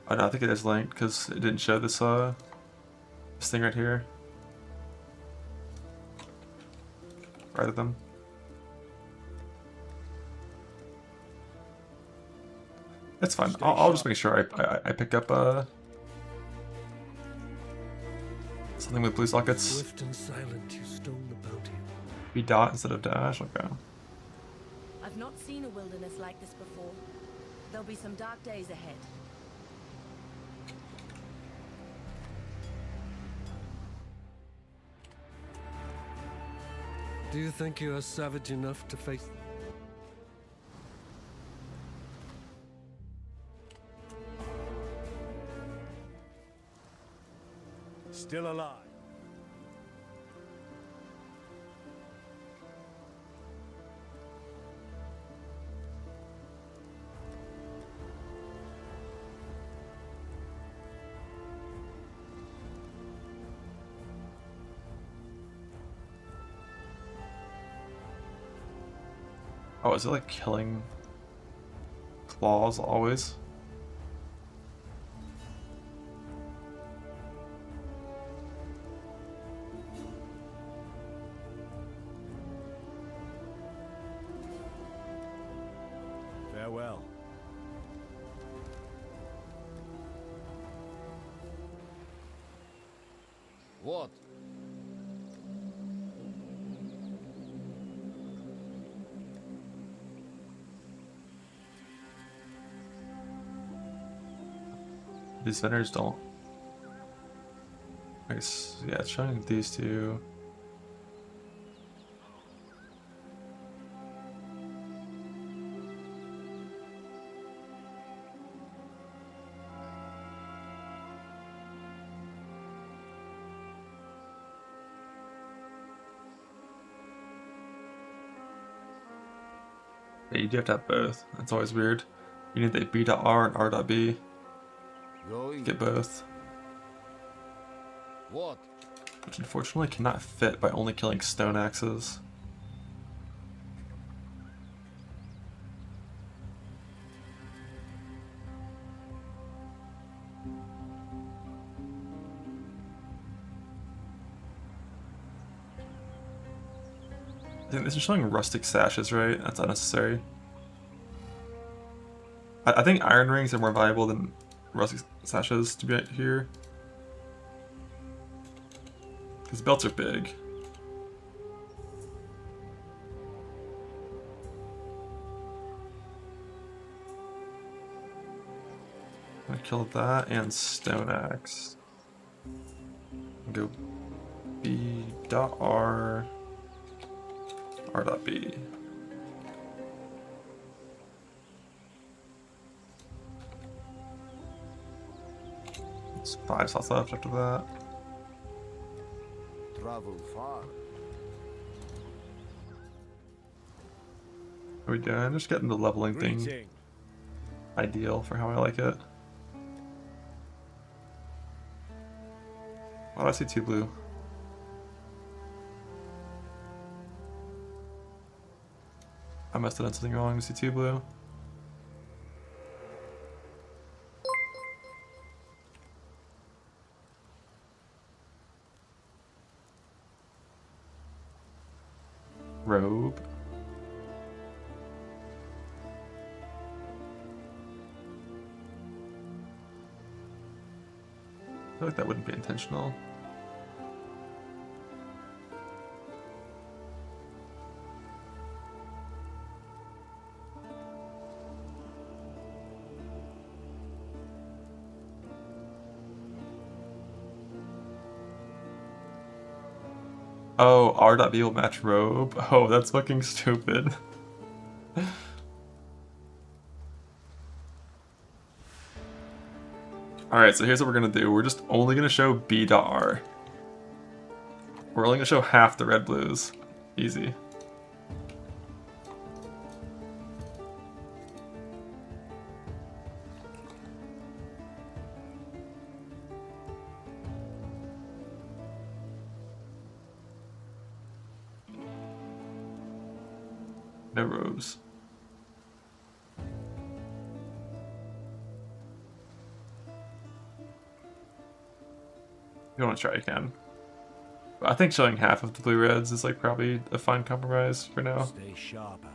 Oh no, I think it is linked because it didn't show this this thing right here. Right of them. That's fine. I'll just make sure I pick up something with blue sockets. Swift and silent, you stole the bounty. Be dot instead of dash. Okay. I've not seen a wilderness like this before. There'll be some dark days ahead. Do you think you are savage enough to face... Still alive. Oh, is it like killing claws always? Farewell. What? These vendors don't. I guess, yeah, it's showing these two. Yeah, you do have to have both. That's always weird. You need the B.R and R.B. Get both. What? Which unfortunately cannot fit by only killing stone axes. I think this is showing rustic sashes, right? That's unnecessary. I think iron rings are more valuable than rustic sashes to be here. Because belts are big. I killed that and stone axe. Go B.R. R.B. It's 5 slots left after that. Travel far. Are we doing? Just getting the leveling thing ideal for how I like it. Why do I see 2 blue? I must have done something wrong to see 2 blue. Robe. I feel like that wouldn't be intentional. Oh, R.B will match robe? Oh, that's fucking stupid. Alright, so here's what we're gonna do. We're just only gonna show B.R. We're only gonna show half the red blues. Easy. No robes. If you want to try, you can. But I think showing half of the blue reds is like probably a fine compromise for now. Stay sharp out there.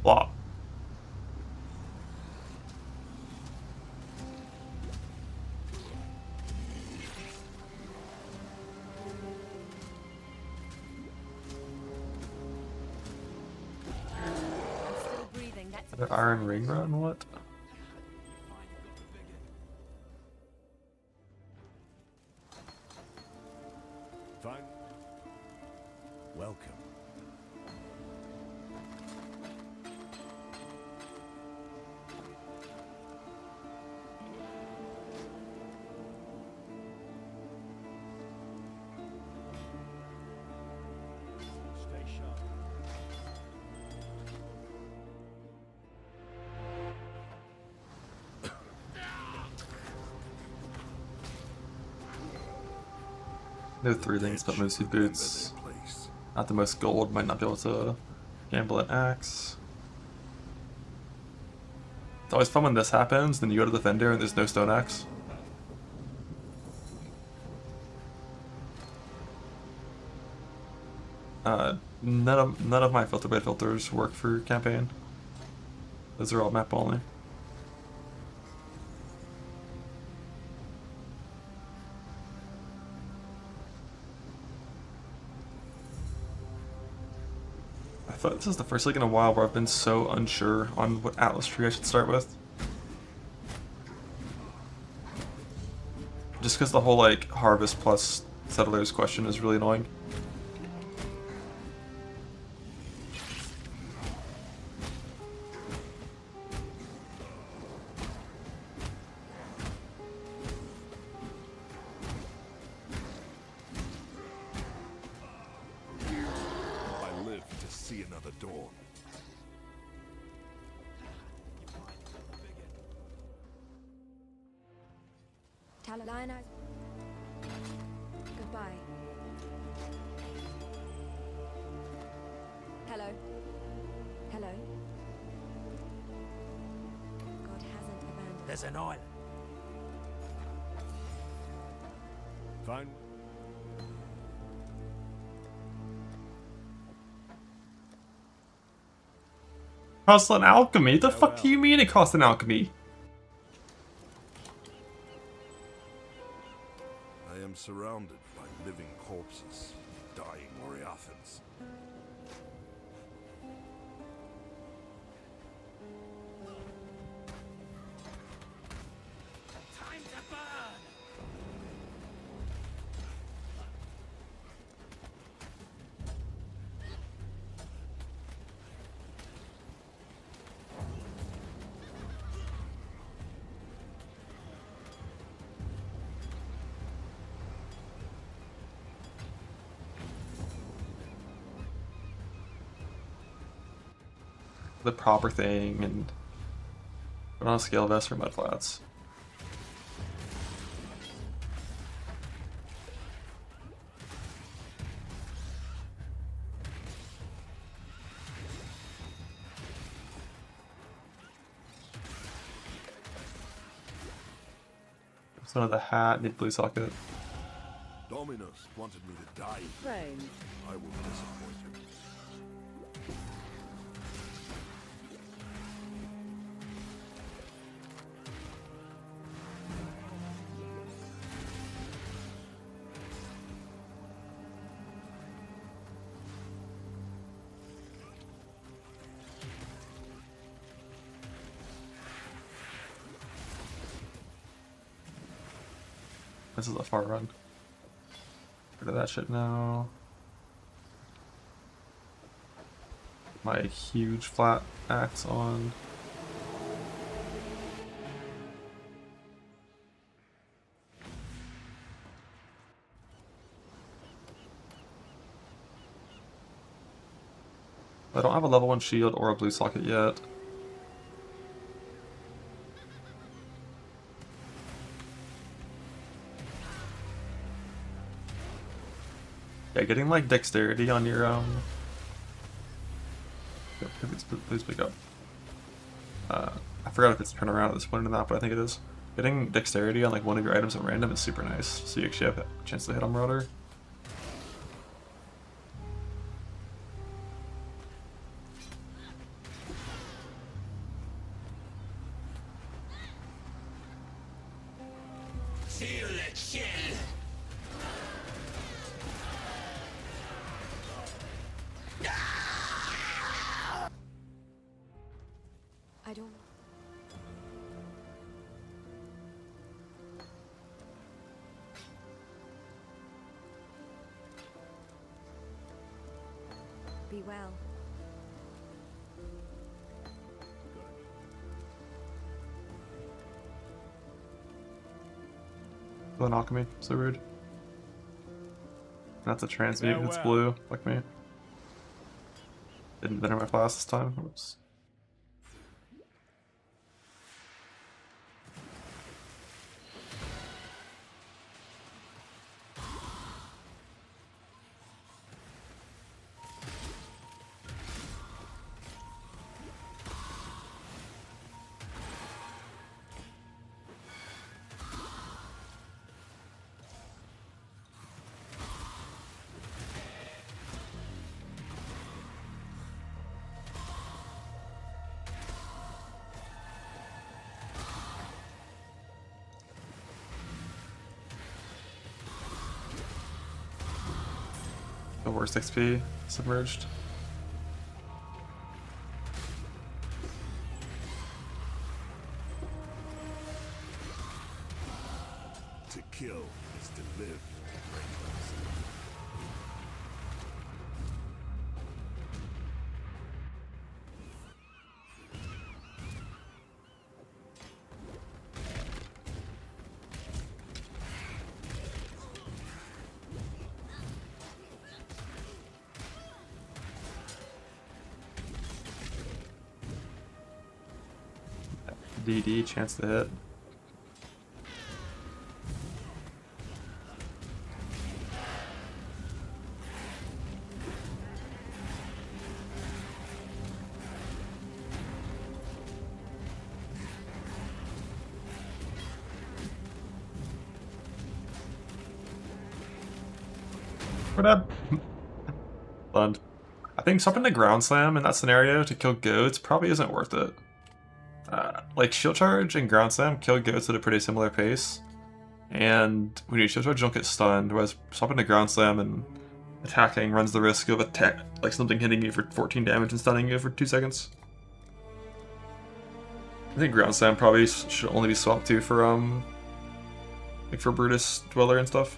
Flop. The iron ring run, what? Fine. Welcome. Stay sharp. No 3 links, but mostly boots. Not the most gold, might not be able to gamble an axe. It's always fun when this happens, then you go to the vendor and there's no stone axe. None of my filter bait filters work for campaign. Those are all map only. thought this is the first league in a while where I've been so unsure on what Atlas tree I should start with. Just because the whole like harvest plus settlers question is really annoying. I live to see another dawn. Lionize. Goodbye. Hello. Hello. God hasn't abandoned. There's an island. Fine. Cost an alchemy? The fuck do you mean it costs an alchemy? I am surrounded by living corpses, dying Moriathans. Time to burn! The proper thing and put on a scale vest for mudflats. Son of the hat, need blue socket. Dominus wanted me to die. Rain. I will disappoint him. This is a far run. Rid of that shit now. My huge flat axe on. I don't have a level 1 shield or a blue socket yet. Yeah, getting like dexterity on your please pick up. I forgot if it's turn around at this point or not, but I think it is. Getting dexterity on like one of your items at random is super nice, so you actually have a chance to hit on Marauder. Feel the chill. I don't. Be well. Blue alchemy, so rude. That's a transmute, it's blue, like me. Didn't enter my class this time. Oops. The worst XP submerged. kill is to live. DD, chance to hit. We're dead. Lund. I think something to ground slam in that scenario to kill goats probably isn't worth it. Like shield charge and ground slam kill goats at a pretty similar pace, and when you shield charge, you don't get stunned. Whereas swapping to ground slam and attacking runs the risk of like something hitting you for 14 damage and stunning you for 2 seconds. I think ground slam probably should only be swapped to for like for Brutus Dweller and stuff.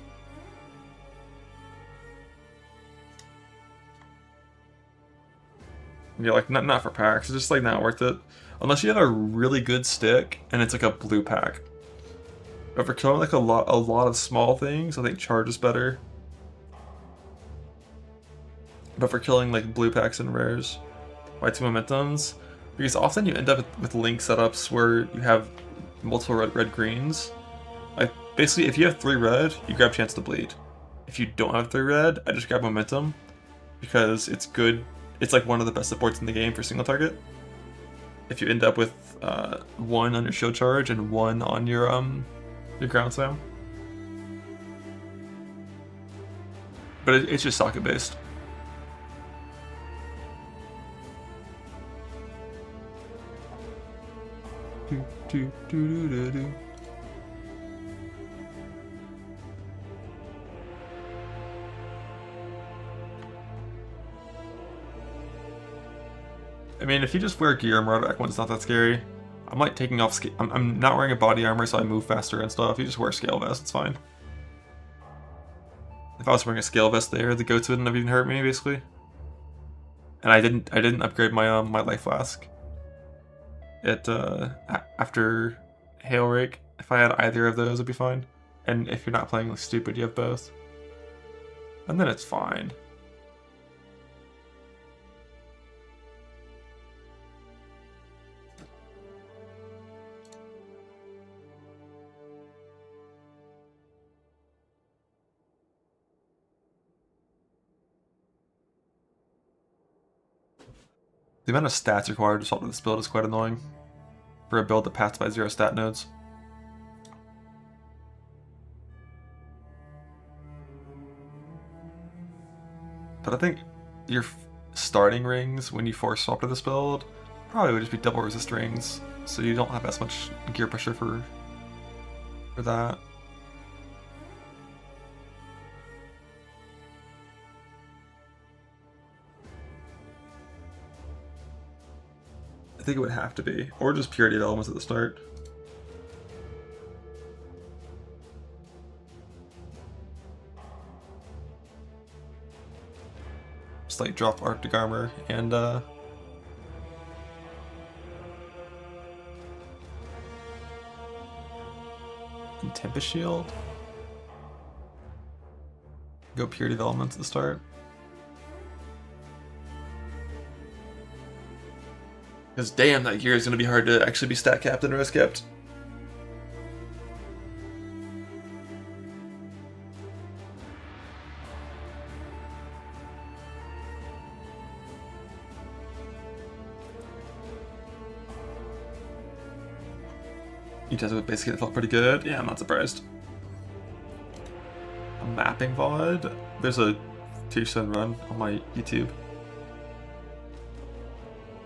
Yeah, like not for packs. It's just like not worth it. Unless you have a really good stick and it's like a blue pack. But for killing like a lot of small things, I think charge is better. But for killing like blue packs and rares, why 2 momentums? Because often you end up with link setups where you have multiple red greens. Like basically, if you have 3 red, you grab chance to bleed. If you don't have 3 red, I just grab momentum because it's good. It's like one of the best supports in the game for single target. If you end up with 1 on your shield charge and 1 on your ground slam. But it's just socket based. I mean, if you just wear gear and back when it's not that scary. I'm like taking off. I'm not wearing a body armor, so I move faster and stuff. You just wear a scale vest, it's fine. If I was wearing a scale vest there, the goats wouldn't have even hurt me, basically. And I didn't upgrade my my life flask. After Hail Rake, if I had either of those, it'd be fine. And if you're not playing like stupid, you have both. And then it's fine. The amount of stats required to swap to this build is quite annoying for a build that passed by 0 stat nodes. But I think your starting rings when you force swap to this build probably would just be double resist rings, so you don't have as much gear pressure for that. I think it would have to be, or just purity of elements at the start. Just like drop Arctic armor and Tempest shield. Go purity of elements at the start. Because damn, that gear is going to be hard to actually be stat capped and rest kept. You tested with basically it felt pretty good. Yeah, I'm not surprised. A mapping VOD? There's a Teasers and run on my YouTube.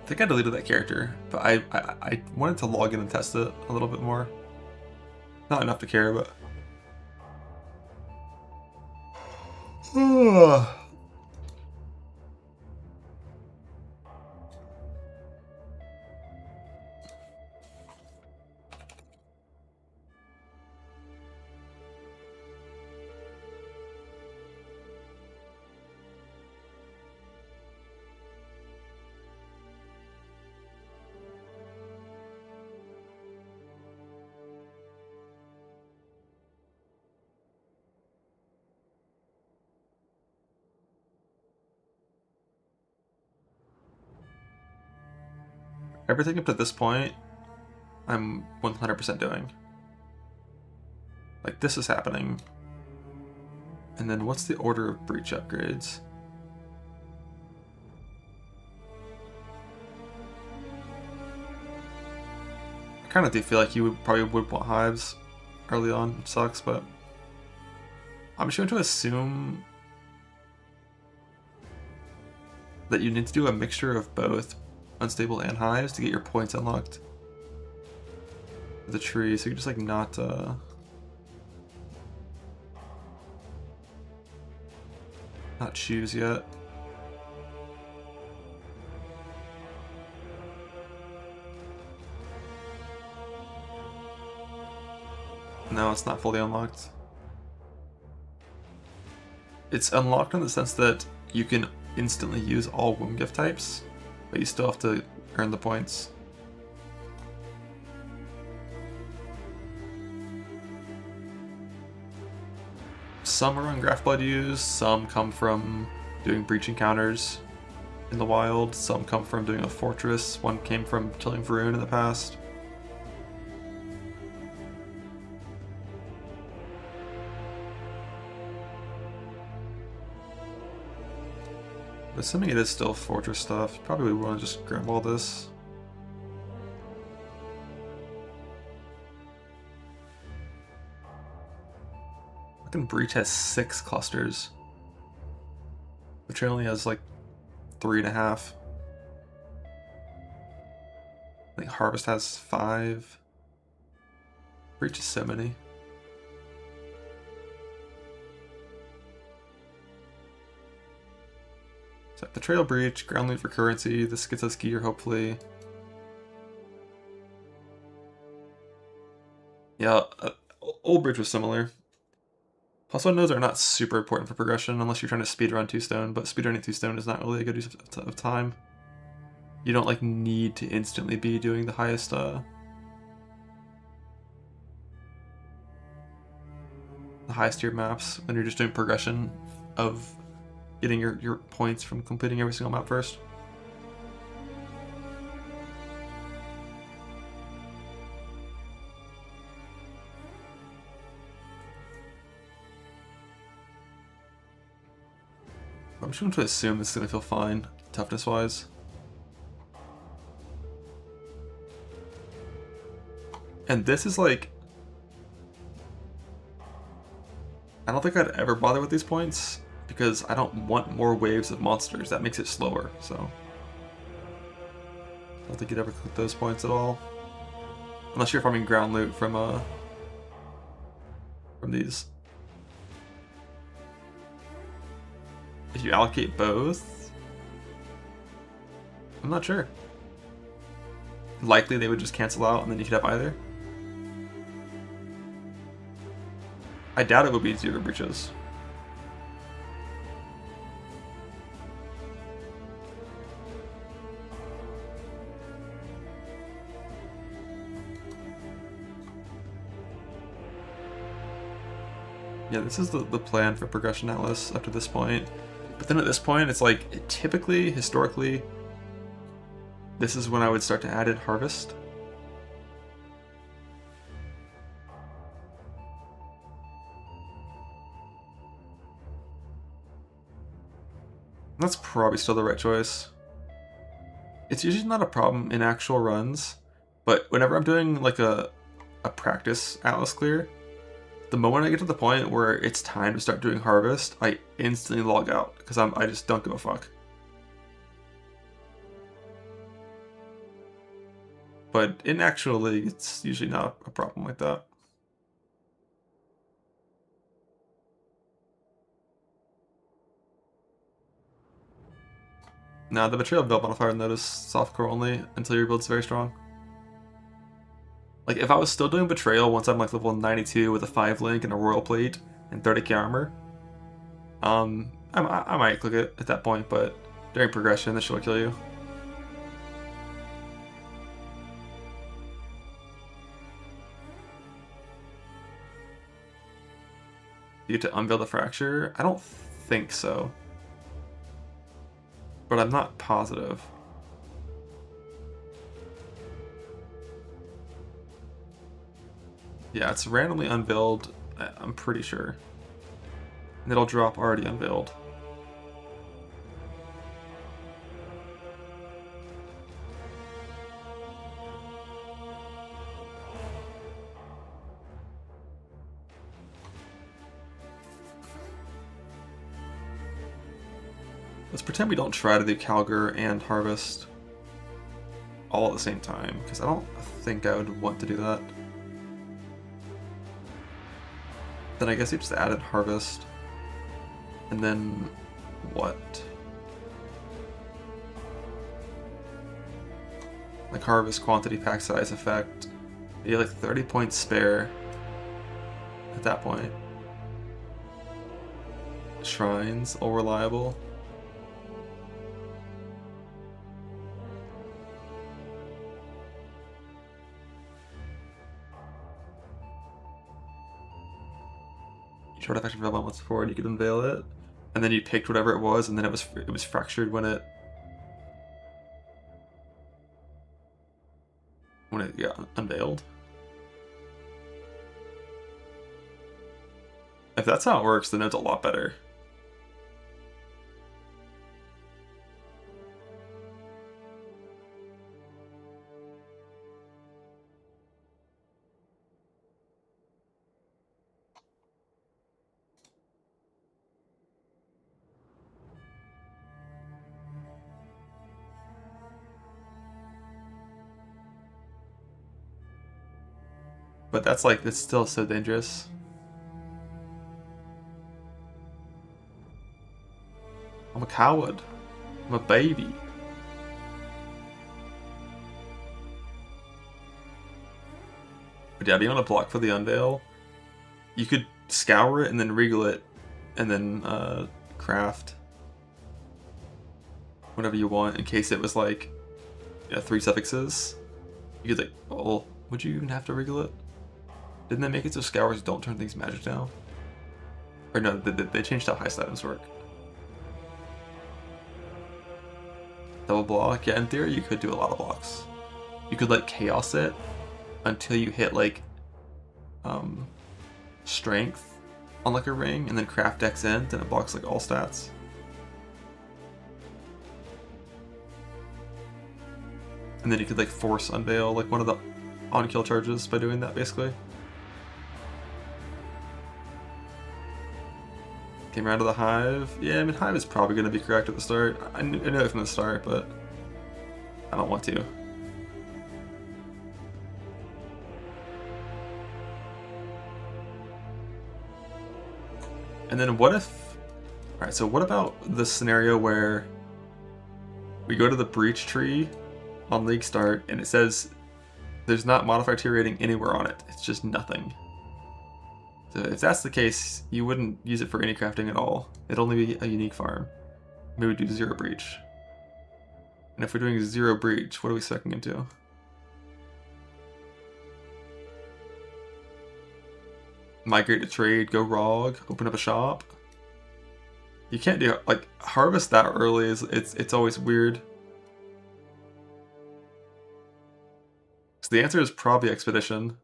I think I deleted that character, but I wanted to log in and test it a little bit more. Not enough to care, but... everything up to this point, I'm 100% doing. Like, this is happening. And then what's the order of breach upgrades? I kind of do feel like you probably would want hives early on, which sucks, but I'm just going to assume that you need to do a mixture of both unstable and hives to get your points unlocked. The tree, so you're just like not choose yet. No, it's not fully unlocked. It's unlocked in the sense that you can instantly use all womb gift types, but you still have to earn the points. Some are on Graph Blood use, some come from doing breach encounters in the wild, some come from doing a fortress, one came from killing Varun in the past. Assuming it is still fortress stuff, you probably want to just grab all this. Fucking Breach has 6 clusters. Betrayal only has like 3.5. I think Harvest has 5. Breach is so many. So Betrayal, Breach, Ground Loot for currency, this gets us gear hopefully. Yeah, Old Bridge was similar. Plus one nodes are not super important for progression unless you're trying to speedrun 2-stone, but speedrunning 2-stone is not really a good use of time. You don't like need to instantly be doing the highest tier maps when you're just doing progression of getting your points from completing every single map first. I'm just going to assume this is going to feel fine, toughness-wise. And this is like... I don't think I'd ever bother with these points, because I don't want more waves of monsters. That makes it slower, so... I don't think you'd ever click those points at all. Unless you're farming ground loot from these. If you allocate both, I'm not sure. Likely they would just cancel out and then you could have either. I doubt it would be 0 breaches. Yeah, this is the plan for Progression Atlas up to this point. But then at this point, it's like, typically, historically, this is when I would start to add in Harvest. That's probably still the right choice. It's usually not a problem in actual runs, but whenever I'm doing like a practice Atlas clear, the moment I get to the point where it's time to start doing Harvest, I instantly log out because I just don't give a fuck. But in actual league, it's usually not a problem like that. Now, the Betrayal build modifier notice softcore only until your build's very strong. Like, if I was still doing Betrayal once I'm like level 92 with a 5 link and a Royal Plate and 30k armor, I might click it at that point, but during progression, this shit will kill you. You get to unveil the fracture? I don't think so. But I'm not positive. Yeah, it's randomly unveiled, I'm pretty sure. And it'll drop already unveiled. Let's pretend we don't try to do Calgar and Harvest all at the same time, because I don't think I would want to do that. Then I guess you just added Harvest. And then what? Like Harvest, quantity, pack size, effect. You have like 30 points spare at that point. Shrines, all reliable. You showed effective available once before and you could unveil it. And then you picked whatever it was, and then it was fractured when it got unveiled. If that's how it works, then it's a lot better. But that's like, it's still so dangerous. I'm a coward. I'm a baby. But yeah, do you want to block for the unveil? You could scour it and then regal it and then craft whatever you want in case it was like 3 suffixes. You could like, oh, would you even have to regal it? Didn't they make it so scours don't turn things magic now? Or no, they changed how heist items work. Double block? Yeah, in theory you could do a lot of blocks. You could like chaos it until you hit like strength on like a ring, and then craft X end and it blocks like all stats. And then you could like force unveil like one of the on-kill charges by doing that basically. Came around to the Hive. Yeah, I mean Hive is probably going to be correct at the start. I know it from the start, but I don't want to. And then what if... Alright, so what about the scenario where we go to the Breach tree on League Start and it says there's not modifier tier rating anywhere on it. It's just nothing. So if that's the case, you wouldn't use it for any crafting at all. It'd only be a unique farm. Maybe we do 0 Breach. And if we're doing 0 Breach, what are we sucking into? Migrate to trade, go ROG, open up a shop. You can't do like harvest that early. It's always weird. So the answer is probably expedition.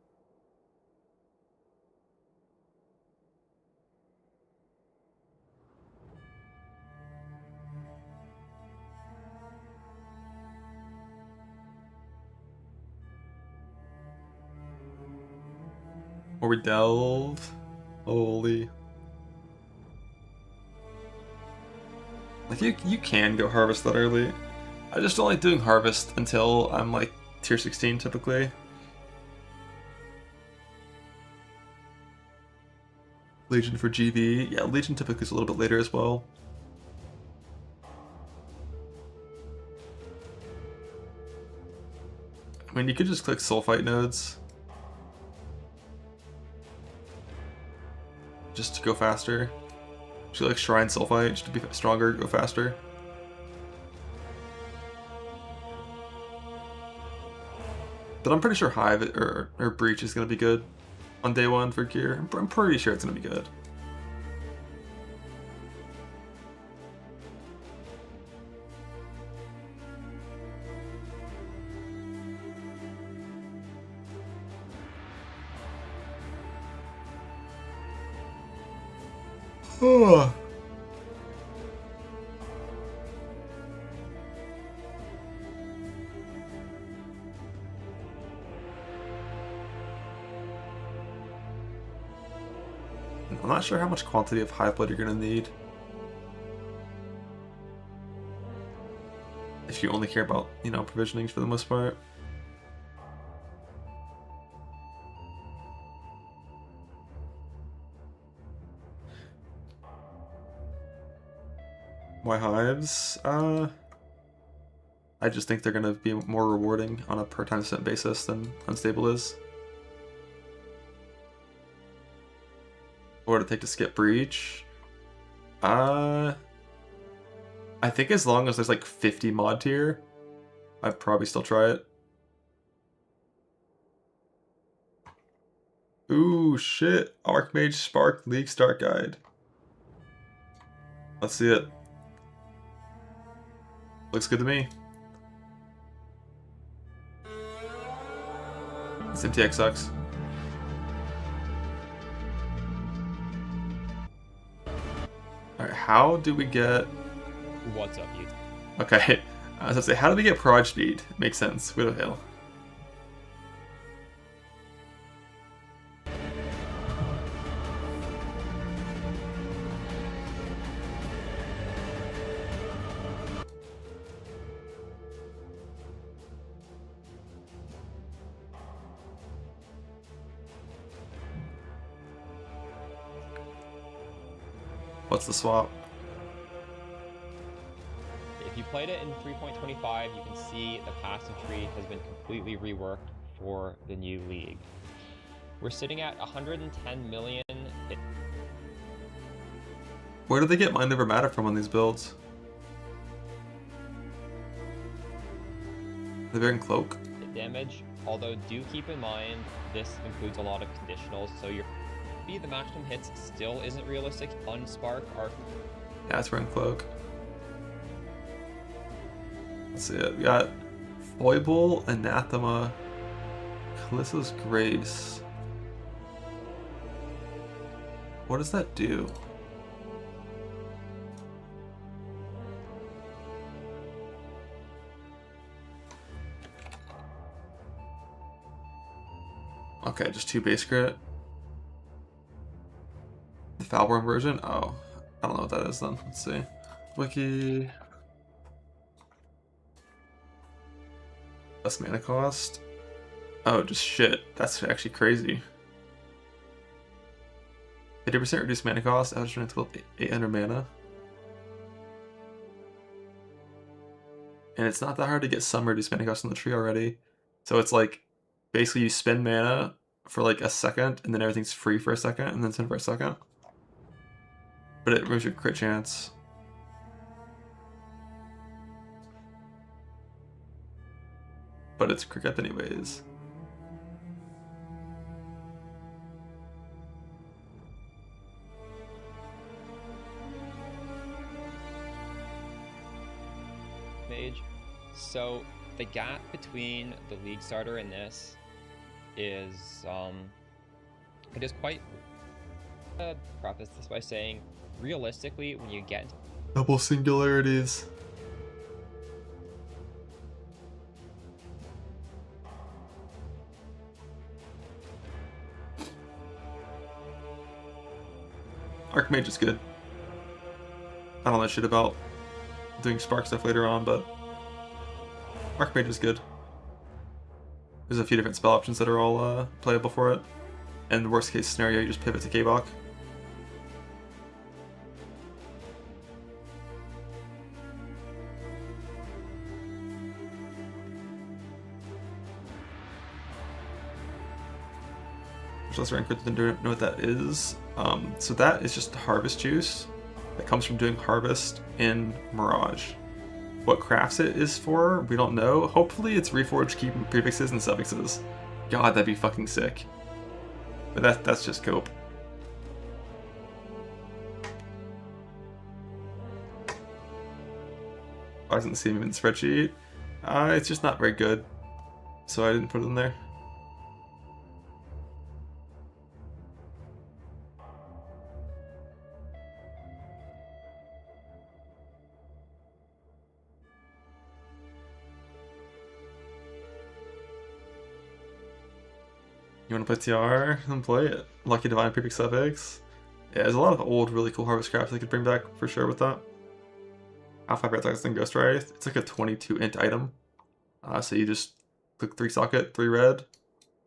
Or we delve. Holy. Like you can go harvest that early. I just don't like doing harvest until I'm like tier 16 typically. Legion for GV. Yeah, Legion typically is a little bit later as well. I mean, you could just click Sulfite nodes. Just to go faster. Just like Shrine Sulfite, just to be stronger, go faster. But I'm pretty sure Hive or Breach is going to be good on day 1 for gear. I'm pretty sure it's going to be good. I'm not sure how much quantity of Hive Blood you're going to need. If you only care about, you know, provisionings for the most part. Why hives? I just think they're going to be more rewarding on a per time spent basis than Unstable is. What would it take to skip Breach? I think as long as there's like 50 mod tier, I'd probably still try it. Ooh, shit. Archmage Spark League Start Guide. Let's see it. Looks good to me. This MTX sucks. Alright, how do we get... What's up, you? Okay, I was gonna say, how do we get Proj speed? Makes sense. Widow Hill. What's the swap? If you played it in 3.25, you can see the passing tree has been completely reworked for the new league. We're sitting at 110 million. Where do they get Mind Over Matter from on these builds? They're very Cloak. Damage, although do keep in mind this includes a lot of conditionals, so the maximum hits still isn't realistic. Unspark are... Yeah, it's wearing Cloak. Let's see it. We got Foible, Anathema, Callissa's Grace. What does that do? Okay, just 2 base crit. The Falborn version? Oh, I don't know what that is then. Let's see. Wiki. Less mana cost. Oh, just shit. That's actually crazy. 50% reduced mana cost. Average until 800 mana. And it's not that hard to get some reduced mana cost on the tree already. So it's like, basically you spend mana for like a second, and then everything's free for a second, and then spend for a second. But it removes your crit chance. But it's cricket anyways. Mage. So the gap between the league starter and this is it is quite preface this by saying realistically when you get Double singularities. Archmage is good. I don't know shit about doing spark stuff later on, but Archmage is good. There's a few different spell options that are all playable for it. And the worst case scenario, you just pivot to K-Bach. Let's rank it, don't know what that is. So that is just harvest juice that comes from doing harvest in Mirage. What crafts it is for, we don't know. Hopefully it's reforged key prefixes and suffixes. God, that'd be fucking sick. But that's just cope. Why isn't the same in the spreadsheet? It's just not very good. So I didn't put it in there. You want to play TR? Then play it. Lucky Divine Prefix Suffix. Yeah, there's a lot of old, really cool Harvest Crafts they could bring back for sure with that. Alpha Breath and Ghost Wraith. It's like a 22 int item. So you just click 3 socket, 3 red,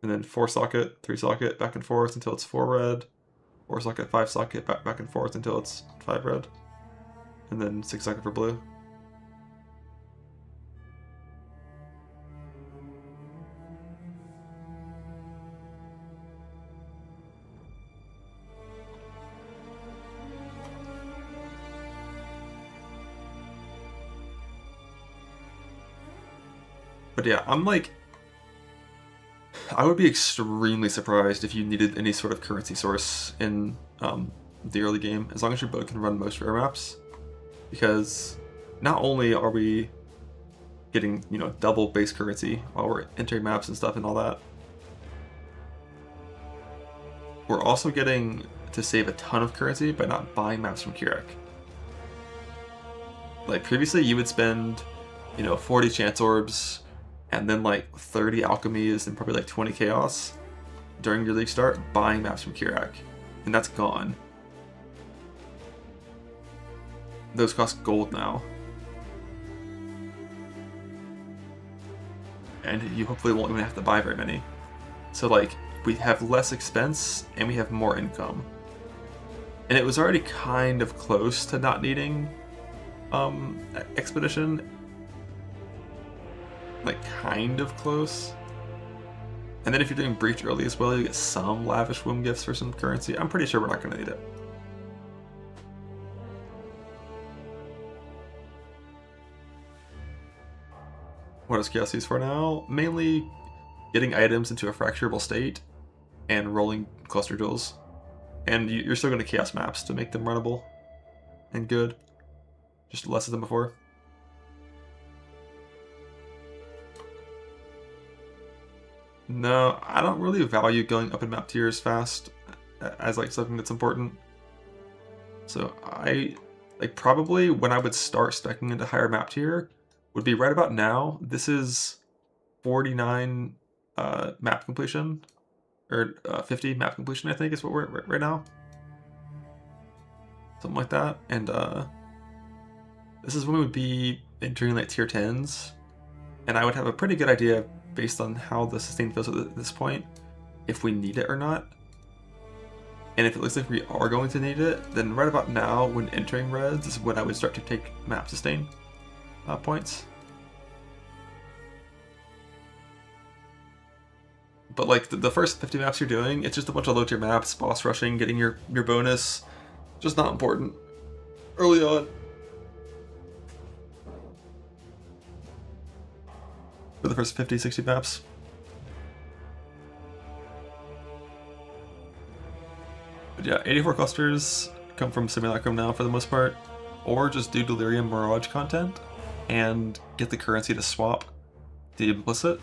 and then 4 socket, 3 socket, back and forth until it's 4 red. 4 socket, 5 socket, back and forth until it's 5 red. And then 6 socket for blue. But yeah, I'm like, I would be extremely surprised if you needed any sort of currency source in the early game, as long as your boat can run most rare maps. Because not only are we getting, you know, double base currency while we're entering maps and stuff and all that, we're also getting to save a ton of currency by not buying maps from Keurig. Like previously you would spend, you know, 40 chance orbs and then like 30 alchemies and probably like 20 chaos during your league start buying maps from Keurig, and that's gone. Those cost gold now. And you hopefully won't even have to buy very many. So like, we have less expense and we have more income. And it was already kind of close to not needing Expedition. Like, kind of close. And then if you're doing Breach early as well, you get some lavish womb gifts for some currency. I'm pretty sure we're not going to need it. What is Chaos used for now? Mainly getting items into a fracturable state and rolling cluster duels. And you're still going to Chaos maps to make them runnable and good. Just less than before. No, I don't really value going up in map tiers fast as like something that's important. So I like probably when I would start stacking into higher map tier would be right about now. This is 49 map completion, or 50 map completion, I think is what we're at right now. Something like that. And this is when we would be entering like tier 10s. And I would have a pretty good idea based on how the sustain feels at this point, if we need it or not. And if it looks like we are going to need it, then right about now, when entering reds, is when I would start to take map sustain points. But like the first 50 maps you're doing, it's just a bunch of low tier maps, boss rushing, getting your bonus. Just not important early on. For the first 50, 60 maps. But yeah, 84 clusters come from Simulacrum now for the most part, or just do Delirium Mirage content and get the currency to swap the implicit.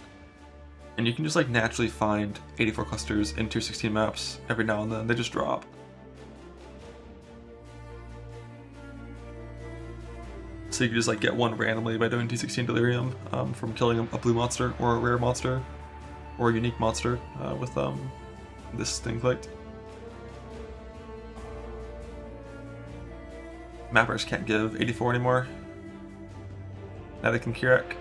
And you can just like naturally find 84 clusters in tier 16 maps every now and then. They just drop. So you can just like get one randomly by doing T16 Delirium from killing a blue monster or a rare monster or a unique monster with this thing clicked. Mappers can't give 84 anymore. Now they can Keurig.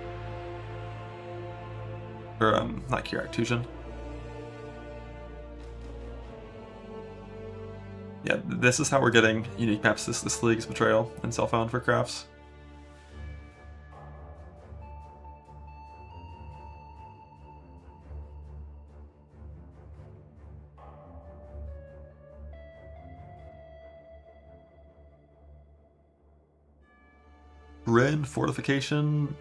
Or not Keurig, Tusion. Yeah, this is how we're getting unique maps this league's Betrayal and Self-Found for crafts. Rin, Fortification,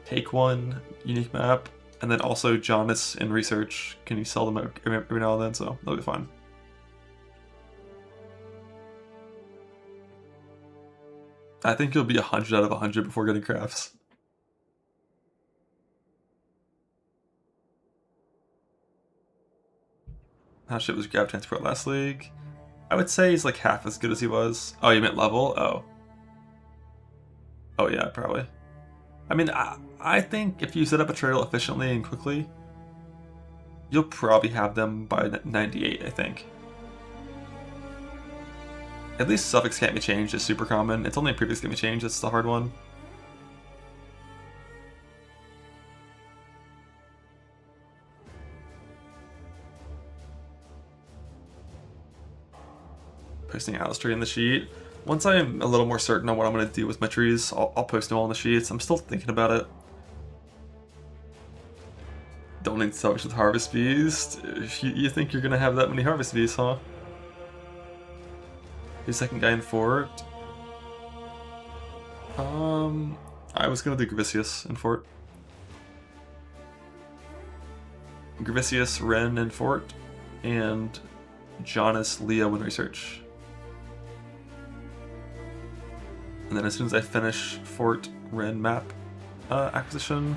take one, unique map, and then also Jonas in Research. Can you sell them every now and then, so that'll be fine. I think you'll be 100 out of 100 before getting crafts. How shit was Grab Transport last league? I would say he's like half as good as he was. Oh, you meant level? Oh. Oh yeah, probably. I mean, I think if you set up a trail efficiently and quickly, you'll probably have them by 98, I think. At least suffix can't be changed is super common. It's only previous can be changed, that's the hard one. Posting Alistair in the sheet. Once I'm a little more certain on what I'm going to do with my trees, I'll post them all in the sheets. I'm still thinking about it. Don't need to touch with Harvest Beast. You think you're going to have that many Harvest Beasts, huh? Your second guy in fort. I was going to do Gravicius in fort. Gravicius, Ren in fort, and Jonas, Leo in research. And then as soon as I finish Fort Ren map acquisition,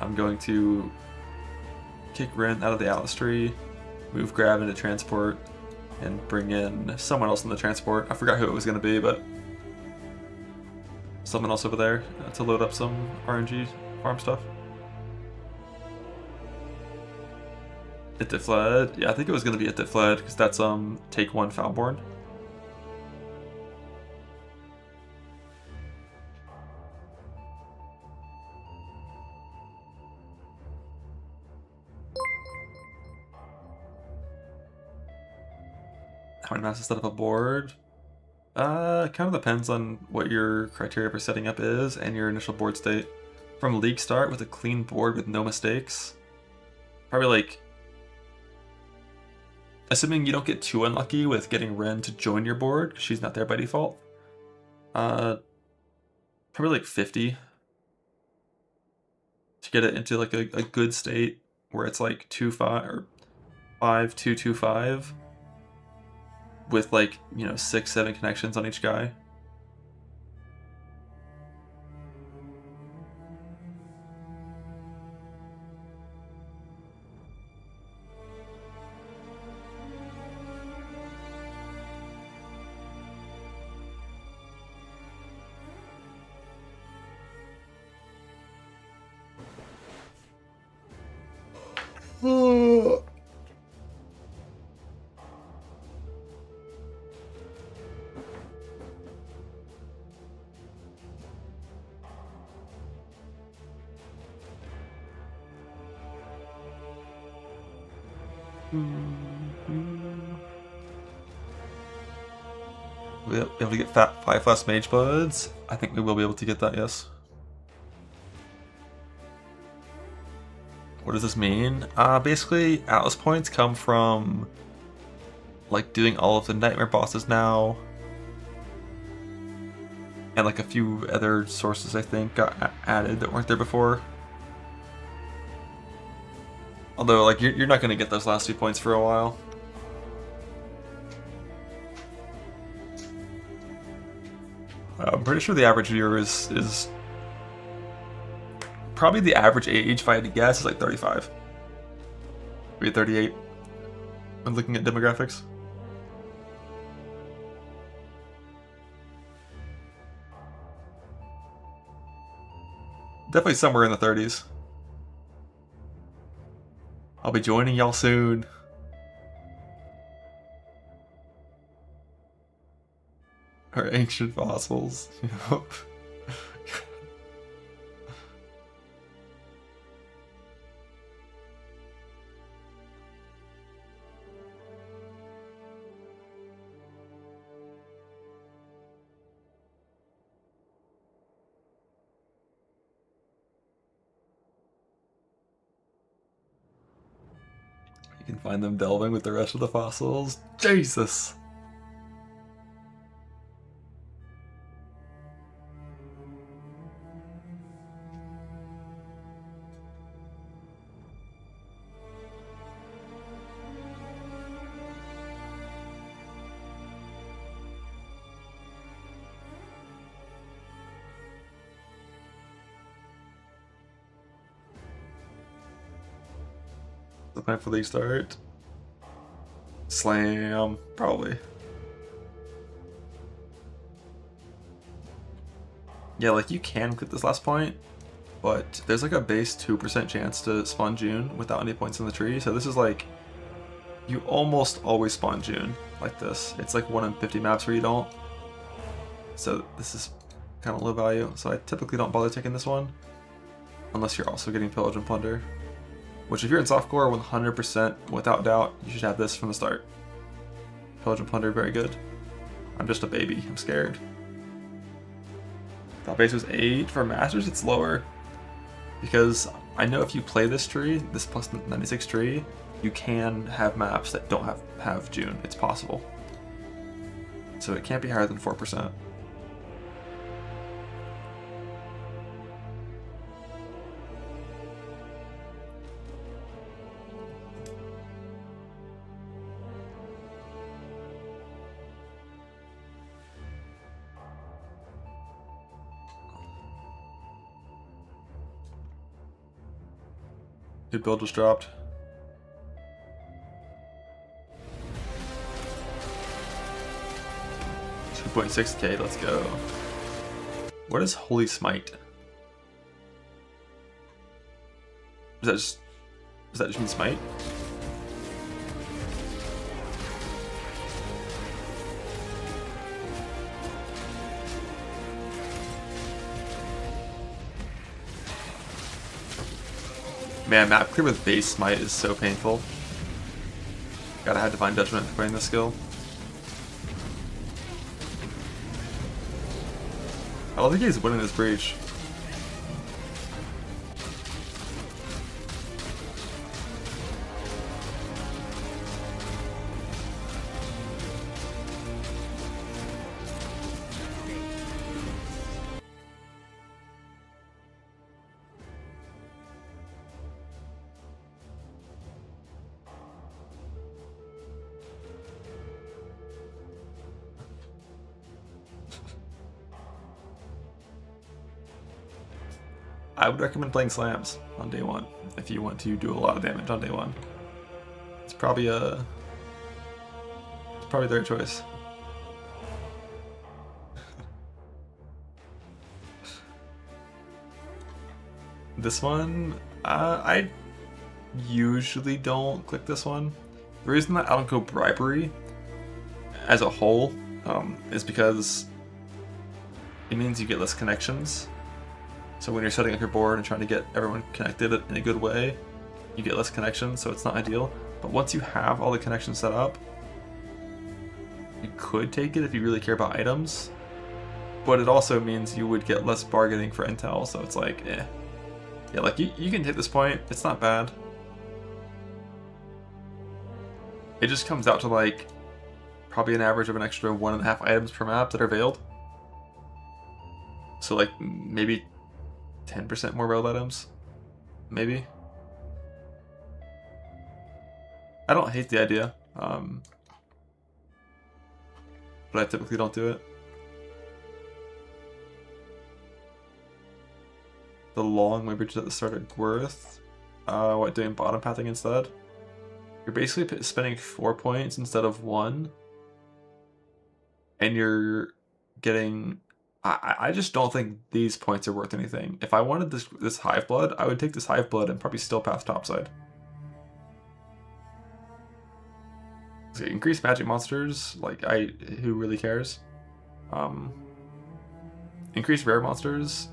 I'm going to kick Ren out of the Atlas tree, move Grab into transport, and bring in someone else in the transport. I forgot who it was going to be, but someone else over there to load up some RNG farm stuff. It Fled. Yeah, I think it was going to be It Fled, because that's take 1 Foulborn. How many masses set up a board? Kind of depends on what your criteria for setting up is and your initial board state. From league start with a clean board with no mistakes, probably like, assuming you don't get too unlucky with getting Ren to join your board, because she's not there by default, probably like 50 to get it into like a good state where it's like 2-5 or 5-2-2-5 with like, 6-7 connections on each guy. We'll be able to get 5 less Mage Bloods. I think we will be able to get that, yes. What does this mean? Basically, Atlas points come from like doing all of the Nightmare bosses now. And like a few other sources I think got added that weren't there before. Although like you're not going to get those last 2 points for a while. I'm pretty sure the average viewer is probably the average age, if I had to guess, is like 35. Maybe 38 when looking at demographics. Definitely somewhere in the 30s. I'll be joining y'all soon. Our ancient fossils. Yep. You can find them delving with the rest of the fossils. Jesus! The plan for the start. Slam, probably. Yeah, like you can click this last point, but there's like a base 2% chance to spawn June without any points in the tree. So this is like, you almost always spawn June like this. It's like 1 in 50 maps where you don't. So this is kind of low value. So I typically don't bother taking this one unless you're also getting Pillage and Plunder. Which if you're in softcore, 100% without doubt, you should have this from the start. Pillage and Plunder, very good. I'm just a baby, I'm scared. Top base was 8. For Masters, it's lower. Because I know if you play this tree, this plus 96 tree, you can have maps that don't have June. It's possible. So it can't be higher than 4%. New build just dropped. $2.6K, let's go. What is Holy Smite? Does that just mean smite? Man, map clear with base smite is so painful. Gotta have Divine Judgment for playing this skill. I don't think he's winning this breach. I would recommend playing slams on day 1 if you want to do a lot of damage on day 1. It's probably the right choice. This one, I usually don't click this one. The reason that I don't go bribery as a whole is because it means you get less connections. So when you're setting up your board and trying to get everyone connected in a good way, you get less connections, so it's not ideal. But once you have all the connections set up, you could take it if you really care about items. But it also means you would get less bargaining for intel, so it's like, eh. Yeah, like you can take this point, it's not bad. It just comes out to like probably an average of an extra 1.5 items per map that are veiled. So like maybe 10% more veiled items, maybe. I don't hate the idea, but I typically don't do it. The long way bridges at the start are worth. What, doing bottom pathing instead? You're basically spending 4 points instead of 1, and you're getting. I just don't think these points are worth anything. If I wanted this Hive Blood, I would take this Hive Blood and probably still path topside. So increase magic monsters, like who really cares? Increase rare monsters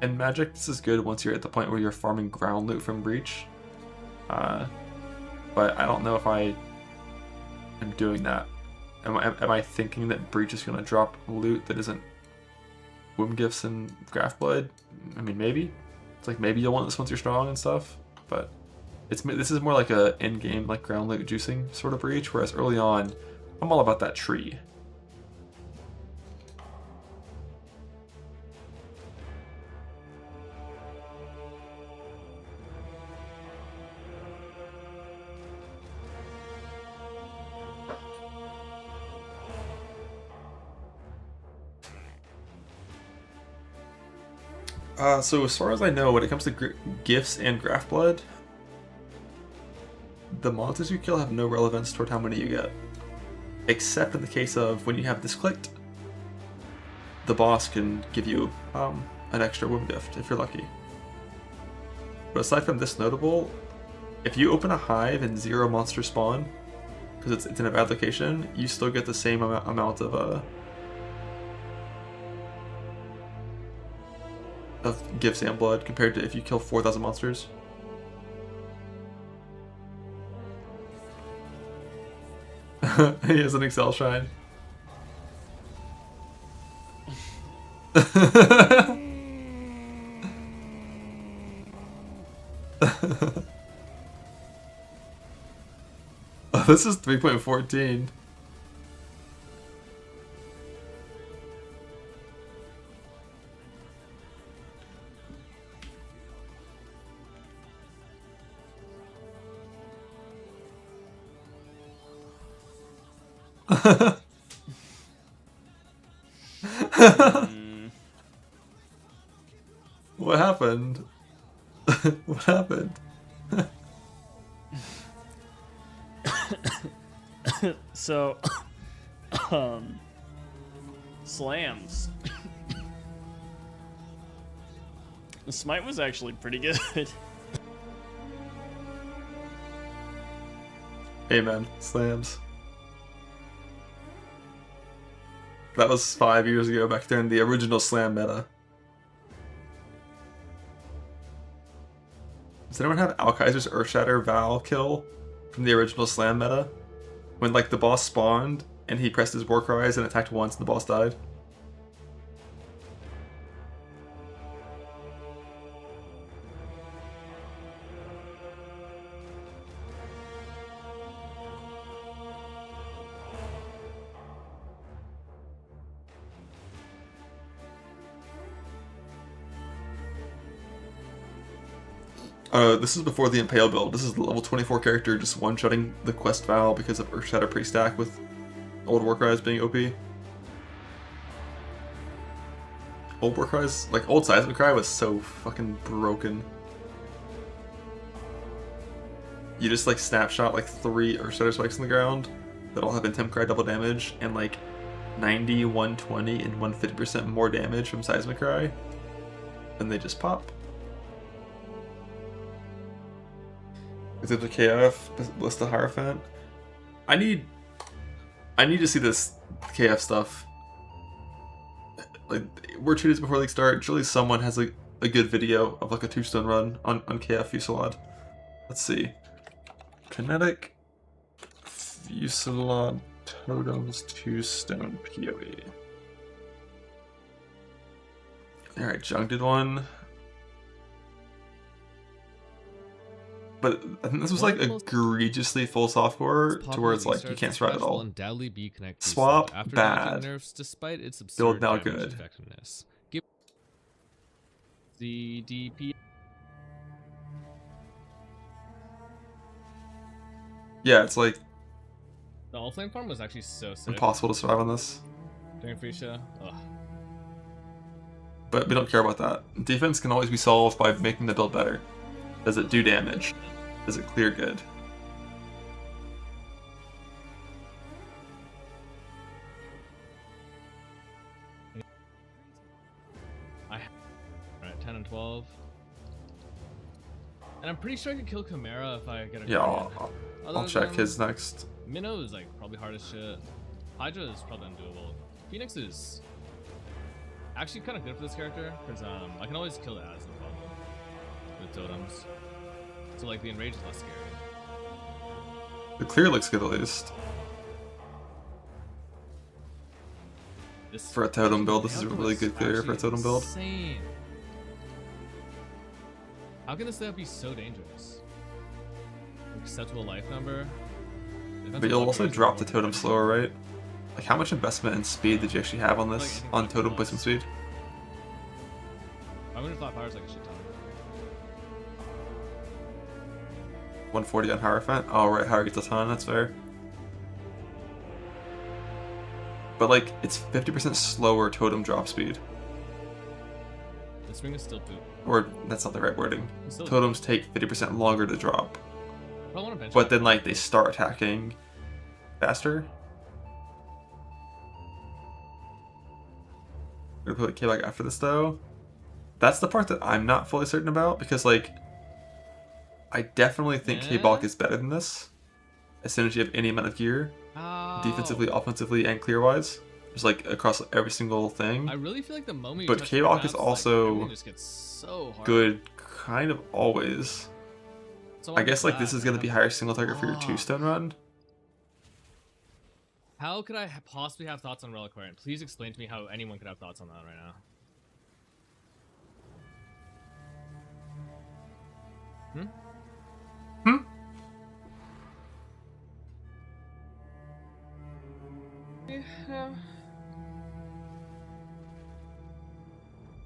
in magic. This is good once you're at the point where you're farming ground loot from Breach. But I don't know if I am doing that. Am I thinking that Breach is going to drop loot that isn't Womb Gifts and Graft Blood? I mean, maybe. It's like maybe you'll want this once you're strong and stuff, but this is more like a in-game like ground loot juicing sort of Breach, whereas early on, I'm all about that tree. So as far as I know, when it comes to gifts and Graft Blood, the monsters you kill have no relevance toward how many you get. Except in the case of when you have this clicked, the boss can give you an extra Womb Gift if you're lucky. But aside from this notable, if you open a hive and 0 monsters spawn, because it's in a bad location, you still get the same amount of gifts and blood compared to if you kill 4,000 monsters. He has an Excel shine. Oh, this is 3.14. What happened? What happened? So, slams. The smite was actually pretty good. Amen. Slams. That was 5 years ago, back there in the original slam meta. Does anyone have Alkaiser's Earthshatter Val kill from the original slam meta? When like the boss spawned and he pressed his war cries and attacked once and the boss died? This is before the Impale build. This is the level 24 character just one-shotting the quest Val because of Earthshatter pre-stack with old Warcries being OP. Old Warcries, like old Seismic Cry was so fucking broken. You just like snapshot like 3 Earthshatter spikes in the ground that all have Intim Cry double damage and like 90, 120, and 150% more damage from Seismic Cry, and they just pop. Is it the KF Ballista Hierophant? I need to see this KF stuff. Like, we're 2 days before League start. Surely someone has like a good video of like a 2-stone run on KF Fusillade. Let's see. Kinetic Fusillade Totems 2-stone PoE. Alright, Jung did one. But I think this was like egregiously full softcore to where it's like you can't swap at all. Swap bad. Despite its Build now good. CDP. Yeah, it's like the all flame farm was actually so sick. Impossible to survive on this. During Freesia. Ugh. But we don't care about that. Defense can always be solved by making the build better. Does it do damage? Does it clear good? Alright, 10 and 12. And I'm pretty sure I can kill Chimera if I get a Yeah, I'll check his next. Minnow is like probably hard as shit. Hydra is probably undoable. Phoenix is actually kind of good for this character because I can always kill it as no problem with totems. So like the enrage is less scary. The clear looks good at least. For a totem build, this is a really good clear for a totem build. Insane. How can this setup be so dangerous? Like set to a life number. But you'll also drop the totem slower, right? Like how much investment and speed did you actually have on this, on totem placement speed? 500 flat fire is like a shit ton. 140 on Hierophant? Oh right, Hierophant gets a ton, that's fair. But like, it's 50% slower totem drop speed. This ring is still poop. Or, that's not the right wording. Totems take 50% longer to drop. But then like, they start attacking faster. We're gonna put K-Bag after this though. That's the part that I'm not fully certain about, because like, I definitely think K-Balk is better than this. As soon as you have any amount of gear, defensively, offensively, and clear-wise, just like across every single thing. I really feel like the moment you but touch K-Balk the is maps, also like, just gets so hard. good, kind of always. So I guess like this is gonna be higher single target for your 2-stone run. How could I possibly have thoughts on Reliquarian? Please explain to me how anyone could have thoughts on that right now.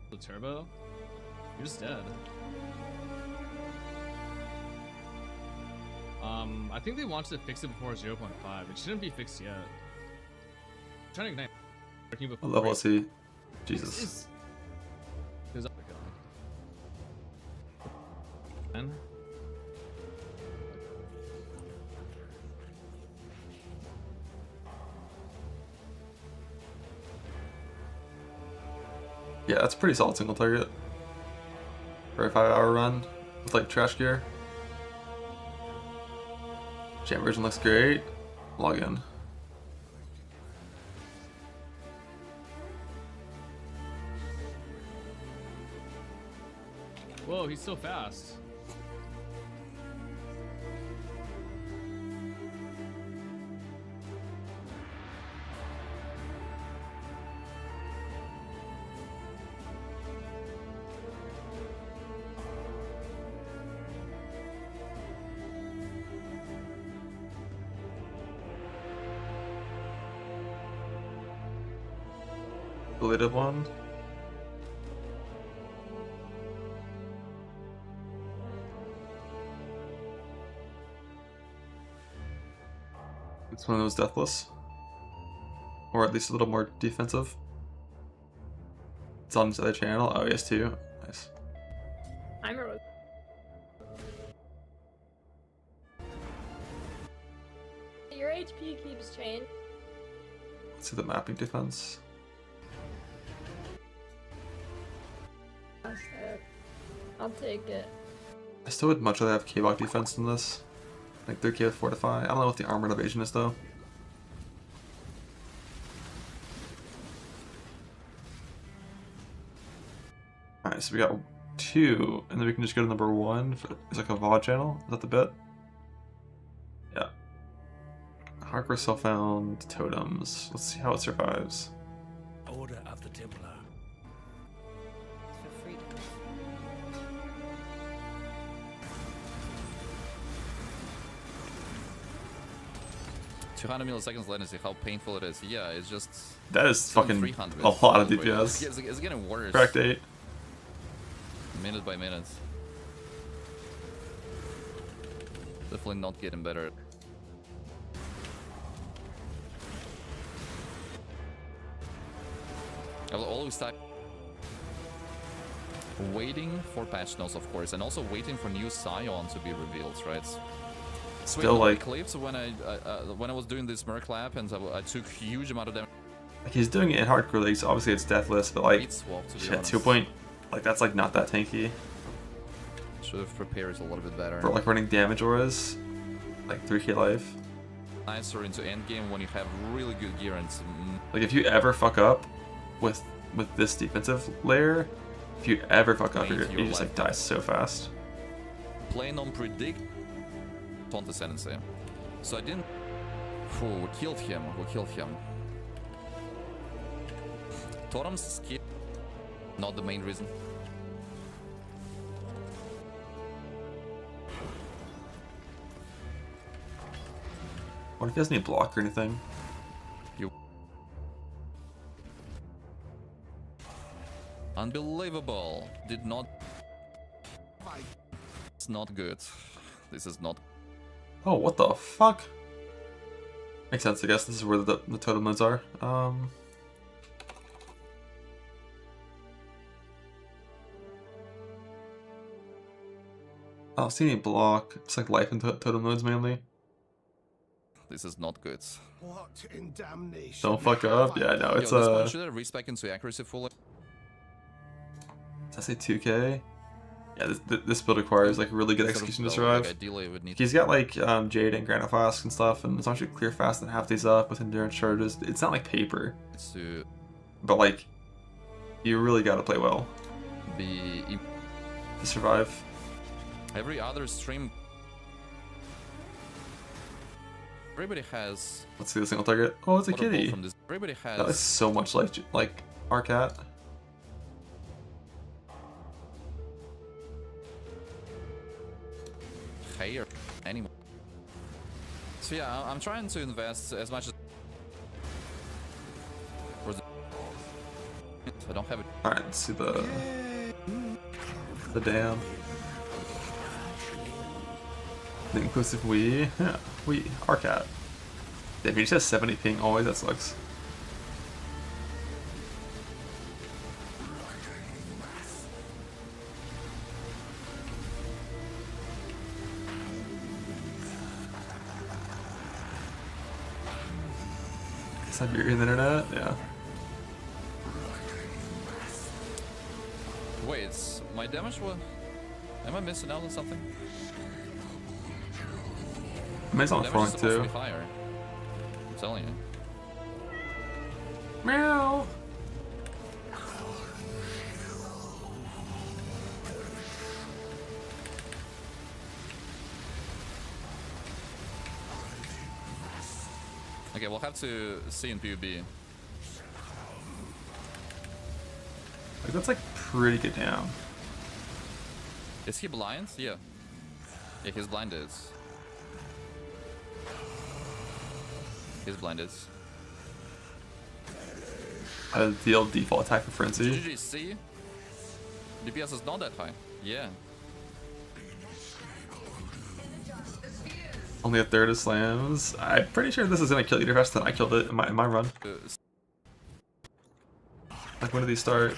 The turbo? You're just dead. I think they wanted to fix it before 0.5. It shouldn't be fixed yet. I'm trying to ignite. What level is he? Jesus. Goes up again. Yeah, that's pretty solid single target for a 5-hour run with like trash gear. Jam version looks great. Log in. Whoa, he's so fast. Belated one. It's one of those deathless. Or at least a little more defensive. It's on his other channel. Oh, yes, too. Nice. I'm a rogue. Your HP keeps changing. Let's see the mapping defense. I'll take it. I still would much rather have K-Balk defense than this. Like 3k with Fortify. I don't know what the armor and evasion is though. Alright, so we got 2, and then we can just go to number 1. It's like a VOD channel. Is that the bit? Yeah. Hardcore still found totems. Let's see how it survives. Order of the Templar. For freedom. 200 milliseconds latency, how painful it is. Yeah, it's just... That is fucking a lot of DPS. It's getting worse. Cracked 8. Minute by minute. Definitely not getting better. I will always type... Waiting for patch notes, of course, and also waiting for new Scion to be revealed, right? Still like clips when I was doing this Merc lab and I took huge amount of damage. Like he's doing it in hardcore leagues, so obviously it's deathless, but like shit, 2 point, like that's like not that tanky. Should have prepared a little bit better. For like running damage auras, like 3k life. Nicer into endgame when you have really good gear and some... Like if you ever fuck up with this defensive layer, if you ever fuck up, you just like die so fast. Playing on predict on the ascendancy. So I didn't... we killed him. Totem's skill, not the main reason. What if he has any block or anything? Unbelievable. Did not... It's not good. This is not... Oh, what the fuck? Makes sense, I guess. This is where the totem nodes are. I don't see any block. It's like life and totem nodes mainly. This is not good. What in damnation? Don't fuck up. Yeah, no, it's Should I respec into accuracy fully? Did I say 2k? Yeah, this build requires like really good execution to survive. Like, ideally, it would need. He's got like Jade and Granite Flask and stuff, and as long as you clear fast and half these up with endurance charges, it's not like paper. But like, you really got to play well to survive. Every other stream. Everybody has. Let's see the single target. Oh, it's a kitty. From this. Everybody has. That is so much like our cat. Or anymore. So yeah, I'm trying to invest as much as I don't have it. All right, let's see the dam. The inclusive we, yeah, we our cat. Damn, he just has 70 ping always. That sucks. Siberian internet, yeah. Wait, my damage was. Am I missing out on something? I mean, it's on front too. Higher. I'm telling you. Meow. Okay, we'll have to see in PUB. Like, that's like pretty good down. Is he blind? Yeah. Yeah, he's blinded. He's blinded. The default attack for Frenzy. GGC? DPS is not that high. Yeah. Only a third of slams. I'm pretty sure this is gonna kill you faster than I killed it in my run. Like, when did these start?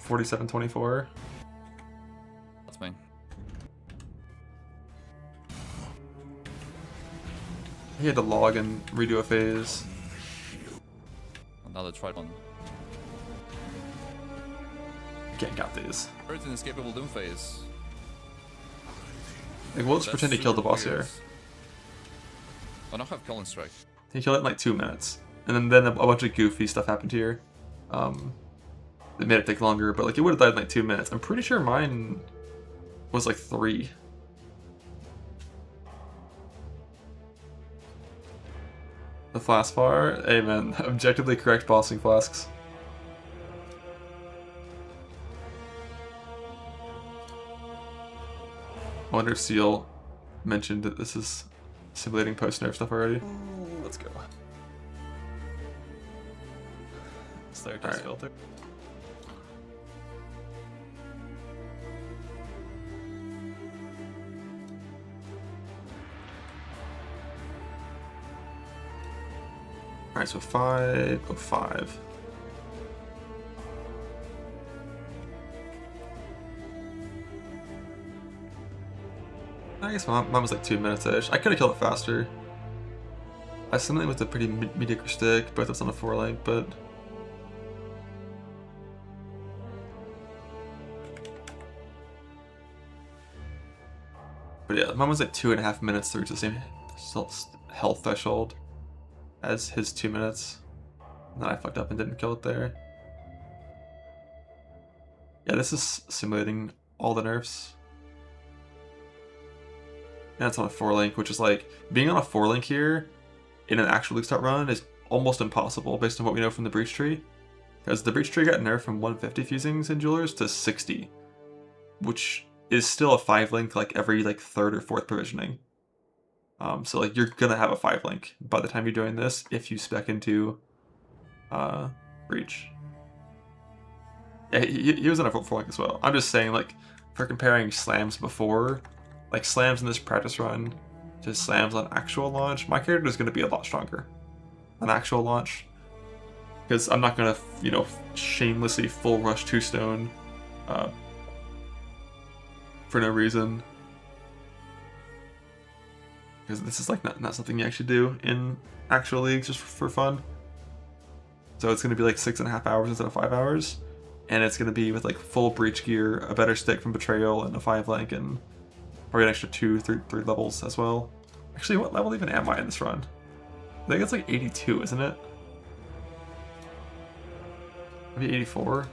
47-24. That's me. He had to log and redo a phase. Another tried one. Can't count these. It's an escapable doom phase. Like, we'll just pretend he killed the boss here. I don't have Killing Strike. He killed it in like 2 minutes. And then a bunch of goofy stuff happened here. It made it take longer, but like it would have died in like 2 minutes. I'm pretty sure mine was like 3. The flask bar? Hey man, objectively correct bossing flasks. I wonder if Seal mentioned that this is simulating post-nerf stuff already. Let's go. Slayer test filter. Alright, so 505. I guess mine was like 2 minutes-ish. I could have killed it faster. I assimilated with a pretty mediocre stick, both of us on a 4-link, but... But yeah, mine was like 2.5 minutes to reach the same health threshold as his 2 minutes. And then I fucked up and didn't kill it there. Yeah, this is simulating all the nerfs. And it's on a 4-link, which is like, being on a 4-link here in an actual League Start run is almost impossible based on what we know from the Breach Tree. Because the Breach Tree got nerfed from 150 fusing Sindulars to 60, which is still a 5-link like every like 3rd or 4th provisioning. So like you're gonna have a 5-link by the time you're doing this if you spec into Breach. Yeah, he was on a 4-link as well. I'm just saying, like, for comparing slams before, like slams in this practice run to slams on actual launch, my character is going to be a lot stronger on actual launch. Because I'm not going to, you know, shamelessly full rush 2-stone for no reason. Because this is like not something you actually do in actual leagues just for fun. So it's going to be like 6.5 hours instead of 5 hours. and it's going to be with like full breach gear, a better stick from Betrayal, and a 5 rank, and probably an extra 3 levels as well. Actually, what level even am I in this run? I think it's like 82, isn't it? Maybe 84?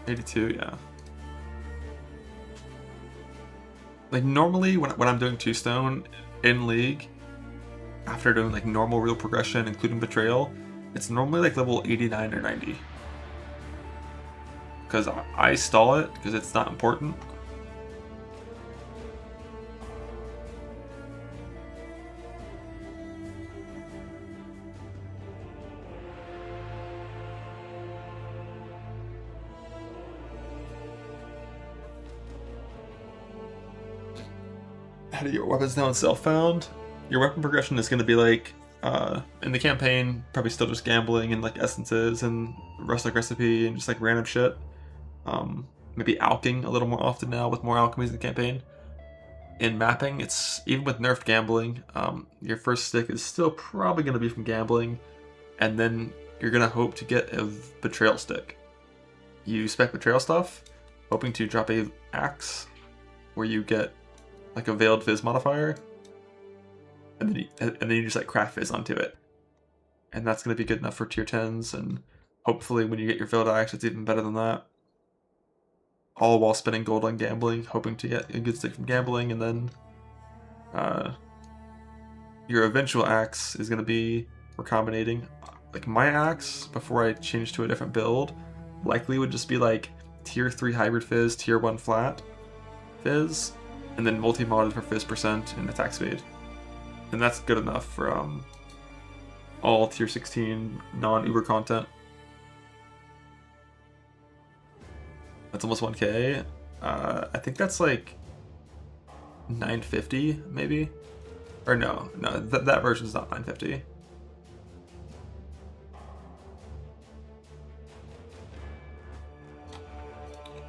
'82, yeah. Like normally when I'm doing 2-stone in League, after doing like normal real progression, including Betrayal, it's normally like level 89 or 90. Because I stall it, because it's not important. How do your weapons now in self-found? Your weapon progression is going to be like, in the campaign, probably still just gambling and like essences and rustic recipe and just like random shit. Maybe alching a little more often now with more alchemies in the campaign. In mapping, it's even with nerfed gambling, your first stick is still probably going to be from gambling, and then you're going to hope to get a betrayal stick. You spec betrayal stuff, hoping to drop a axe where you get like a veiled fizz modifier, and then you just like craft fizz onto it, and that's going to be good enough for tier 10s, and hopefully when you get your veiled axe it's even better than that, all while spending gold on gambling, hoping to get a good stick from gambling. And then your eventual axe is going to be recombinating. Like my axe, before I change to a different build, likely would just be like tier 3 hybrid fizz, tier 1 flat fizz, and then multi-modded for fizz percent and attack speed. And that's good enough for all tier 16 non-Uber content. That's almost 1k. I think that's like 950 maybe? Or no, that version's not 950.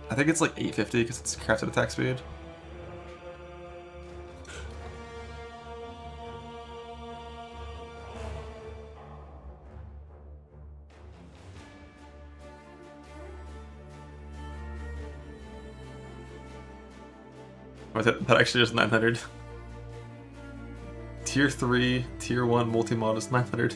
I think it's like 850 because it's crafted attack speed. Was it that actually just 900? Tier 3, tier 1 multi-mod is 900.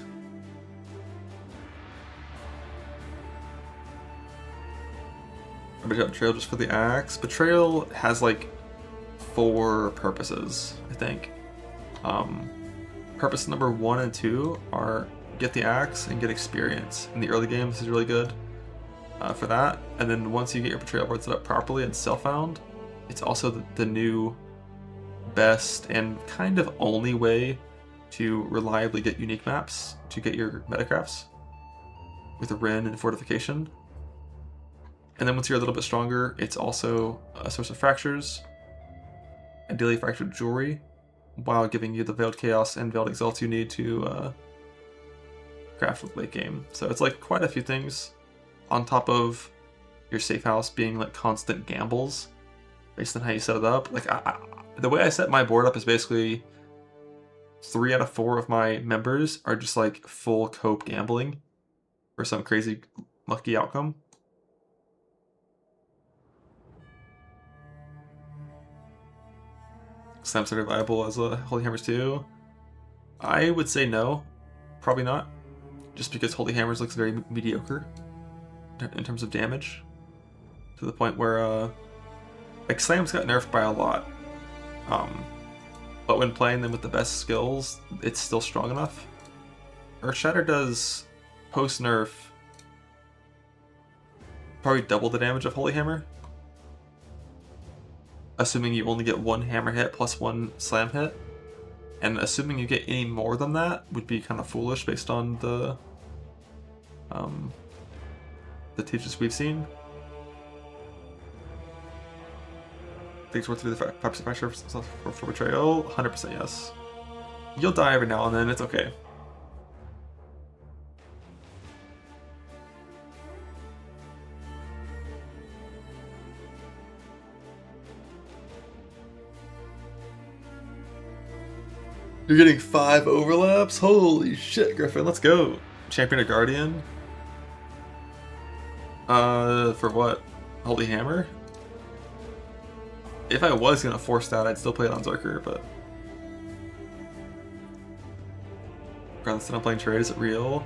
Betrayal just for the axe. Betrayal has like 4 purposes, I think. Purpose number 1 and 2 are get the axe and get experience. In the early game, this is really good for that. And then once you get your betrayal board set up properly and self-found, it's also the new best and kind of only way to reliably get unique maps to get your metacrafts with a Ren and fortification. And then once you're a little bit stronger, it's also a source of fractures, ideally fractured jewelry, while giving you the Veiled Chaos and Veiled Exalt you need to craft with late game. So it's like quite a few things on top of your safe house being like constant gambles based on how you set it up. Like the way I set my board up is basically 3 out of 4 of my members are just like full cope gambling for some crazy lucky outcome. Slams are viable as a Holy Hammers too? I would say no, probably not. Just because Holy Hammers looks very mediocre in terms of damage, to the point where like Slams got nerfed by a lot, but when playing them with the best skills, it's still strong enough. Earthshatter does post nerf probably double the damage of Holy Hammer, assuming you only get 1 hammer hit plus 1 slam hit, and assuming you get any more than that would be kind of foolish based on the teachers we've seen. Things worth through the 5% pressure for betrayal. 100% yes. You'll die every now and then. It's okay. You're getting 5 overlaps? Holy shit, Griffin, let's go. Champion or Guardian? For what? Holy Hammer? If I was gonna force that, I'd still play it on Zerker, but... Regardless that I'm playing trade, is it real?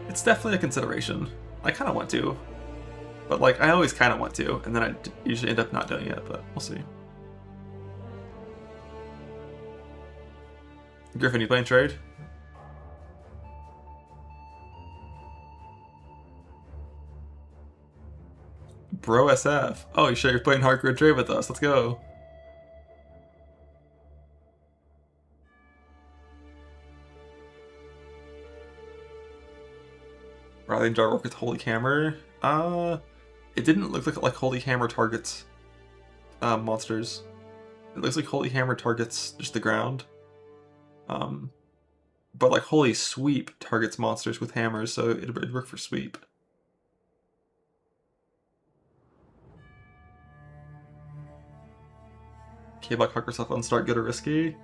It's definitely a consideration. I kinda want to. But like, I always kinda want to, and then I usually end up not doing it, but we'll see. Griffin, you playing trade? Bro SF. Oh, you sure you're playing hardcore trade with us? Let's go. Riley Jar work with Holy Hammer. It didn't look like Holy Hammer targets monsters. It looks like Holy Hammer targets just the ground. But like Holy Sweep targets monsters with hammers, so it'd work for sweep. K-Block Huck yourself on start, good or risky?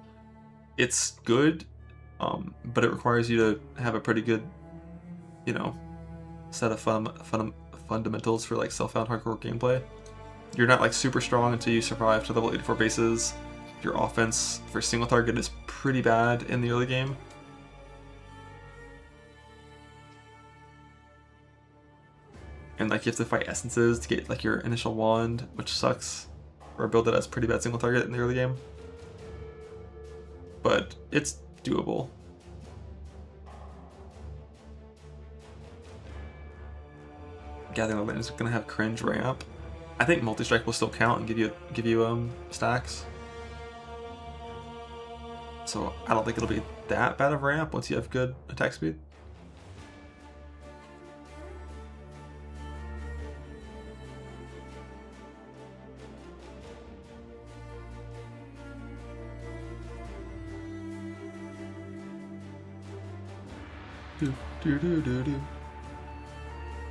It's good, but it requires you to have a pretty good, you know, set of fundamentals for like self-found hardcore gameplay. You're not like super strong until you survive to level 84 bases. Your offense for single target is pretty bad in the early game. And like you have to fight essences to get like your initial wand, which sucks. Or build it as pretty bad single target in the early game. But it's doable. Gathering Element is gonna have cringe ramp. I think multi-strike will still count and give you stacks. So I don't think it'll be that bad of ramp once you have good attack speed.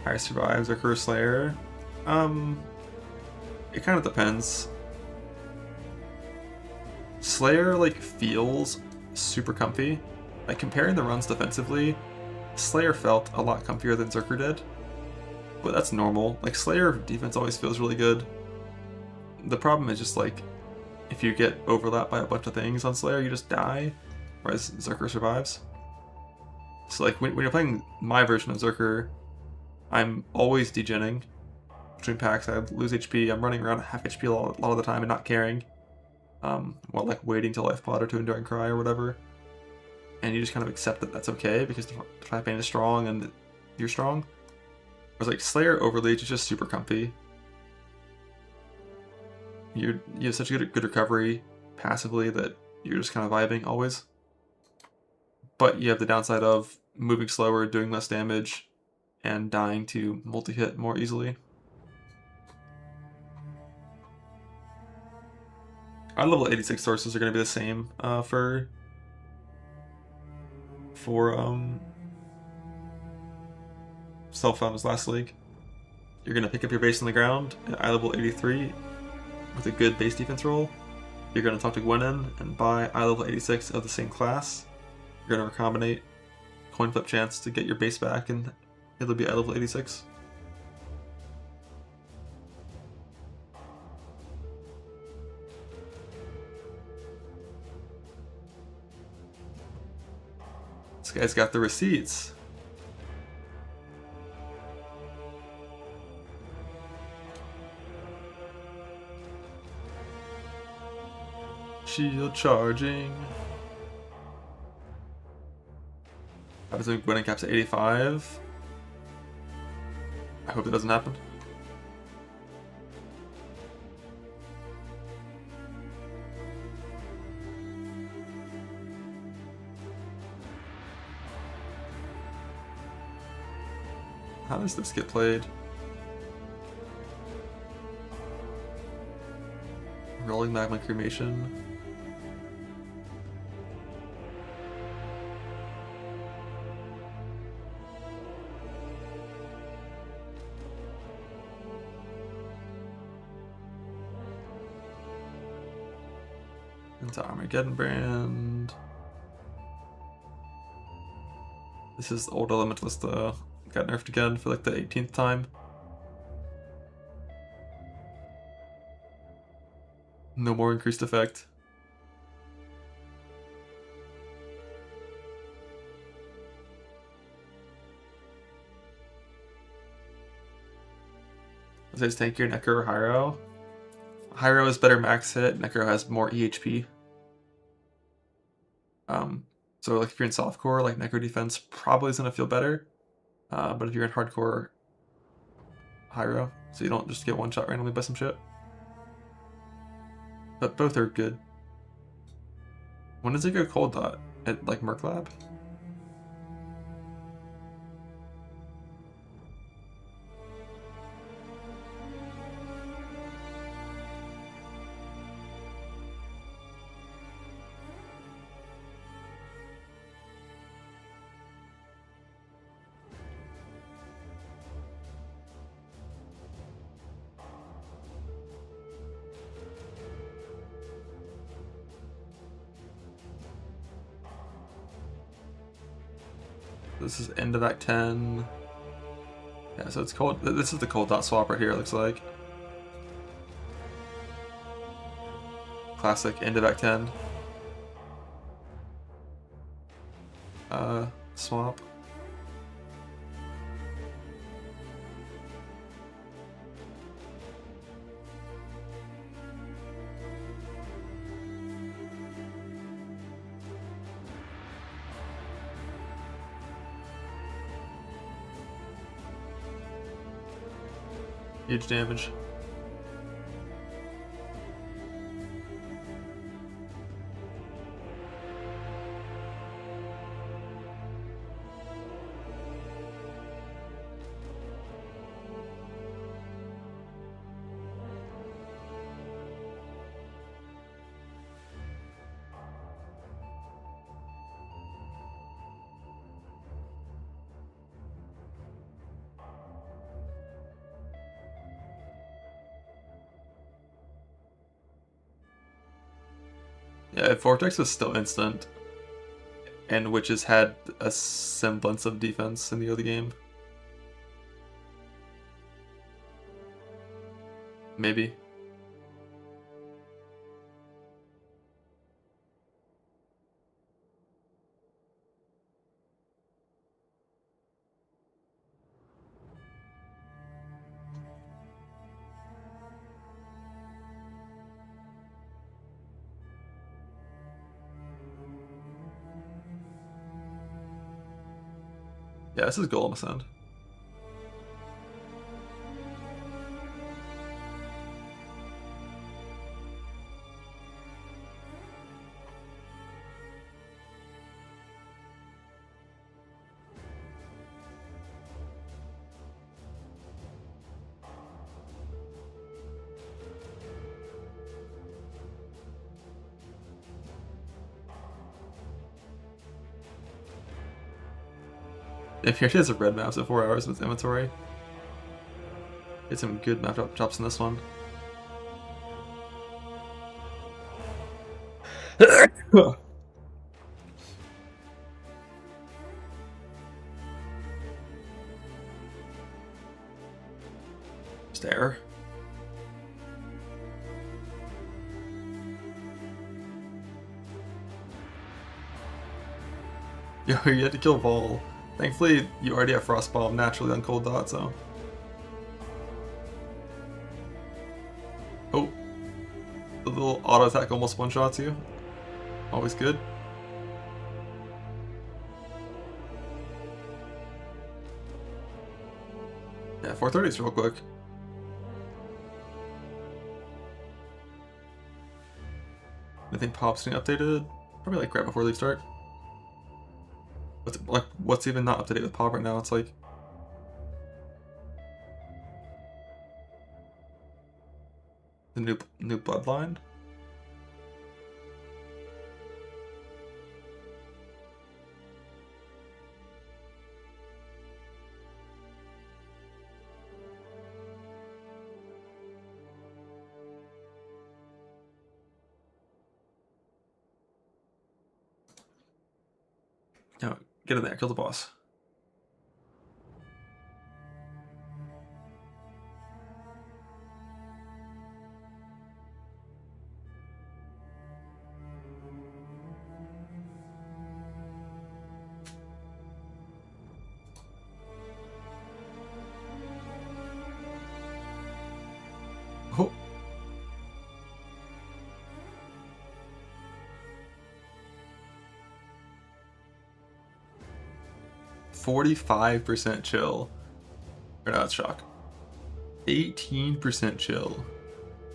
High survives or Curse Slayer. It kind of depends. Slayer like feels super comfy. Like comparing the runs defensively, Slayer felt a lot comfier than Zerker did. But that's normal. Like Slayer defense always feels really good. The problem is just like if you get overlapped by a bunch of things on Slayer, you just die, whereas Zerker survives. So like when you're playing my version of Zerker, I'm always degenning between packs. I lose HP. I'm running around at half HP a lot of the time and not caring. While like waiting till life pod or to Enduring Cry or whatever. And you just kind of accept that that's okay because the fight pain is strong and you're strong. Whereas like Slayer Overleach is just super comfy. You have such good recovery passively that you're just kind of vibing always. But you have the downside of moving slower, doing less damage, and dying to multi-hit more easily. Our level 86 sources are going to be the same for self-found as last league. You're going to pick up your base on the ground at eye level 83 with a good base defense roll. You're going to talk to Gwenin and buy eye level 86 of the same class. You're going to recombinate coin flip chance to get your base back, and it'll be eye level 86. This guy's got the receipts. Shield charging. Happens when Gwenin caps at 85. I hope it doesn't happen. How does this get played? Rolling magma cremation. Into Armageddon Brand. This is the old Elementalist got nerfed again for like the 18th time. No more increased effect. Says tankier, Necro, or Hyro. Hyro is better max hit, Necro has more EHP. So like if you're in softcore, like Necro defense probably is gonna feel better. But if you're in hardcore, Hyro, so you don't just get one shot randomly by some shit. But both are good. When does it go cold dot? At like Merc Lab? This is end of Act 10. Yeah, so it's cold. This is the cold dot swap right here, it looks like. Classic end of Act 10. Swap. Huge damage. Yeah, Vortex is still instant, and Witches had a semblance of defense in the early game. Maybe. Yeah, this is Golem Ascend. If he has a red maps at 4 hours with inventory. Get some good map drops in this one. Stare. Yo, you had to kill Vol. Thankfully, you already have Frost Bomb naturally on Cold Dot, so. Oh. The little auto attack almost one-shots you. Always good. Yeah, 430 is real quick. I think Pop's getting updated. Probably like right before League start. What's even not up to date with Pop right now? It's like the new bloodline. No, get in there, kill the boss. 45% chill. Or no, that's shock. 18% chill.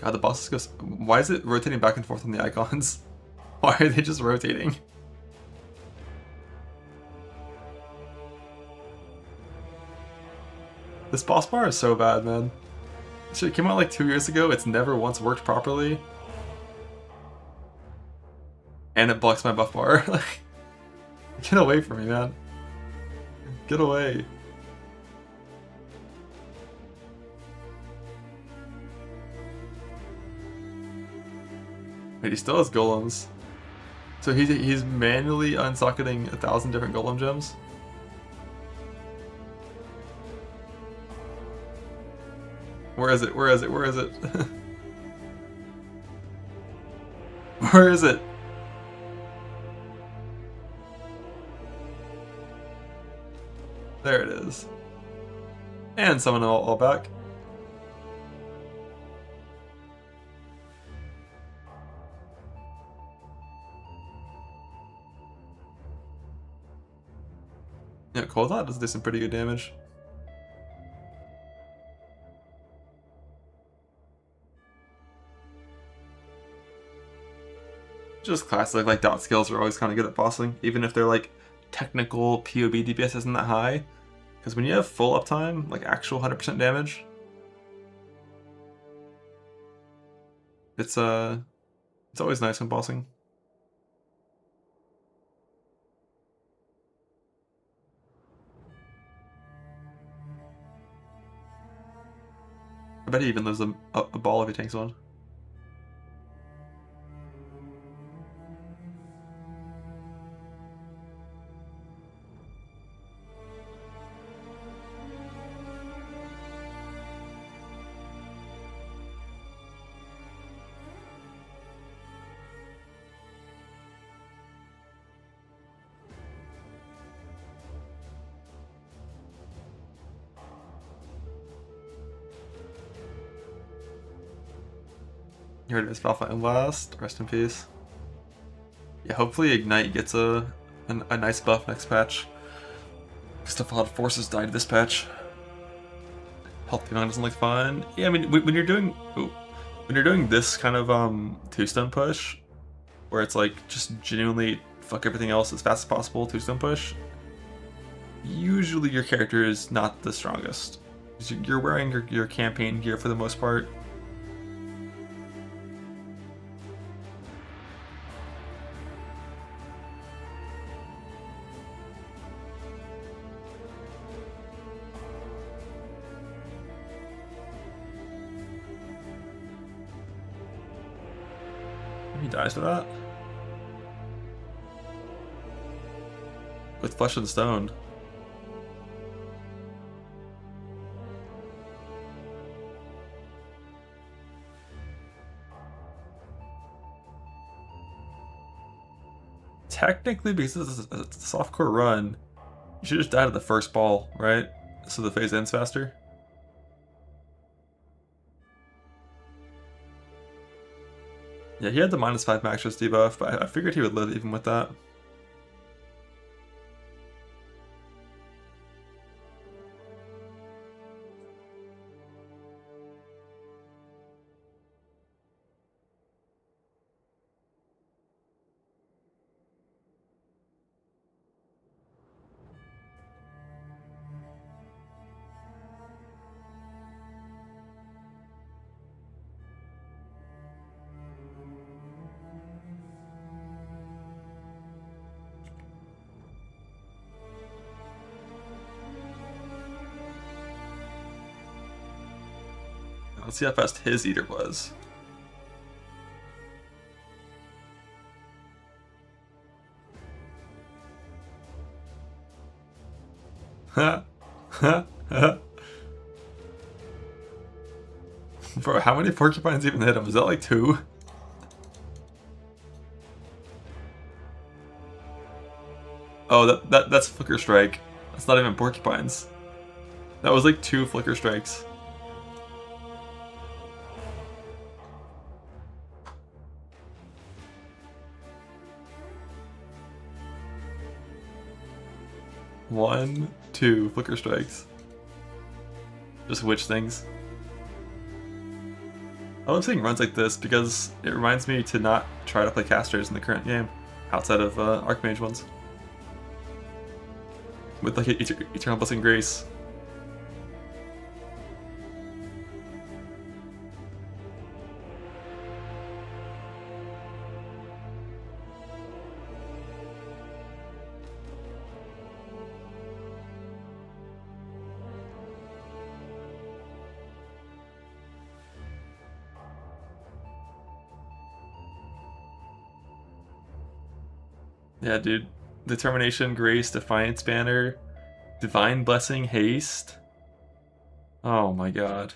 God, the bosses go. Why is it rotating back and forth on the icons? Why are they just rotating? This boss bar is so bad, man. This shit came out like 2 years ago. It's never once worked properly. And it blocks my buff bar. Like, get away from me, man. Get away. Wait, he still has golems. So he's manually unsocketing 1,000 different golem gems? Where is it? Where is it? Where is it? Where is it? There it is. And summon them all back. Yeah, cold hot does do some pretty good damage. Just classic, like dot skills are always kind of good at bossing, even if they're like technical POB DPS isn't that high. Because when you have full uptime, like actual 100% damage, it's always nice when bossing. I bet he even lives a ball if he tanks one. You heard of his Valfa and last. Rest in peace. Yeah, hopefully Ignite gets a nice buff next patch. Because a lot of forces died this patch. Health Ping doesn't look fun. Yeah, I mean when you're doing this kind of two-stone push, where it's like just genuinely fuck everything else as fast as possible, two-stone push, usually your character is not the strongest. You're wearing your campaign gear for the most part. He dies for that? With Flesh and Stone. Technically, because it's a softcore run, you should just die to the first ball, right? So the phase ends faster. Yeah, he had the -5 max stress debuff, but I figured he would live even with that. Let's see how fast his eater was. Bro, how many porcupines even hit him? Is that like 2? Oh, that's Flicker Strike. That's not even porcupines. That was like 2 Flicker Strikes. 1, 2 flicker strikes. Just witch things. I love seeing runs like this because it reminds me to not try to play casters in the current game, outside of Archmage ones. With like Eternal Blessing Grace. Yeah, dude. Determination, Grace, Defiance Banner, Divine Blessing, Haste. Oh my god.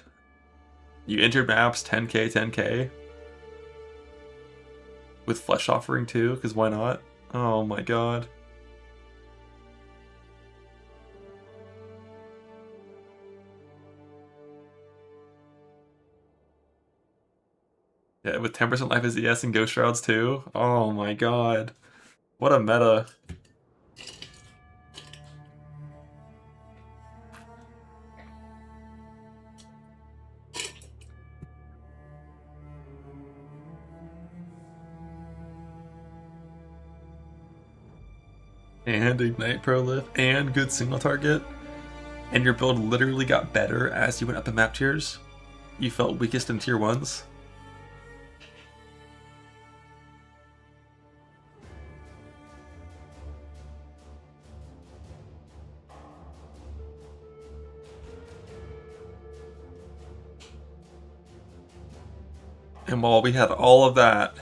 You entered maps 10k, 10k. With Flesh Offering too, because why not? Oh my god. Yeah, with 10% life as ES and Ghost Shrouds too. Oh my god. What a meta. And Ignite Prolif, and good single target. And your build literally got better as you went up in map tiers. You felt weakest in tier 1s. And while we had all of that,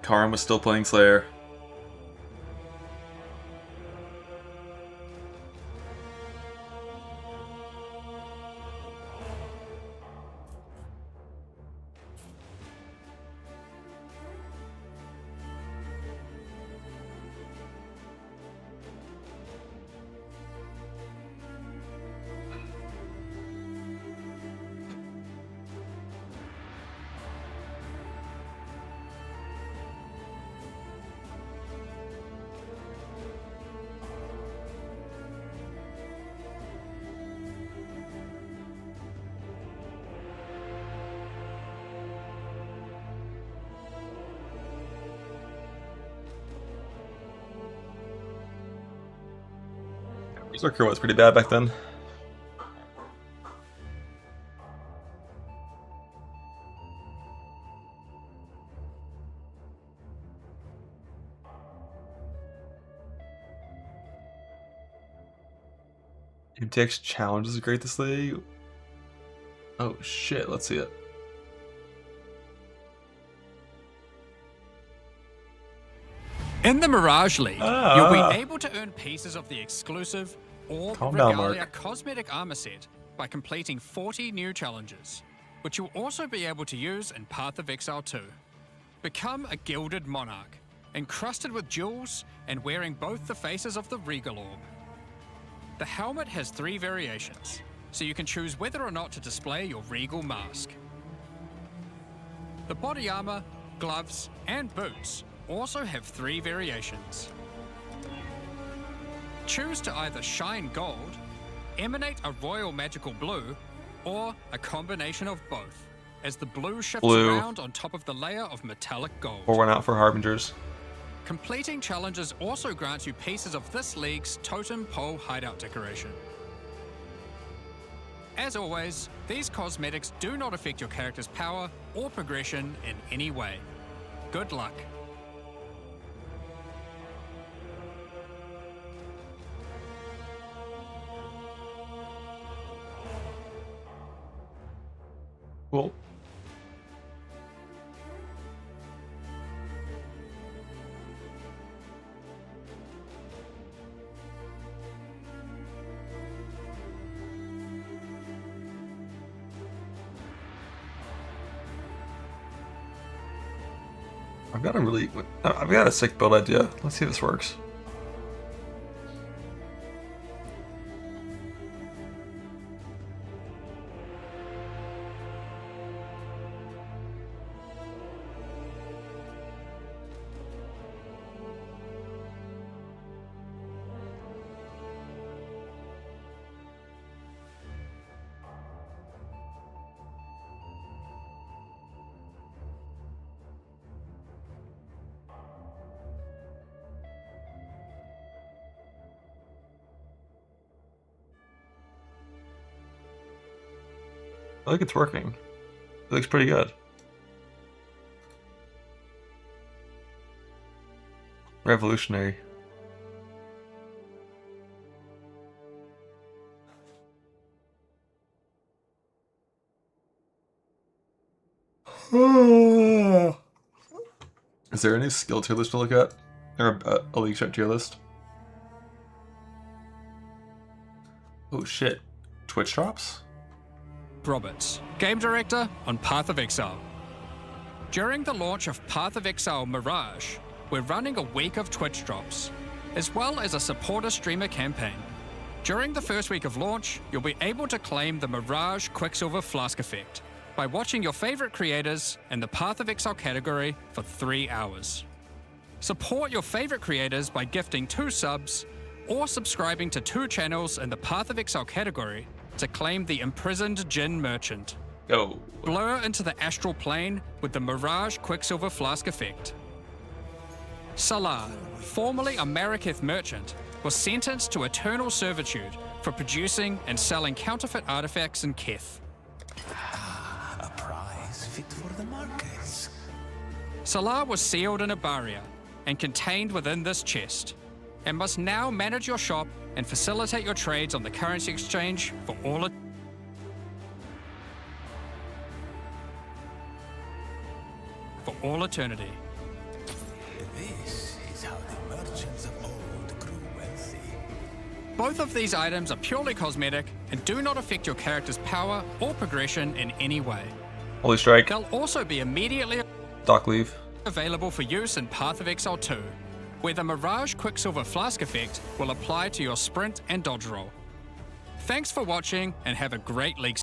Karim was still playing Slayer. Berserker was pretty bad back then. MTX Challenge is great this league. Oh shit, let's see it. In the Mirage League, you'll be able to earn pieces of the exclusive Orb Regalia cosmetic armor set by completing 40 new challenges, which you'll also be able to use in Path of Exile 2. Become a Gilded Monarch, encrusted with jewels and wearing both the faces of the Regal Orb. The helmet has 3 variations, so you can choose whether or not to display your Regal mask. The body armor, gloves, and boots also have 3 variations. Choose to either shine gold, emanate a royal magical blue, or a combination of both, as the blue shifts around on top of the layer of metallic gold. Or one out for Harbingers. Completing challenges also grants you pieces of this league's Totem Pole hideout decoration. As always, these cosmetics do not affect your character's power or progression in any way. Good luck. Cool. I've got a sick build idea. Let's see if this works. I think it's working. It looks pretty good. Revolutionary. Is there any skill tier list to look at? Or a league chart tier list? Oh shit. Twitch drops? Roberts, Game Director on Path of Exile. During the launch of Path of Exile Mirage, we're running a week of Twitch drops, as well as a supporter streamer campaign. During the first week of launch, you'll be able to claim the Mirage Quicksilver Flask effect by watching your favorite creators in the Path of Exile category for 3 hours. Support your favorite creators by gifting 2 subs or subscribing to 2 channels in the Path of Exile category to claim the Imprisoned Djinn Merchant. Go. Blur into the astral plane with the Mirage Quicksilver Flask effect. Salah, formerly a Marraketh merchant, was sentenced to eternal servitude for producing and selling counterfeit artifacts in Keth. A prize fit for the markets. Salah was sealed in a barrier and contained within this chest, and must now manage your shop and facilitate your trades on the currency exchange for all eternity. This is how the merchants of old grew wealthy. Both of these items are purely cosmetic and do not affect your character's power or progression in any way. Holy strike. They'll also be immediately Dock leave. available for use in Path of Exile 2, where the Mirage Quicksilver Flask effect will apply to your sprint and dodge roll. Thanks for watching and have a great league.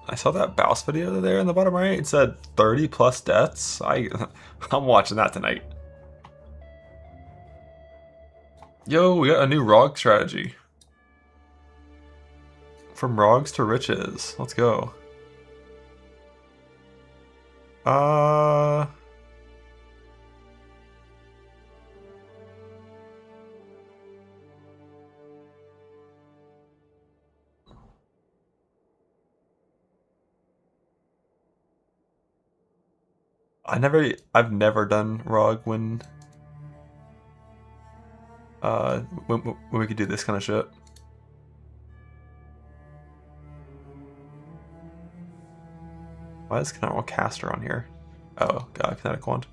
I saw that Baus video there in the bottom right. It said 30 plus deaths. I'm watching that tonight. Yo, we got a new ROG strategy. From ROGs to riches. Let's go. I've never done ROG when we could do this kind of shit. Why is Canal Caster on here? Oh god, Kinetic Wand.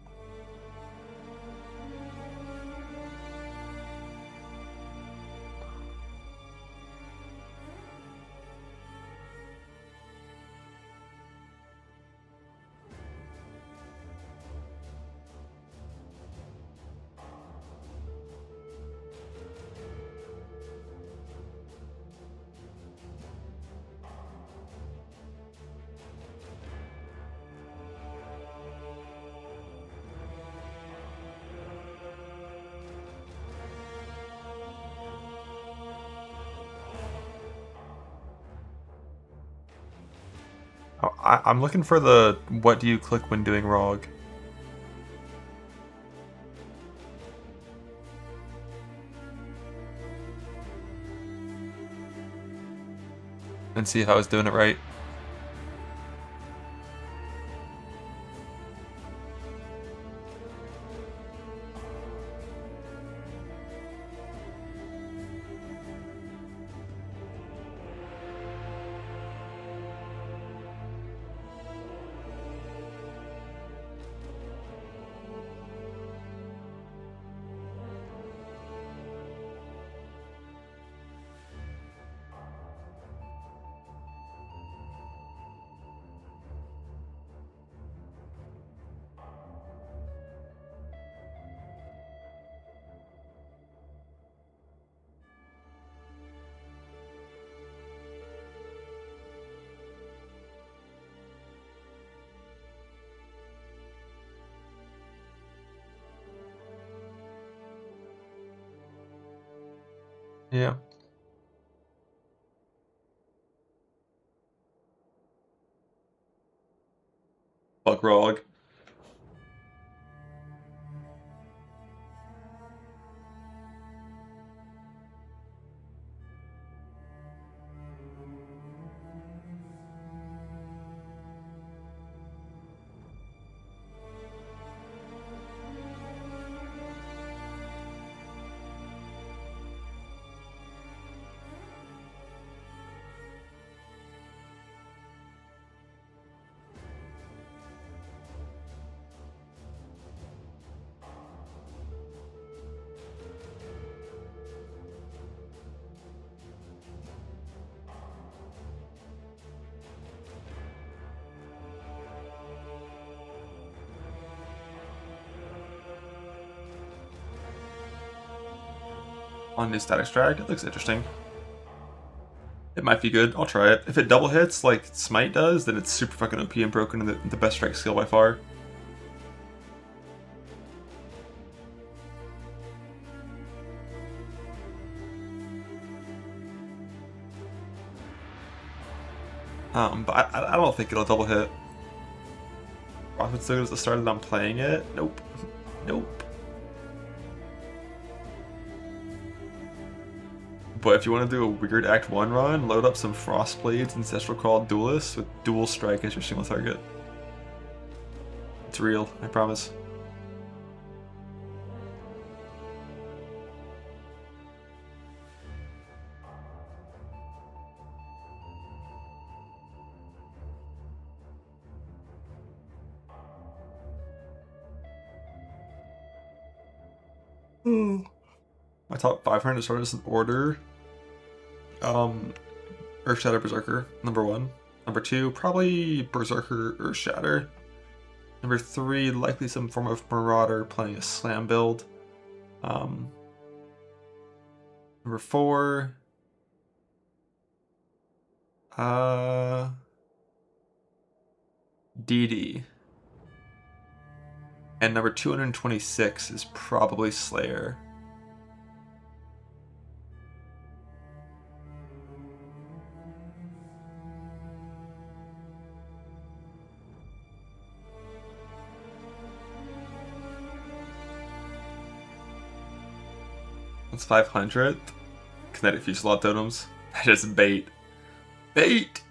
I'm looking for the what do you click when doing ROG. And see if I was doing it right. Yeah. Fuck ROG. on his static strike. It looks interesting. It might be good. I'll try it. If it double hits like Smite does, then it's super fucking OP and broken and the best strike skill by far. But I don't think it'll double hit. Profit so good at the start that I'm playing it. Nope. Nope. But if you want to do a weird Act 1 run, load up some Frostblades Ancestral Call Duelists with dual strike as your single target. It's real, I promise. My top 500 starters in order. Earthshatter Berserker, number 1. Number 2, probably Berserker Earthshatter. Number 3, likely some form of Marauder playing a Slam build. Number 4, DD. And number 226 is probably Slayer. That's 500. Kinetic Fusillade Totems. That is bait. Bait!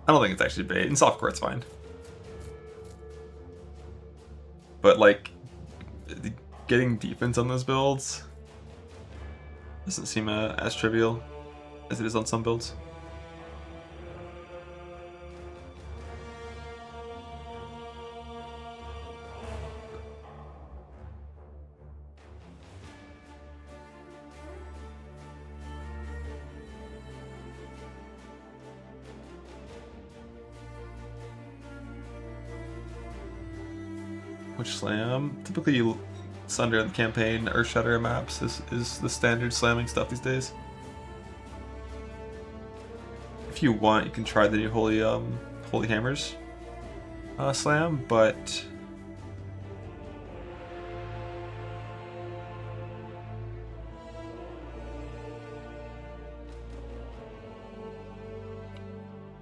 I don't think it's actually bait. In softcore, it's fine. But, like, getting defense on those builds doesn't seem as trivial as it is on some builds. Which slam? Typically, Sunder in the campaign, Earthshatter maps is the standard slamming stuff these days. If you want, you can try the new Holy Hammers slam, but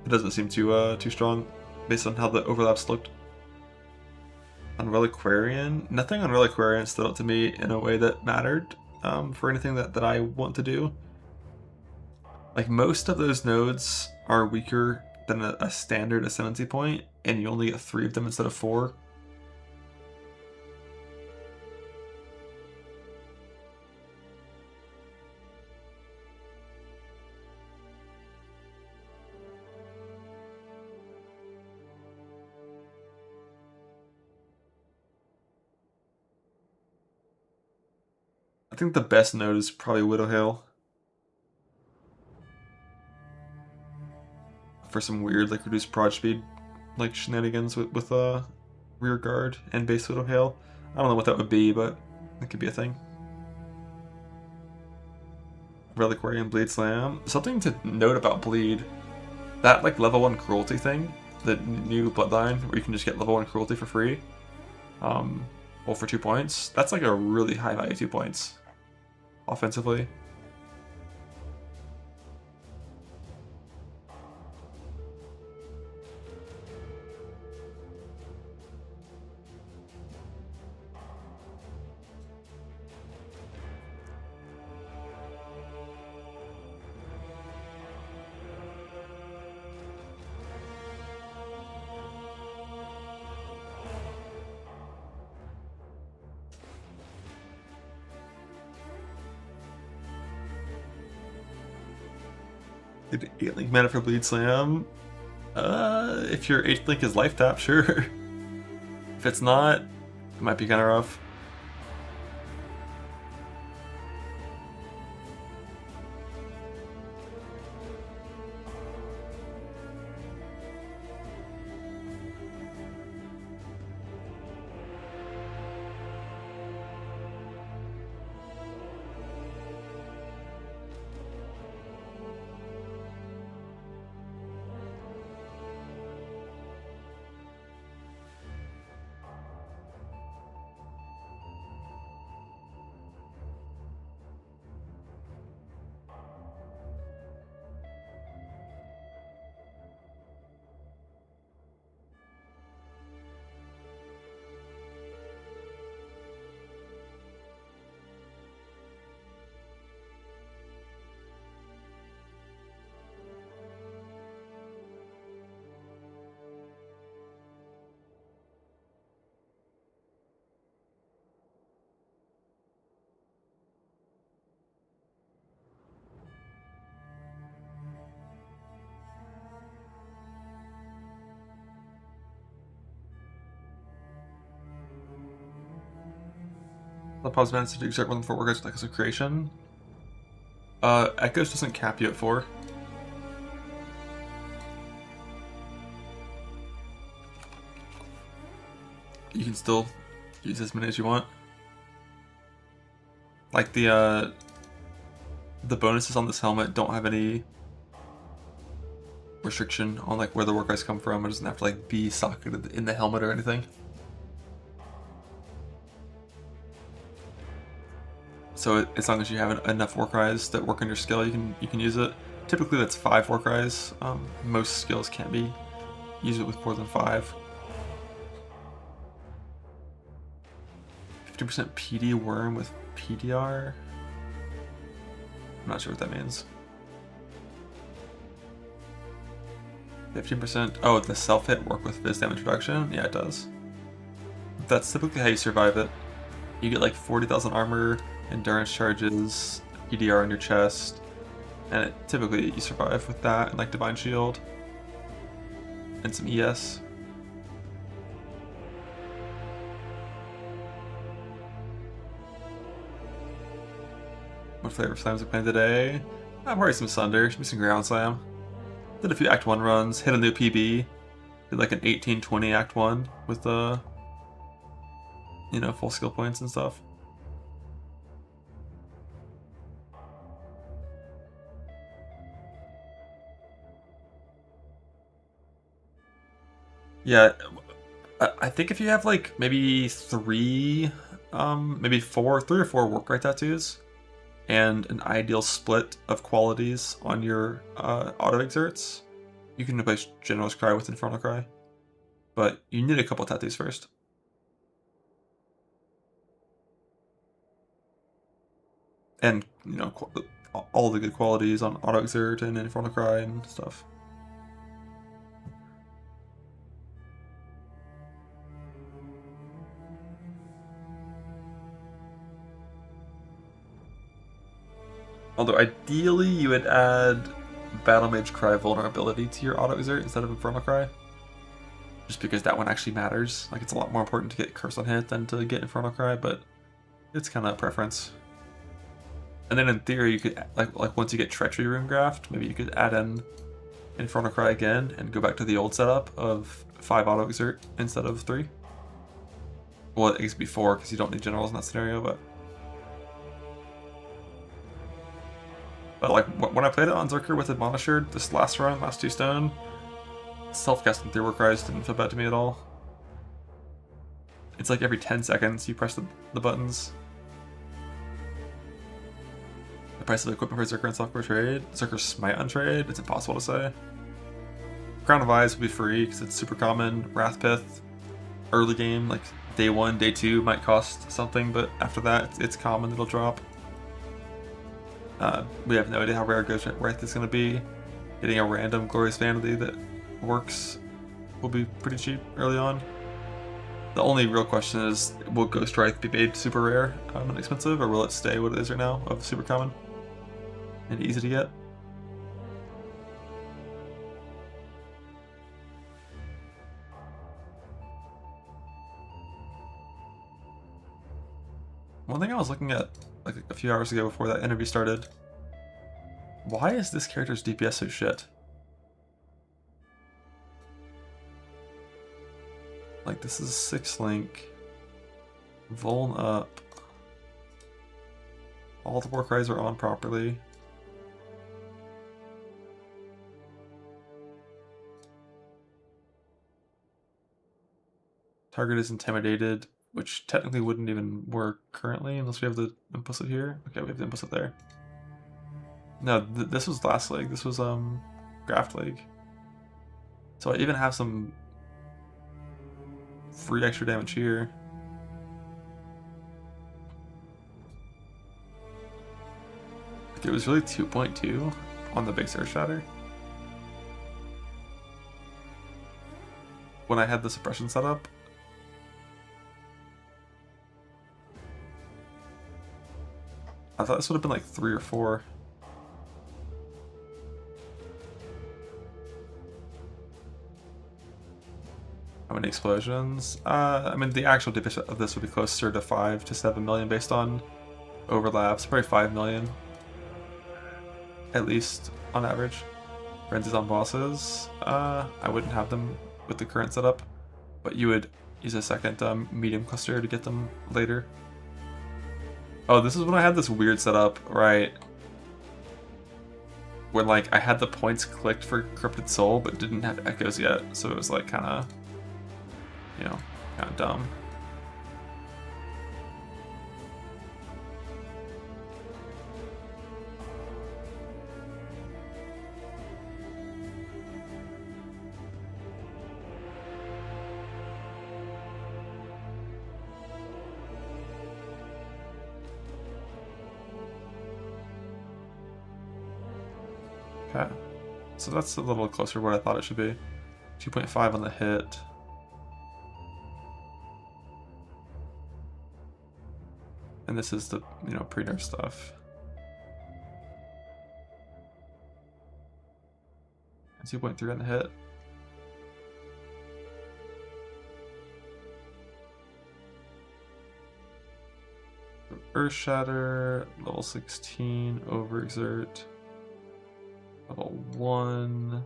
it doesn't seem too strong based on how the overlaps looked. On Reliquarian, nothing on Reliquarian stood out to me in a way that mattered for anything that I want to do. Like, most of those nodes are weaker than a standard Ascendancy point, and you only get 3 of them instead of 4. I think the best node is probably Widowhail. For some weird, like, reduced prod speed, like, shenanigans with rear guard and base Widowhail. I don't know what that would be, but it could be a thing. Reliquarian Bleed Slam. Something to note about Bleed. That, like, level 1 cruelty thing, the new Bloodline, where you can just get level 1 cruelty for free. Well, for 2 points. That's like a really high value 2 points. Offensively. Did 8 link mana for Bleed Slam? If your 8th link is life tap, sure. If it's not, it might be kind of rough. The pause managed to exert more than 4 work guys with Echoes of Creation. Echoes doesn't cap you at 4. You can still use as many as you want. Like the bonuses on this helmet don't have any restriction on like where the work guys come from. It doesn't have to like be socketed in the helmet or anything. So as long as you have enough work eyes that work on your skill, you can use it. Typically that's 5 work eyes. Most skills can't be used with more than 5. 50% PD worm with PDR. I'm not sure what that means. 15%. Oh, the self hit work with Viz damage reduction? Yeah, it does. That's typically how you survive it. You get like 40,000 armor, endurance charges, PDR on your chest, and typically you survive with that and like Divine Shield and some ES. What flavor slams are playing today? Probably some Sunder, maybe some Ground Slam. Did a few Act 1 runs, hit a new PB. Did like an 18-20 Act 1 with you know, full skill points and stuff. Yeah, I think if you have like maybe 3, maybe 3 or 4 work rate tattoos, and an ideal split of qualities on your auto exerts, you can replace General's Cry with Infernal Cry. But you need a couple tattoos first. And, you know, all the good qualities on auto exert and Infernal Cry and stuff. Although ideally you would add Battle Mage Cry vulnerability to your auto exert instead of Infernal Cry. Just because that one actually matters. Like, it's a lot more important to get Curse on hit than to get Infernal Cry, but it's kind of a preference. And then in theory you could, like once you get Treachery Runegraft, maybe you could add in Infernal Cry again and go back to the old setup of 5 auto exert instead of 3. Well, it could be 4 because you don't need generals in that scenario, but like when I played it on Zerker with Admonisher this last run, last 2 stone, self-casting 3 work rise didn't feel bad to me at all. It's like every 10 seconds you press the buttons. The price of equipment for Zerker and software trade. Zerker Smite on trade, it's impossible to say. Crown of Eyes would be free because it's super common. Wrathpith, early game, like day 1, day 2 might cost something, but after that it's common, it'll drop. We have no idea how rare Ghost Wraith is going to be. Getting a random Glorious Vanity that works will be pretty cheap early on. The only real question is, will Ghost Wraith be made super rare and expensive, or will it stay what it is right now of super common and easy to get? One thing I was looking at like a few hours ago before that interview started, why is this character's DPS so shit? Like, this is 6 link, Vuln up, all the work cries are on properly. Target is intimidated, which technically wouldn't even work currently unless we have the implicit here. Okay, we have the implicit there. No, this was last leg. This was Graft leg. So I even have some free extra damage here. Like, it was really 2.2 on the big Surge Shatter. When I had the suppression set up. I thought this would have been like 3 or 4. How many explosions? I mean, the actual damage of this would be closer to 5 to 7 million based on overlaps. Probably 5 million, at least on average. Frenzies on bosses. I wouldn't have them with the current setup, but you would use a second medium cluster to get them later. Oh, this is when I had this weird setup, right? When like I had the points clicked for Corrupted Soul, but didn't have echoes yet, so it was like kind of, you know, kind of dumb. Okay, so that's a little closer to what I thought it should be. 2.5 on the hit. And this is the, you know, pre-nerf stuff. And 2.3 on the hit. Earth Shatter, level 16, Overexert. Level 1.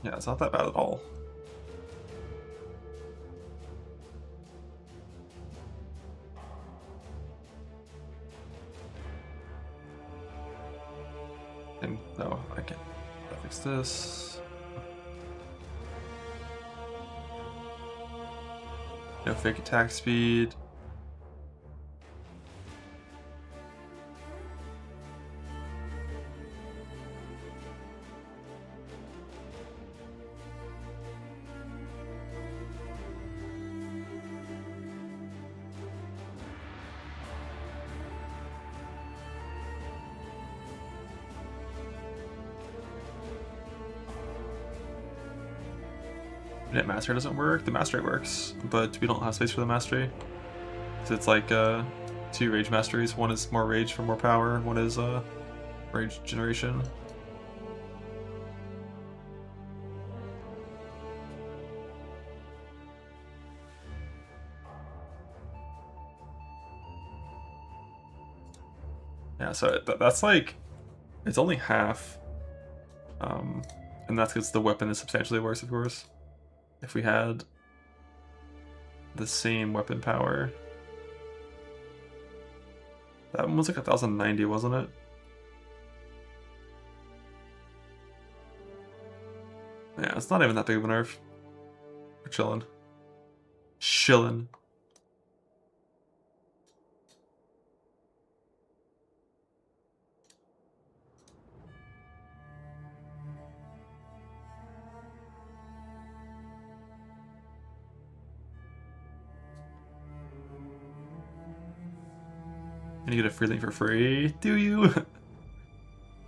Yeah, it's not that bad at all. And no, I can't fix this. No fake attack speed. Unit Mastery doesn't work. The Mastery works, but we don't have space for the Mastery. So it's like 2 Rage Masteries. One is more Rage for more power. One is Rage Generation. Yeah, so that's like, it's only half. And that's because the weapon is substantially worse, of course. If we had the same weapon power. That one was like 1090, wasn't it? Yeah, it's not even that big of a nerf. We're chilling. Chillin'. And you get a free link for free. Do you?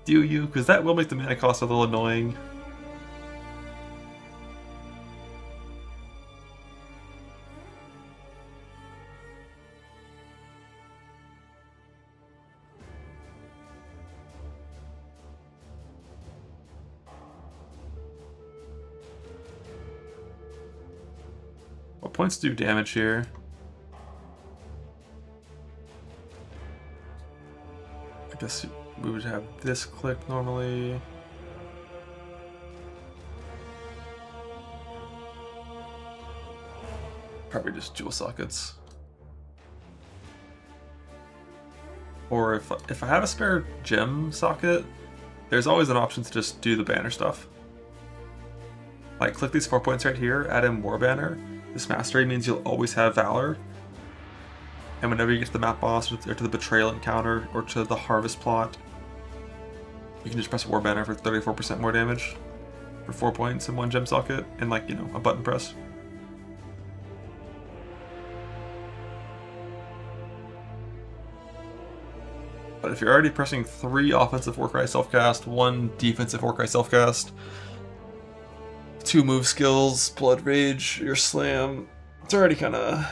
Do you? Because that will make the mana cost a little annoying. What points do damage here? I guess we would have this click normally. Probably just dual sockets. Or if I have a spare gem socket, there's always an option to just do the banner stuff. Like click these 4 points right here, add in War Banner. This mastery means you'll always have Valor. And whenever you get to the map boss, or to the betrayal encounter, or to the harvest plot, you can just press a war banner for 34% more damage for 4 points in one gem socket, and like, you know, a button press. But if you're already pressing 3 offensive Warcry self-cast, 1 defensive Warcry self-cast, 2 move skills, Blood Rage, your slam, it's already kind of...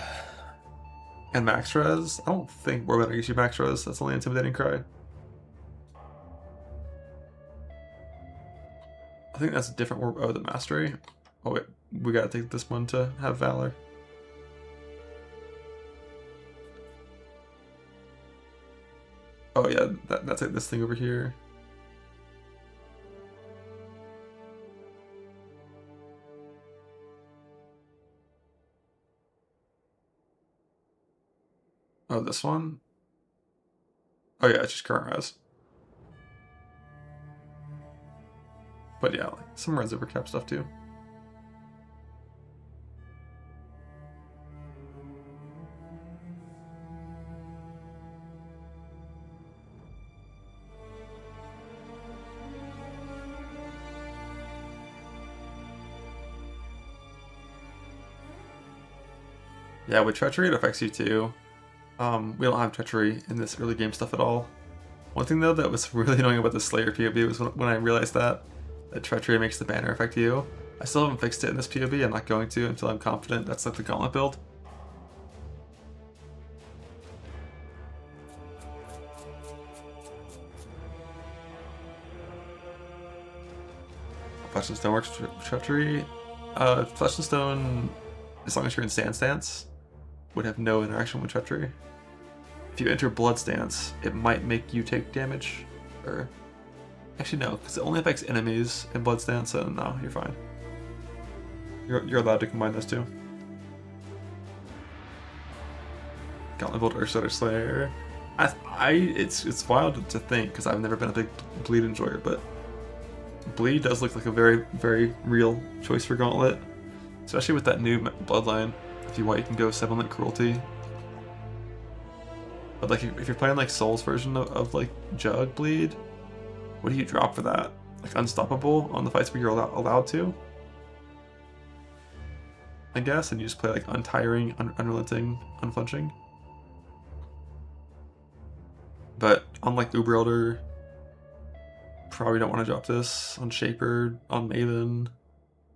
And max res? I don't think Warbanner gives you max res, that's only Intimidating Cry. I think that's a different war. Oh, the Mastery. Oh wait, we gotta take this one to have Valor. Oh yeah, that's like this thing over here. Oh, this one? Oh yeah, it's just current res. But yeah, like some res overcap stuff too. Yeah, with Treachery it affects you too. We don't have Treachery in this early game stuff at all. One thing though that was really annoying about the Slayer POB was when I realized that Treachery makes the banner affect you. I still haven't fixed it in this POB, I'm not going to until I'm confident that's like the Gauntlet build. Flesh and Stone works Treachery. Flesh and Stone, as long as you're in Sand Stance, would have no interaction with Treachery. If you enter Blood Stance, it might make you take damage. Or actually no, because it only affects enemies in Blood Stance, so no, you're fine. You're allowed to combine those two. Gauntlet Build Ursa Slayer. It's wild to think, because I've never been a big Bleed enjoyer, but Bleed does look like a very, very real choice for Gauntlet. Especially with that new Bloodline. If you want, you can go 7-link Cruelty. But like, if you're playing like Soul's version of like Jug Bleed, what do you drop for that? Like Unstoppable on the fights where you're allowed to? I guess, and you just play like Untiring, Unrelenting, Unflinching. But on like Uber Elder, probably don't want to drop this. On Shaper, on Maven,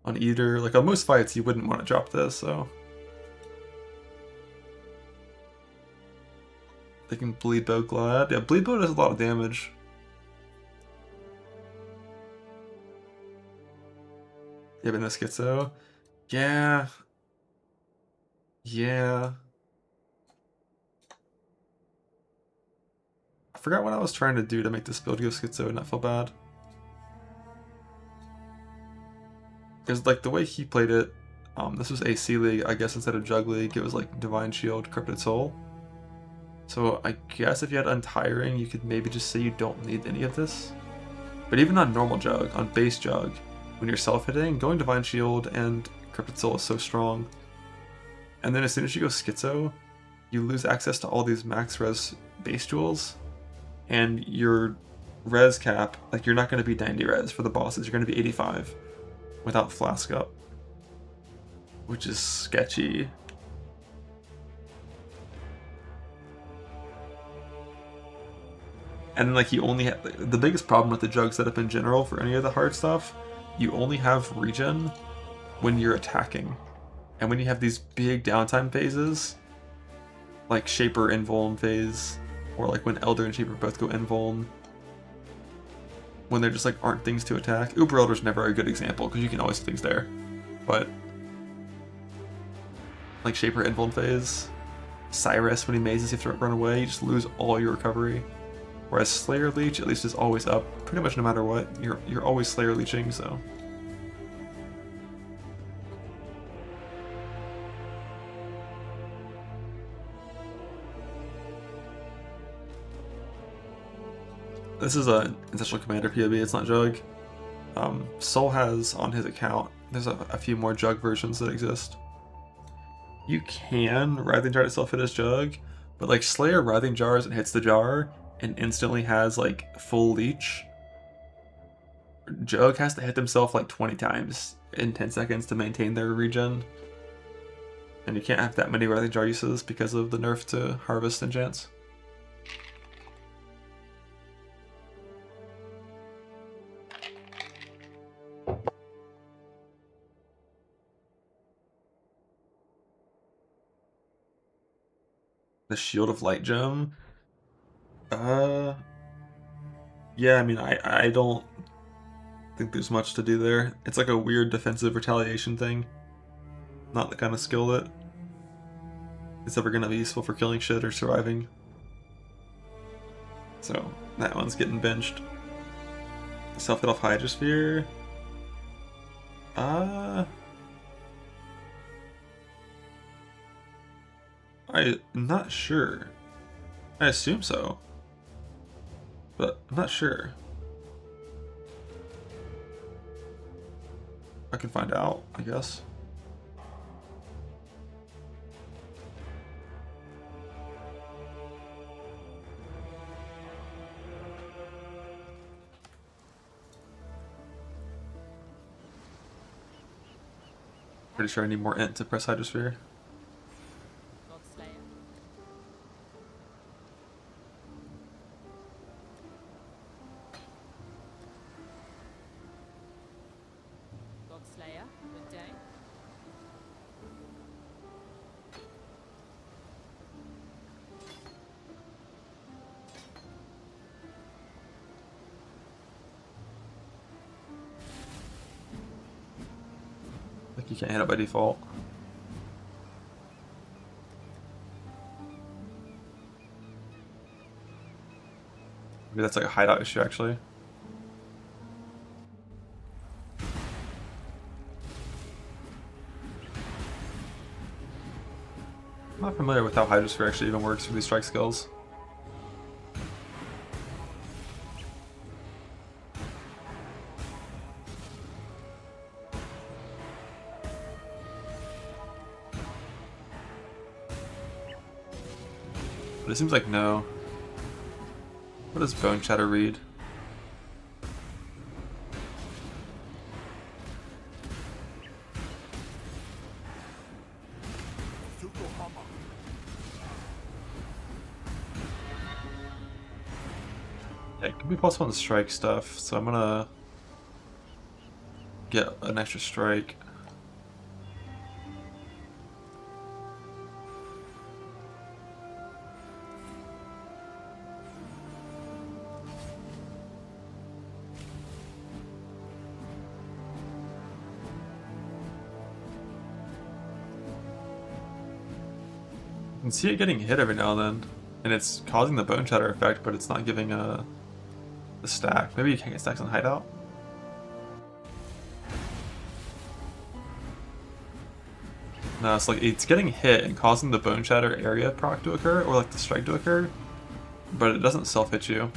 on Eater, like on most fights you wouldn't want to drop this, so. They can Bleed Bow Glad. Yeah, Bleed Bow does a lot of damage. Yeah, but no Schizo. Yeah. Yeah. I forgot what I was trying to do to make this build go Schizo and not feel bad. Because like the way he played it, this was AC League, I guess instead of Jug League, it was like Divine Shield, Cryptid Soul. So I guess if you had Untiring, you could maybe just say you don't need any of this. But even on normal Jug, on base Jug, when you're self-hitting, going Divine Shield and Cryptid Soul is so strong. And then as soon as you go Schizo, you lose access to all these max res base jewels, and your res cap, like you're not going to be 90 res for the bosses, you're going to be 85 without Flask up, which is sketchy. And like you only have, the biggest problem with the Jug setup in general for any of the hard stuff, you only have regen when you're attacking. And when you have these big downtime phases, like Shaper Invuln phase, or like when Elder and Shaper both go Invuln, when there just like aren't things to attack. Uber Elder's never a good example because you can always have things there. But like Shaper Invuln phase, Cyrus when he mazes you have to run away, you just lose all your recovery. Whereas Slayer Leech at least is always up, pretty much no matter what. You're always Slayer Leeching, so. This is a Ancestral Commander POB, it's not Jug. Soul has on his account, there's a few more Jug versions that exist. You can rather than try to self-hit as Jug, But like Slayer Writhing Jars and hits the jar and instantly has like full leech. Jug has to hit himself like 20 times in 10 seconds to maintain their regen. And you can't have that many Writhing Jar uses because of the nerf to Harvest enchants. The Shield of Light gem? Yeah, I mean, I don't think there's much to do there. It's like a weird defensive retaliation thing. Not the kind of skill that is ever going to be useful for killing shit or surviving. So, that one's getting benched. Self-hit off Hydrosphere? I'm not sure. I assume so. But I'm not sure. I can find out, I guess. Pretty sure I need more int to press Hydrosphere. Like you can't hit it by default. Maybe that's like a hideout issue actually. I'm not familiar with how Hydrosphere actually even works for these strike skills. But it seems like no. What does Bone Shatter read? Yeah, it could be possible on the strike stuff, so I'm gonna get an extra strike. You can see it getting hit every now and then, and it's causing the Bone Shatter effect, but it's not giving the stack. Maybe you can't get stacks on Hideout? No, it's like it's getting hit and causing the Bone Shatter area proc to occur, or like the strike to occur, but it doesn't self-hit you.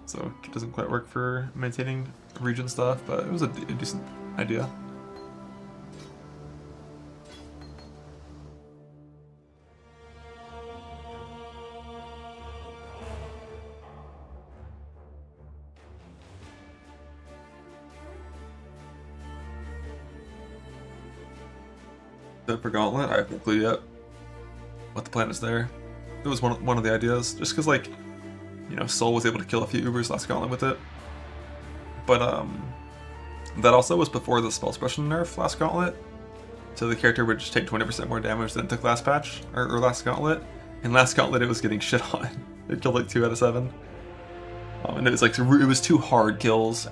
So it doesn't quite work for maintaining region stuff, but it was a decent idea. For Gauntlet, I haven't clue yet what the plan is there. It was one of the ideas, just because like, you know, Soul was able to kill a few Ubers last Gauntlet with it, but that also was before the spell suppression nerf last Gauntlet, so the character would just take 20% more damage than it took last patch or last Gauntlet, and last Gauntlet it was getting shit on. It killed like 2 out of 7, and it was like it was 2 hard kills.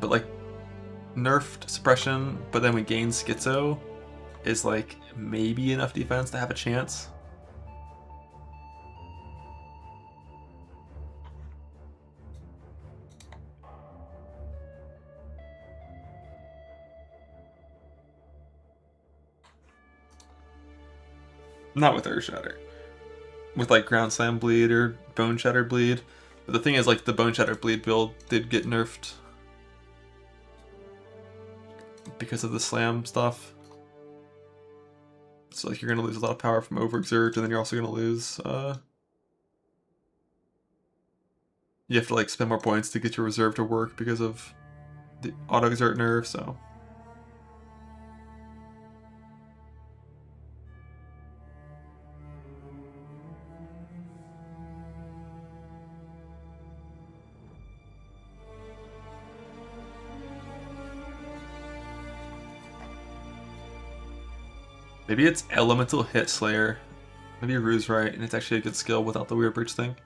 But like, nerfed suppression, but then we gain schizo is like maybe enough defense to have a chance. Not with Earth Shatter. With like Ground Slam Bleed or Bone Shatter Bleed. But the thing is, like, the Bone Shatter Bleed build did get nerfed because of the slam stuff. So like you're gonna lose a lot of power from overexert, and then you're also gonna lose. You have to like spend more points to get your reserve to work because of the auto exert nerf. So. Maybe it's Elemental Hit Slayer. Maybe Rue's right, and it's actually a good skill without the weird breach thing.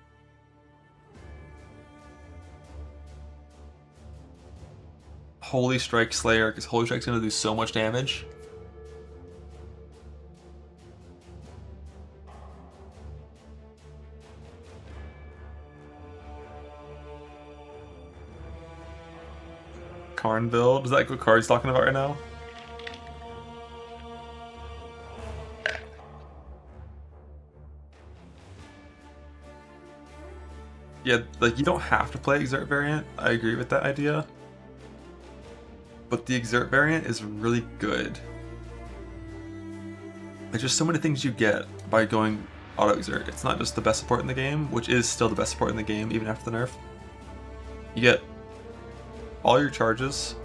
Holy Strike Slayer, because Holy Strike's gonna do so much damage. Karn build? Is that what Karn's talking about right now? Yeah, like you don't have to play Exert variant. I agree with that idea. But the Exert variant is really good. There's just so many things you get by going auto Exert. It's not just the best support in the game, which is still the best support in the game even after the nerf. You get all your charges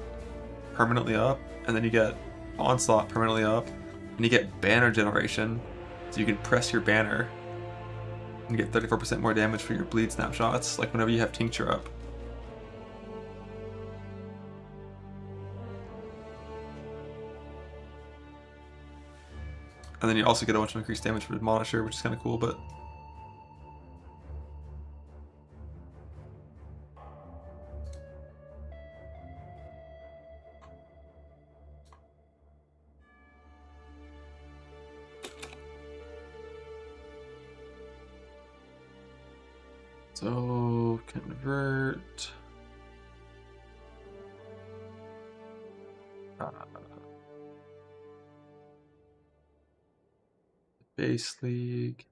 permanently up, and then you get Onslaught permanently up, and you get banner generation, so you can press your banner and get 34% more damage for your bleed snapshots, like whenever you have Tincture up. And then you also get a bunch of increased damage for Admonisher, which is kind of cool, but... So, convert... Base League.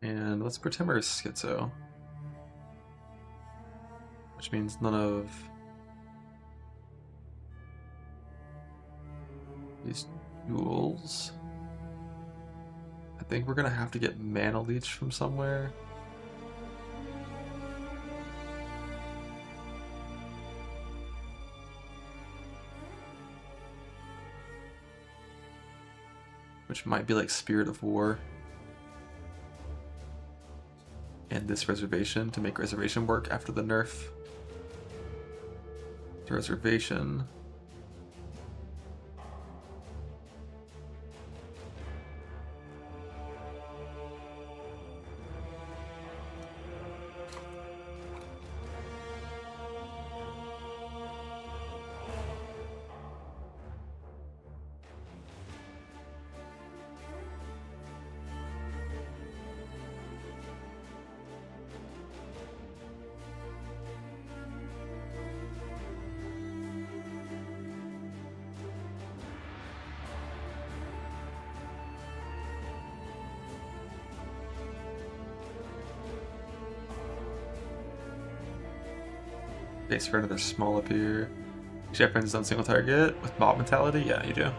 And let's pretend we're a Schizo. Which means none of these duels. I think we're gonna have to get Mana Leech from somewhere. Which might be like Spirit of War. And this Reservation to make Reservation work after the nerf. The Reservation. Base for another small up here. You have frenzies on single target with mob mentality? Yeah, you do.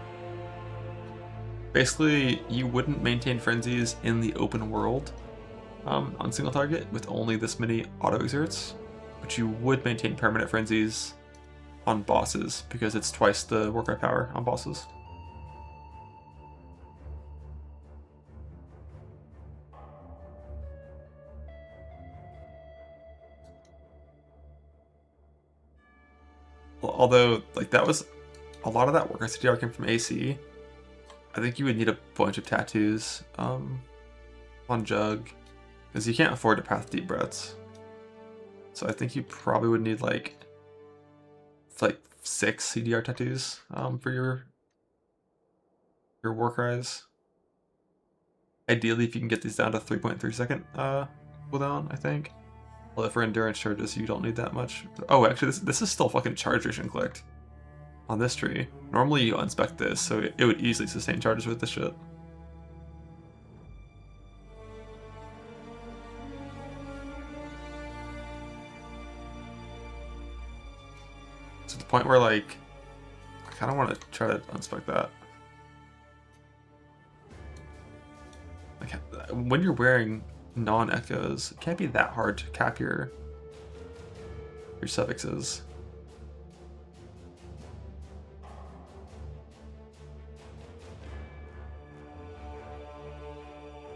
Basically, you wouldn't maintain frenzies in the open world on single target with only this many auto exerts, but you would maintain permanent frenzies on bosses because it's twice the work rate power on bosses. Although, like, that was a lot of that work CDR came from AC. I think you would need a bunch of tattoos on Jug, because you can't afford to path deep breaths. So I think you probably would need like 6 CDR tattoos for your war cries. Ideally, if you can get these down to 3.3 second cooldown, I think. Although for endurance charges, you don't need that much. Oh, actually, this is still fucking charge duration clicked on this tree. Normally you unspec this, so it would easily sustain charges with this shit. To the point where, like, kind of want to try to unspec that. Like, when you're wearing non-echoes, it can't be that hard to cap your suffixes.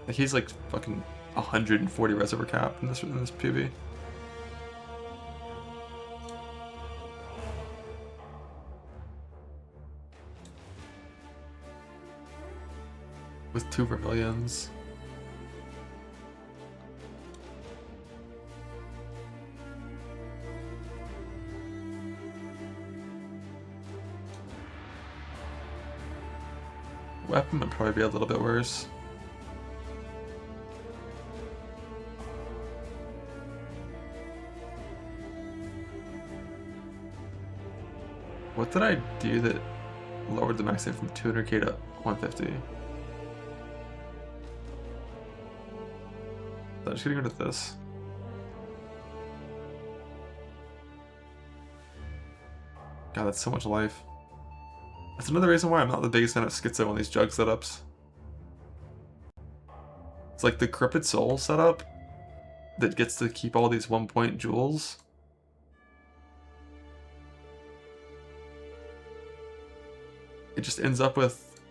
Like, he's like fucking 140 reservoir cap in this PB. With 2 Vermilions. Weapon would probably be a little bit worse. What did I do that lowered the max from 200k to 150? So I'm just getting rid of this. God, that's so much life. That's another reason why I'm not the biggest fan of Schizo on these jug setups. It's like the Corrupted Soul setup that gets to keep all these 1-point jewels. It just ends up with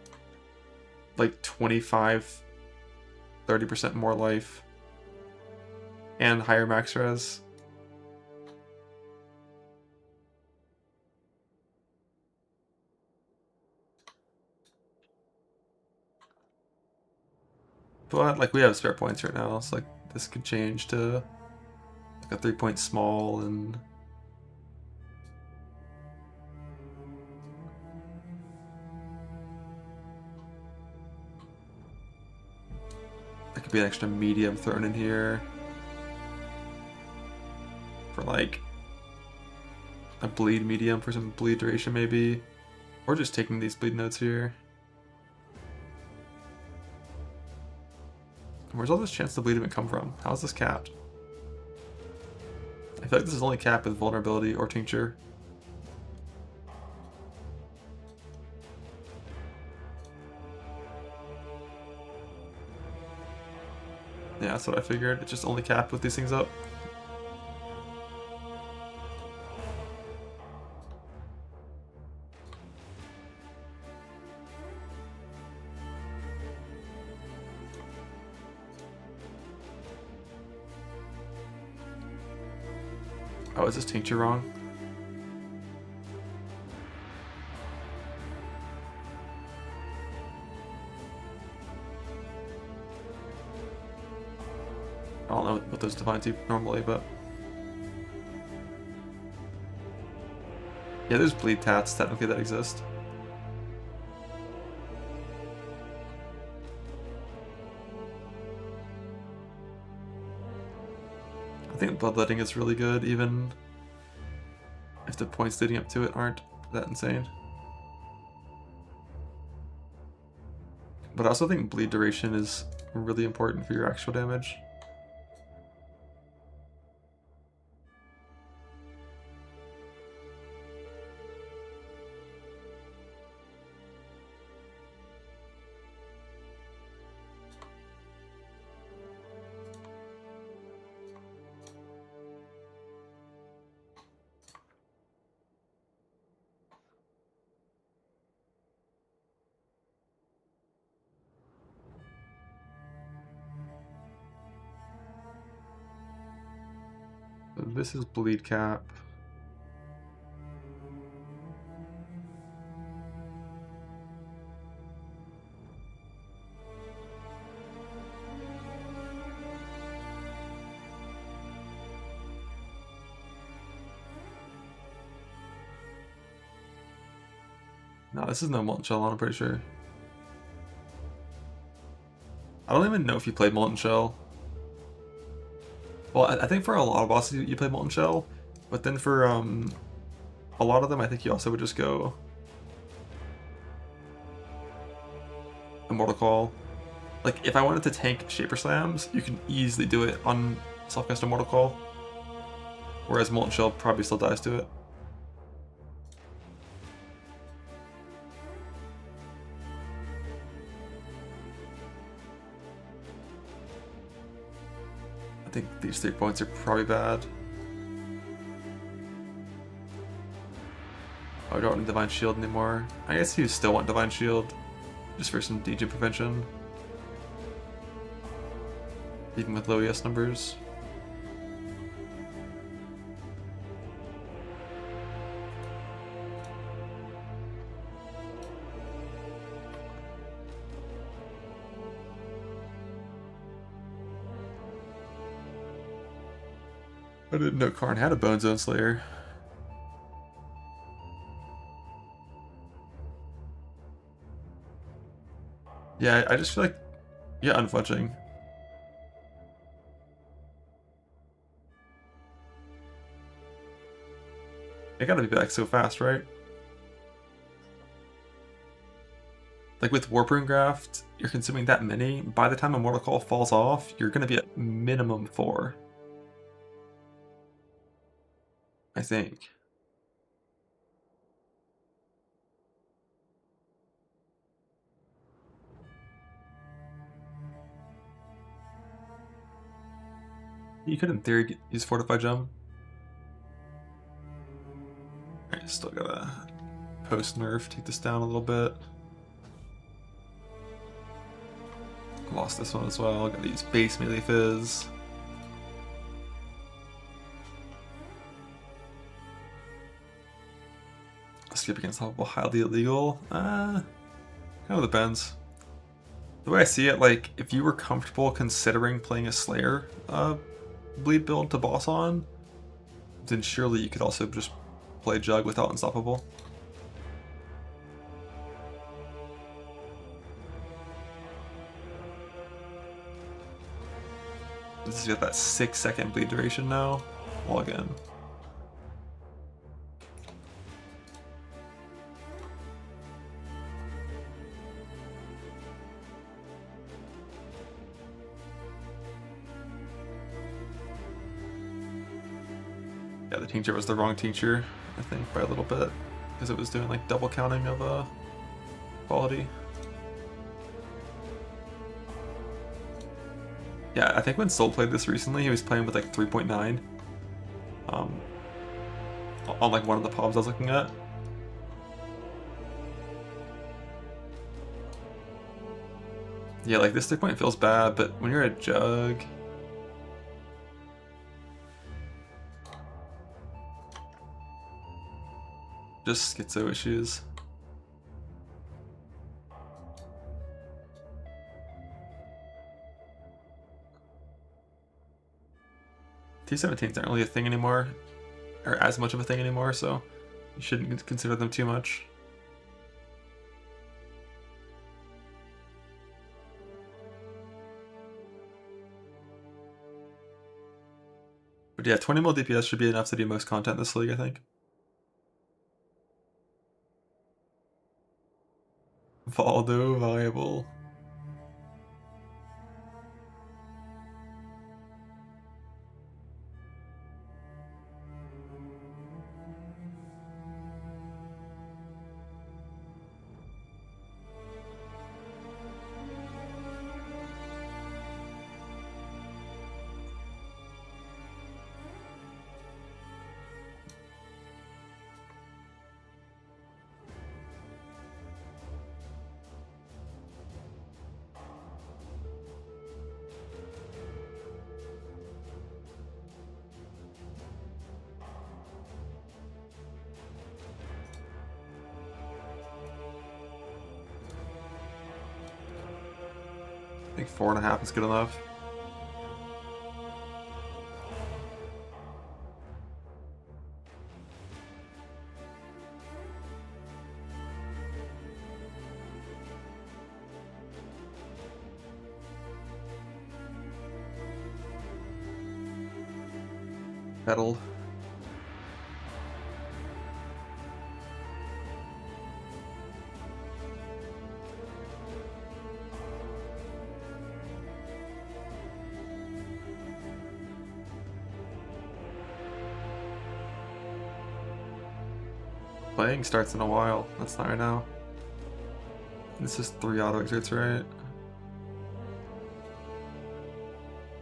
like 25, 30% more life and higher max res. But like we have spare points right now, so like this could change to like a 3-point small and there could be an extra medium thrown in here for like a bleed medium for some bleed duration maybe, or just taking these bleed notes here. Where's all this chance to bleed even come from? How is this capped? I feel like this is only capped with vulnerability or tincture. Yeah, that's what I figured. It's just only capped with these things up. Oh, is this tincture wrong? I don't know what those define to normally, but yeah, there's bleed tats technically that exist. I think bloodletting is really good, even if the points leading up to it aren't that insane. But I also think bleed duration is really important for your actual damage. This is bleed cap. No, this is no Molten Shell on, I'm pretty sure. I don't even know if you played Molten Shell. Well, I think for a lot of bosses you play Molten Shell, but then for a lot of them I think you also would just go Immortal Call. Like, if I wanted to tank Shaper Slams, you can easily do it on Self-Cast Immortal Call, whereas Molten Shell probably still dies to it. think these 3 points are probably bad. Oh, I don't want Divine Shield anymore. I guess you still want Divine Shield, just for some DJ prevention. Even with low ES numbers. I didn't know Karn had a Bone Zone Slayer. Yeah, I just feel like, yeah, unflinching. They gotta be back so fast, right? Like with Warp Rune Graft, you're consuming that many. By the time a Mortal Call falls off, you're gonna be at minimum 4. I think. You could, in theory, use Fortify Gem. I still gotta post-nerf, take this down a little bit. Lost this one as well, gotta use base melee fizz. Skip against level highly illegal. Kind of depends. The way I see it, like, if you were comfortable considering playing a Slayer bleed build to boss on, then surely you could also just play Jug without Unstoppable. This has got that 6-second bleed duration now. Log in. Yeah, the tincture was the wrong tincture, I think, by a little bit, because it was doing like double counting of quality. Yeah, I think when Soul played this recently, he was playing with like 3.9 on like one of the pubs I was looking at. Yeah, like this 3 point feels bad, but when you're a Jug, just schizo issues. T17s aren't really a thing anymore, or as much of a thing anymore, so you shouldn't consider them too much. But yeah, 20 mil DPS should be enough to do most content in this league, I think. Valdo viable. I think 4.5 is good enough. Pedal. Playing starts in a while. That's not right now. This is 3 auto exerts, right?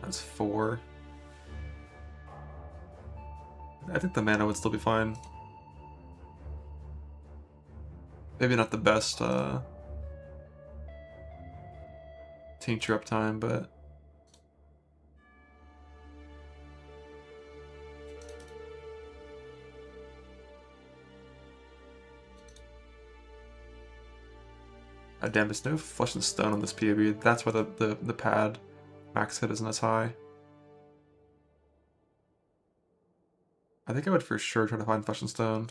That's 4. I think the mana would still be fine. Maybe not the best tincture uptime, but damn, there's no Flesh and Stone on this POB. That's why the pad max hit isn't as high. I think I would for sure try to find Flesh and Stone.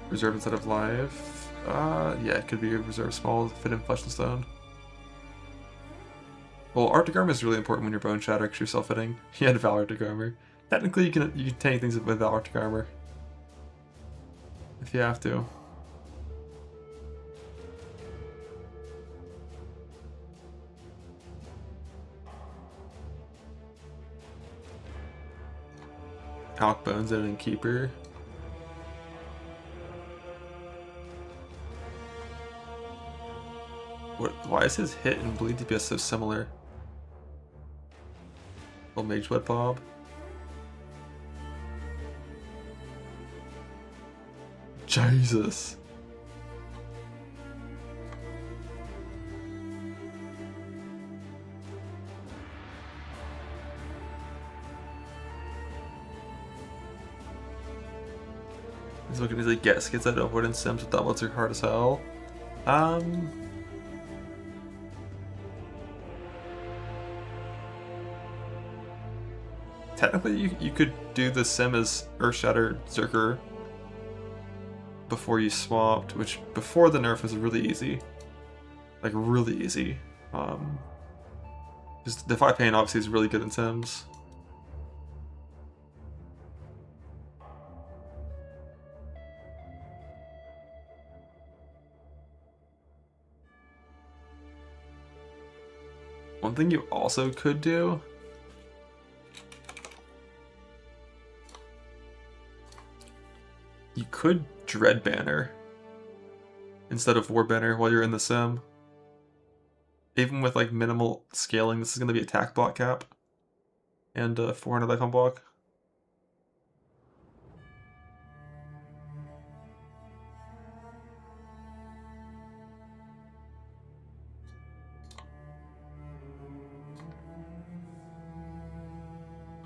Reserve instead of live. Yeah, it could be a reserve small, fit in Flesh and Stone. Well, Arctic Armor is really important when you're Bone Shatter because you're self-hitting. You had Valor Arctic Armor. Technically, you can tank things with Valor Arctic Armor. If you have to. Alk Bones and Keeper. Why is his hit and bleed DPS so similar? Old Mage Blood Bob. Jesus. He's looking to easily get skits out of Wood and Sims with that ones are hard as hell. Technically, you could do the sim as Earthshatter Zerker before you swapped, which before the nerf was really easy. Like, really easy. Just Defy Pain obviously is really good in sims. One thing you also could do you could Dread Banner instead of War Banner while you're in the sim. Even with like minimal scaling, this is going to be attack block cap and 400 life on block.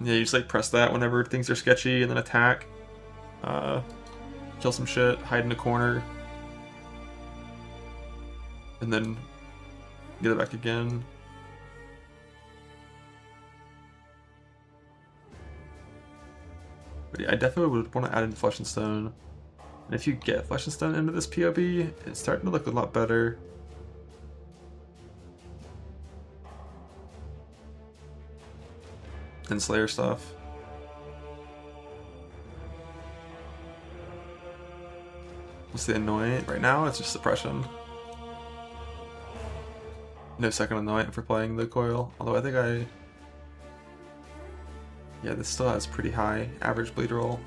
Yeah, you just like press that whenever things are sketchy and then attack. Kill some shit, hide in a corner, and then get it back again. But yeah, I definitely would want to add in Flesh and Stone. And if you get Flesh and Stone into this POB, it's starting to look a lot better. Than Slayer stuff. What's the annoyant? Right now, it's just suppression. No second annoyant for playing the coil. Although I think yeah, this still has pretty high average bleed roll.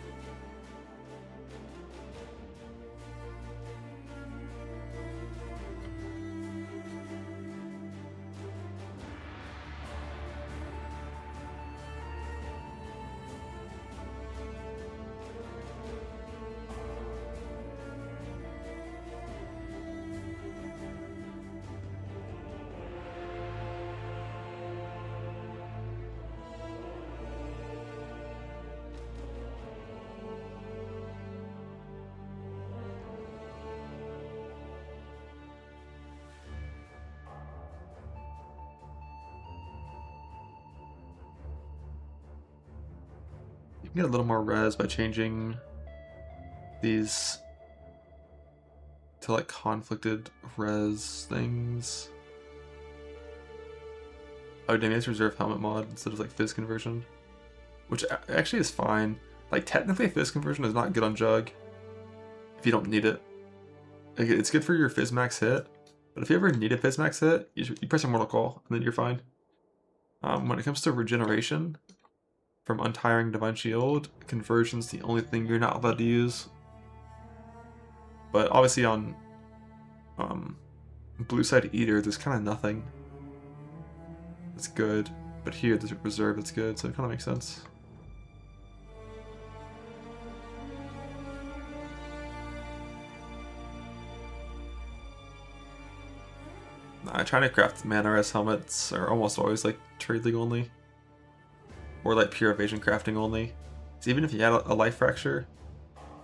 You can get a little more res by changing these to like conflicted res things. Oh, damn, it's reserve helmet mod instead of like fizz conversion, which actually is fine. Like technically, fizz conversion is not good on Jug if you don't need it. Like, it's good for your fizz max hit, but if you ever need a fizz max hit, you press a Mortal Call and then you're fine. When it comes to regeneration from Untiring Divine Shield, Conversion's the only thing you're not allowed to use. But obviously on Blue Side Eater, there's kind of nothing that's good. But here, there's a reserve that's good, so it kind of makes sense. I try to craft Mana Rest helmets are almost always like trade league only. Or like pure evasion crafting only. So even if you had a life fracture,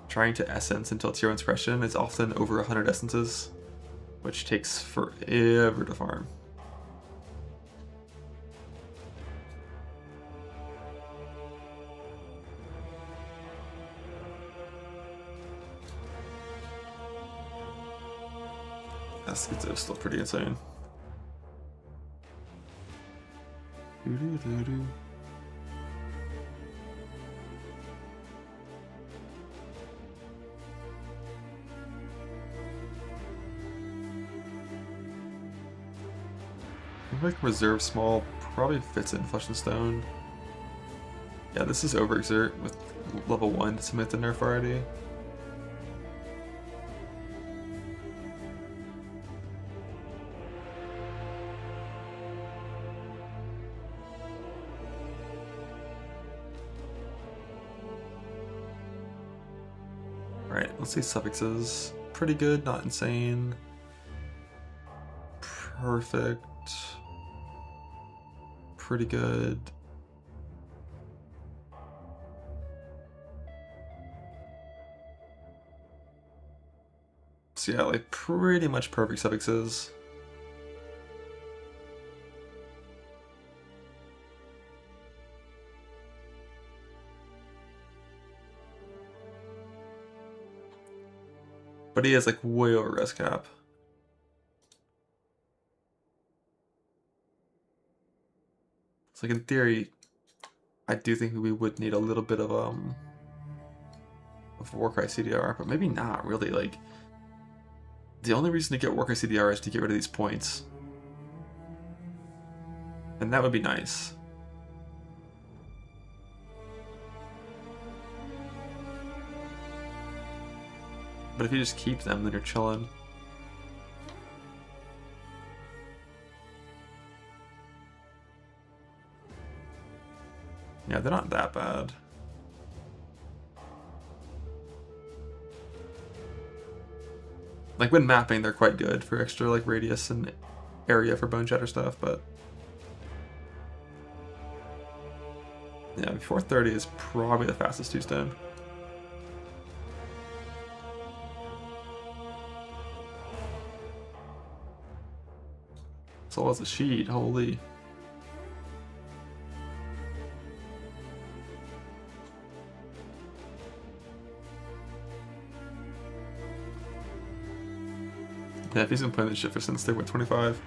trying to essence until tier 1 suppression is often over 100 essences, which takes forever to farm. Schizo's still pretty insane. Doo-doo-doo-doo. I think Reserve Small probably fits in Flesh and Stone. Yeah, this is Overexert with level 1 to submit the nerf already. Alright, let's see suffixes. Pretty good, not insane. Perfect. Pretty good. So yeah, like pretty much perfect suffixes. But he has like way over res cap. So like in theory, I do think we would need a little bit of Warcry CDR, but maybe not really. Like the only reason to get Warcry CDR is to get rid of these points. And that would be nice. But if you just keep them, then you're chilling. Yeah, they're not that bad. Like when mapping, they're quite good for extra like radius and area for bone shatter stuff, but yeah, 430 is probably the fastest 2-stone. So was a sheet, holy. Yeah, if he's been playing this shit for since they were 25.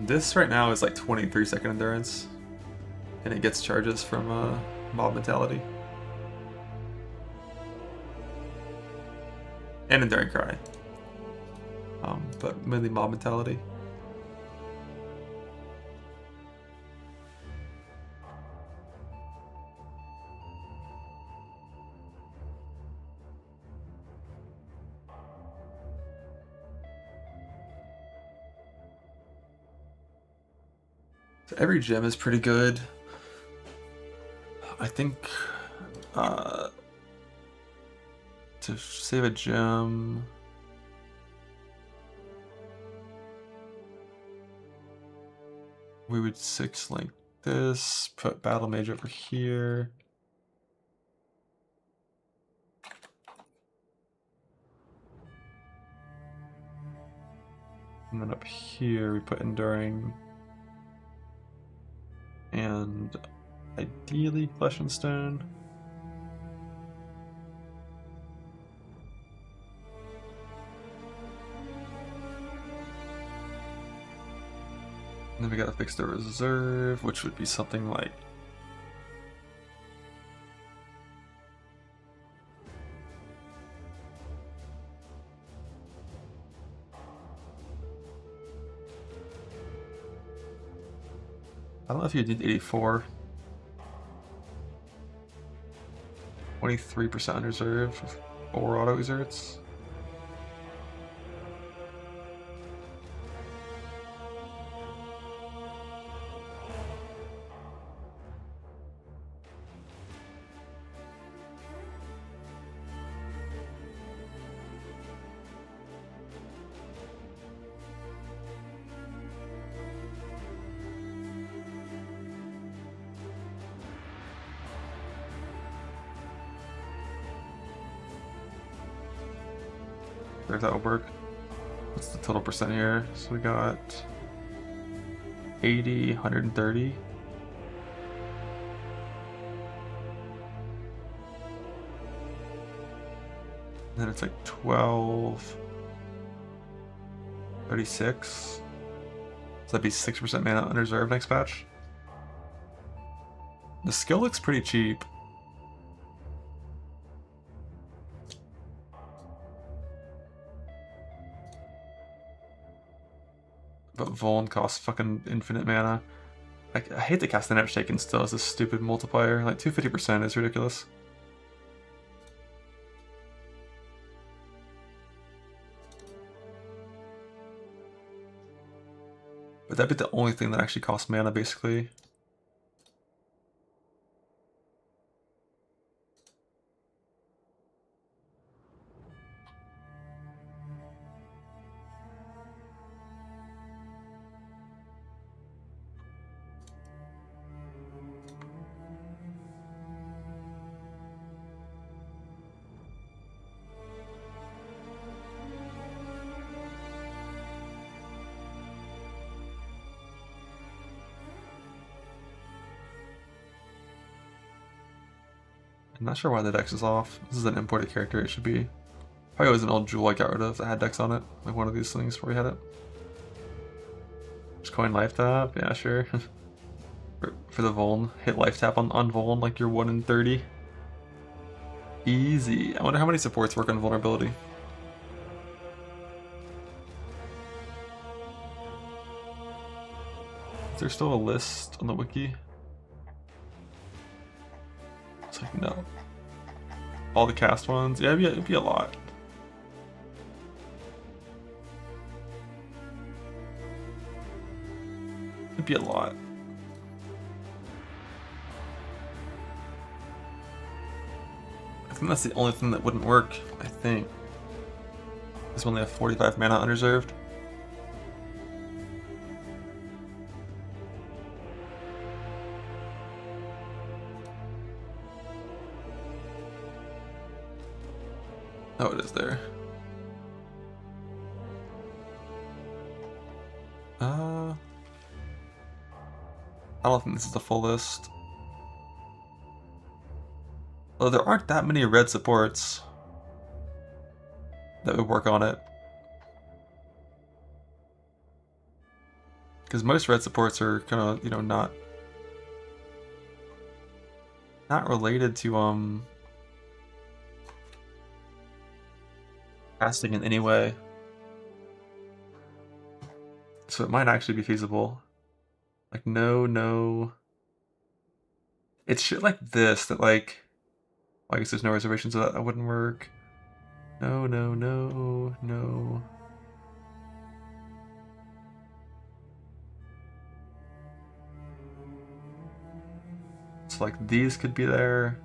This right now is like 23-second endurance, and it gets charges from mob mentality. And Enduring Cry. But mainly mob mentality. So every gem is pretty good. I think to save a gem, we would 6-link this, put Battle Mage over here. And then up here we put Enduring. And ideally Flesh and Stone. And then we gotta fix the reserve, which would be something like I don't know if you did 84. 23% unreserved with 4 auto exerts. If that will work. What's the total percent here? So we got 80, 130. And then it's like 12, 36. So that'd be 6% mana unreserved next patch. The skill looks pretty cheap. But Vuln costs fucking infinite mana. I hate to cast an Edge Taken still as a stupid multiplier. Like 250% is ridiculous. But that'd be the only thing that actually costs mana, basically. I'm not sure why the dex is off. This is an imported character, it should be. Probably was an old jewel I got rid of that had dex on it. Like one of these things where we had it. Just coin life tap? Yeah, sure. for the Vuln. Hit life tap on Vuln like you're 1 in 30. Easy. I wonder how many supports work on vulnerability. Is there still a list on the wiki? It's like, no. All the cast ones? Yeah, it'd be a lot. It'd be a lot. I think that's the only thing that wouldn't work, I think. This one they have 45 mana unreserved. Oh, it is there. I don't think this is the full list. Although there aren't that many red supports that would work on it. Because most red supports are kind of, you know, not related to casting in any way. So it might actually be feasible. Like, no. It's shit like this that, like, well, I guess there's no reservations, so that wouldn't work. No. So, like, these could be there.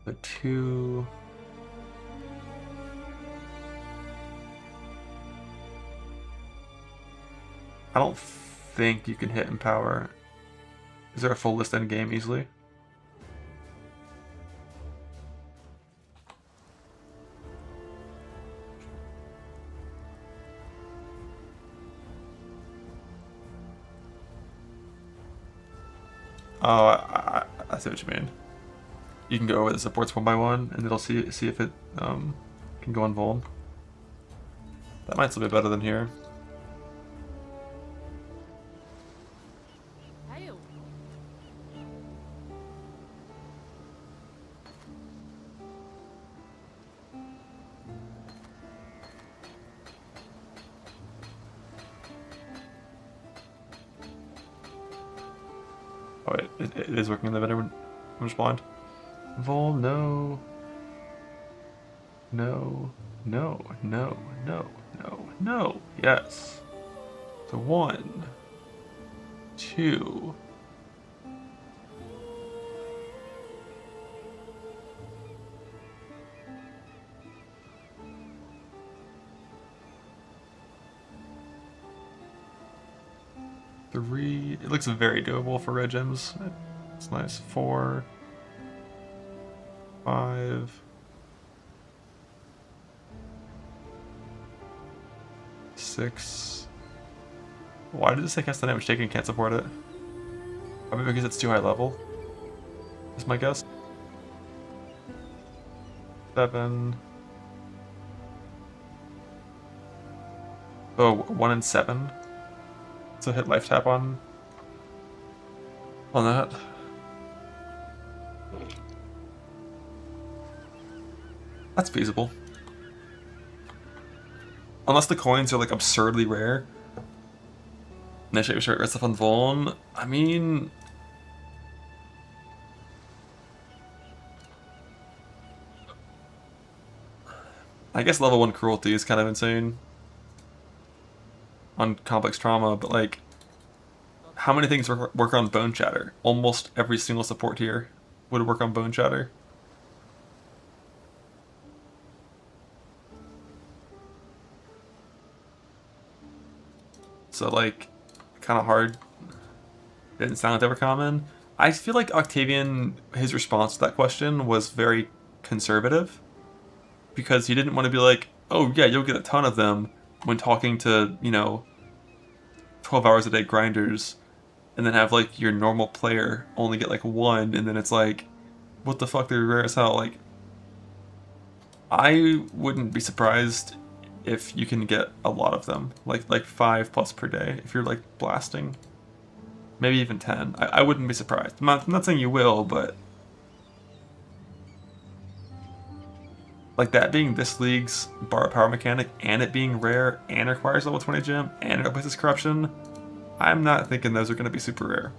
The 2. I don't think you can hit Empower. Is there a full list end game easily? Oh, I see what you mean. You can go over the supports one by one, and it'll see if it can go on Vuln. That might still be better than here. wait, it is working in the vendor. I'm just blind. Vol, no. No, no, no, no, no, no. Yes. So 1, 2. Three. It looks very doable for red gems. It's nice. 4, 5, 6. Why did it say cast the damage taken? Can't support it. Probably because it's too high level. That's my guess. 7. Oh, 1 and 7. So hit life tap on that. That's feasible. Unless the coins are like absurdly rare. And they show you red stuff on Vuln. I mean, I guess level 1 cruelty is kind of insane on complex trauma, but like, how many things work on bone chatter? Almost every single support here would work on bone chatter. So like, kind of hard. Didn't sound like they were common. I feel like Octavian, his response to that question was very conservative, because he didn't want to be like, oh yeah, you'll get a ton of them when talking to, you know, 12 hours a day grinders, and then have like your normal player only get like 1, and then it's like, what the fuck, they're rare as hell. Like, I wouldn't be surprised if you can get a lot of them, like 5+ per day, if you're like blasting. Maybe even 10. I wouldn't be surprised. I'm not saying you will, but like that being this league's borrow power mechanic, and it being rare, and requires level 20 gem, and it replaces corruption, I'm not thinking those are going to be super rare.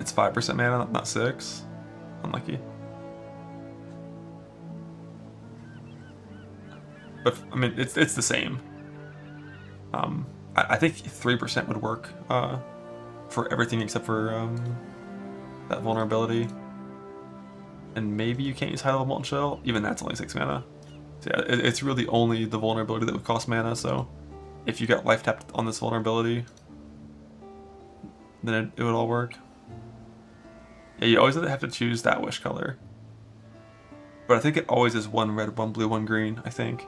It's 5% mana, not 6. Unlucky. But I mean, it's the same. I think 3% would work for everything except for that vulnerability. And maybe you can't use high level Molten Shell. Even that's only 6 mana. So yeah, it's really only the vulnerability that would cost mana. So if you got life tapped on this vulnerability, then it would all work. Yeah, you always have to choose that wish color. But I think it always is 1 red, 1 blue, 1 green, I think.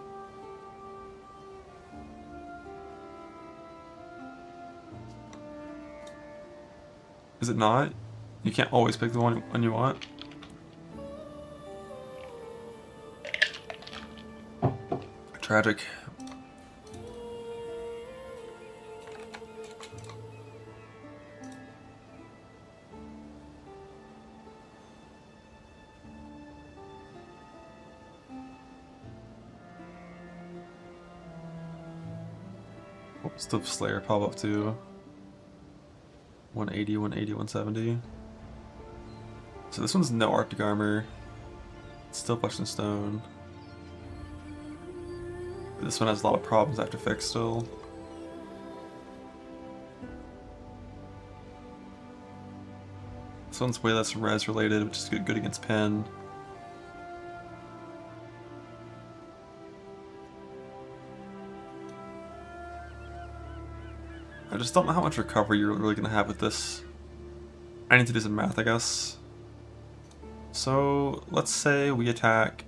Is it not? You can't always pick the one you want. Tragic. Still Slayer pop up to 180, 180, 170. So this one's no Arctic armor. It's still Flesh and Stone. This one has a lot of problems I have to fix still. This one's way less res related, which is good against Pen. I just don't know how much recovery you're really going to have with this. I need to do some math, I guess. So, let's say we attack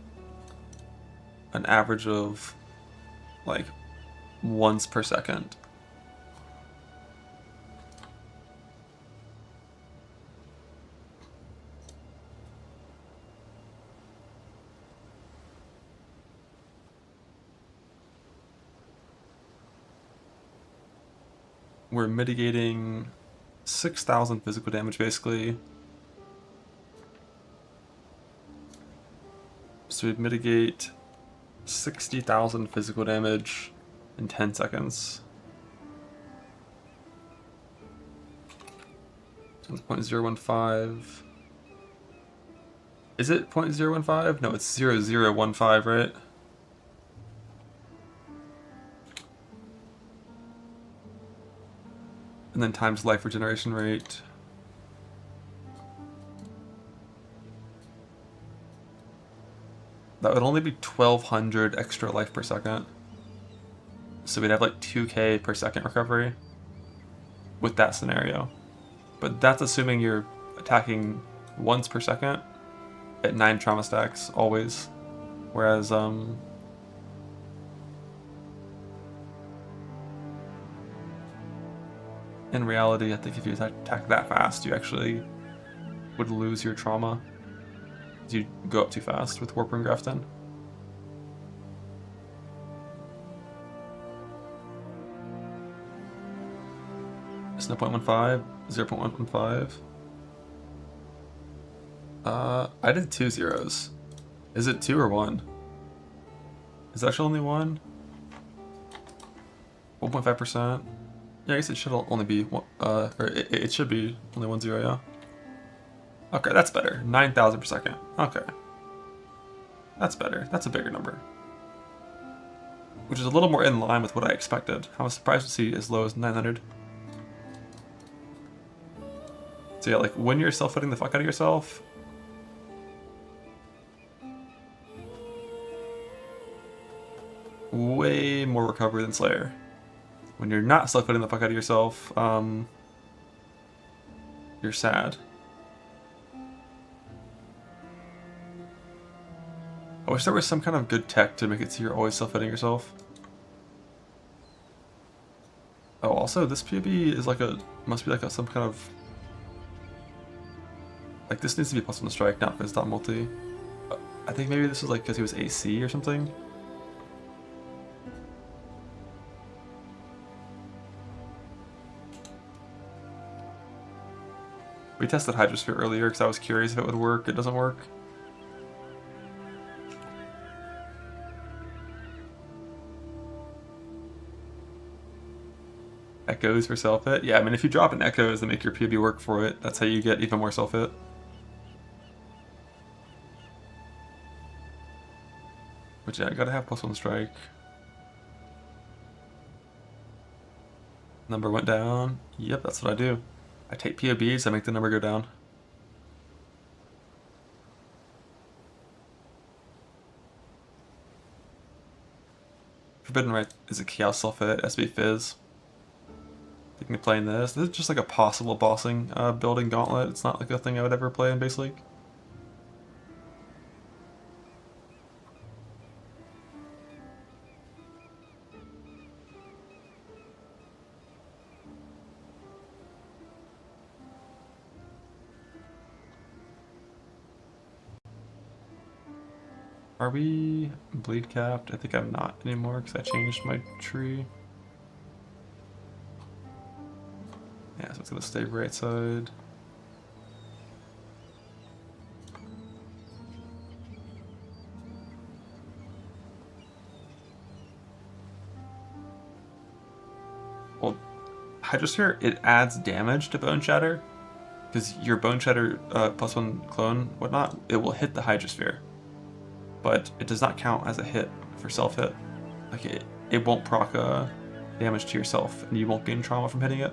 an average of, like, once per second. We're mitigating 6,000 physical damage, basically. So we'd mitigate 60,000 physical damage in 10 seconds. 0.015. Is it 0.015? No, it's 0015, right? And then times life regeneration rate. That would only be 1200 extra life per second. So we'd have like 2k per second recovery with that scenario. But that's assuming you're attacking once per second at 9 trauma stacks, always. Whereas, in reality, I think if you attack that fast, you actually would lose your trauma. You go up too fast with Warp and Grafton. It's 0.15, 0.115. I did 2 zeros. Is it 2 or 1? Is it actually only 1? 1.5%. Yeah, I guess it should only be one, or it should be only 1 0, yeah. Okay, that's better. 9,000 per second. Okay. That's better. That's a bigger number. Which is a little more in line with what I expected. I was surprised to see as low as 900. So yeah, like when you're self-hitting the fuck out of yourself, way more recovery than Slayer. When you're not self-hitting the fuck out of yourself, you're sad. I wish there was some kind of good tech to make it so you're always self-hitting yourself. Oh, also this POB is like must be like some kind of, like this needs to be plus one strike, not because it's not multi. I think maybe this is like because he was AC or something. We tested Hydrosphere earlier because I was curious if it would work. It doesn't work. Echoes for self-hit? Yeah, I mean if you drop an echoes and make your POB work for it, that's how you get even more self-hit. But yeah, I gotta have plus one strike. Number went down. Yep, that's what I do. I take POBs, I make the number go down. Forbidden Right is a Chaos self-hit, SB Fizz. Thinking of playing this. This is just like a possible bossing building gauntlet. It's not like a thing I would ever play in Base League. Are we bleed capped? I think I'm not anymore because I changed my tree. Yeah, so it's gonna stay right side. Well, Hydrosphere, it adds damage to Bone Shatter. Because your Bone Shatter plus one clone, whatnot, it will hit the Hydrosphere. But it does not count as a hit for self-hit. Like it won't proc damage to yourself, and you won't gain trauma from hitting it.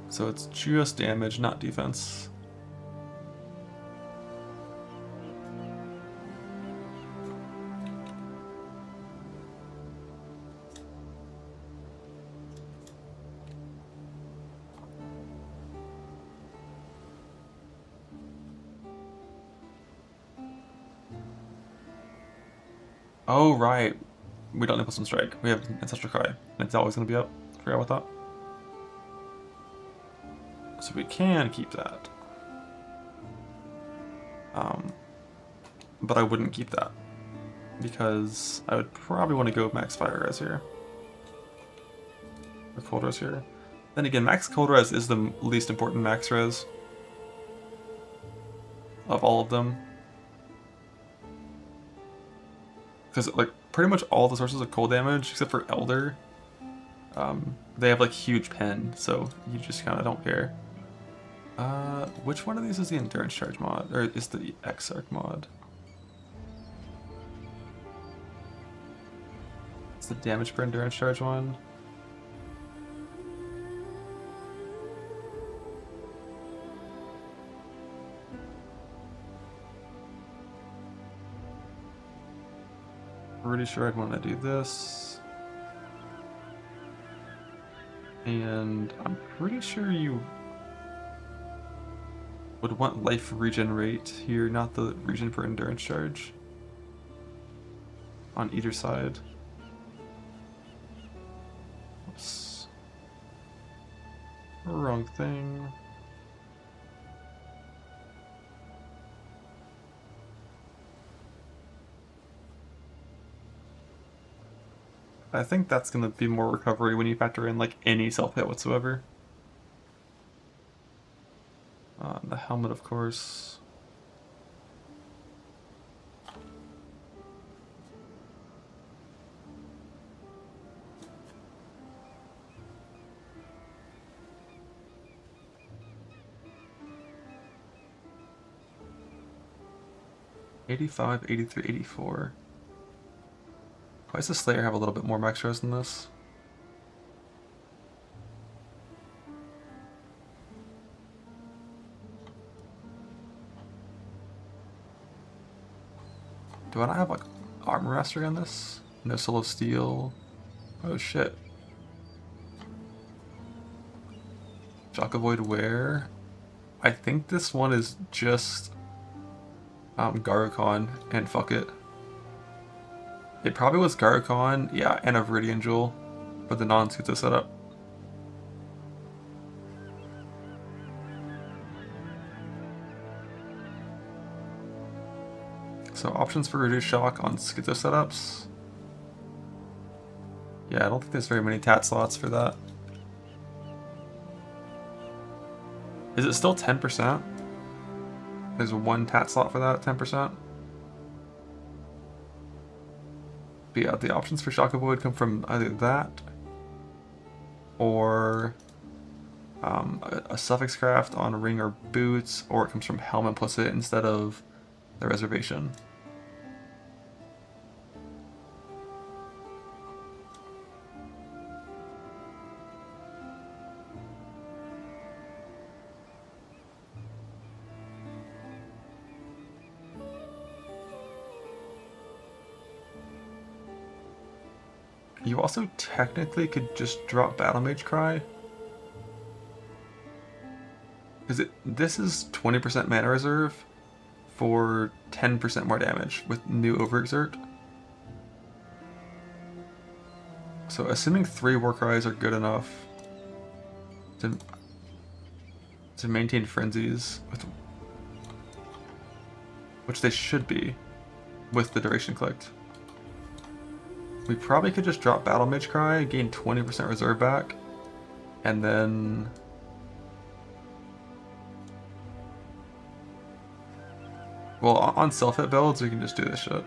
So it's just damage, not defense. Oh, right. We don't need plus one strike. We have Ancestral Cry, and it's always going to be up. Forgot about that. So we can keep that. But I wouldn't keep that. Because I would probably want to go max fire res here. Or cold res here. Then again, max cold res is the least important max res of all of them. Because like pretty much all the sources of cold damage, except for Elder, They have like huge pen, so you just kind of don't care. Which one of these is the endurance charge mod, or is the Exarch mod? It's the damage per endurance charge one. Pretty sure I'd want to do this. And I'm pretty sure you would want life regenerate here, not the regen per endurance charge. On either side. Oops. Wrong thing. I think that's going to be more recovery when you factor in like any self-hit whatsoever. The helmet, of course. $85, $83, $84. Why does the Slayer have a little bit more max res than this? Do I not have like armor mastery on this? No solo steel. Oh shit. Shock avoid wear. I think this one is just Garukon and fuck it. It probably was Garukon, yeah, and a Viridian Jewel for the non-Schizo setup. So options for reduced shock on Schizo setups. Yeah, I don't think there's very many tat slots for that. Is it still 10%? There's one tat slot for that, 10%. But yeah, the options for shock avoid come from either that or a suffix craft on ring or boots, or it comes from helmet plus it instead of the reservation. You also technically could just drop Battle Mage Cry. Because this is 20% mana reserve for 10% more damage with new Overexert. So assuming 3 War Cries are good enough to maintain frenzies, which they should be with the duration clicked. We probably could just drop Battle Mage Cry, gain 20% reserve back, and then well, on self-hit builds, we can just do this shit.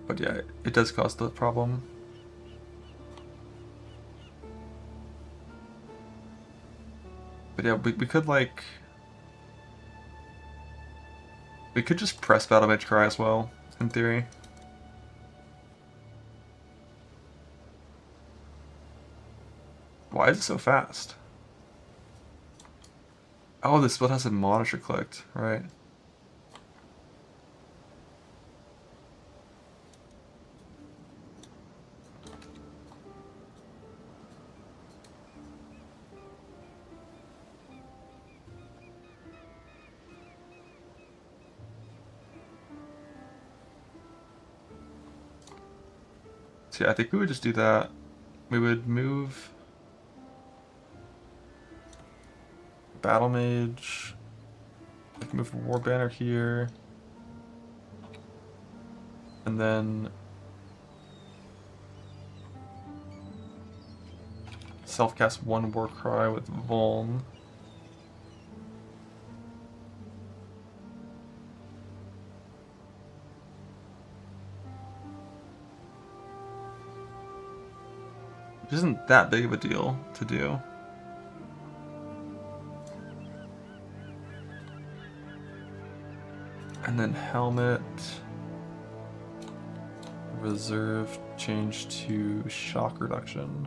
But yeah, it does cause the problem. But yeah, we could like... We could just press Battle Mage Cry as well, in theory. Why is it so fast? Oh, this spell has a monitor clicked, right? So yeah, I think we would just do that. We would move Battle Mage, like move War Banner here, and then self-cast 1 War Cry with Vuln. isn't that big of a deal to do. And then helmet, reserve, change to shock reduction.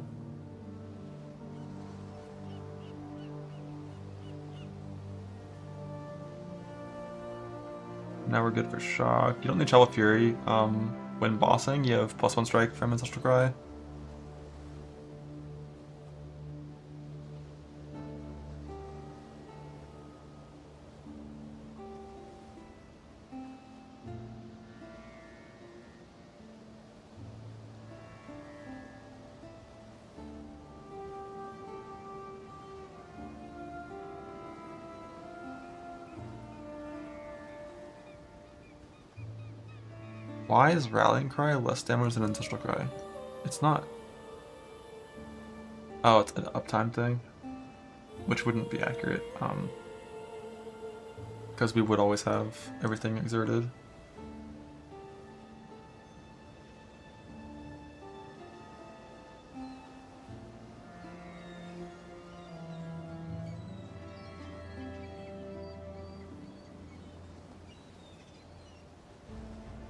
Now we're good for shock. You don't need Shovel Fury. When bossing, you have +1 strike from Ancestral Cry. Why is Rallying Cry less damage than Ancestral Cry? It's not. Oh, it's an uptime thing, which wouldn't be accurate, because we would always have everything exerted.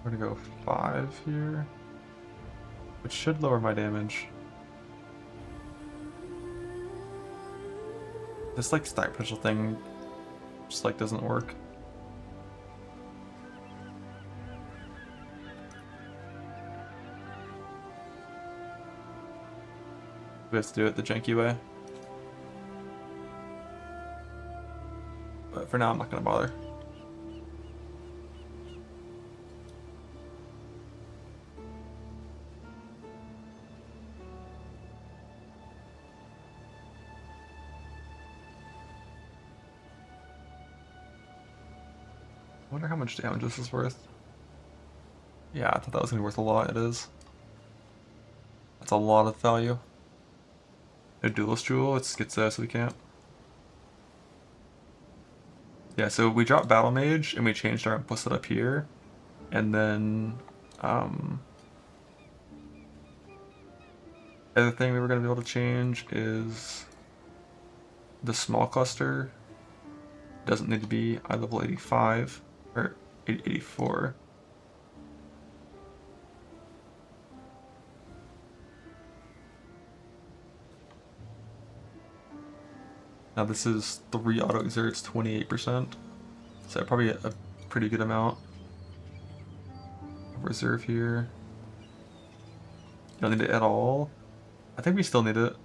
We're gonna go 5 here, which should lower my damage. This like stack potential thing just like doesn't work. We have to do it the janky way. But for now I'm not gonna bother. I wonder how much damage this is worth. Yeah, I thought that was going to be worth a lot. It is. That's a lot of value. A Duelist Jewel, it gets there so we can't. Yeah, so we dropped Battle Mage and we changed our implicit up here. And then, other thing we were going to be able to change is the small cluster doesn't need to be eye level 85 or 84. Now this is 3 auto exerts, 28%. So probably a pretty good amount of reserve here. Don't need it at all. I think we still need it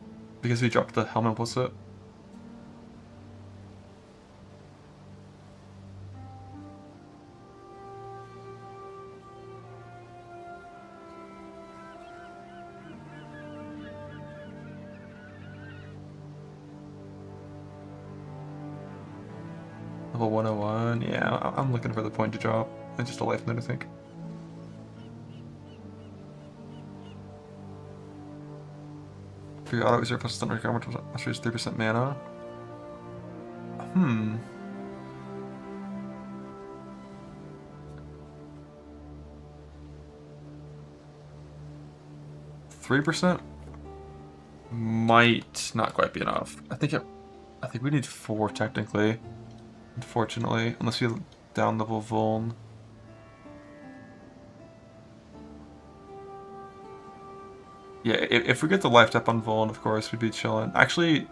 because we dropped the helmet implicit. Level 101, yeah, I'm looking for the point to drop. It's just a life net, I think. For your auto reserve plus stunner requirement, which is 3% mana. 3% might not quite be enough. I think we need 4 technically. Unfortunately, unless we down level Vuln. Yeah, if we get the life tap on Vuln, of course, we'd be chilling. Actually,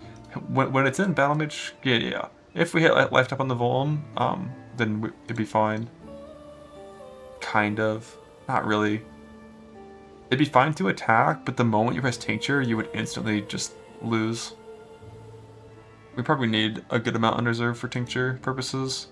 when it's in Battle Mage, yeah. If we hit life tap on the Vuln, then it'd be fine. Kind of. Not really. It'd be fine to attack, but the moment you press Tincture, you would instantly just lose. We probably need a good amount in reserve for Tincture purposes.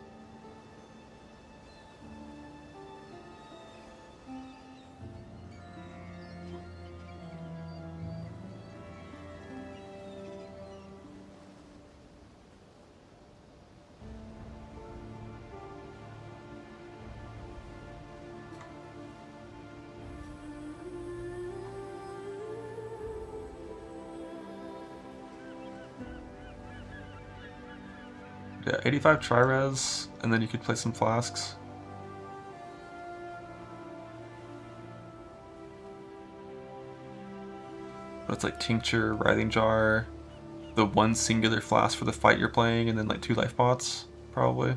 Yeah, 85 tri-res, and then you could play some flasks. But it's like Tincture, Writhing Jar, the one singular flask for the fight you're playing, and then like 2 life pots, probably.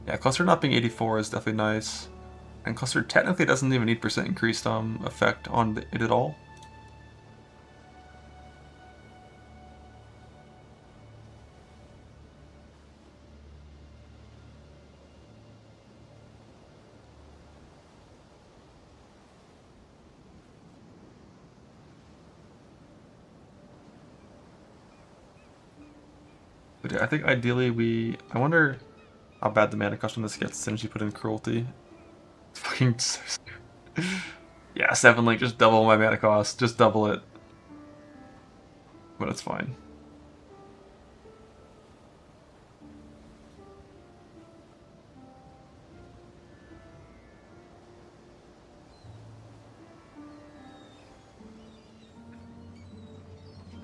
Yeah, Cluster not being 84 is definitely nice. And Cluster technically doesn't even need percent increased effect on it at all. But yeah, I think ideally I wonder how bad the mana cost on this gets as soon as you put in Cruelty. It's fucking so yeah, 7 link, just double my mana cost, just double it. But it's fine.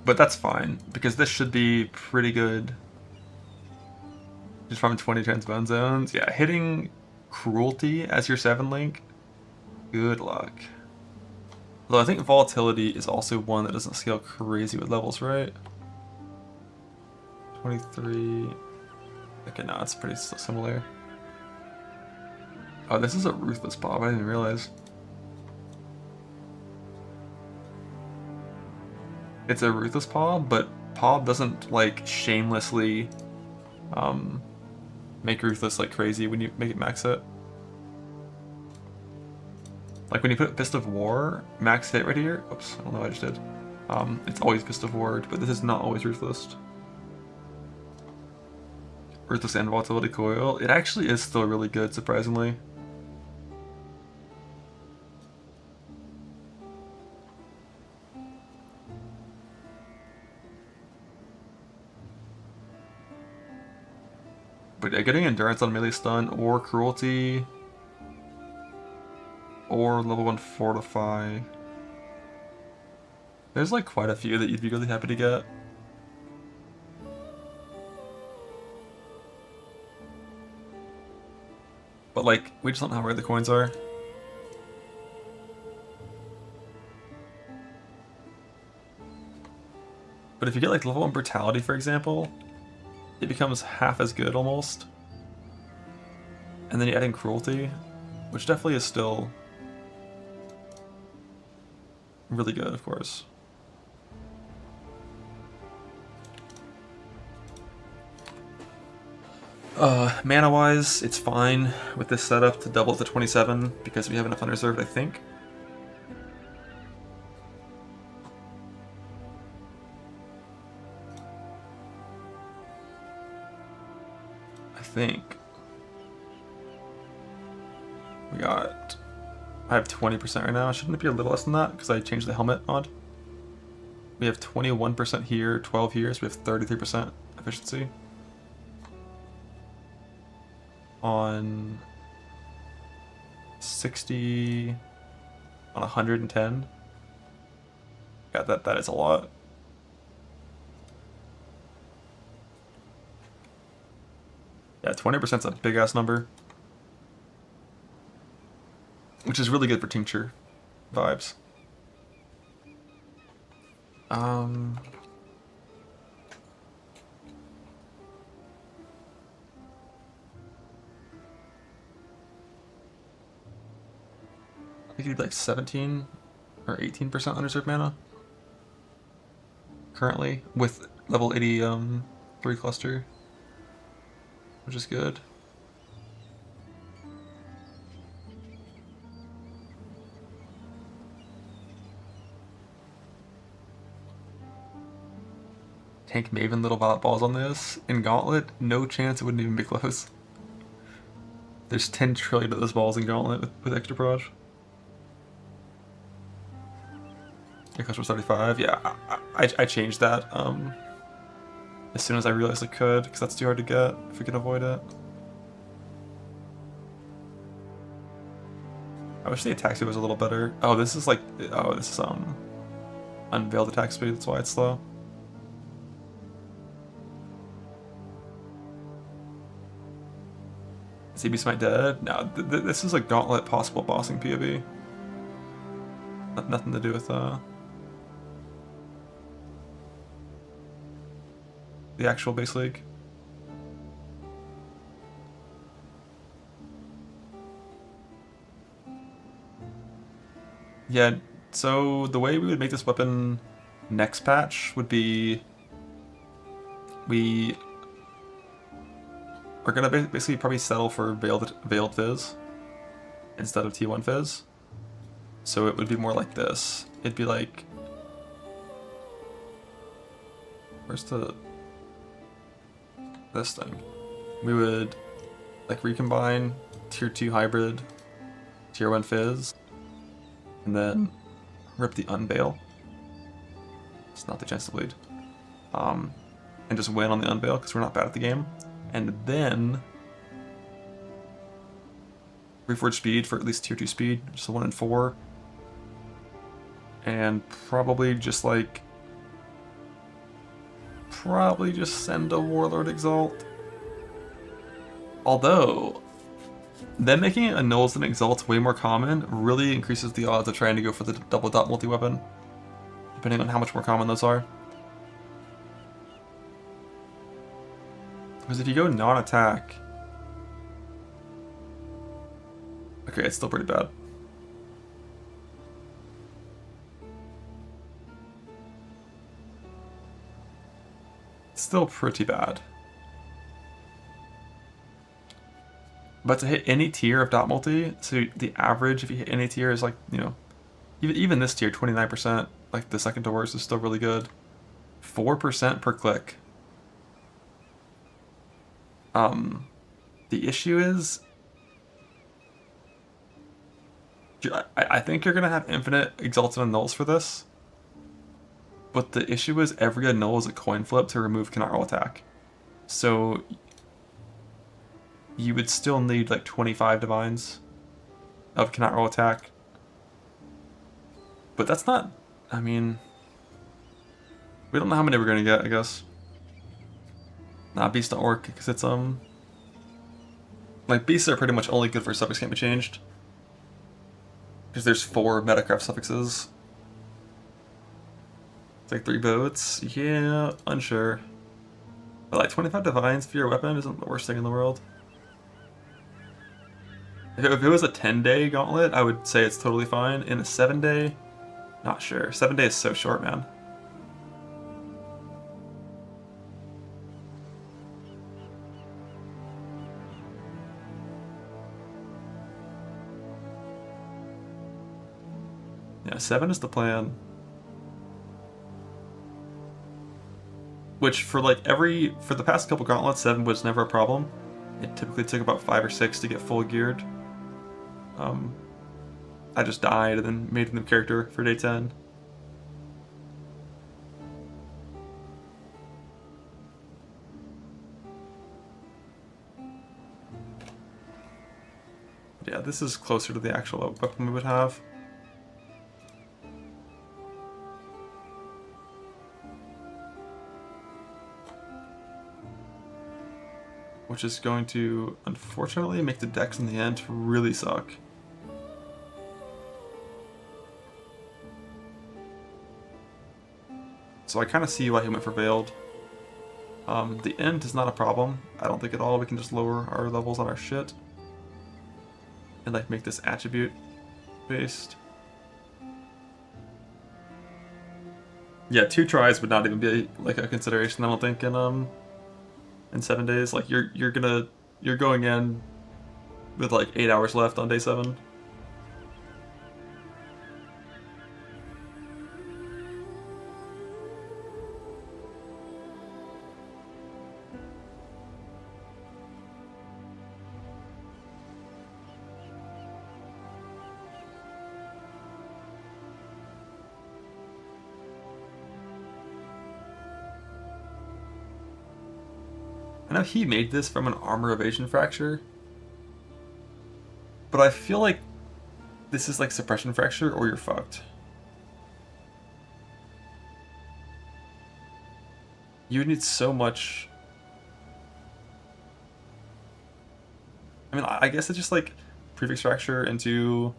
But that's fine, because this should be pretty good. Just from 20 transbone zones. Yeah, hitting Cruelty as your 7 link, good luck. Although I think Volatility is also one that doesn't scale crazy with levels, right? 23. Okay, no, it's pretty similar. Oh, this is a Ruthless Pop, I didn't even realize. It's a Ruthless Pob, but Pob doesn't like shamelessly make Ruthless like crazy when you make it max hit. Like when you put Fist of War max hit right here, oops, I don't know what I just did. It's always Fist of War, but this is not always Ruthless. Ruthless and Volatility Coil. It actually is still really good, surprisingly. But yeah, getting Endurance on melee stun or Cruelty or level 1 Fortify. There's like quite a few that you'd be really happy to get. But like, we just don't know how rare the coins are. But if you get like level 1 Brutality, for example, it becomes half as good almost. And then you add in Cruelty, which definitely is still really good, of course. Mana-wise, it's fine with this setup to double it to 27 because we have enough unreserved, I think. I have 20% right now. Shouldn't it be a little less than that because I changed the helmet mod? We have 21% here, 12 here, so we have 33% efficiency. On 60, on 110. Yeah, that is a lot. Yeah, 20% is a big ass number. Which is really good for Tincture vibes. I think it'd be like 17 or 18% unreserved mana currently with level 83 cluster, which is good. Tank Maven little Violet Balls on this. In Gauntlet, no chance it wouldn't even be close. There's 10 trillion of those balls in Gauntlet with extra proj. Your customer 35. Yeah, I changed that as soon as I realized I could, because that's too hard to get if we can avoid it. I wish the attack speed was a little better. Oh, this is like, oh, this is unveiled attack speed, that's why it's slow. CB Smite dead? No, this is a Gauntlet possible bossing POV. Nothing to do with the actual base league. Yeah, so the way we would make this weapon next patch would be we're gonna basically probably settle for Veiled Fizz instead of T1 Fizz. So it would be more like this. It'd be like, where's this thing? We would like recombine tier 2 hybrid, tier 1 Fizz, and then rip the Unveil. It's not the chance to bleed. And just win on the Unveil because we're not bad at the game. And then Reforge speed for at least tier 2 speed, just a 1 in 4. And probably just send a Warlord Exalt. Although, then making it a Nulls and Exalts way more common really increases the odds of trying to go for the double dot multi-weapon, depending on how much more common those are. Because if you go non-attack... Okay, it's still pretty bad. Still pretty bad. But to hit any tier of dot multi, so the average if you hit any tier is like, you know, even this tier, 29%, like the second to worst is still really good. 4% per click. The issue is, I think you're gonna have infinite exalted and nulls for this. But the issue is every null is a coin flip to remove cannot roll attack. So you would still need like 25 divines of cannot roll attack. But that's not, I mean, we don't know how many we're gonna get, I guess. Nah, beasts don't work because it's like beasts are pretty much only good for suffix can't be changed. Because there's 4 Metacraft suffixes. It's like 3 votes. Yeah, unsure. But like 25 divines for your weapon isn't the worst thing in the world. If it was a 10-day gauntlet, I would say it's totally fine. In a 7-day, not sure. 7 days is so short, man. Yeah, 7 is the plan. Which for the past couple gauntlets, 7 was never a problem. It typically took about 5 or 6 to get full geared. I just died and then made a new character for day 10. Yeah, this is closer to the actual weapon we would have. Which is going to, unfortunately, make the decks in the end really suck. So I kind of see why he went for Veiled. The end is not a problem, I don't think at all. We can just lower our levels on our shit. And like make this attribute based. Yeah, 2 tries would not even be like a consideration, I don't think, in 7 days. Like you're going in with like 8 hours left on day 7. I know he made this from an armor evasion fracture, but I feel like this is like suppression fracture or you're fucked. You would need so much. I mean, I guess it's just like prefix fracture into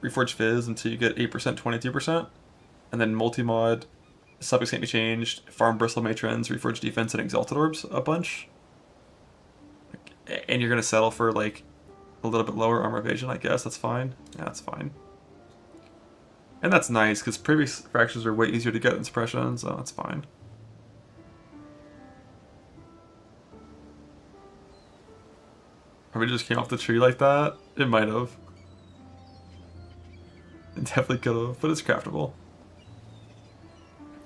Reforged Fizz until you get 8%, 22%, and then multi-mod subjects can't be changed. Farm Bristle Matrons, Reforged Defense, and Exalted Orbs a bunch. And you're gonna settle for like a little bit lower armor evasion, I guess. That's fine. Yeah, that's fine. And that's nice, because previous fractures are way easier to get than suppression, so that's fine. Probably just came off the tree like that. It might have. It definitely could have, but it's craftable.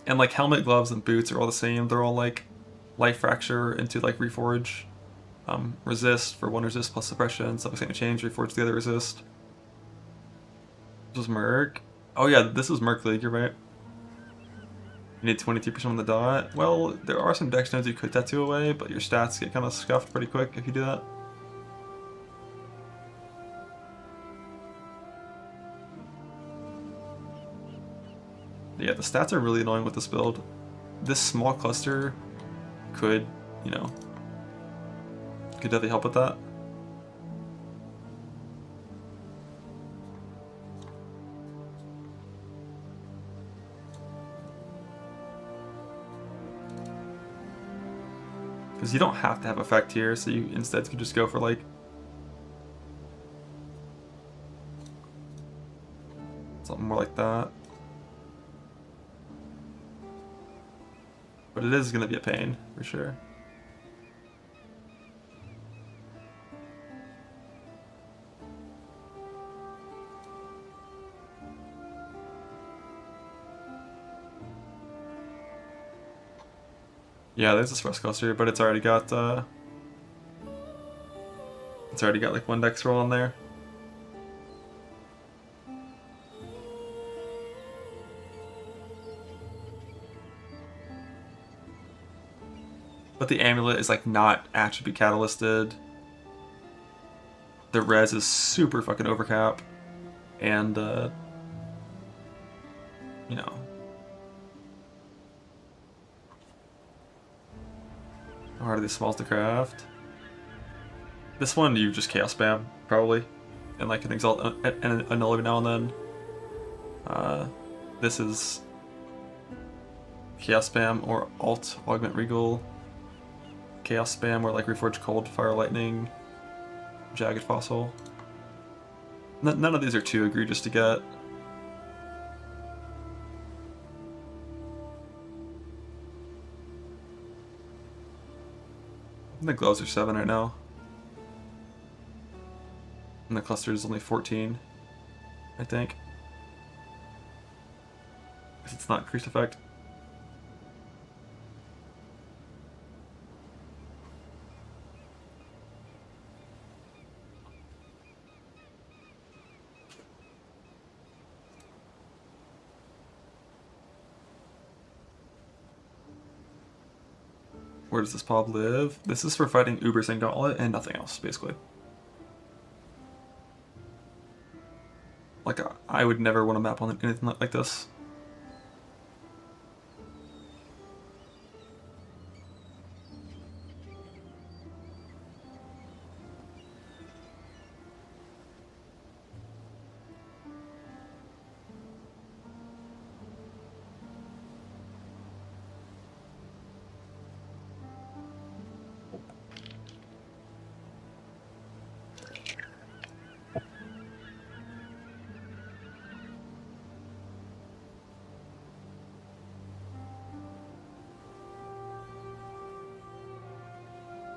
And like helmet, gloves, and boots are all the same. They're all like life fracture into like reforge. Resist for one resist plus suppression. Subjects can't change. Reforge the other resist. This was Merc. Oh yeah, this was Merc League. You're right. You need 23% on the dot. Well, there are some dex nodes you could tattoo away, but your stats get kind of scuffed pretty quick if you do that. Yeah, the stats are really annoying with this build. This small cluster could, you know, could definitely help with that. Because you don't have to have effect here, so you instead could just go for like something more like that. But it is going to be a pain, for sure. Yeah, there's a Spress cluster, but it's already got like one dex roll on there. But the amulet is like not attribute catalysted. The res is super fucking overcap. And you know. How hard are these smalls to craft? This one you just chaos spam, probably. And like an exalt and a null every now and then. This is chaos spam or alt augment regal. Chaos spam or like reforge cold, fire lightning, jagged fossil. None of these are too egregious to get. The gloves are 7 right now. And the cluster is only 14, I think. It's not increased effect. Where does this pod live? This is for fighting Ubers and Gauntlet and nothing else, basically. Like, I would never want to map on anything like this.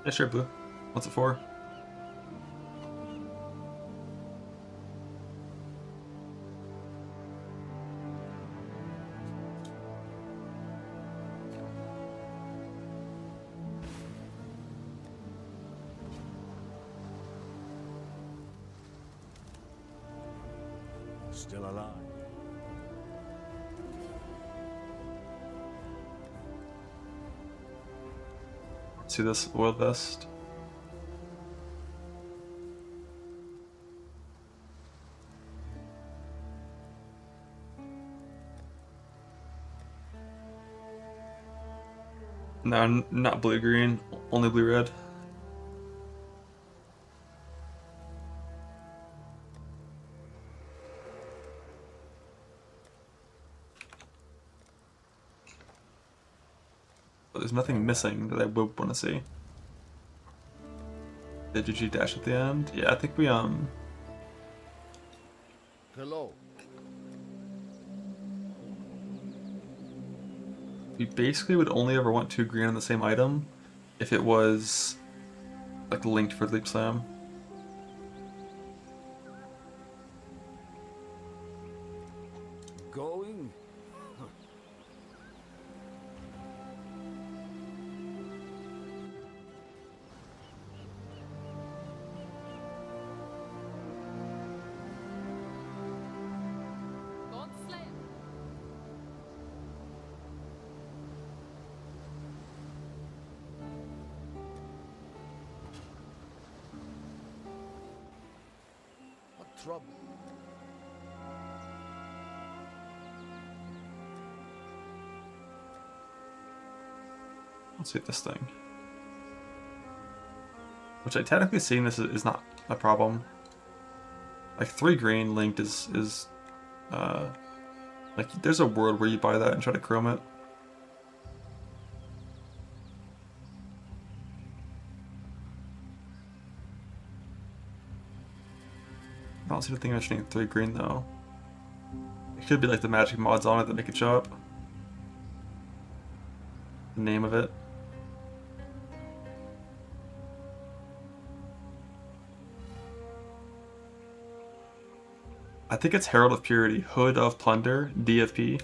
Yeah, sure, Blue. What's it for? Still alive. See this oil vest? No, not blue-green, only blue-red. But there's nothing missing that I would want to see. The GG dash at the end. Yeah, I think we Hello. we basically would only ever want 2 green on the same item if it was like linked for Leap Slam. Going? What trouble? Let's see this thing. Which I technically seeing this is not a problem. Like 3 green linked is like there's a world where you buy that and try to chrome it. I don't see the thing mentioning 3 green though. It could be like the magic mods on it that make it show up. The name of it. I think it's Herald of Purity, Hood of Plunder, DFP.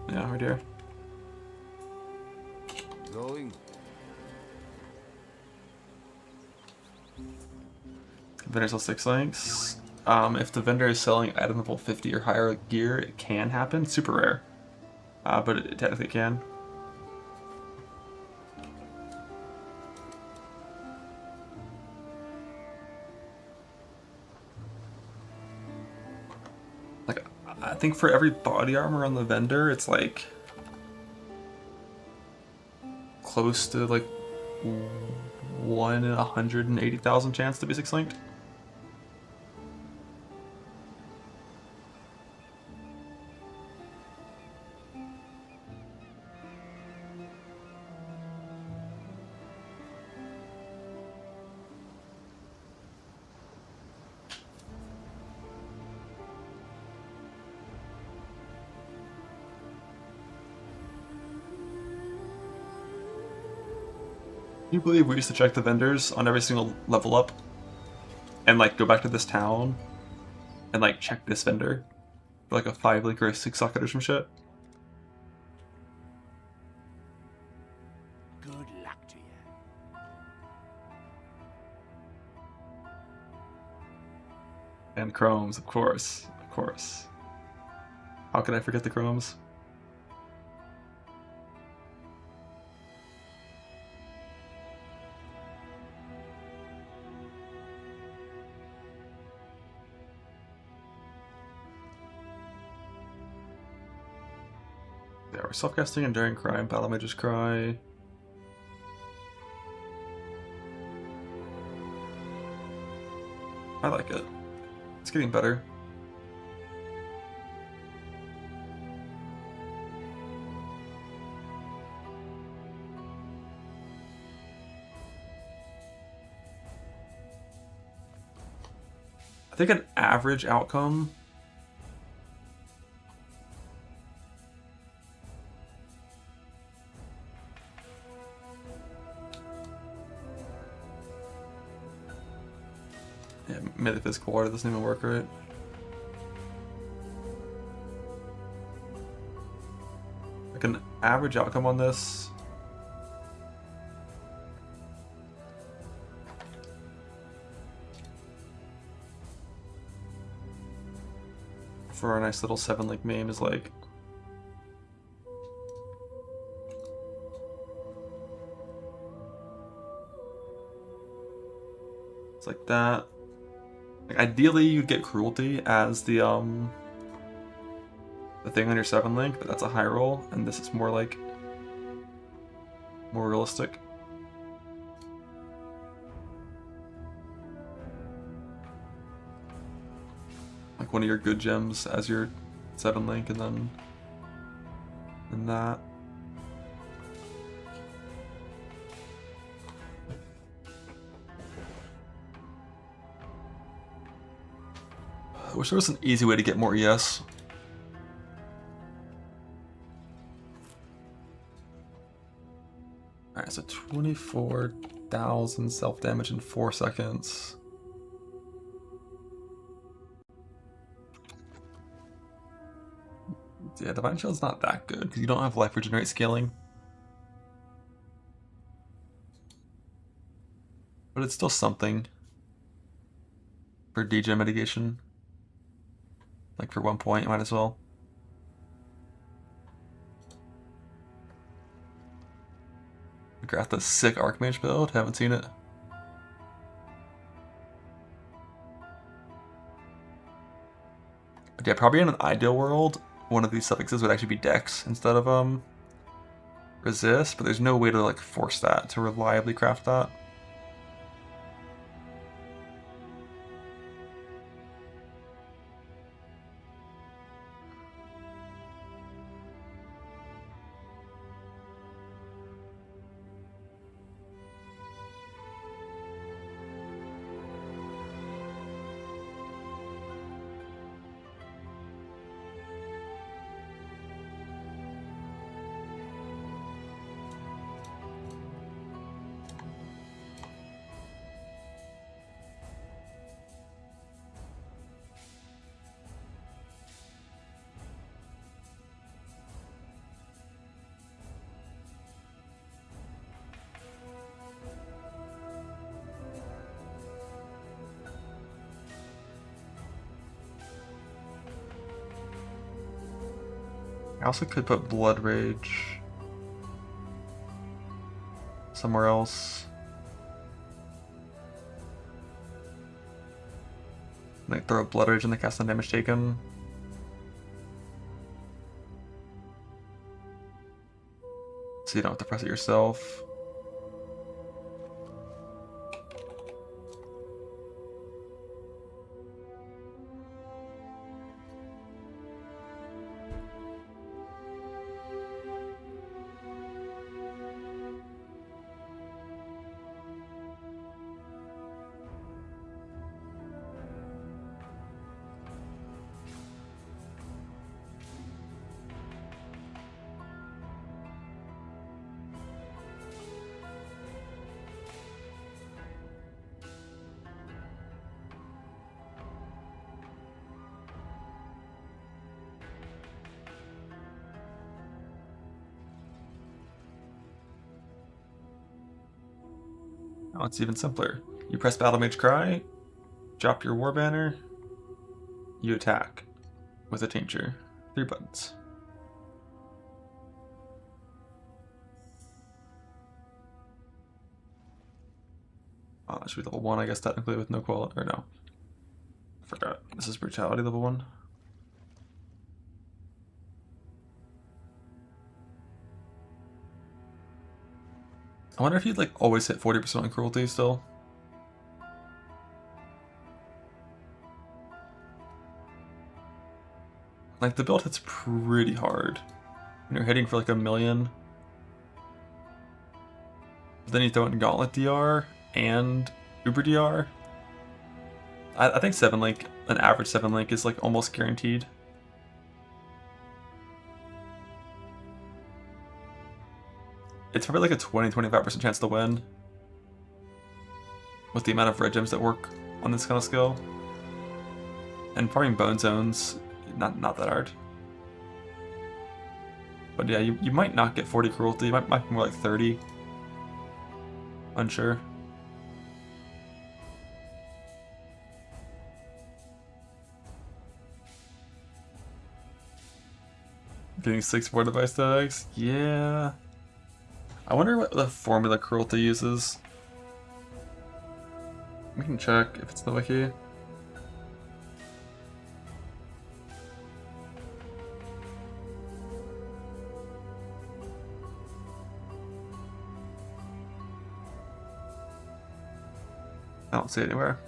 Yeah, right here. Going? Vendor sells 6 links. If the vendor is selling item level 50 or higher gear, it can happen. Super rare. But it technically can. Like, I think for every body armor on the vendor, it's like close to like 1 in 180,000 chance to be 6 linked. Can you believe we used to check the vendors on every single level up and like go back to this town and like check this vendor for like a 5 link or a 6 socket or some shit? Good luck to you. And chromes, of course. Of course. How could I forget the chromes? Yeah, we're self-casting Enduring Cry and Battle Mage's Cry. I like it. It's getting better. I think an average outcome metaphysical water doesn't even work right. Like an average outcome on this. For a nice little 7 link meme is like it's like that. Like ideally you'd get cruelty as the thing on your 7 link, but that's a high roll, and this is more like more realistic. like one of your good gems as your 7 link, and then that. I wish there was an easy way to get more ES. Alright, so 24,000 self-damage in 4 seconds. Yeah, Divine Shield's not that good, because you don't have life regenerate scaling. But it's still something for DJ mitigation. Like for 1 point, you might as well. Got the sick Archmage build, haven't seen it. But yeah, probably in an ideal world, one of these suffixes would actually be Dex instead of resist, but there's no way to like force that to reliably craft that. I also could put Blood Rage somewhere else. Like throw a Blood Rage in the cast on damage taken. So you don't have to press it yourself. Now it's even simpler. You press Battle Mage Cry, drop your War Banner, you attack with a Tincture. 3 buttons. Oh, that should be level 1, I guess, technically, with no quality. Or no. I forgot. This is Brutality level 1. I wonder if you'd like always hit 40% on cruelty still. Like the build hits pretty hard when you're hitting for like 1,000,000. But then you throw in Gauntlet DR and Uber DR. I think 7 link, an average 7 link is like almost guaranteed. It's probably like a 20-25% chance to win with the amount of red gems that work on this kind of skill. And farming bone zones, not that hard. But yeah, you might not get 40 cruelty, you might be more like 30. Unsure. Getting 6 more device tags? Yeah. I wonder what the formula cruelty uses. We can check if it's the wiki. I don't see it anywhere.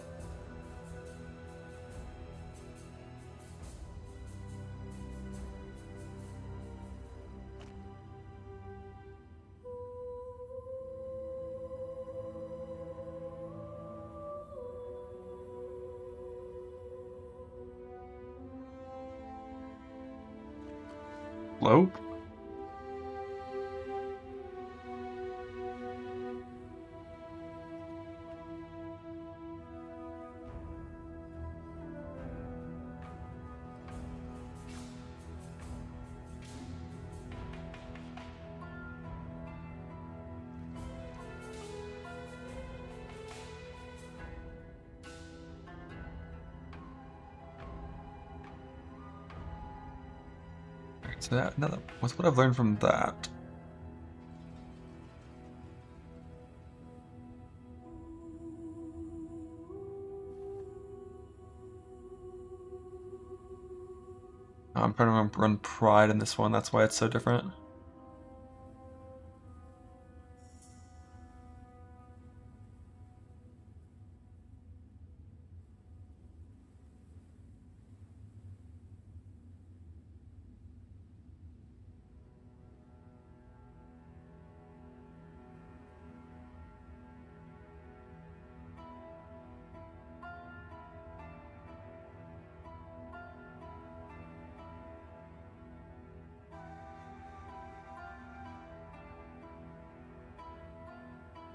Low? So that, what's what I've learned from that? I'm trying to run Pride in this one, that's why it's so different.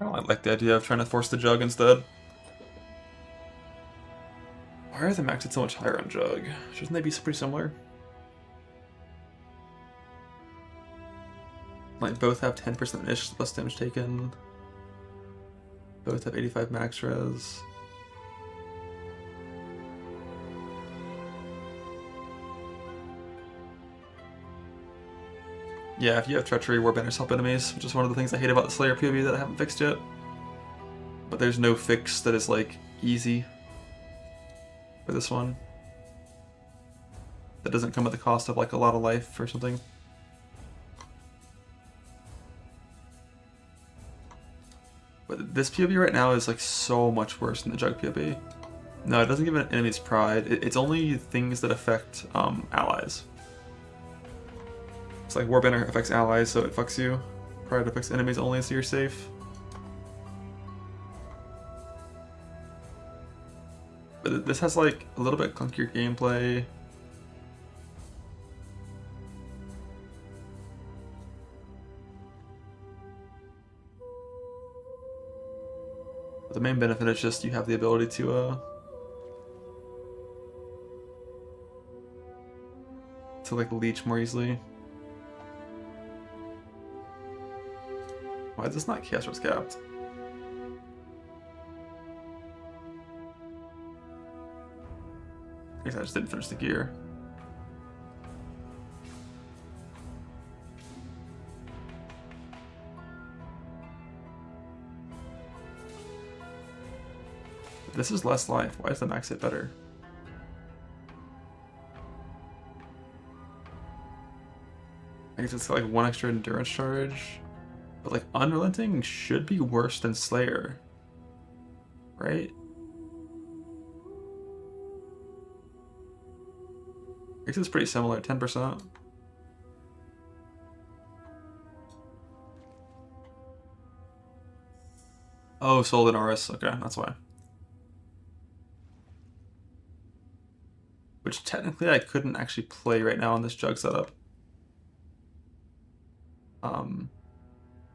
I like the idea of trying to force the Jug instead. Why are the maxed so much higher on Jug? Shouldn't they be pretty similar? Like, both have 10%-ish less damage taken. Both have 85 max res. Yeah, if you have Treachery, Warbanners help enemies, which is one of the things I hate about the Slayer PoE that I haven't fixed yet. But there's no fix that is, like, easy for this one. That doesn't come at the cost of, like, a lot of life or something. But this PoE right now is, like, so much worse than the Jug PoE. No, it doesn't give enemies pride. It's only things that affect allies. It's like Warbanner affects allies, so it fucks you. Pride affects enemies only, so you're safe. But this has like a little bit clunkier gameplay. But the main benefit is just you have the ability to like leech more easily. Why is this not Chaos Force capped? I guess I just didn't finish the gear. This is less life. Why is the max hit better? I guess it's like 1 extra endurance charge. But like Unrelenting should be worse than Slayer. Right? I guess it's pretty similar, 10%. Oh, Soul and Aris. Okay, that's why. Which technically I couldn't actually play right now on this Jug setup.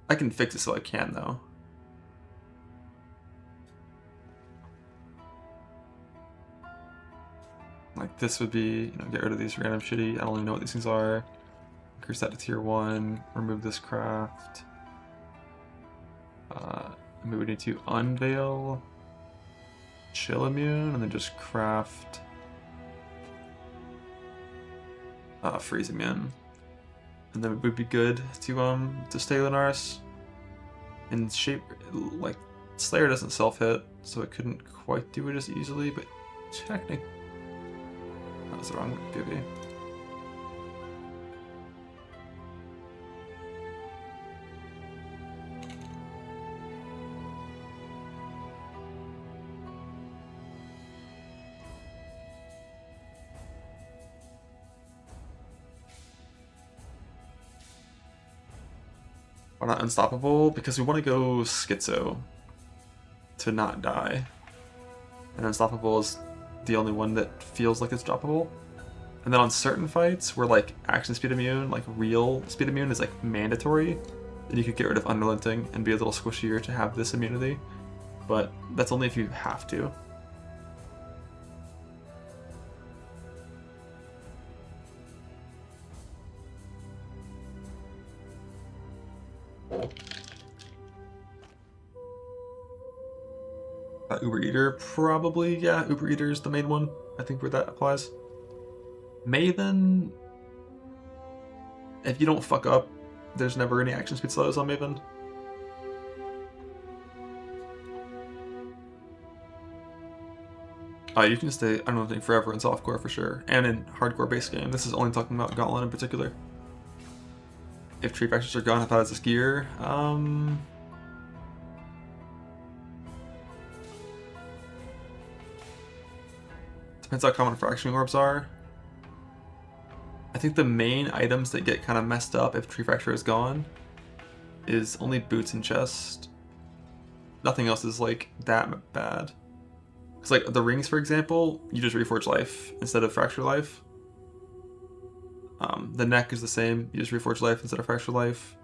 I can fix it so I can though. Like this would be, you know, get rid of these random shitty, I don't even know what these things are. Increase that to tier 1, remove this craft. Maybe we need to unveil Chill Immune and then just craft Freeze Immune. And then it would be good to stay Lunaris. And shape, like, Slayer doesn't self-hit, so it couldn't quite do it as easily, but technically... That was the wrong PoE. Why not Unstoppable? Because we want to go Schizo to not die. And Unstoppable is the only one that feels like it's droppable. And then on certain fights where like action speed immune, like real speed immune is like mandatory, then you could get rid of Unrelenting and be a little squishier to have this immunity. But that's only if you have to. Uber Eater, probably, yeah, Uber Eater is the main one, I think, where that applies. Maven, if you don't fuck up, there's never any action speed slows on Maven. You can stay Unrelenting forever in softcore for sure, and in hardcore base game. This is only talking about Gauntlet in particular. If tree fractures are gone, I thought it's a skier. Depends how common fracturing orbs are. I think the main items that get kind of messed up if tree fracture is gone is only boots and chest. Nothing else is like that bad. Because like the rings, for example, you just reforge life instead of fracture life. The neck is the same. You just reforge life instead of fracture life.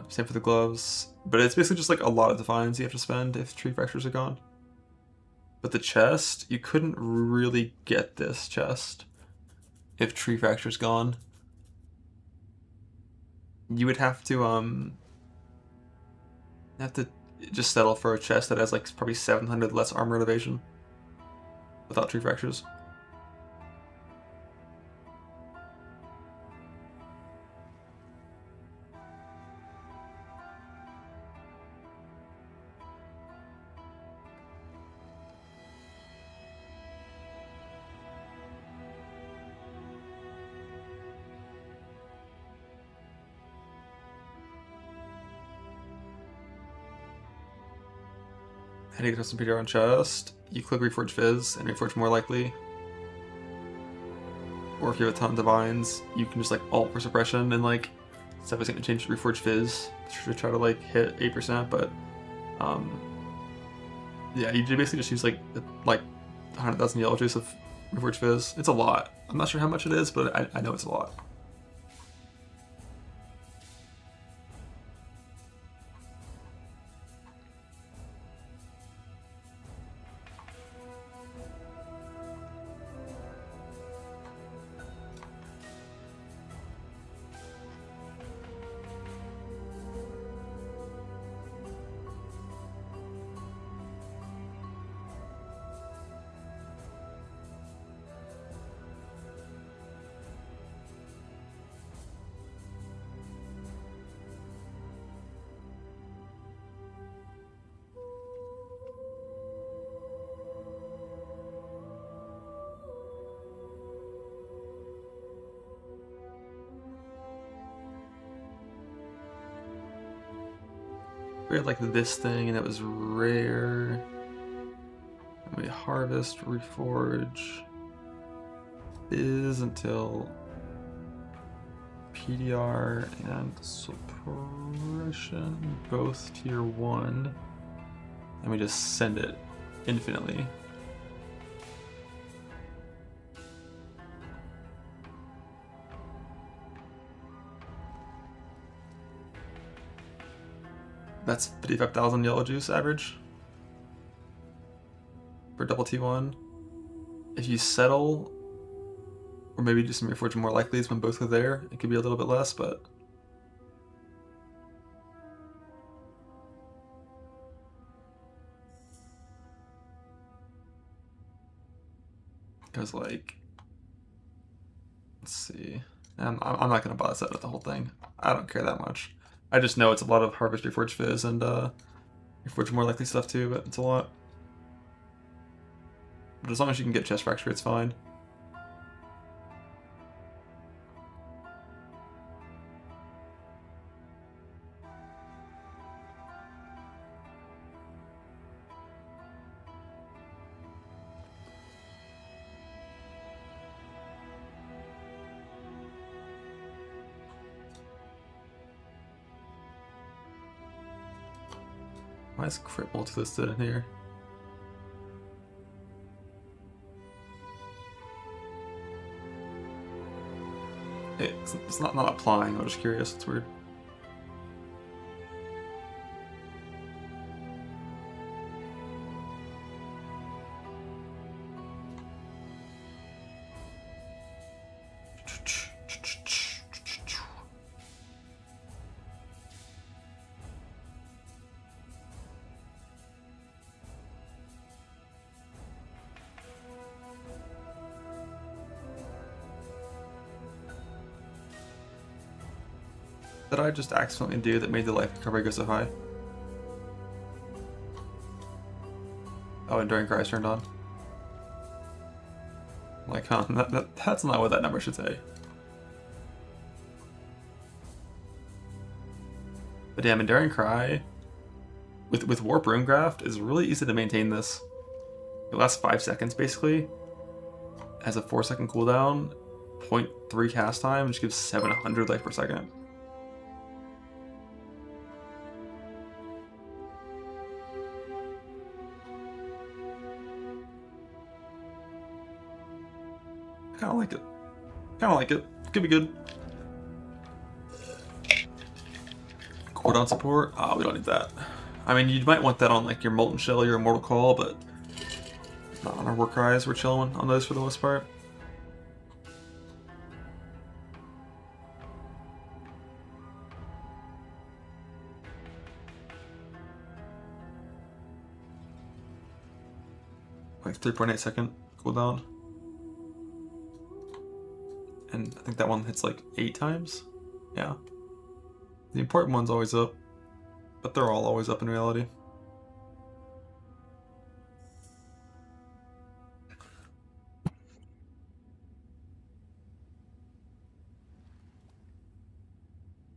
Same for the gloves. But it's basically just like a lot of defines you have to spend if tree fractures are gone. But the chest, you couldn't really get this chest if tree fracture's gone. You would have to just settle for a chest that has like probably 700 less armor and evasion without tree fractures. How do you get custom PDR on chest? You click Reforge Fizz and Reforge more likely. Or if you have a ton of divines, you can just like alt for suppression and like stuff is going to change to Reforge Fizz to try to like hit 8%, but yeah, you basically just use like 100,000 yellow juice of Reforge Fizz. It's a lot. I'm not sure how much it is, but I know it's a lot. We had like this thing and it was rare. And we harvest, reforge. Is until PDR and suppression both tier 1. And we just send it infinitely. That's 35,000 yellow juice average for double T1. If you settle, or maybe do some reforging more likelies when both are there, it could be a little bit less, but because like, let's see, I'm not gonna bother setting up the whole thing. I don't care that much. I just know it's a lot of harvest, reforge fizz, and reforge more likely stuff too, but it's a lot. But as long as you can get chest fracture, it's fine. Why is crit multi listed in here? It's not applying. I'm just curious. It's weird. Did I just accidentally do that made the life recovery go so high? Oh, Enduring Cries turned on. Like, huh? That's not what that number should say. But damn, Enduring Cry with Warp Runegraft is really easy to maintain this. It lasts 5 seconds basically. Has a 4-second cooldown, 0.3 cast time, which gives 700 life per second. Kinda like it. Kinda like it. Could be good. Cooldown support? Ah, we don't need that. I mean, you might want that on like your Molten Shell or your Immortal Call, but not on our Warcries. We're chilling on those for the most part. Like 3.8-second cooldown. And I think that one hits like 8 times. Yeah. The important one's always up. But they're all always up in reality.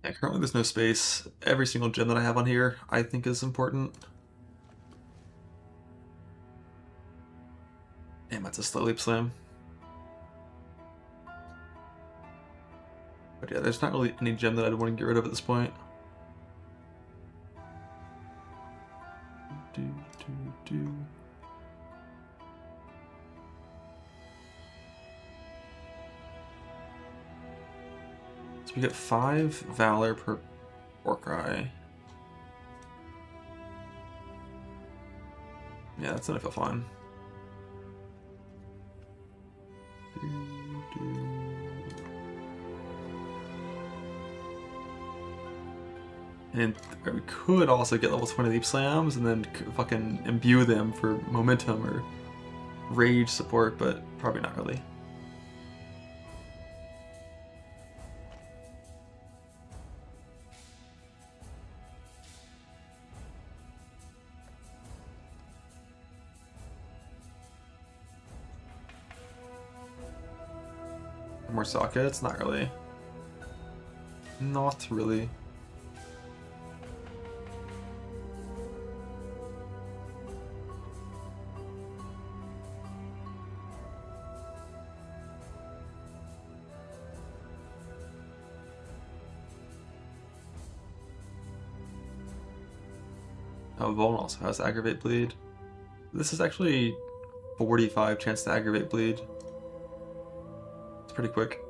Yeah, currently there's no space. Every single gem that I have on here I think is important. Damn, that's a slow leap slam. But yeah, there's not really any gem that I'd want to get rid of at this point. So we get 5 Valor per Warcry. Yeah, that's gonna feel fine. And we could also get level 20 Leap Slams and then fucking imbue them for momentum or rage support, but probably not really. More sockets? Not really. Not really. Oh, Vuln also has Aggravate Bleed. This is actually 45 chance to Aggravate Bleed. It's pretty quick.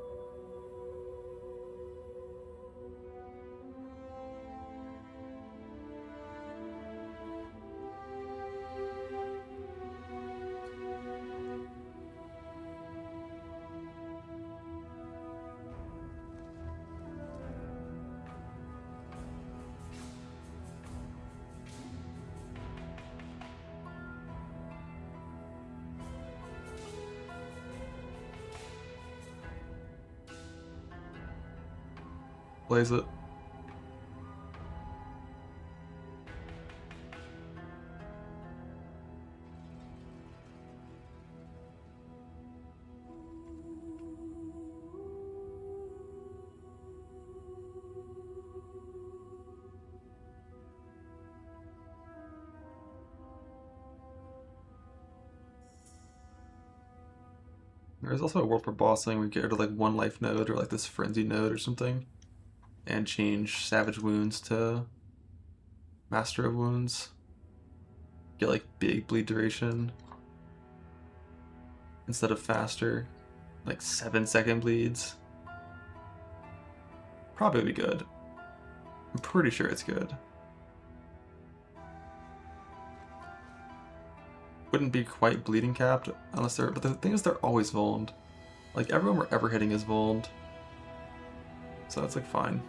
Blaze it. There's also a world for bossing where you get rid of like 1 life node or like this frenzy node or something. And change Savage Wounds to Master of Wounds. Get like big bleed duration. Instead of faster. Like 7-second bleeds. Probably be good. I'm pretty sure it's good. Wouldn't be quite bleeding capped unless they're, but the thing is they're always vulned. Like everyone we're ever hitting is vulned. So that's like fine.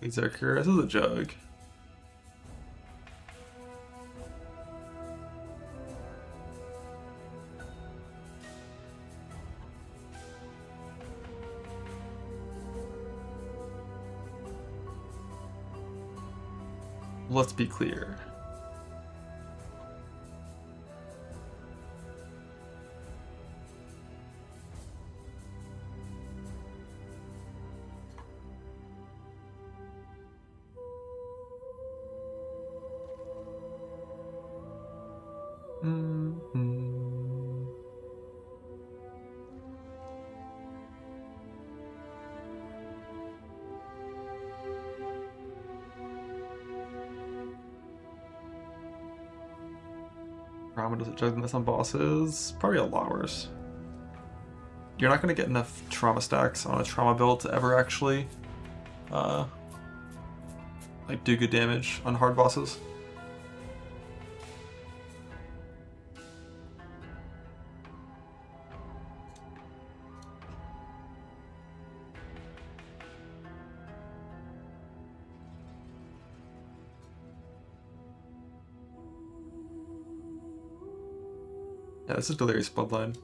Berserker, this is a jug. Let's be clear. Ramen does it jug this on bosses? Probably a lot worse. You're not going to get enough trauma stacks on a trauma build to ever actually like do good damage on hard bosses. Yeah, this is Delirious Bloodline.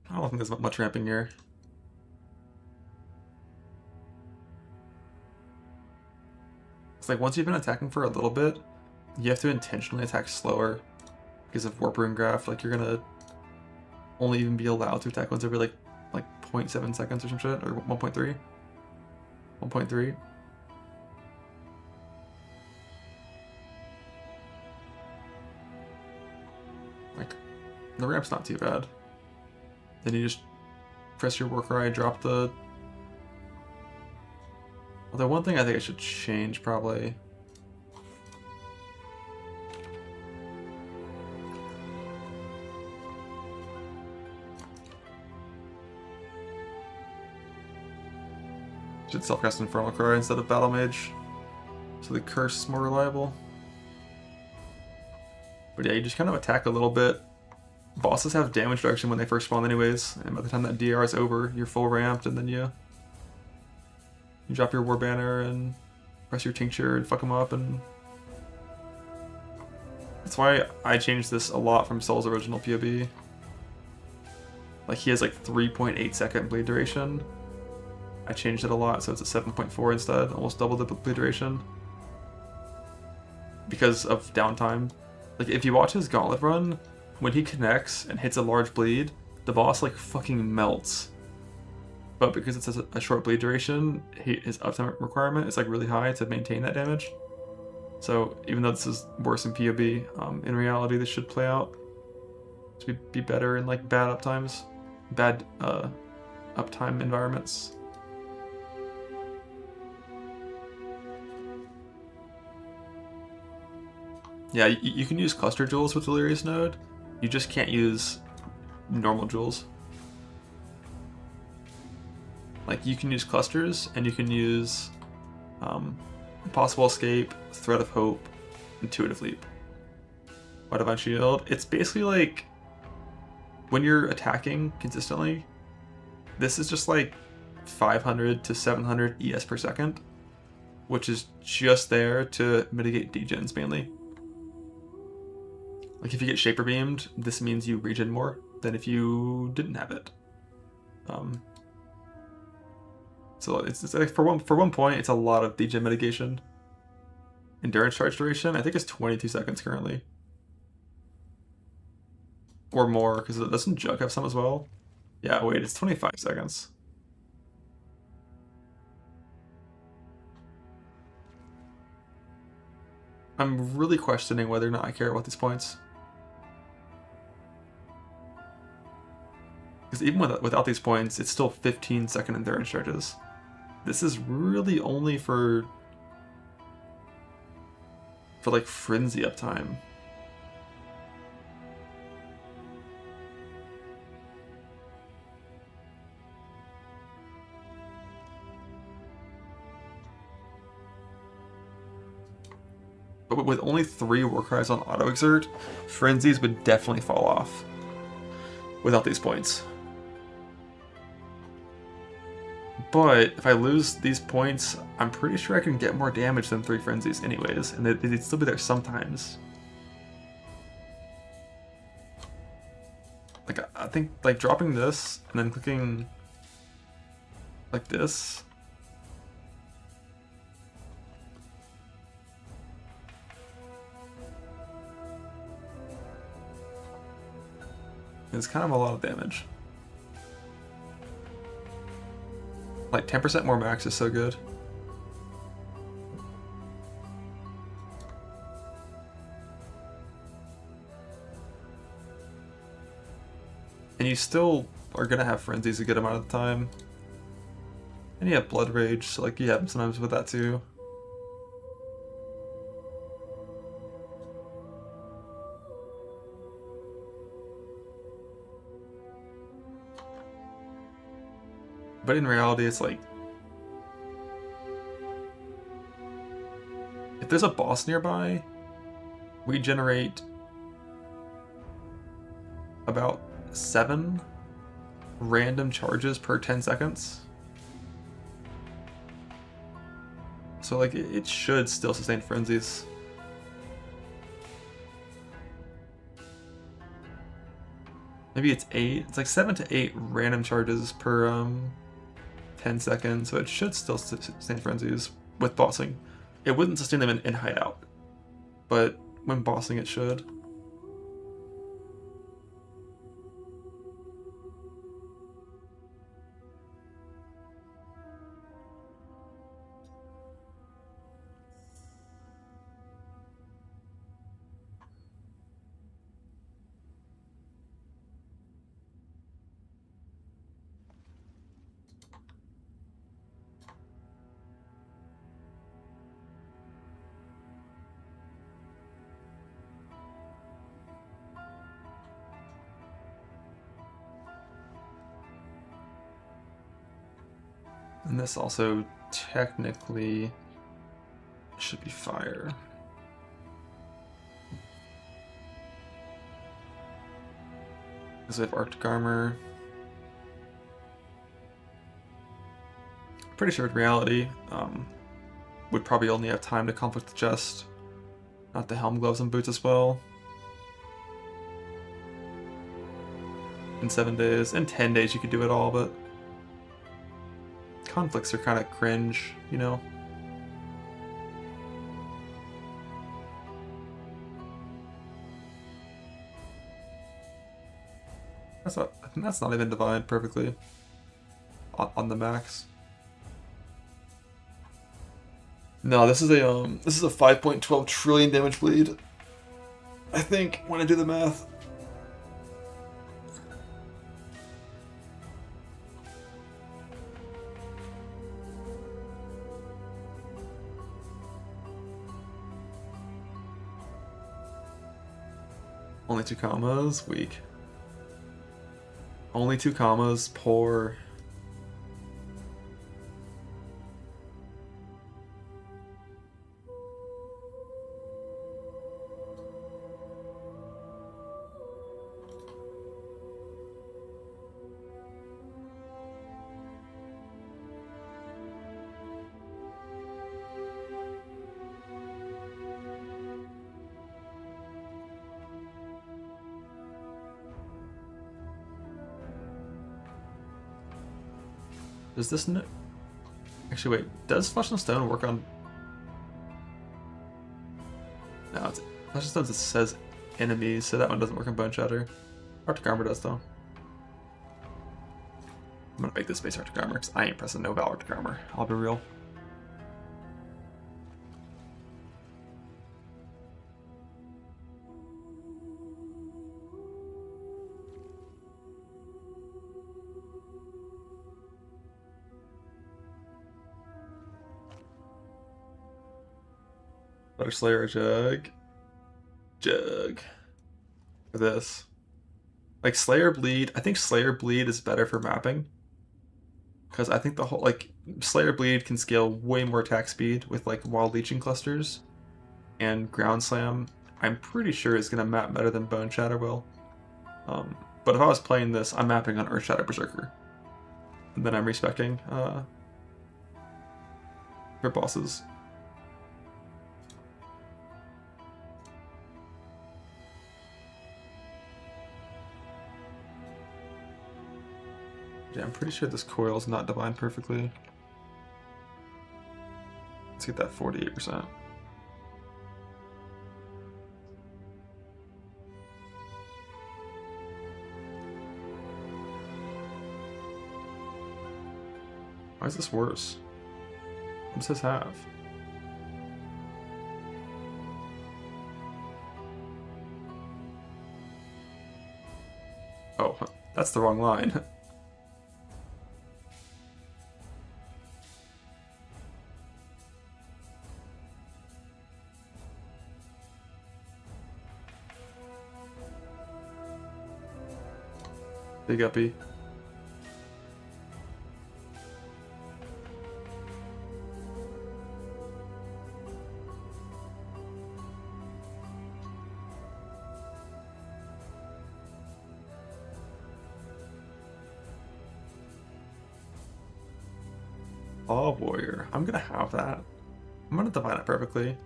I don't think there's much ramping here. It's like once you've been attacking for a little bit, you have to intentionally attack slower because of Warp Rune Graft. Like you're gonna only even be allowed to attack once every like 0.7 seconds or some shit, or 1.3. 1.3. Like the ramp's not too bad. Then you just press your Warcry, drop the. Although one thing I think I should change probably. Should self-cast Infernal Cry instead of Battle Mage, so the curse is more reliable. But yeah, you just kind of attack a little bit. Bosses have damage reduction when they first spawn anyways, and by the time that DR is over, you're full ramped, and then you drop your War Banner and press your Tincture and fuck them up, and that's why I changed this a lot from Soul's original POB. Like he has like 3.8 second bleed duration. I changed it a lot, so it's a 7.4 instead, almost double the bleed duration. Because of downtime. Like, if you watch his Gauntlet run, when he connects and hits a large bleed, the boss, like, fucking melts. But because it's a short bleed duration, his uptime requirement is, like, really high to maintain that damage. So, even though this is worse in POB, in reality, this should play out to be better in, like, bad uptimes. Bad, uptime environments. Yeah, you can use cluster jewels with Delirious Node. You just can't use normal jewels. Like, you can use clusters, and you can use Impossible Escape, Thread of Hope, Intuitive Leap. White Divine Shield. It's basically like, when you're attacking consistently, this is just like 500 to 700 ES per second, which is just there to mitigate degens mainly. Like if you get Shaper Beamed, this means you regen more than if you didn't have it. So it's like for one point, it's a lot of degen mitigation. Endurance charge duration, I think it's 22 seconds currently. Or more, because doesn't Jug have some as well? Yeah, wait, it's 25 seconds. I'm really questioning whether or not I care about these points. Because even without these points, it's still 15-second endurance charges. This is really only for like frenzy uptime. But with only 3 Warcries on auto exert, frenzies would definitely fall off without these points. But if I lose these points, I'm pretty sure I can get more damage than 3 frenzies anyways, and they'd still be there sometimes. Like, I think, like, dropping this and then clicking like this. It's kind of a lot of damage. Like 10% more max is so good. And you still are gonna have frenzies a good amount of the time. And you have blood rage, so like you have sometimes with that too. But in reality, it's like, if there's a boss nearby, we generate about 7 random charges per 10 seconds. So like, it should still sustain frenzies. Maybe it's 8. It's like 7 to 8 random charges per 10 seconds, so it should still sustain frenzies with bossing. It wouldn't sustain them in hideout, but when bossing it should. And this also technically should be fire. Because we have Arctic Armor. Pretty sure in reality, would probably only have time to conflict the chest, not the helm, gloves, and boots as well. In 7 days. In 10 days you could do it all, but conflicts are kind of cringe, you know? I think that's not even divided perfectly on the max. No, this is a 5.12 trillion damage bleed. I think when I do the math. Only 2 commas, weak. Only 2 commas, poor. Does this actually wait? Does Flesh and Stone work on? No, it's Flesh and Stone. It says enemies, so that one doesn't work on Bone Shatter. Arctic Armor does though. I'm gonna make this base Arctic Armor because I ain't pressing no Val Arctic Armor. I'll be real. Better Slayer or Jug? Jug. For this. Like Slayer Bleed, I think Slayer Bleed is better for mapping. Because I think the whole, like, Slayer Bleed can scale way more attack speed with, like, Wild Leeching clusters. And Ground Slam, I'm pretty sure is going to map better than Bone Shatter will. But if I was playing this, I'm mapping on Earth Shadow Berserker. And then I'm respecting for bosses. Yeah, I'm pretty sure this coil's not divine perfectly. Let's get that 48%. Why is this worse? What does this have? Oh, that's the wrong line. Big uppy. Oh, warrior. I'm gonna have that. I'm gonna divine it perfectly.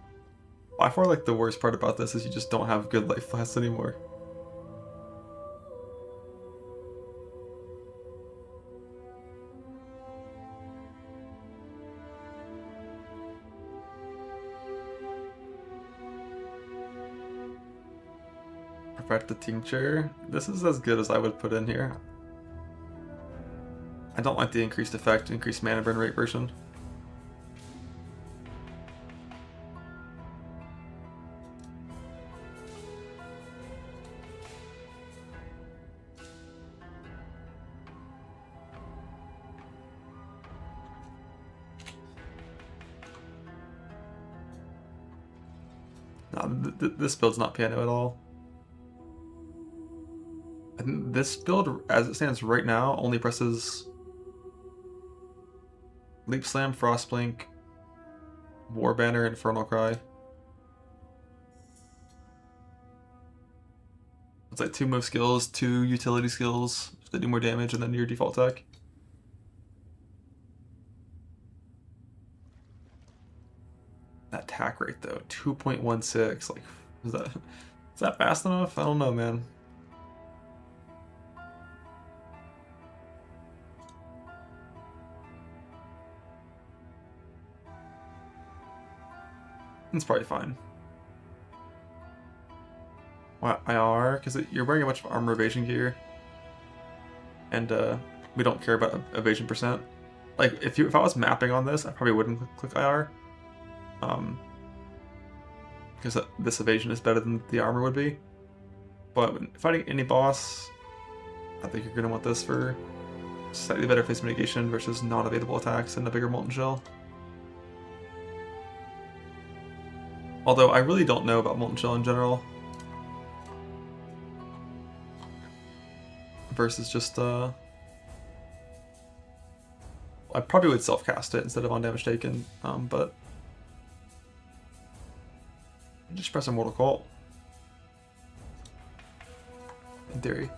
By far, like, the worst part about this is you just don't have good life lasts anymore. Perfect the tincture. This is as good as I would put in here. I don't like the increased effect, increased mana burn rate version. No, this build's not piano at all. And this build, as it stands right now, only presses Leap Slam, Frostblink, War Banner, Infernal Cry. It's like 2 move skills, 2 utility skills that do more damage, and then your default attack. That attack rate though, 2.16. Like, is that fast enough? I don't know, man. It's probably fine. Why IR? Because you're wearing a bunch of armor evasion gear, and we don't care about evasion percent. Like if I was mapping on this, I probably wouldn't click IR, because this evasion is better than the armor would be. But when fighting any boss, I think you're gonna want this for slightly better face mitigation versus non-evadable attacks and a bigger molten shell. Although I really don't know about Molten Shell in general. Versus just, I probably would self-cast it instead of on damage taken, but... just press a Mortal Call. In theory.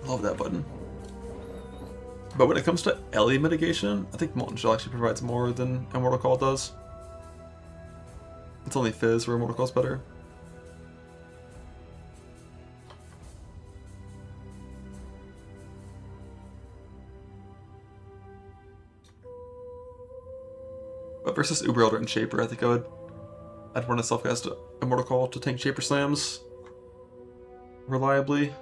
Love that button. But when it comes to LE mitigation, I think Molten Shell actually provides more than Immortal Call does. It's only Fizz where Immortal Call's better. But versus Uber Elder and Shaper, I think I'd run a self-cast Immortal Call to tank Shaper slams reliably.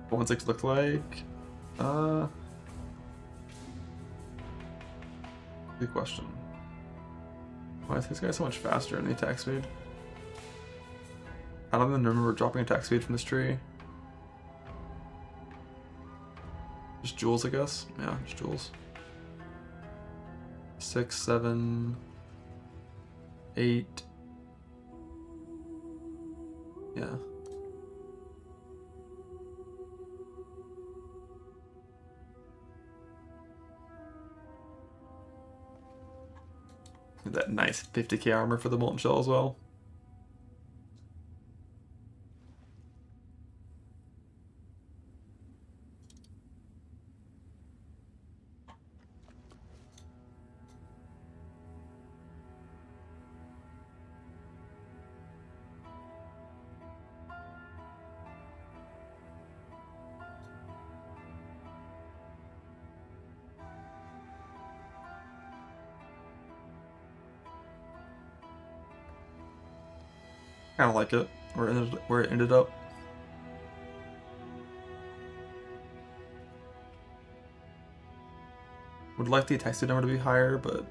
What 1/6 look like? Good question. Why is this guy so much faster in the attack speed? I don't even remember dropping attack speed from this tree. Just jewels, I guess. Yeah, just jewels. 6, 7, 8. Yeah. That nice 50k armor for the Molten Shell as well. Kind of like it, where it ended up. Would like the attack speed number to be higher, but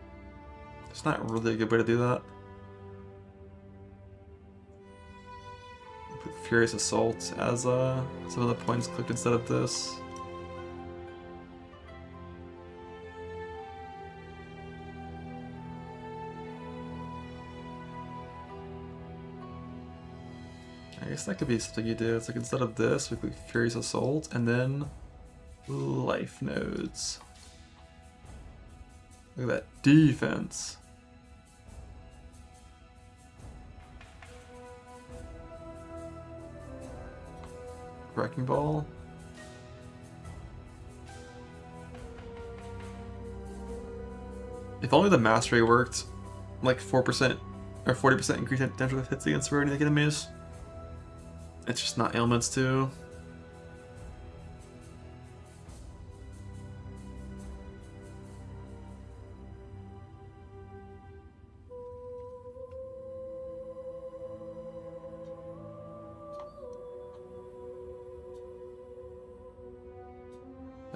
it's not really a good way to do that. Put Furious Assault as some of the points clicked instead of this. I guess that could be something you do. It's like instead of this, we click Furious Assault and then Life Nodes. Look at that defense. Wrecking Ball. If only the mastery worked, like 4% or 40% increase in potential of hits against rare enemies. It's just not ailments too.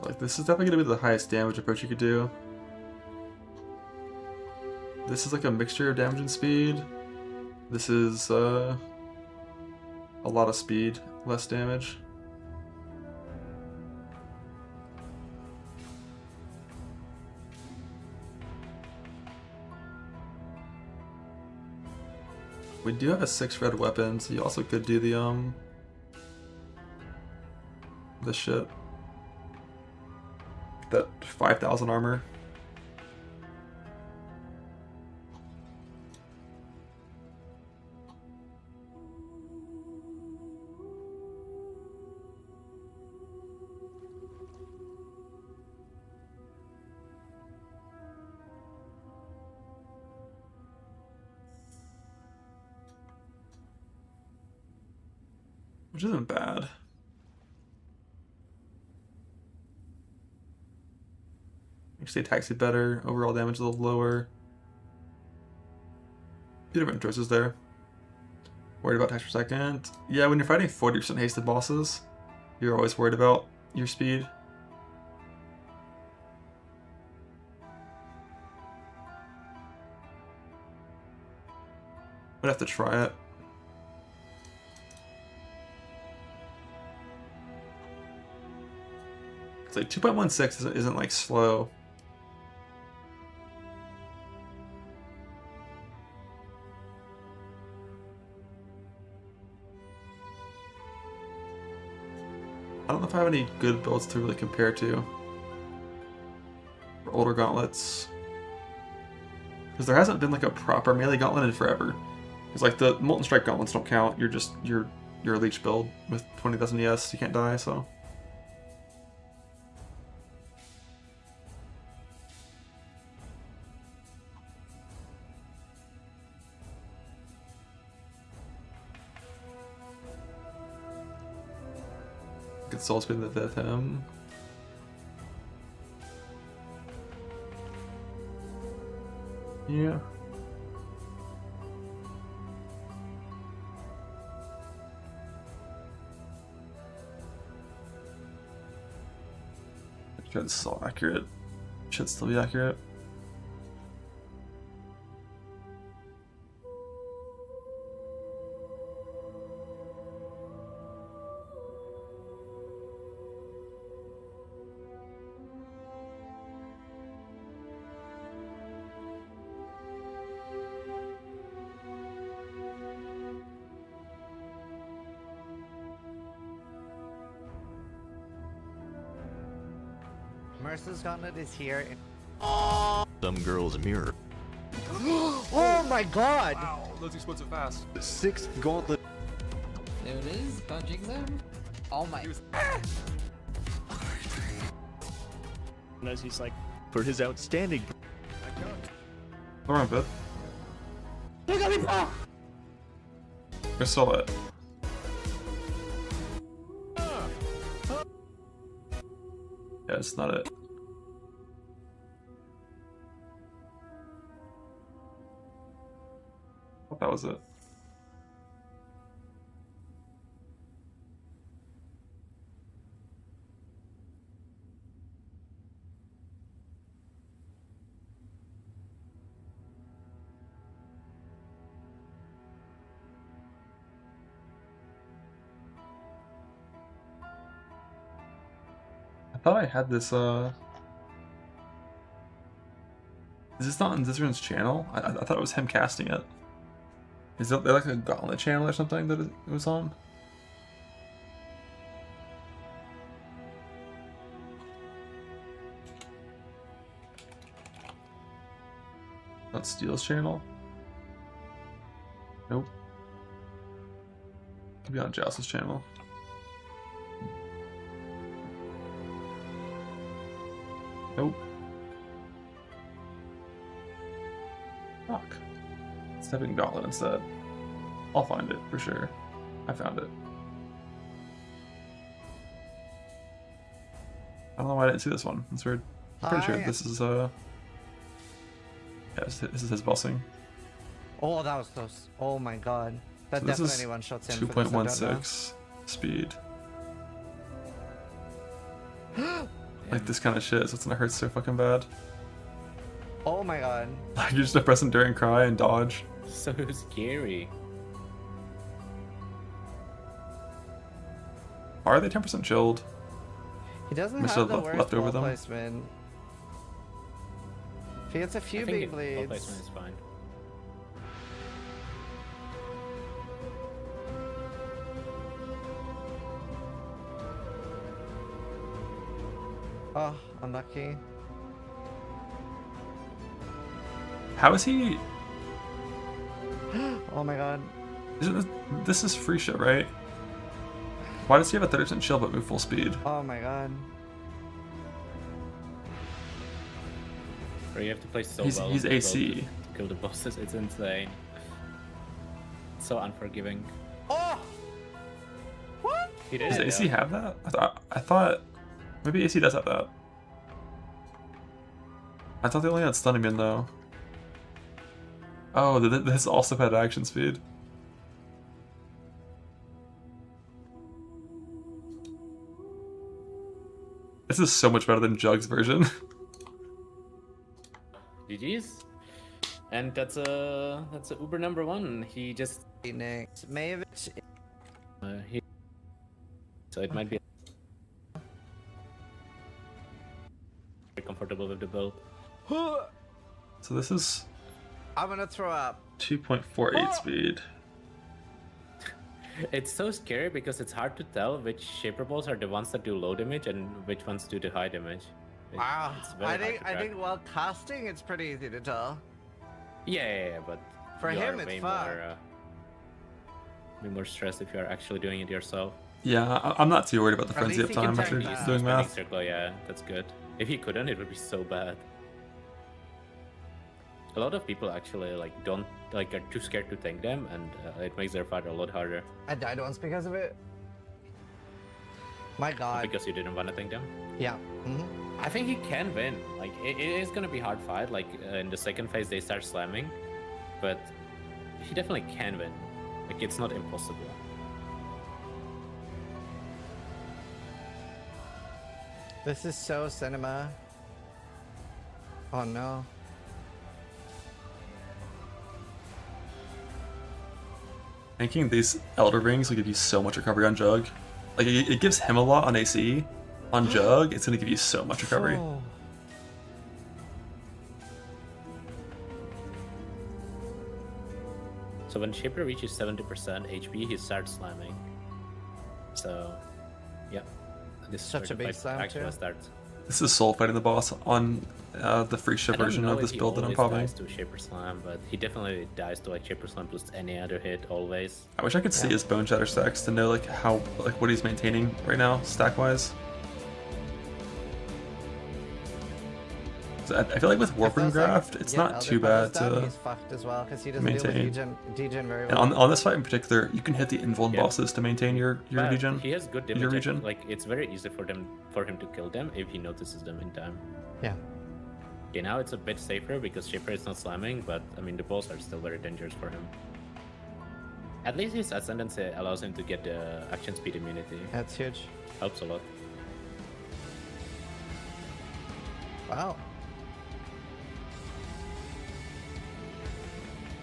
Like this is definitely gonna be the highest damage approach you could do. This is like a mixture of damage and speed. This is a lot of speed, less damage. We do have a 6 red weapon, so you also could do the shit. That 5,000 armor. Which isn't bad. Actually, attacks it better. Overall damage is a little lower. Few different choices there. Worried about attacks per second. Yeah, when you're fighting 40% hasted bosses, you're always worried about your speed. I'd have to try it. It's like 2.16 isn't like slow. I don't know if I have any good builds to really compare to for older gauntlets. Because there hasn't been like a proper melee gauntlet in forever. Because like the Molten Strike gauntlets don't count. You're a leech build with 20,000 ES, you can't die, so. could soul speed with him. Yeah. It's so accurate. Should still be accurate. Mercer's Gauntlet is here. Some girl's mirror. Oh my god! Wow, those explode so fast. The 6th gauntlet. There it is, dodging them. Oh my. And as he's like, For his outstanding. Alright, bud. Look at me, Paul! I saw it. Yeah, it's not it. I thought that was it. I thought I had this, is this not on Zizran's channel? I thought it was him casting it. Is there like a Gauntlet channel or something that it was on? Not Steel's channel? Nope. Could be on Jouse's channel. Nope. Fuck. Let's type in Gauntlet instead. I'll find it for sure. I found it. I don't know why I didn't see this one. That's weird. I'm pretty sure this is yeah, this is his bossing. Oh, that was close. Oh my god. That So definitely one shots in. 2.16 speed. Like this kind of shit, so it's gonna hurt so fucking bad. Oh my god. Like you just press Endure and Cry and dodge. So scary. Are they 10% chilled? He doesn't Must have have the worst left over ball them. placement. If he gets a few big Ball blades. placement is fine. Oh, unlucky. How is he? Oh my god. This is free shit, right? Why does he have a 30% chill but move full speed? Oh my god. Bro, you have to play so He's- well. he's to AC. Kill the bosses. It's insane. So unforgiving. Oh! What? He did. Does AC yeah. have that? I thought maybe AC does have that. I thought they only had stun immune though. Oh, this also had action speed. This is so much better than Jug's version. GG's. And that's a Uber #1. He just next Mayevich. So it might be very comfortable with the build. So this is I'm gonna throw up. 2.48 speed. It's so scary because it's hard to tell which Shaper Balls are the ones that do low damage and which ones do the high damage. Wow. It's very hard to I track. think while casting it's pretty easy to tell. Yeah, but For you him, are it's way fun. more, way more stressed if you are actually doing it yourself. Yeah, I'm not too worried about the At frenzy least of he can time after tank that. doing Spinning math. circle, yeah, that's good. If he couldn't, it would be so bad. A lot of people actually are too scared to tank them, and it makes their fight a lot harder. I died once because of it. My god. Because you didn't want to think them. Yeah. I think he can win. Like it is gonna be hard fight. Like in the second phase they start slamming, but he definitely can win. Like it's not impossible. This is so cinema. Oh no. Thinking these Elder Rings will give you so much recovery on Jug. Like, it gives him a lot on AC. On Jug, it's going to give you so much recovery. Oh. So when Shaper reaches 70% HP, he starts slamming. So, yeah. This is Such a big slam actually too. starts. This is soul fighting the boss on the free ship version of this build that I'm popping. He dies to Shaper Slam, but he definitely dies to like Shaper Slam plus any other hit always. I wish I could see his Bone Shatter stacks to know like how what he's maintaining right now stack wise. I feel like with Warping Graft, it's not too bad to He's fucked as well because he doesn't maintain. deal with degen very And well. on this fight in particular, you can hit the invuln bosses to maintain your But regen. he has good damage. Your regen. Like it's very easy for him to kill them if he notices them in time. Yeah. Okay, now it's a bit safer because Shaper is not slamming, but I mean the balls are still very dangerous for him. At least his Ascendancy allows him to get the action speed immunity. That's huge. Helps a lot. Wow.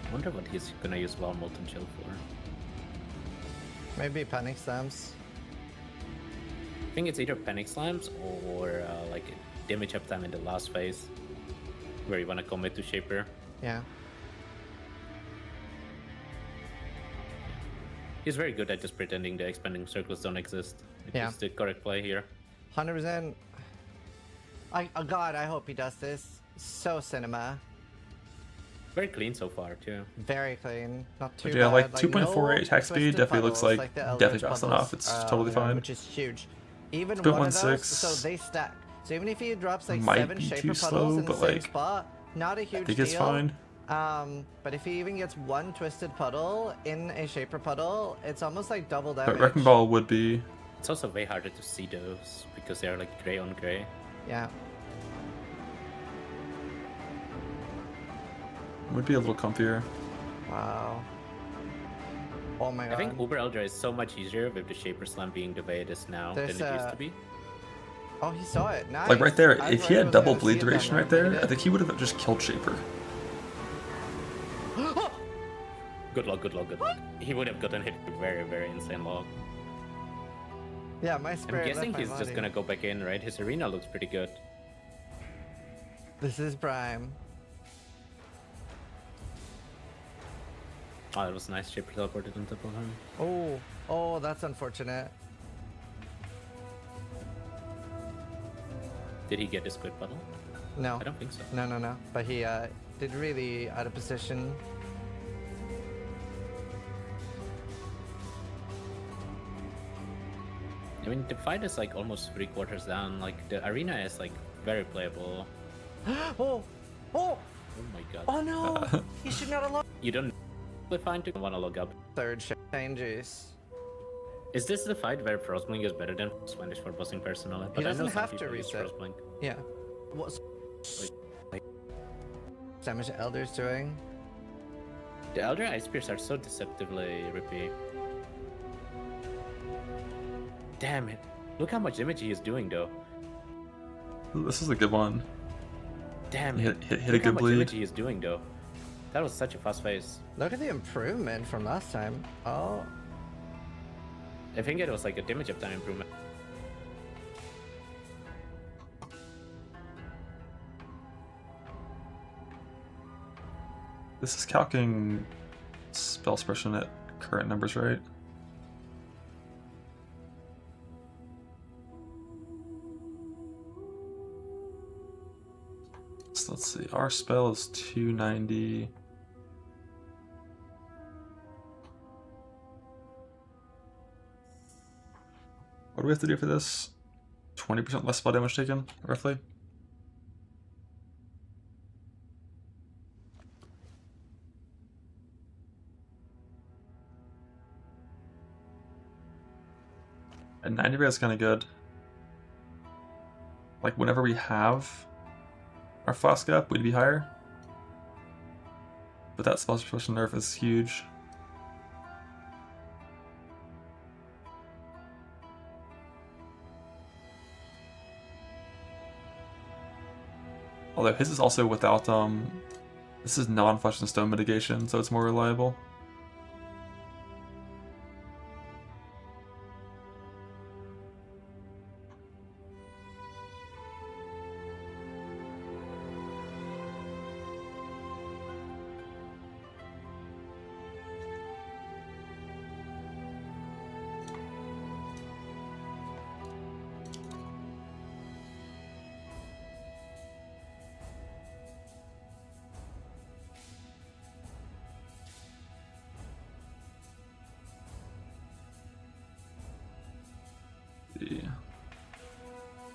I wonder what he's gonna use Wild Molten Chill for. Maybe panic slams. I think it's either Panic Slams or like damage uptime in the last phase, where you wanna commit to Shaper. Yeah. He's very good at just pretending the expanding circles don't exist. Yeah. It's the correct play here. 100%. God, I hope he does this. So cinema. Very clean so far too. Very clean. Not too But yeah, bad. like 2.48 attack speed twisted definitely looks puddles, like the Eldritch definitely fast puddles, enough. It's totally fine. Which is huge. Even It's one of those, 0.16. so they stack. So even if he drops like Might 7 be Shaper too puddles slow, in the but, same like, spot, not a huge I think it's deal. fine. But if he even gets one Twisted Puddle in a Shaper Puddle, it's almost like double But damage. Wrecking Ball would be. It's also way harder to see those because they're like gray on gray. Yeah. Would be a little comfier. Wow. Oh my god. I think Uber Eldra is so much easier with the Shaper Slam being the way it is now than it used to be. Oh, he saw it. Nice. Like right there, I if thought he had was double gonna see bleed it duration that right way, but he there, I think he would have just killed Shaper. Good luck, good luck, good luck. He would have gotten hit with very, very insane log. Yeah, my I'm spirit guessing left my he's just body. gonna go back in, right? His arena looks pretty good. This is Prime. Oh, that was nice. Shaper teleported on top of him. Oh, that's unfortunate. Did he get the squid puddle? No. I don't think so. No. But he did really out of position. I mean, the fight is like almost 3/4 down. Like the arena is like very playable. Oh! Oh my god. Oh no! He should not have lost. You don't find to want to log up. Third changes. Is this the fight where Frostblink is better than Spanish for bossing personally? He But I know doesn't some have to people use reset. Frostblink. Yeah. What's damage Elder's doing? The Elder Ice Spears are so deceptively rippy. Damn it. Look how much damage he is doing though. This is a good one. Damn Hit it. a Look how good much bleed. damage he is doing though. That was such a fast phase. Look at the improvement from last time. Oh. I think it was like a damage uptime improvement. This is calcing spell suppression at current numbers, right? So let's see. Our spell is 290. What do we have to do for this? 20% less spell damage taken, roughly? And 90 rare is kind of good. Like, whenever we have our flask up, we'd be higher. But that spell special nerf is huge. Although his is also without, this is non-flesh and stone mitigation, so it's more reliable.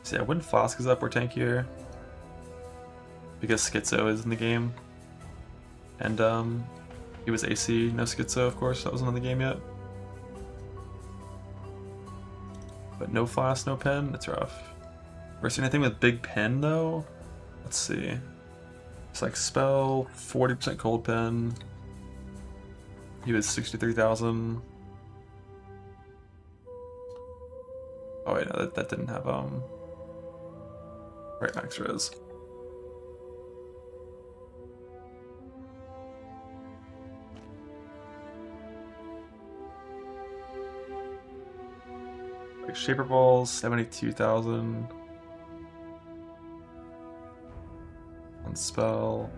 So yeah, when Flask is up, we're tankier. Because Schizo is in the game. And he was AC, no Schizo, of course, that wasn't in the game yet. But no Flask, no Pen, it's rough. Versus anything with big Pen though? Let's see. It's like Spell, 40% Cold Pen. He was 63,000. Oh wait, no, that didn't have right max res. Like Shaper Balls, 72,000. On spell.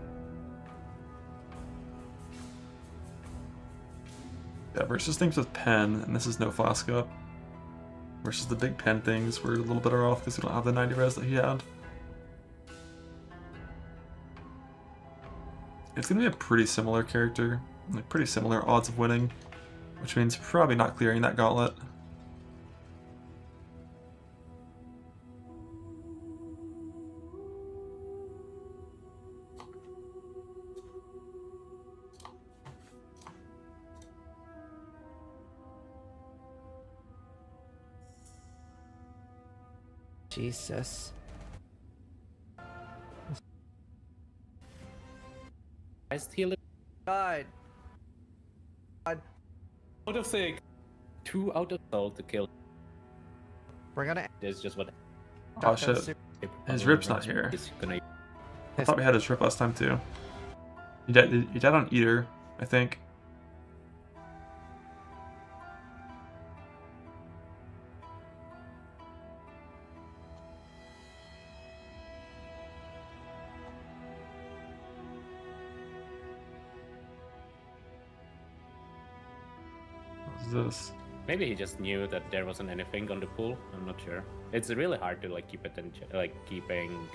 Yeah, versus things with Pen, and this is no Flask up. Versus the big Pen things, we're a little better off because we don't have the 90 res that he had. It's gonna be a pretty similar character, like pretty similar odds of winning, which means probably not clearing that gauntlet. Jesus. I steal it. God. Out of 6. 2 out of soul to kill. We're gonna. It's just what. Oh shit. His rip's not here. I thought we had his rip last time too. He died on Eater, I think. This. Maybe he just knew that there wasn't anything on the pool. I'm not sure. It's really hard to like keep attention, like keeping.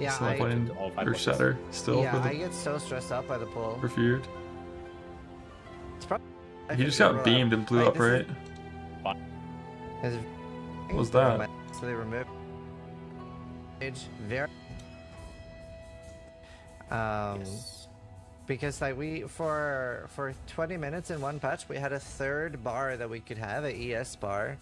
Yeah, still playing all 5 Earth Shatter still. Yeah, for the I get so stressed out by the pool. for Feared. It's probably. He just got beamed and blew up, right? What was that? So they removed. Very. Yes. Because like we for 20 minutes in one patch we had a third bar that we could have, a ES bar.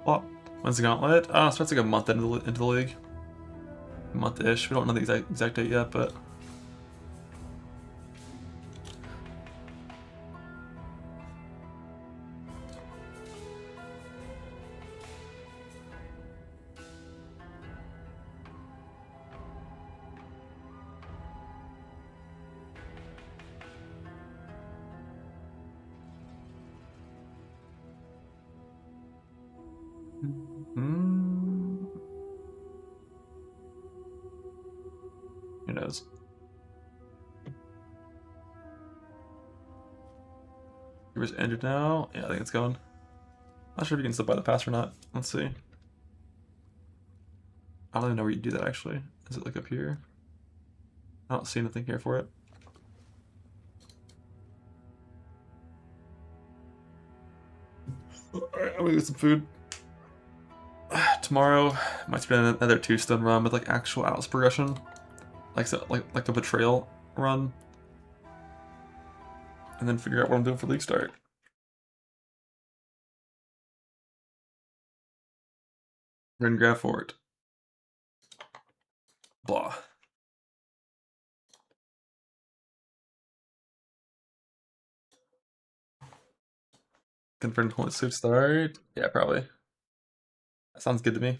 What? When's the gauntlet? So that's like a month into the league. Month-ish. We don't know the exact date yet, but Server's ended now. Yeah, I think it's going. Not sure if you can slip by the pass or not. Let's see. I don't even know where you do that actually. Is it like up here? I don't see anything here for it. Alright, I'm gonna get some food. Tomorrow might be another 2-stone run with like actual Atlas progression. Like a betrayal run. And then figure out what I'm doing for league start. Ren grab forward. Blah. Confirmed point save start? Yeah, probably. That sounds good to me.